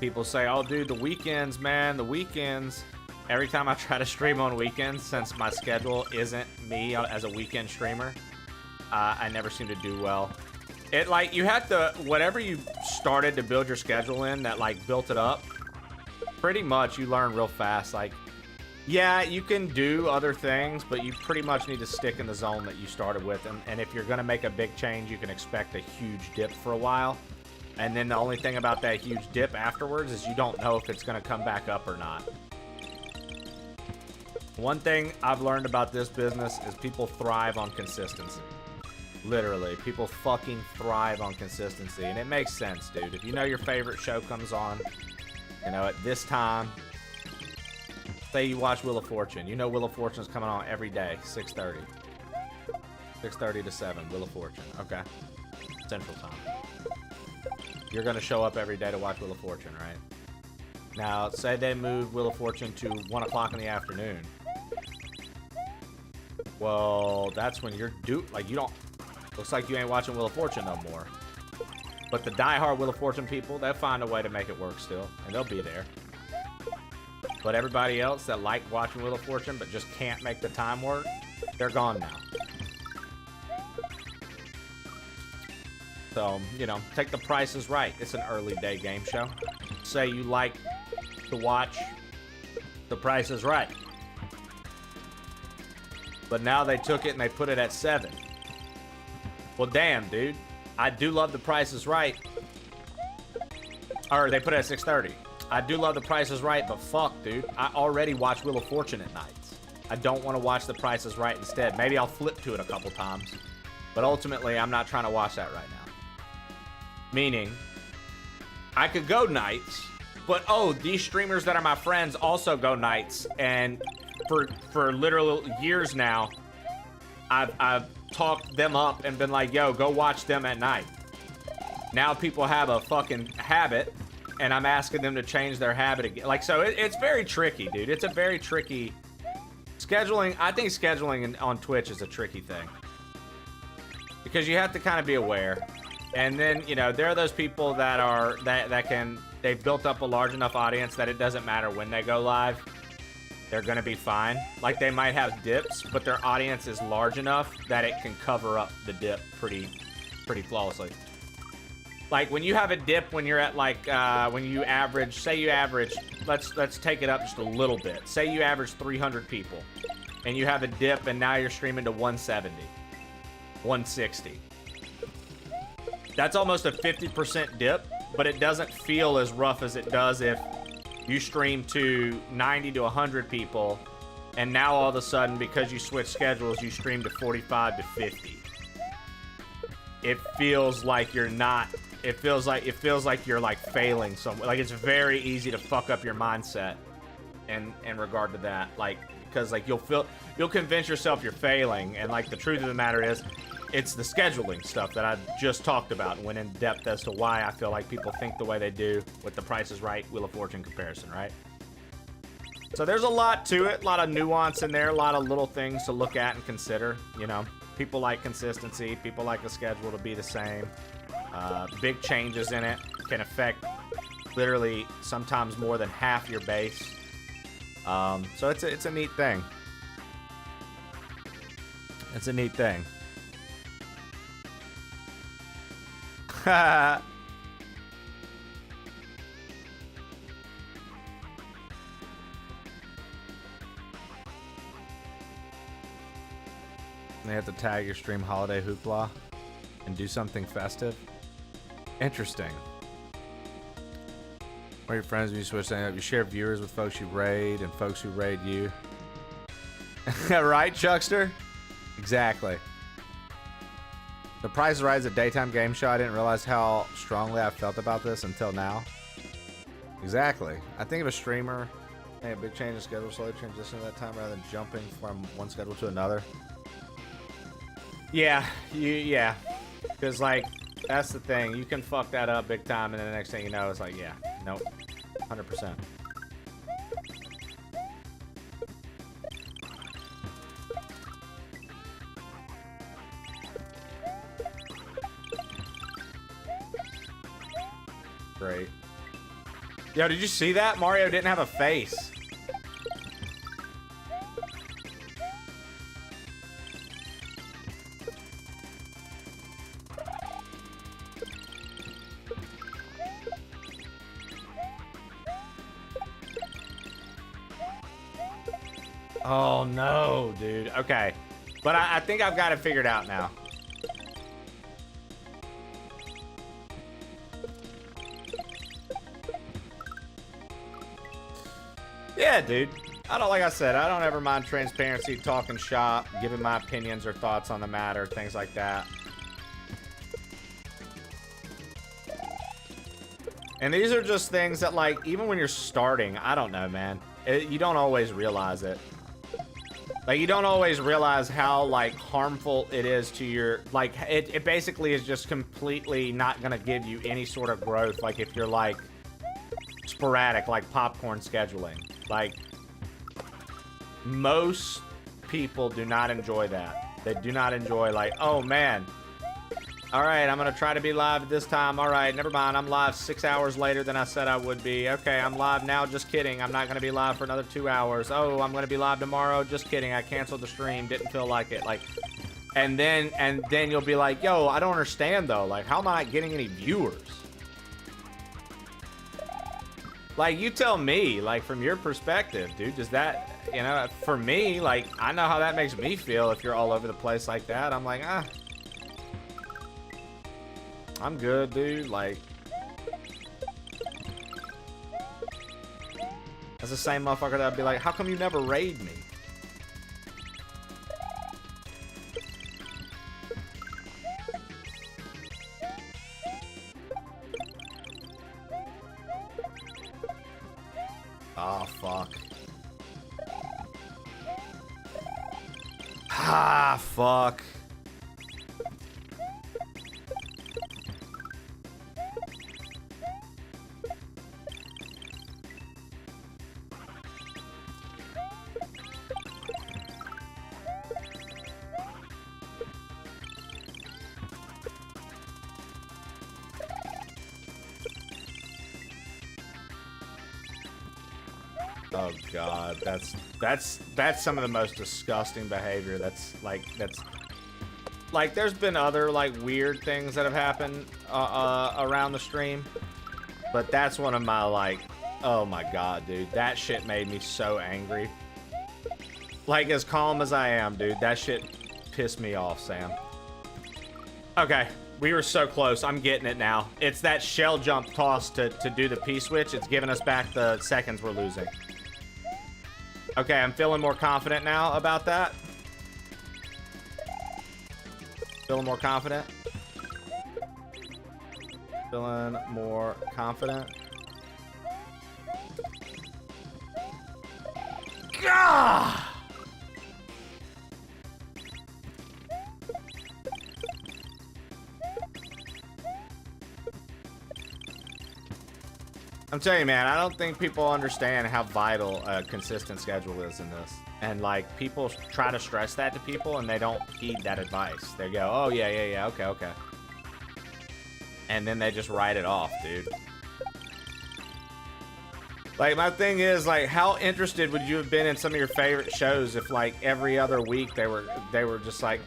people say, oh, dude, the weekends, man, the weekends. Every time I try to stream on weekends, since my schedule isn't me as a weekend streamer, I never seem to do well. It, like, you have to, whatever you started to build your schedule in that, like, built it up, pretty much you learn real fast. Like, yeah, you can do other things, but you pretty much need to stick in the zone that you started with. And if you're going to make a big change, you can expect a huge dip for a while. And then the only thing about that huge dip afterwards is you don't know if it's going to come back up or not. One thing I've learned about this business is people thrive on consistency. Literally, people fucking thrive on consistency. And it makes sense, dude. If you know your favorite show comes on, you know, at this time, say you watch Wheel of Fortune. You know Wheel of Fortune's coming on every day, 6:30. 6:30 to 7, Wheel of Fortune. Okay. Central Time. You're going to show up every day to watch Wheel of Fortune, right? Now, say they move Wheel of Fortune to 1 o'clock in the afternoon. Well, that's when you're like, you don't... Looks like you ain't watching Wheel of Fortune no more. But the diehard Wheel of Fortune people, they'll find a way to make it work still, and they'll be there. But everybody else that like watching Wheel of Fortune but just can't make the time work, they're gone now. So, you know, take The Price is Right. It's an early day game show. Say you like to watch The Price is Right. But now they took it and they put it at 7. Well, damn, dude. I do love The Price is Right. Or they put it at 6:30. I do love The Price is Right, but fuck, dude. I already watch Wheel of Fortune at nights. I don't want to watch The Price is Right instead. Maybe I'll flip to it a couple times. But ultimately, I'm not trying to watch that right now. Meaning, I could go nights, but oh, these streamers that are my friends also go nights. And for literal years now, I've talked them up and been like, yo, go watch them at night. Now people have a fucking habit, and I'm asking them to change their habit again. Like, so it's very tricky, dude. It's a very tricky... Scheduling, I think scheduling on Twitch is a tricky thing. Because you have to kind of be aware. And then, you know, there are those people that are, they've built up a large enough audience that it doesn't matter when they go live. they're gonna be fine. Like, they might have dips, but their audience is large enough that it can cover up the dip pretty flawlessly. Like, when you have a dip, when you're at, like, when you average, say you average, let's take it up just a little bit. Say you average 300 people, and you have a dip, and now you're streaming to 170, 160. That's almost a 50% dip, but it doesn't feel as rough as it does if you stream to 90 to 100 people, and now all of a sudden, because you switch schedules, you stream to 45 to 50. It feels like you're not. It feels like you're like failing somewhere. Like, it's very easy to fuck up your mindset, in regard to that. Like, because like you'll convince yourself you're failing, and like the truth of the matter is, it's the scheduling stuff that I just talked about and went in depth as to why I feel like people think the way they do with the Price is Right, Wheel of Fortune comparison, right? So there's a lot to it, a lot of nuance in there, a lot of little things to look at and consider. You know, people like consistency, people like a schedule to be the same. Big changes in it can affect literally sometimes more than half your base. So it's a neat thing. It's a neat thing. They have to tag your stream holiday hoopla and do something festive. Interesting. What are your friends when you switch things up? You share viewers with folks you raid and folks who raid you. Right, Chuckster? Exactly. The Price is Right is a daytime game show. I didn't realize how strongly I felt about this until now. Exactly. I think of a streamer, hey, a big change in schedule, slowly transition at that time rather than jumping from one schedule to another. Yeah, yeah. Because, like, that's the thing. You can fuck that up big time, and then the next thing you know, it's like, yeah, nope, 100%. Great. Yo, did you see that? Mario didn't have a face. Oh no, dude. Okay. But I think I've got it figured out now. Yeah, dude. Like I said, I don't ever mind transparency, talking shop, giving my opinions or thoughts on the matter, things like that. And these are just things that, like, even when you're starting, I don't know, man. You don't always realize it. Like, you don't always realize how, like, harmful it is to your, like, it basically is just completely not gonna give you any sort of growth, like, if you're, like, sporadic, like popcorn scheduling. Like, most people do not enjoy that. They do not enjoy, like, oh man, all right, I'm gonna try to be live at this time. All right, never mind, I'm live 6 hours later than I said I would be. Okay, I'm live now, just kidding, I'm not gonna be live for another 2 hours. Oh, I'm gonna be live tomorrow, just kidding, I canceled the stream, didn't feel like it. Like, and then you'll be like, yo, I don't understand though, like, how am I not getting any viewers? Like, you tell me, like, from your perspective, dude, does that, you know, for me, like, I know how that makes me feel if you're all over the place like that. I'm like, I'm good, dude. Like, that's the same motherfucker that'd be like, how come you never raid me? Oh, fuck. Ah, fuck. Oh god, that's some of the most disgusting behavior. That's like there's been other like weird things that have happened around the stream, but that's one of my like, oh my god, dude, that shit made me so angry. Like, as calm as I am, dude, that shit pissed me off, Sam. Okay, we were so close. I'm getting it now. It's that shell jump toss to do the P-switch. It's giving us back the seconds we're losing. Okay, I'm feeling more confident now about that. Feeling more confident. Feeling more confident. Gah! I'm telling you, man, I don't think people understand how vital a consistent schedule is in this. And, like, people try to stress that to people, and they don't heed that advice. They go, oh, yeah, okay. And then they just write it off, dude. Like, my thing is, like, how interested would you have been in some of your favorite shows if, like, every other week they were just like,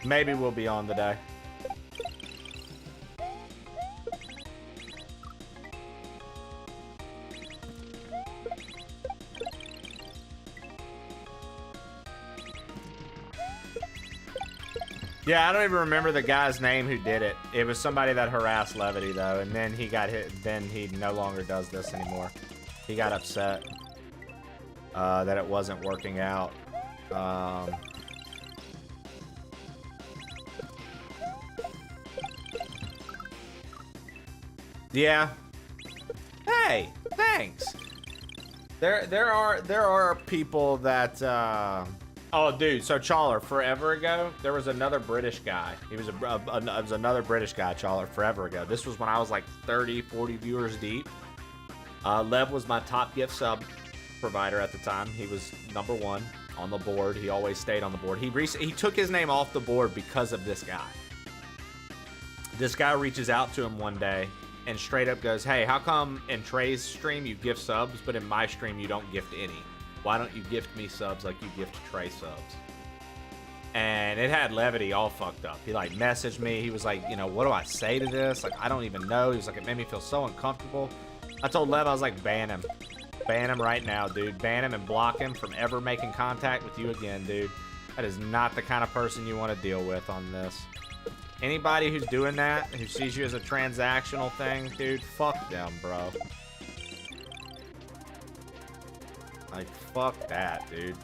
Maybe we'll be on today. Yeah, I don't even remember the guy's name who did it. It was somebody that harassed Levity, though, and then he got hit. Then he no longer does this anymore. He got upset that it wasn't working out. Yeah. Hey, thanks. There are people that oh dude, so Chawler, forever ago, there was another British guy. He was was another British guy, Chawler, forever ago. This was when I was like 30, 40 viewers deep. Lev was my top gift sub provider at the time. He was #1 on the board. He always stayed on the board. He took his name off the board because of this guy. This guy reaches out to him one day and straight up goes, hey, how come in Trey's stream you gift subs, but in my stream you don't gift any? Why don't you gift me subs like you gift Trey subs? And it had Levity all fucked up. He like messaged me. He was like, you know, what do I say to this? Like, I don't even know. He was like, it made me feel so uncomfortable. I told Lev, I was like, ban him. Ban him right now, dude. Ban him and block him from ever making contact with you again, dude. That is not the kind of person you want to deal with on this. Anybody who's doing that, who sees you as a transactional thing, dude, fuck them, bro. Like, fuck that, dude.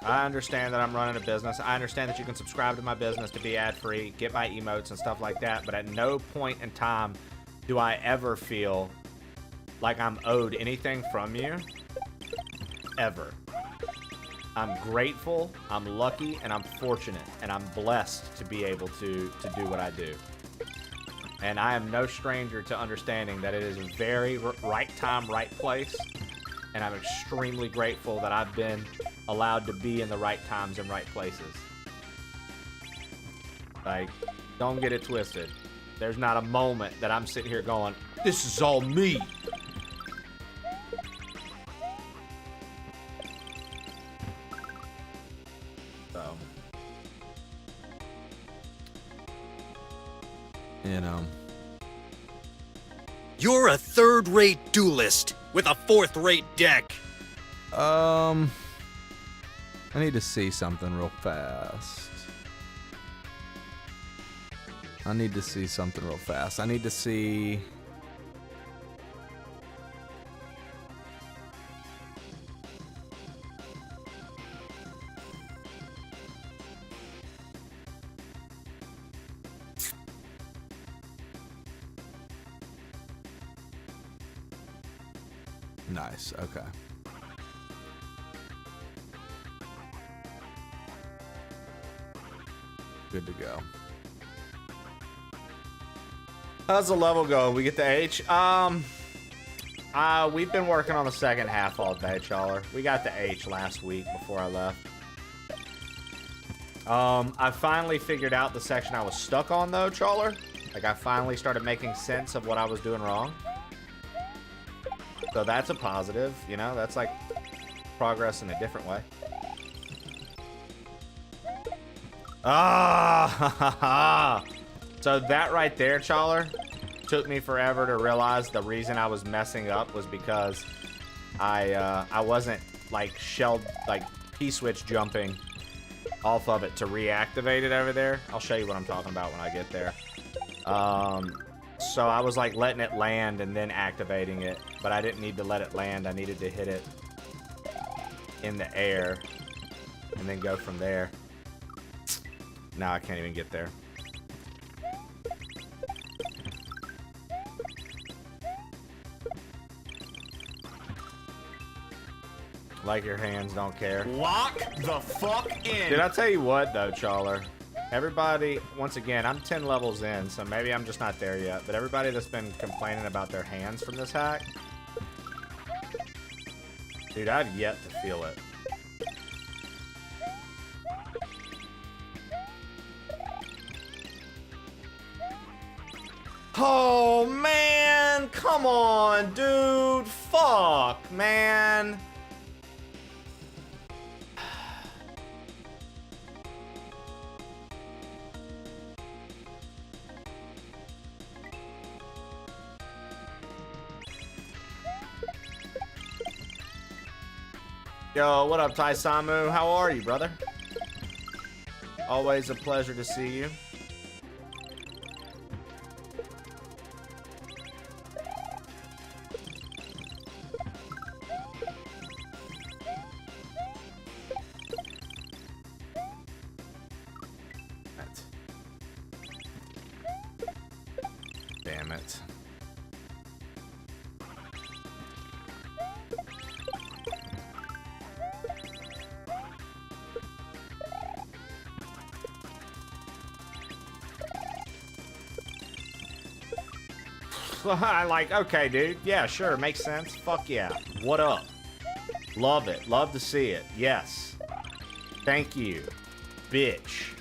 I understand that I'm running a business. I understand that you can subscribe to my business to be ad-free, get my emotes and stuff like that, but at no point in time do I ever feel like I'm owed anything from you. Ever. I'm grateful, I'm lucky, and I'm fortunate, and I'm blessed to be able to do what I do. And I am no stranger to understanding that it is a very right time, right place, and I'm extremely grateful that I've been allowed to be in the right times and right places. Like, don't get it twisted. There's not a moment that I'm sitting here going, this is all me. So, you know. You're a third-rate duelist with a fourth-rate deck. I need to see something real fast. I need to see. Nice, okay. Good to go. How's the level go? We get the H? We've been working on the second half all day, Chawler. We got the H last week before I left. I finally figured out the section I was stuck on, though, Trawler. Like, I finally started making sense of what I was doing wrong. So that's a positive, you know? That's, like, progress in a different way. Ah! So that right there, Trawler, took me forever to realize the reason I was messing up was because I wasn't, like, P-switch jumping off of it to reactivate it over there. I'll show you what I'm talking about when I get there. So I was like letting it land and then activating it, but I didn't need to let it land. I needed to hit it in the air and then go from there. Now I can't even get there. Like your hands, don't care. Lock the fuck in. Dude, I'll tell you what, though, Trawler. Everybody, once again, I'm 10 levels in, so maybe I'm just not there yet. But everybody that's been complaining about their hands from this hack, dude, I've yet to feel it. Oh, man. Come on, dude. Fuck, man. Yo, what up, Tai Samu? How are you, brother? Always a pleasure to see you. Damn it. Like, okay, dude. Yeah, sure. Makes sense. Fuck yeah. What up? Love it. Love to see it. Yes. Thank you. Bitch.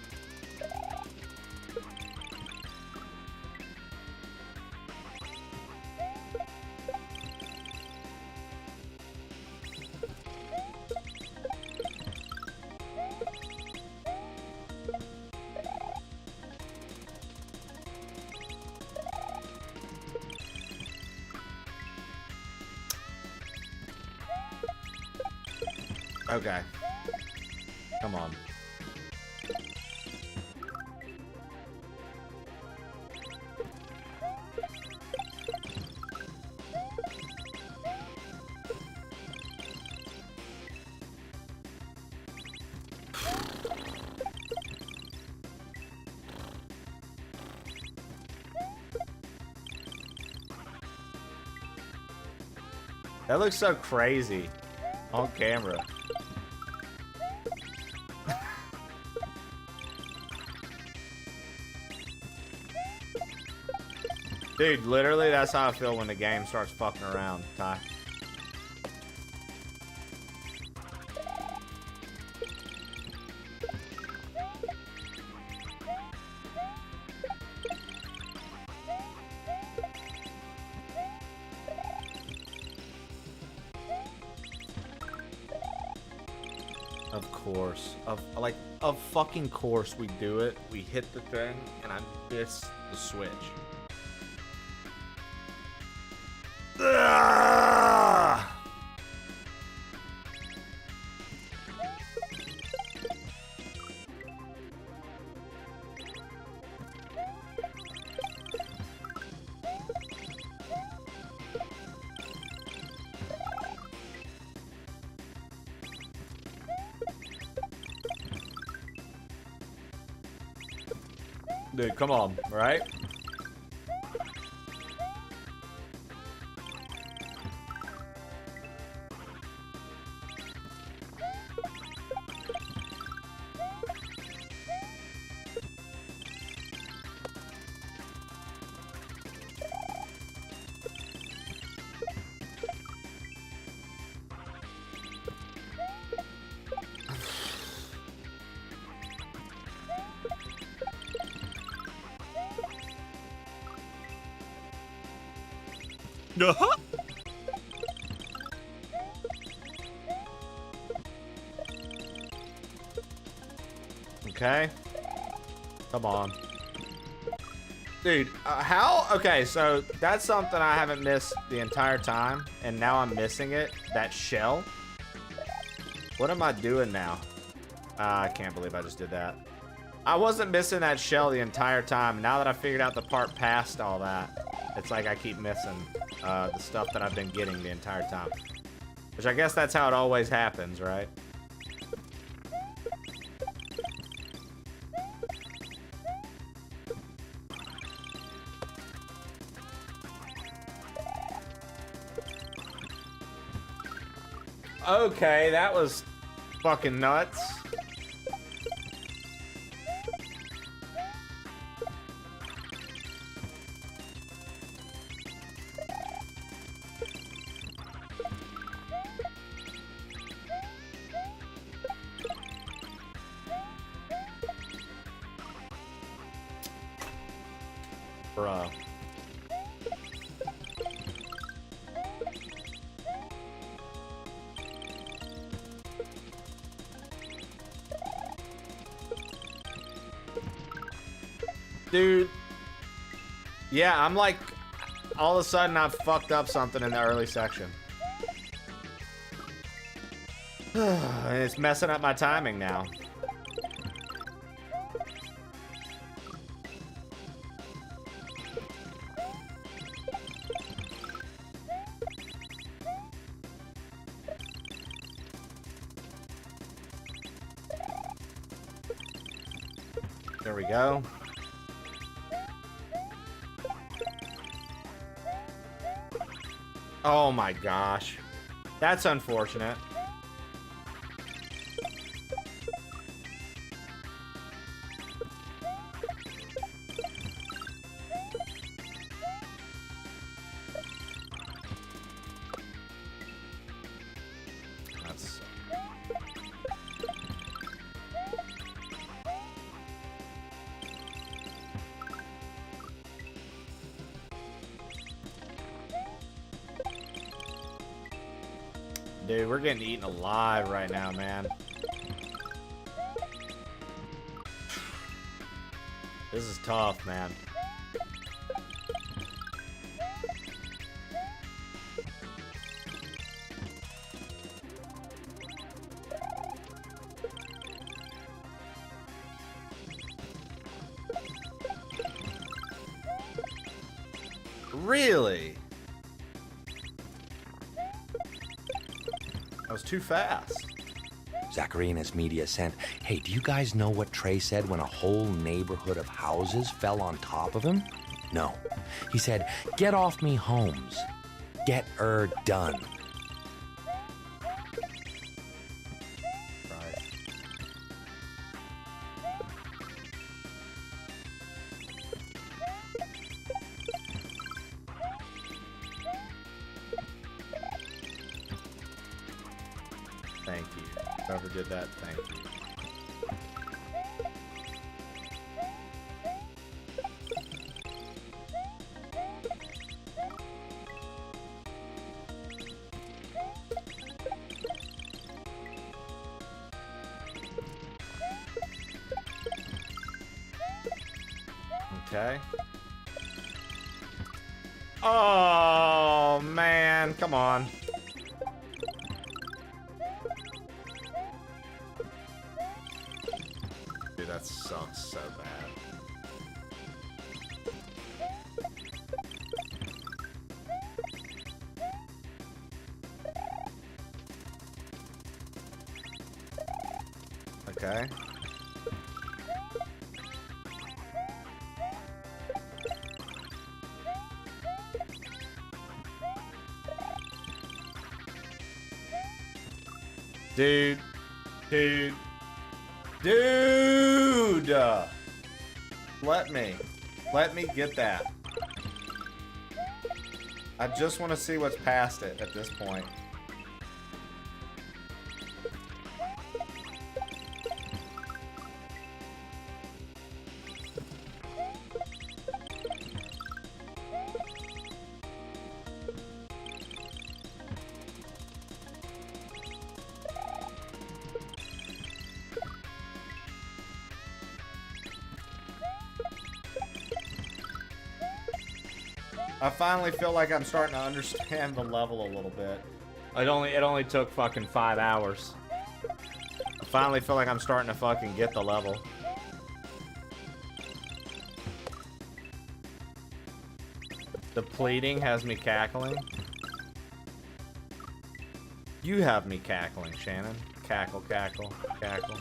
Okay. Come on. That looks so crazy on camera. Dude, literally, that's how I feel when the game starts fucking around, Ty. Of course. Of fucking course we do it. We hit the thing, and I miss the switch. Ugh! Dude, come on, right? Okay. Come on. Dude, how? Okay, so that's something I haven't missed the entire time, and now I'm missing it. That shell. What am I doing now? I can't believe I just did that. I wasn't missing that shell the entire time. Now that I figured out the part past all that, it's like I keep missing the stuff that I've been getting the entire time. Which I guess that's how it always happens, right? Okay, that was fucking nuts. Bruh. Dude. Yeah, I'm like, all of a sudden I've fucked up something in the early section. And it's messing up my timing now. There we go. Oh my gosh. That's unfortunate. That's... Dude, we're getting eaten alive right now, man. This is tough, man. Really? That was too fast. Zachary and his media sent, hey, do you guys know what Trey said when a whole neighborhood of houses fell on top of him? No. He said, get off me, Holmes. Get her done. Right. Thank you. Whoever did that, thank you. Okay. Oh, man. Come on. Dude, that sucks so bad. Okay. Dude. Dude. Dude! Let me get that. I just want to see what's past it at this point. I finally feel like I'm starting to understand the level a little bit. It only took fucking 5 hours. I finally feel like I'm starting to fucking get the level. The pleading has me cackling. You have me cackling, Shannon. Cackle, cackle, cackle.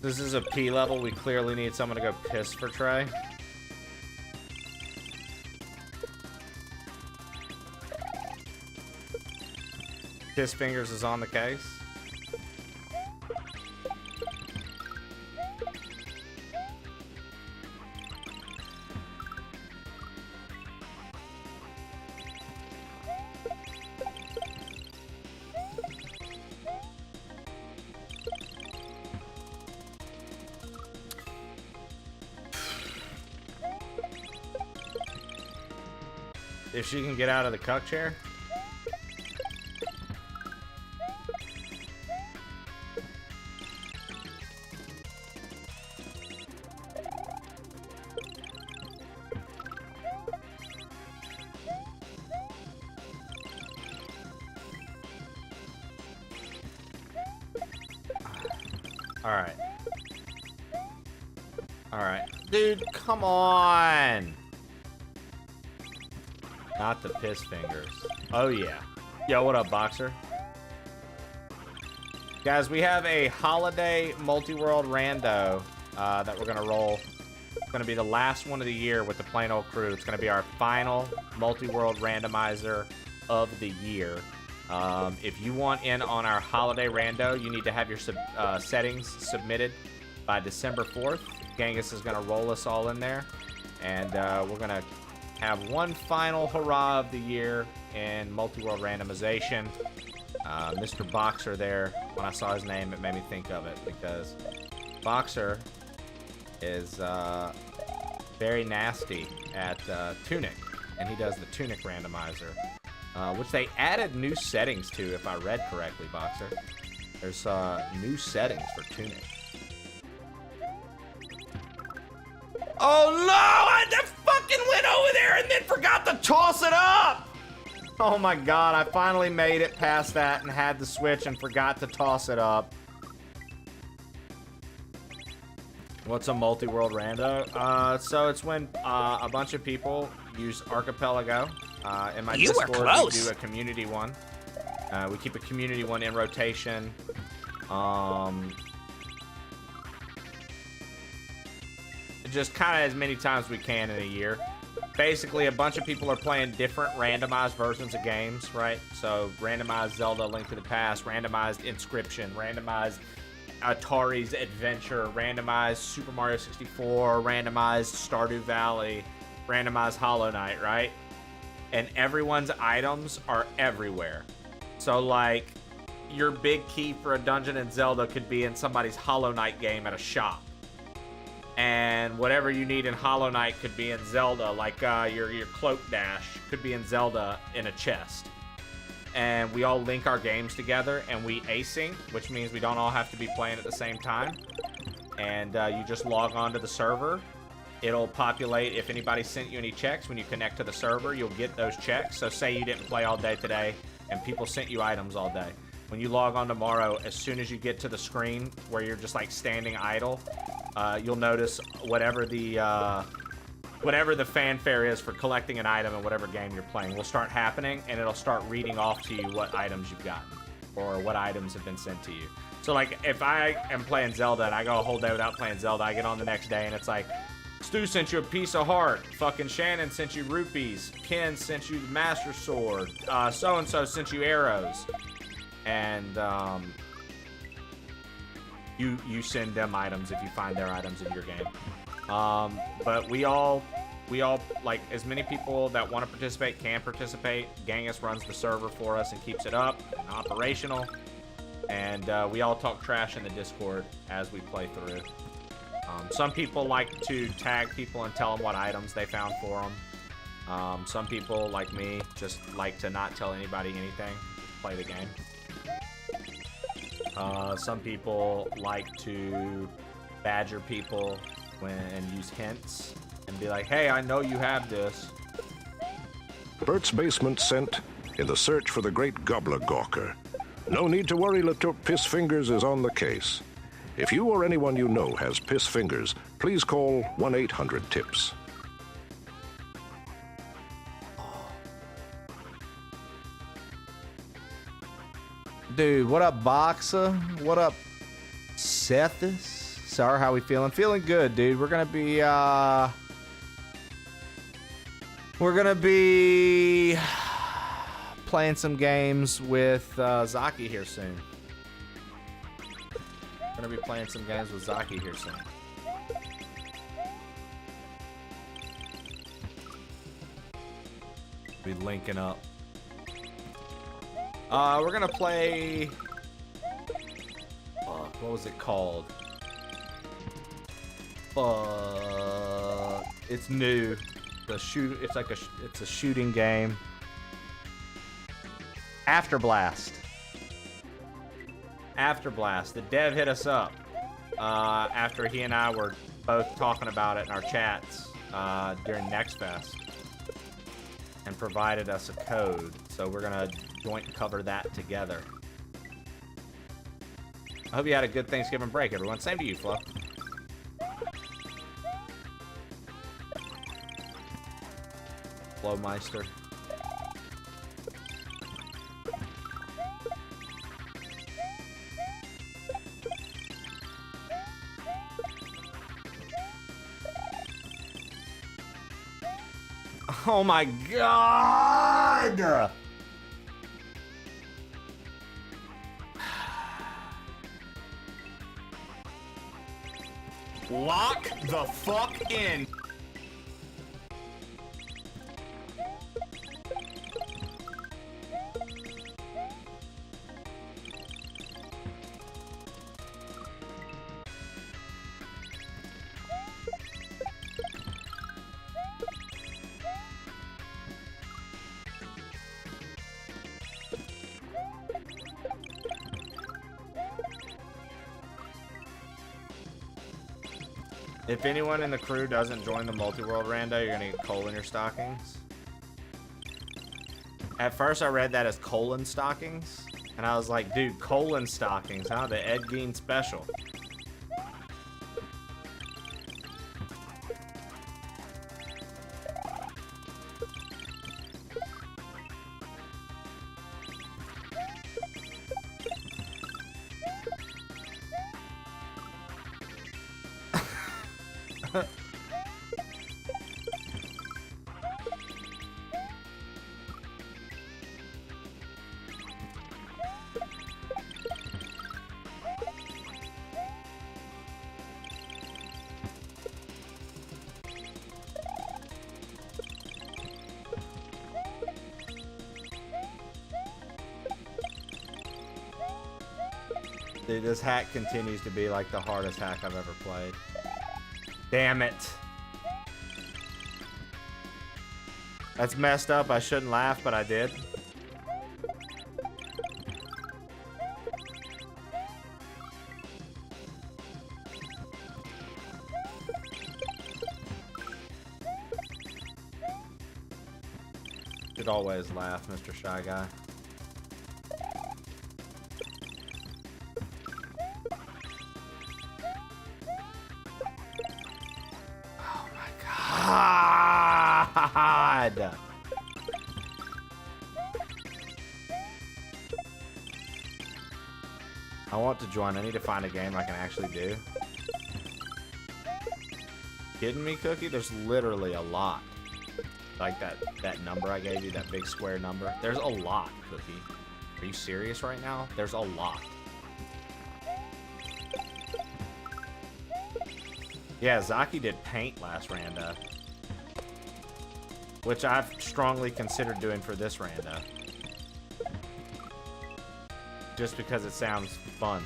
This is a P level. We clearly need someone to go piss for Trey. Piss Fingers is on the case. If she can get out of the cuck chair. Alright. Alright. Dude, come on! Not the piss fingers. Oh, yeah. Yo, what up, Boxer? Guys, we have a holiday multi-world rando that we're going to roll. It's going to be the last one of the year with the plain old crew. It's going to be our final multi-world randomizer of the year. If you want in on our holiday rando, you need to have your settings submitted by December 4th. Genghis is going to roll us all in there. And we're going to have one final hurrah of the year in multi-world randomization. Mr. Boxer there, when I saw his name, it made me think of it because Boxer is very nasty at Tunic, and he does the Tunic randomizer, which they added new settings to, if I read correctly, Boxer. There's new settings for Tunic. Oh no! I just fucking went over there and then forgot to toss it up! Oh my god, I finally made it past that and had to switch and forgot to toss it up. What's a multi-world rando? So it's when a bunch of people use Archipelago. In my Discord, we do a community one. We keep a community one in rotation. Just kind of as many times as we can in a year. Basically, a bunch of people are playing different randomized versions of games, right? So, randomized Zelda Link to the Past, randomized Inscription, randomized Atari's Adventure, randomized Super Mario 64, randomized Stardew Valley, randomized Hollow Knight, right? And everyone's items are everywhere. So, like, your big key for a dungeon in Zelda could be in somebody's Hollow Knight game at a shop. And whatever you need in Hollow Knight could be in Zelda, like your cloak dash could be in Zelda in a chest. And we all link our games together and we async, which means we don't all have to be playing at the same time. And you just log on to the server. It'll populate if anybody sent you any checks. When you connect to the server, you'll get those checks. So say you didn't play all day today and people sent you items all day. When you log on tomorrow, as soon as you get to the screen where you're just like standing idle, you'll notice whatever the fanfare is for collecting an item in whatever game you're playing will start happening, and it'll start reading off to you what items you've gotten or what items have been sent to you. So like if I am playing Zelda and I go a whole day without playing Zelda, I get on the next day and it's like, Stu sent you a piece of heart, fucking Shannon sent you rupees, Ken sent you the Master Sword, so-and-so sent you arrows. And you send them items if you find their items in your game. But we all, like, as many people that want to participate can participate. Genghis runs the server for us and keeps it up and operational. And we all talk trash in the Discord as we play through. Some people like to tag people and tell them what items they found for them. Some people, like me, just like to not tell anybody anything, just play the game. Some people like to badger people and use hints and be like, hey, I know you have this. Bert's basement sent in the search for the great gobbler gawker. No need to worry, Piss Fingers is on the case. If you or anyone you know has piss fingers, please call 1-800-TIPS. Dude, what up, Boxa? What up, Sethus? Sorry, how we feeling? Feeling good, dude. We're gonna be playing some games with Zaki here soon. Gonna be playing some games with Zaki here soon. Be linking up. We're gonna play. What was it called? It's new. It's a shooting game. Afterblast. Afterblast. The dev hit us up after he and I were both talking about it in our chats during Next Fest and provided us a code. So we're gonna joint cover that together. I hope you had a good Thanksgiving break, everyone. Same to you, Flo. Flowmeister. Oh my god! Lock the fuck in. If anyone in the crew doesn't join the multi-world rando, you're gonna get coal in your stockings. At first I read that as colon stockings, and I was like, dude, colon stockings, huh? The Ed Gein special. Dude, this hack continues to be like the hardest hack I've ever played. Damn it. That's messed up. I shouldn't laugh, but I did. Should always laugh, Mr. Shy Guy. God. I want to join. I need to find a game I can actually do. Kidding me, Cookie? There's literally a lot. Like that number I gave you, that big square number. There's a lot, Cookie. Are you serious right now? There's a lot. Yeah, Zaki did paint last rando, which I've strongly considered doing for this rando, just because it sounds fun.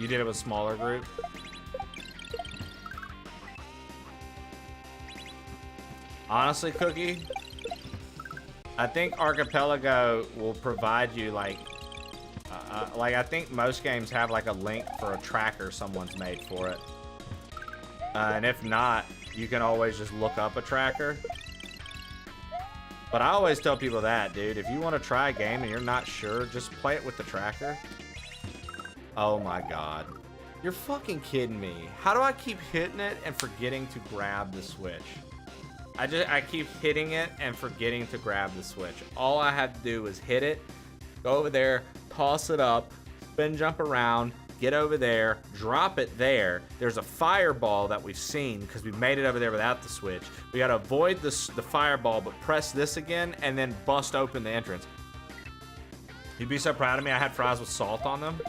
You did it with a smaller group? Honestly, Cookie, I think Archipelago will provide you like I think most games have like a link for a tracker someone's made for it. And if not, you can always just look up a tracker. But I always tell people that, dude, if you want to try a game and you're not sure, just play it with the tracker. Oh my God. You're fucking kidding me. How do I keep hitting it and forgetting to grab the Switch? I keep hitting it and forgetting to grab the Switch. All I have to do is hit it, go over there, toss it up, spin jump around, get over there, drop it there. There's a fireball that we've seen because we made it over there without the Switch. We gotta avoid the fireball, but press this again and then bust open the entrance. You'd be so proud of me. I had fries with salt on them.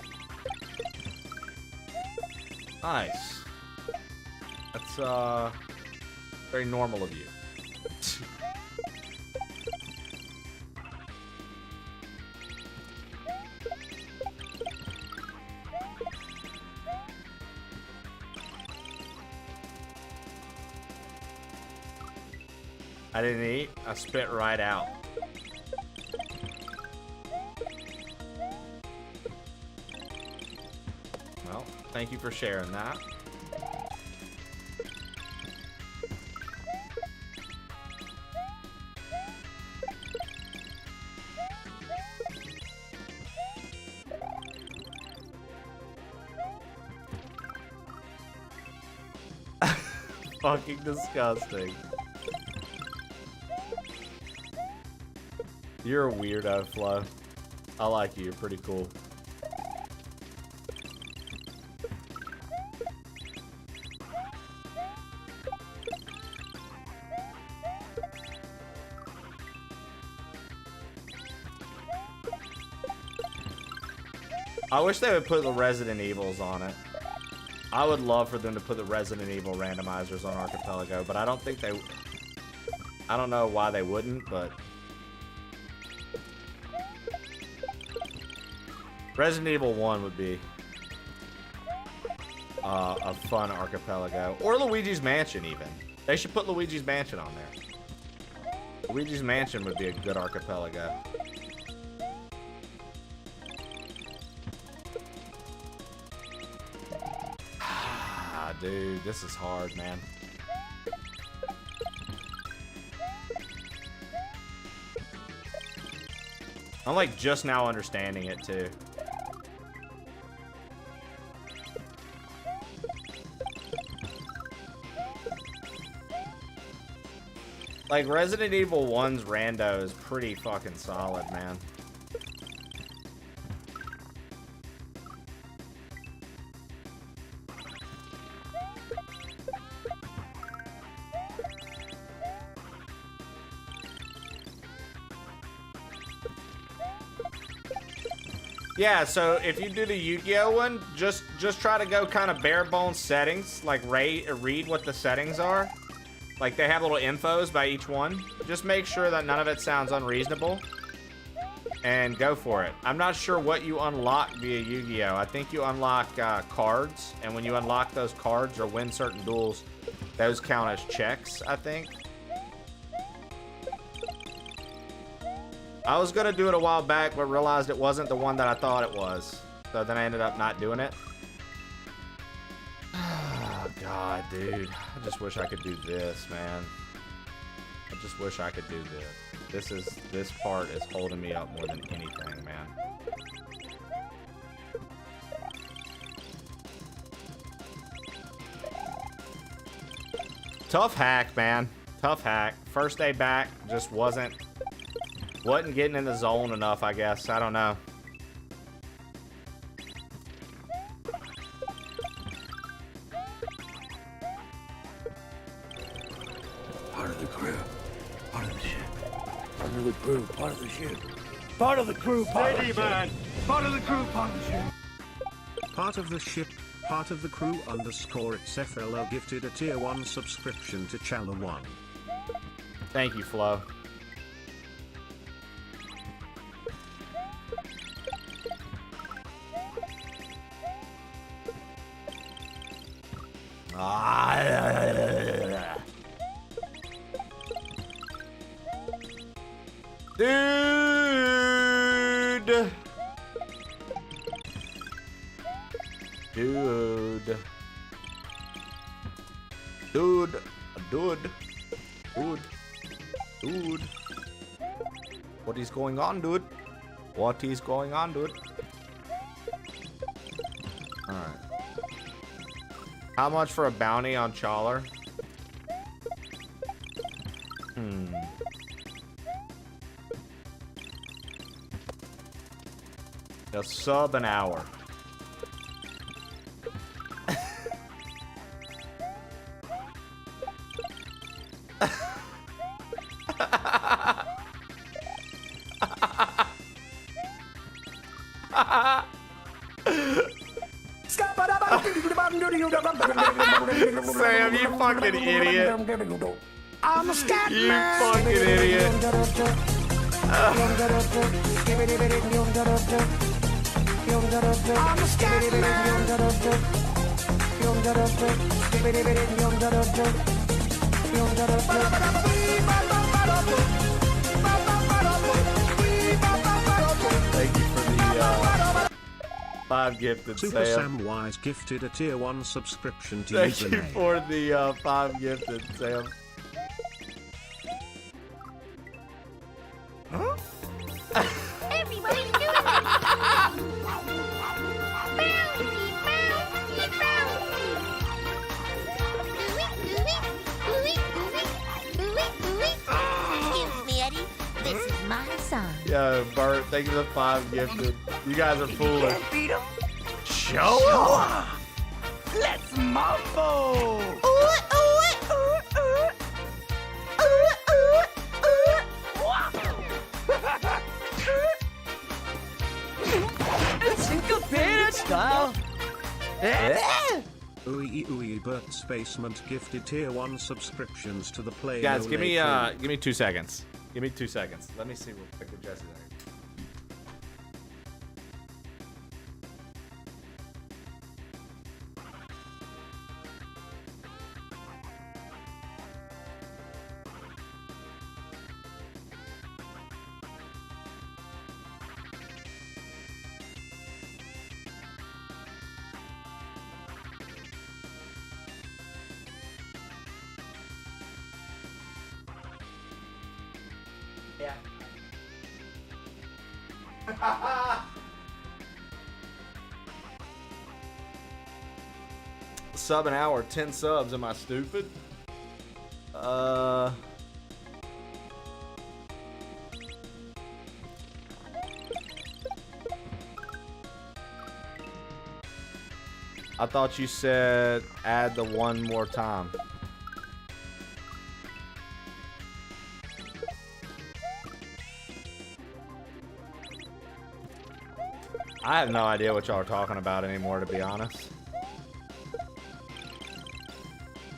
Nice. That's very normal of you. I didn't eat. I spit right out. Well, thank you for sharing that. Fucking disgusting. You're a weirdo, Flo. I like you. You're pretty cool. I wish they would put the Resident Evils on it. I would love for them to put the Resident Evil randomizers on Archipelago, but I don't think they... I don't know why they wouldn't, but... Resident Evil 1 would be a fun Archipelago. Or Luigi's Mansion, even. They should put Luigi's Mansion on there. Luigi's Mansion would be a good Archipelago. Dude, this is hard, man. I'm like just now understanding it too. Like Resident Evil 1's rando is pretty fucking solid, man. Yeah, so if you do the Yu-Gi-Oh one, just try to go kind of bare bones settings, like read what the settings are. Like they have little infos by each one. Just make sure that none of it sounds unreasonable. And go for it. I'm not sure what you unlock via Yu-Gi-Oh! I think you unlock cards, and when you unlock those cards or win certain duels, those count as checks, I think. I was gonna do it a while back, but realized it wasn't the one that I thought it was. So then I ended up not doing it. Oh, God, dude. I just wish I could do this, man. I just wish I could do this. This part is holding me up more than anything, man. Tough hack, man. Tough hack. First day back, just wasn't getting in the zone enough, I guess. I don't know. Part of the crew. Part of the ship. Part of the crew. Part of the ship. Part of the crew. Part of the ship. Part of the crew. Part of the ship. Part of the ship. Part of the crew _ it's FLO gifted a tier 1 subscription to Channel 1. Thank you, Flo. Dude. Dude. Dude. Dude. Dude. Dude. What is going on, dude? What is going on, dude? Alright. How much for a bounty on Chawler? A sub an hour. Sam, you fucking idiot. I'm a scat You man. fucking idiot. I'm a scat Thank you for the 5 gifted, Super Sam. Sam Wise gifted a tier 1 subscription to Thank you username. for the 5 gifted, Sam. Everybody's doing it. Excuse me, Eddie. This is my son. Yo, Bert, thank you for the 5 gifted. You guys are foolish. Beat him. Show up. Let's mambo. Syncopated style. Ooey ooey Bert's Basement gifted tier 1 subscriptions to the play. Guys, give me 2 seconds. Give me 2 seconds. Let me see real quick what Jesse's at. Sub an hour, 10 subs. Am I stupid? I thought you said add the one more time. I have no idea what y'all are talking about anymore, to be honest.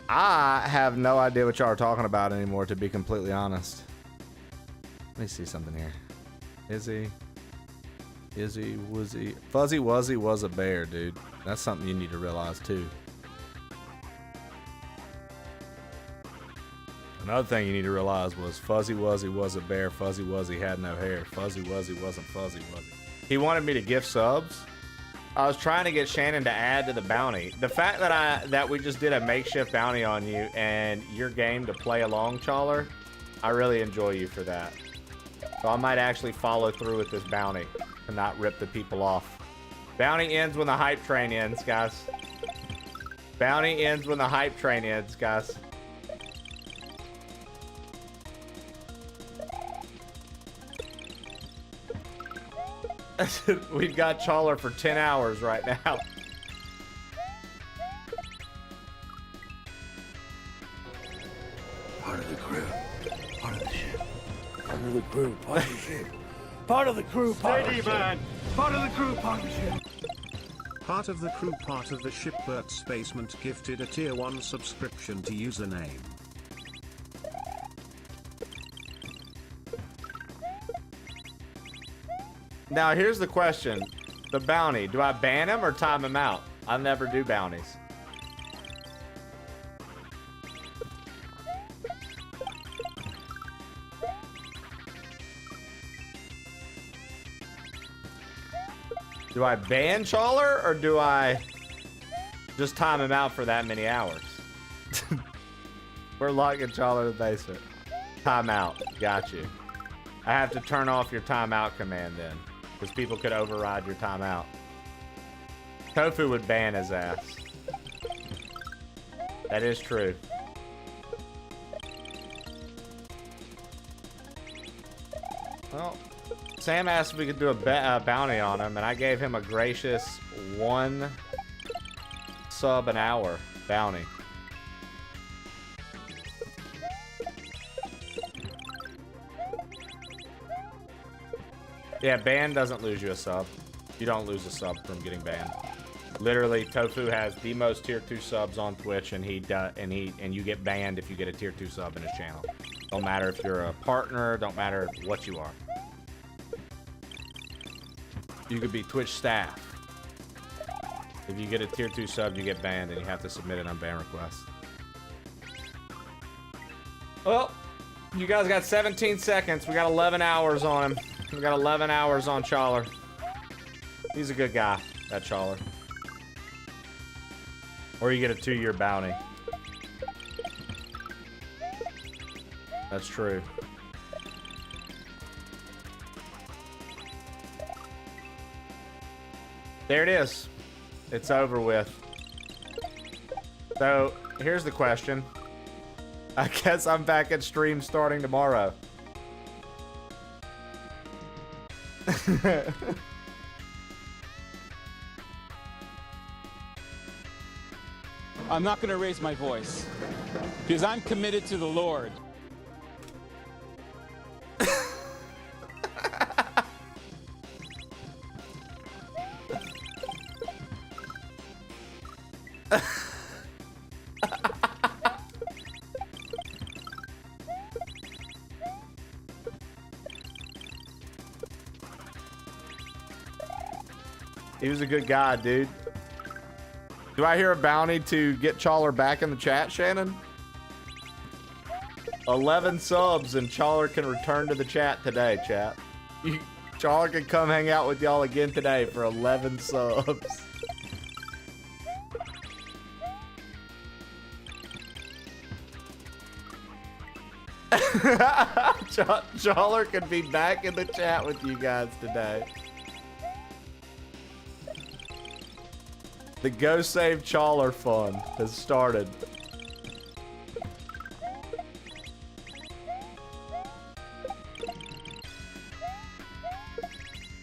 I have no idea what y'all are talking about anymore, to be completely honest. Let me see something here. Izzy, Wuzzy. Fuzzy Wuzzy was a bear, dude. That's something you need to realize, too. Another thing you need to realize was Fuzzy Wuzzy was a bear. Fuzzy Wuzzy had no hair. Fuzzy Wuzzy wasn't Fuzzy Wuzzy. He wanted me to gift subs. I was trying to get Shannon to add to the bounty. The fact that we just did a makeshift bounty on you and your game to play along, Chawler, I really enjoy you for that. So I might actually follow through with this bounty and not rip the people off. Bounty ends when the hype train ends, guys. Bounty ends when the hype train ends, guys. We've got Chawler for 10 hours right now. Part of the crew. Part of the ship. Part of the crew. Part of the ship. Part of the crew. Part of the ship. Man. Part of the crew. Part of the ship. Part of the crew, part of the ship. Bert's Basement gifted a tier 1 subscription to username. Now here's the question. The bounty, do I ban him or time him out? I never do bounties. Do I ban Chawler or do I just time him out for that many hours? We're locking Chawler in the basement. Timeout. Got you. I have to turn off your timeout command then, because people could override your timeout. Tofu would ban his ass. That is true. Well, Sam asked if we could do a bounty on him, and I gave him a gracious 1 sub an hour bounty. Yeah, ban doesn't lose you a sub. You don't lose a sub from getting banned. Literally, Tofu has the most tier 2 subs on Twitch, and you get banned if you get a tier 2 sub in his channel. Don't matter if you're a partner, don't matter what you are. You could be Twitch staff. If you get a tier 2 sub, you get banned, and you have to submit an unban request. Well, you guys got 17 seconds. We got 11 hours on him. We got 11 hours on Chawler. He's a good guy, that Chawler. Or you get a 2-year bounty. That's true. There it is. It's over with. So, here's the question. I guess I'm back at stream starting tomorrow. I'm not going to raise my voice because I'm committed to the Lord. He was a good guy, dude. Do I hear a bounty to get Chawler back in the chat, Shannon? 11 subs and Chawler can return to the chat today, chat. Chawler can come hang out with y'all again today for 11 subs. Chawler can be back in the chat with you guys today. The Go Save Chawler fund has started.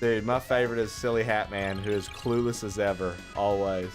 Dude, my favorite is Silly Hat Man, who is clueless as ever, always.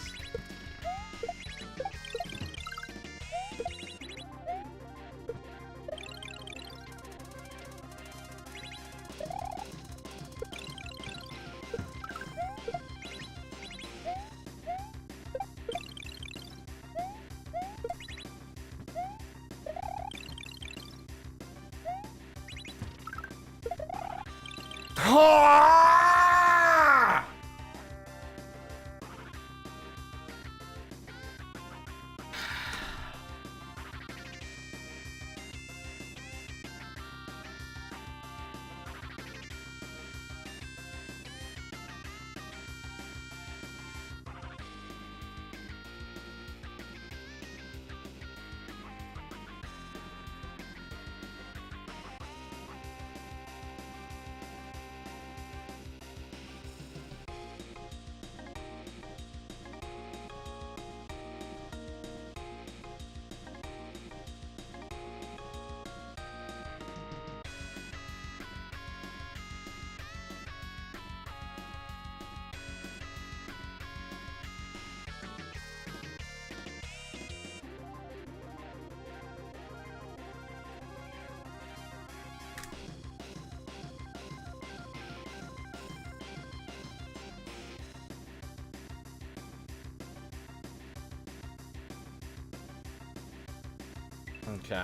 Okay.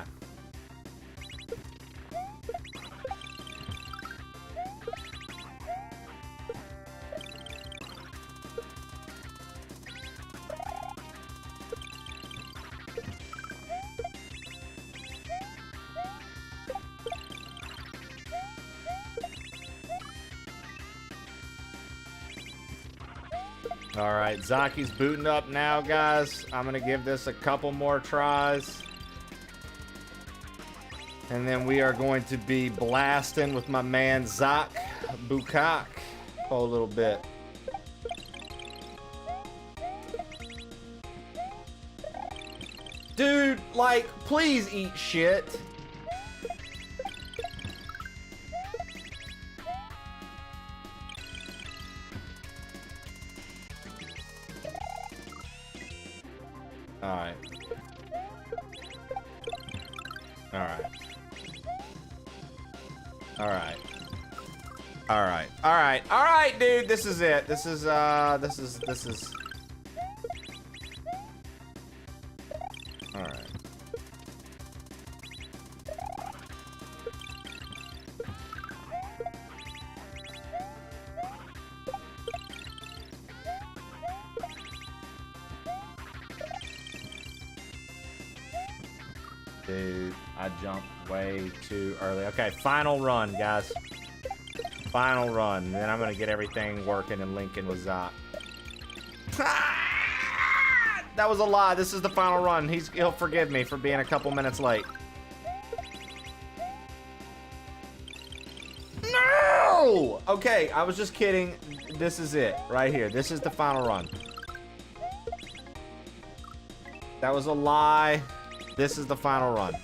All right, Zaki's booting up now, guys. I'm gonna give this a couple more tries. And then we are going to be blasting with my man Zak Bukak for a little bit. Dude, like, please eat shit. Alright. Alright. Alright. Alright. Alright. Alright, dude. This is it. This is. Alright. Dude, I jumped way too early. Okay, final run, guys. Final run. Then I'm gonna get everything working and linking with Zot. That was a lie. This is the final run. He'll forgive me for being a couple minutes late. No! Okay, I was just kidding. This is it right here. This is the final run. That was a lie. This is the final run.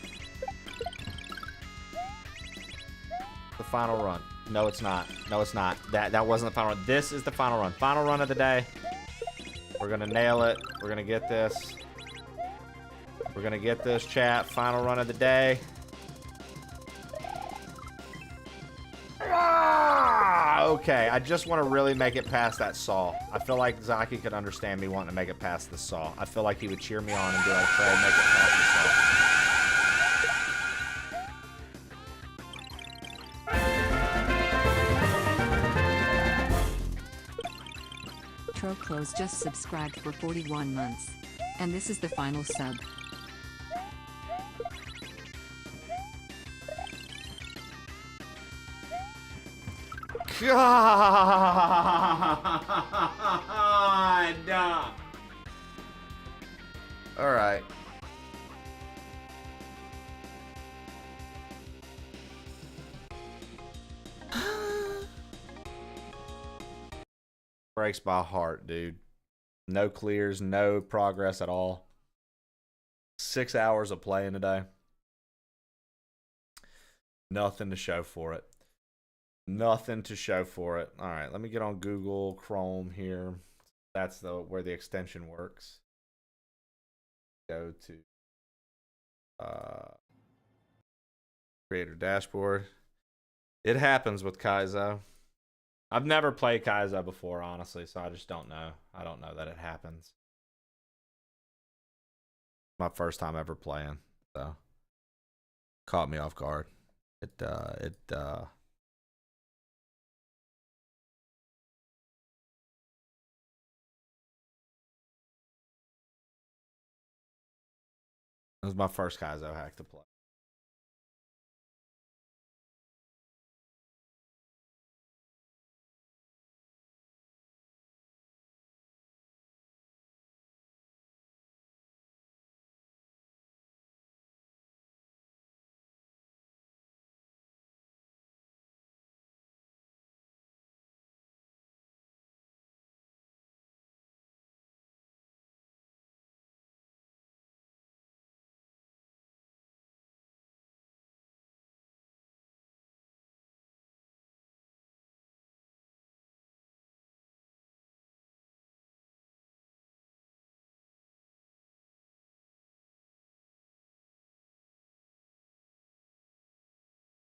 The final run. No, it's not. No, it's not. That wasn't the final run. This is the final run. Final run of the day. We're gonna nail it. We're gonna get this. We're gonna get this, chat. Final run of the day. Okay, I just want to really make it past that saw. I feel like Zaki could understand me wanting to make it past the saw. I feel like he would cheer me on and be like, Trey, make it past the saw. Troclos just subscribed for 41 months. And this is the final sub. God. All right. Breaks my heart, dude. No clears, no progress at all. 6 hours of playing today. Nothing to show for it. Nothing to show for it. All right, let me get on Google Chrome here. That's where the extension works. Go to creator dashboard. It happens with Kaizo. I've never played Kaizo before, honestly, so I just don't know. I don't know that it happens. My first time ever playing, so caught me off guard. It was my first Kaizo hack to play.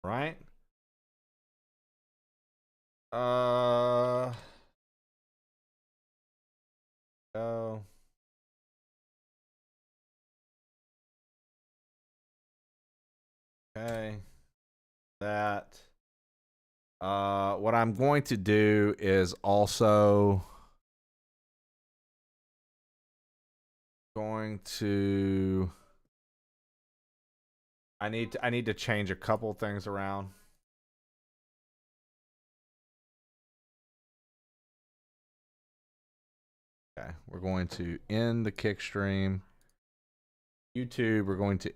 Right? Oh. Okay. That. What I'm going to do is also going to I need to change a couple things around. we're going to end the kick stream. YouTube, we're going to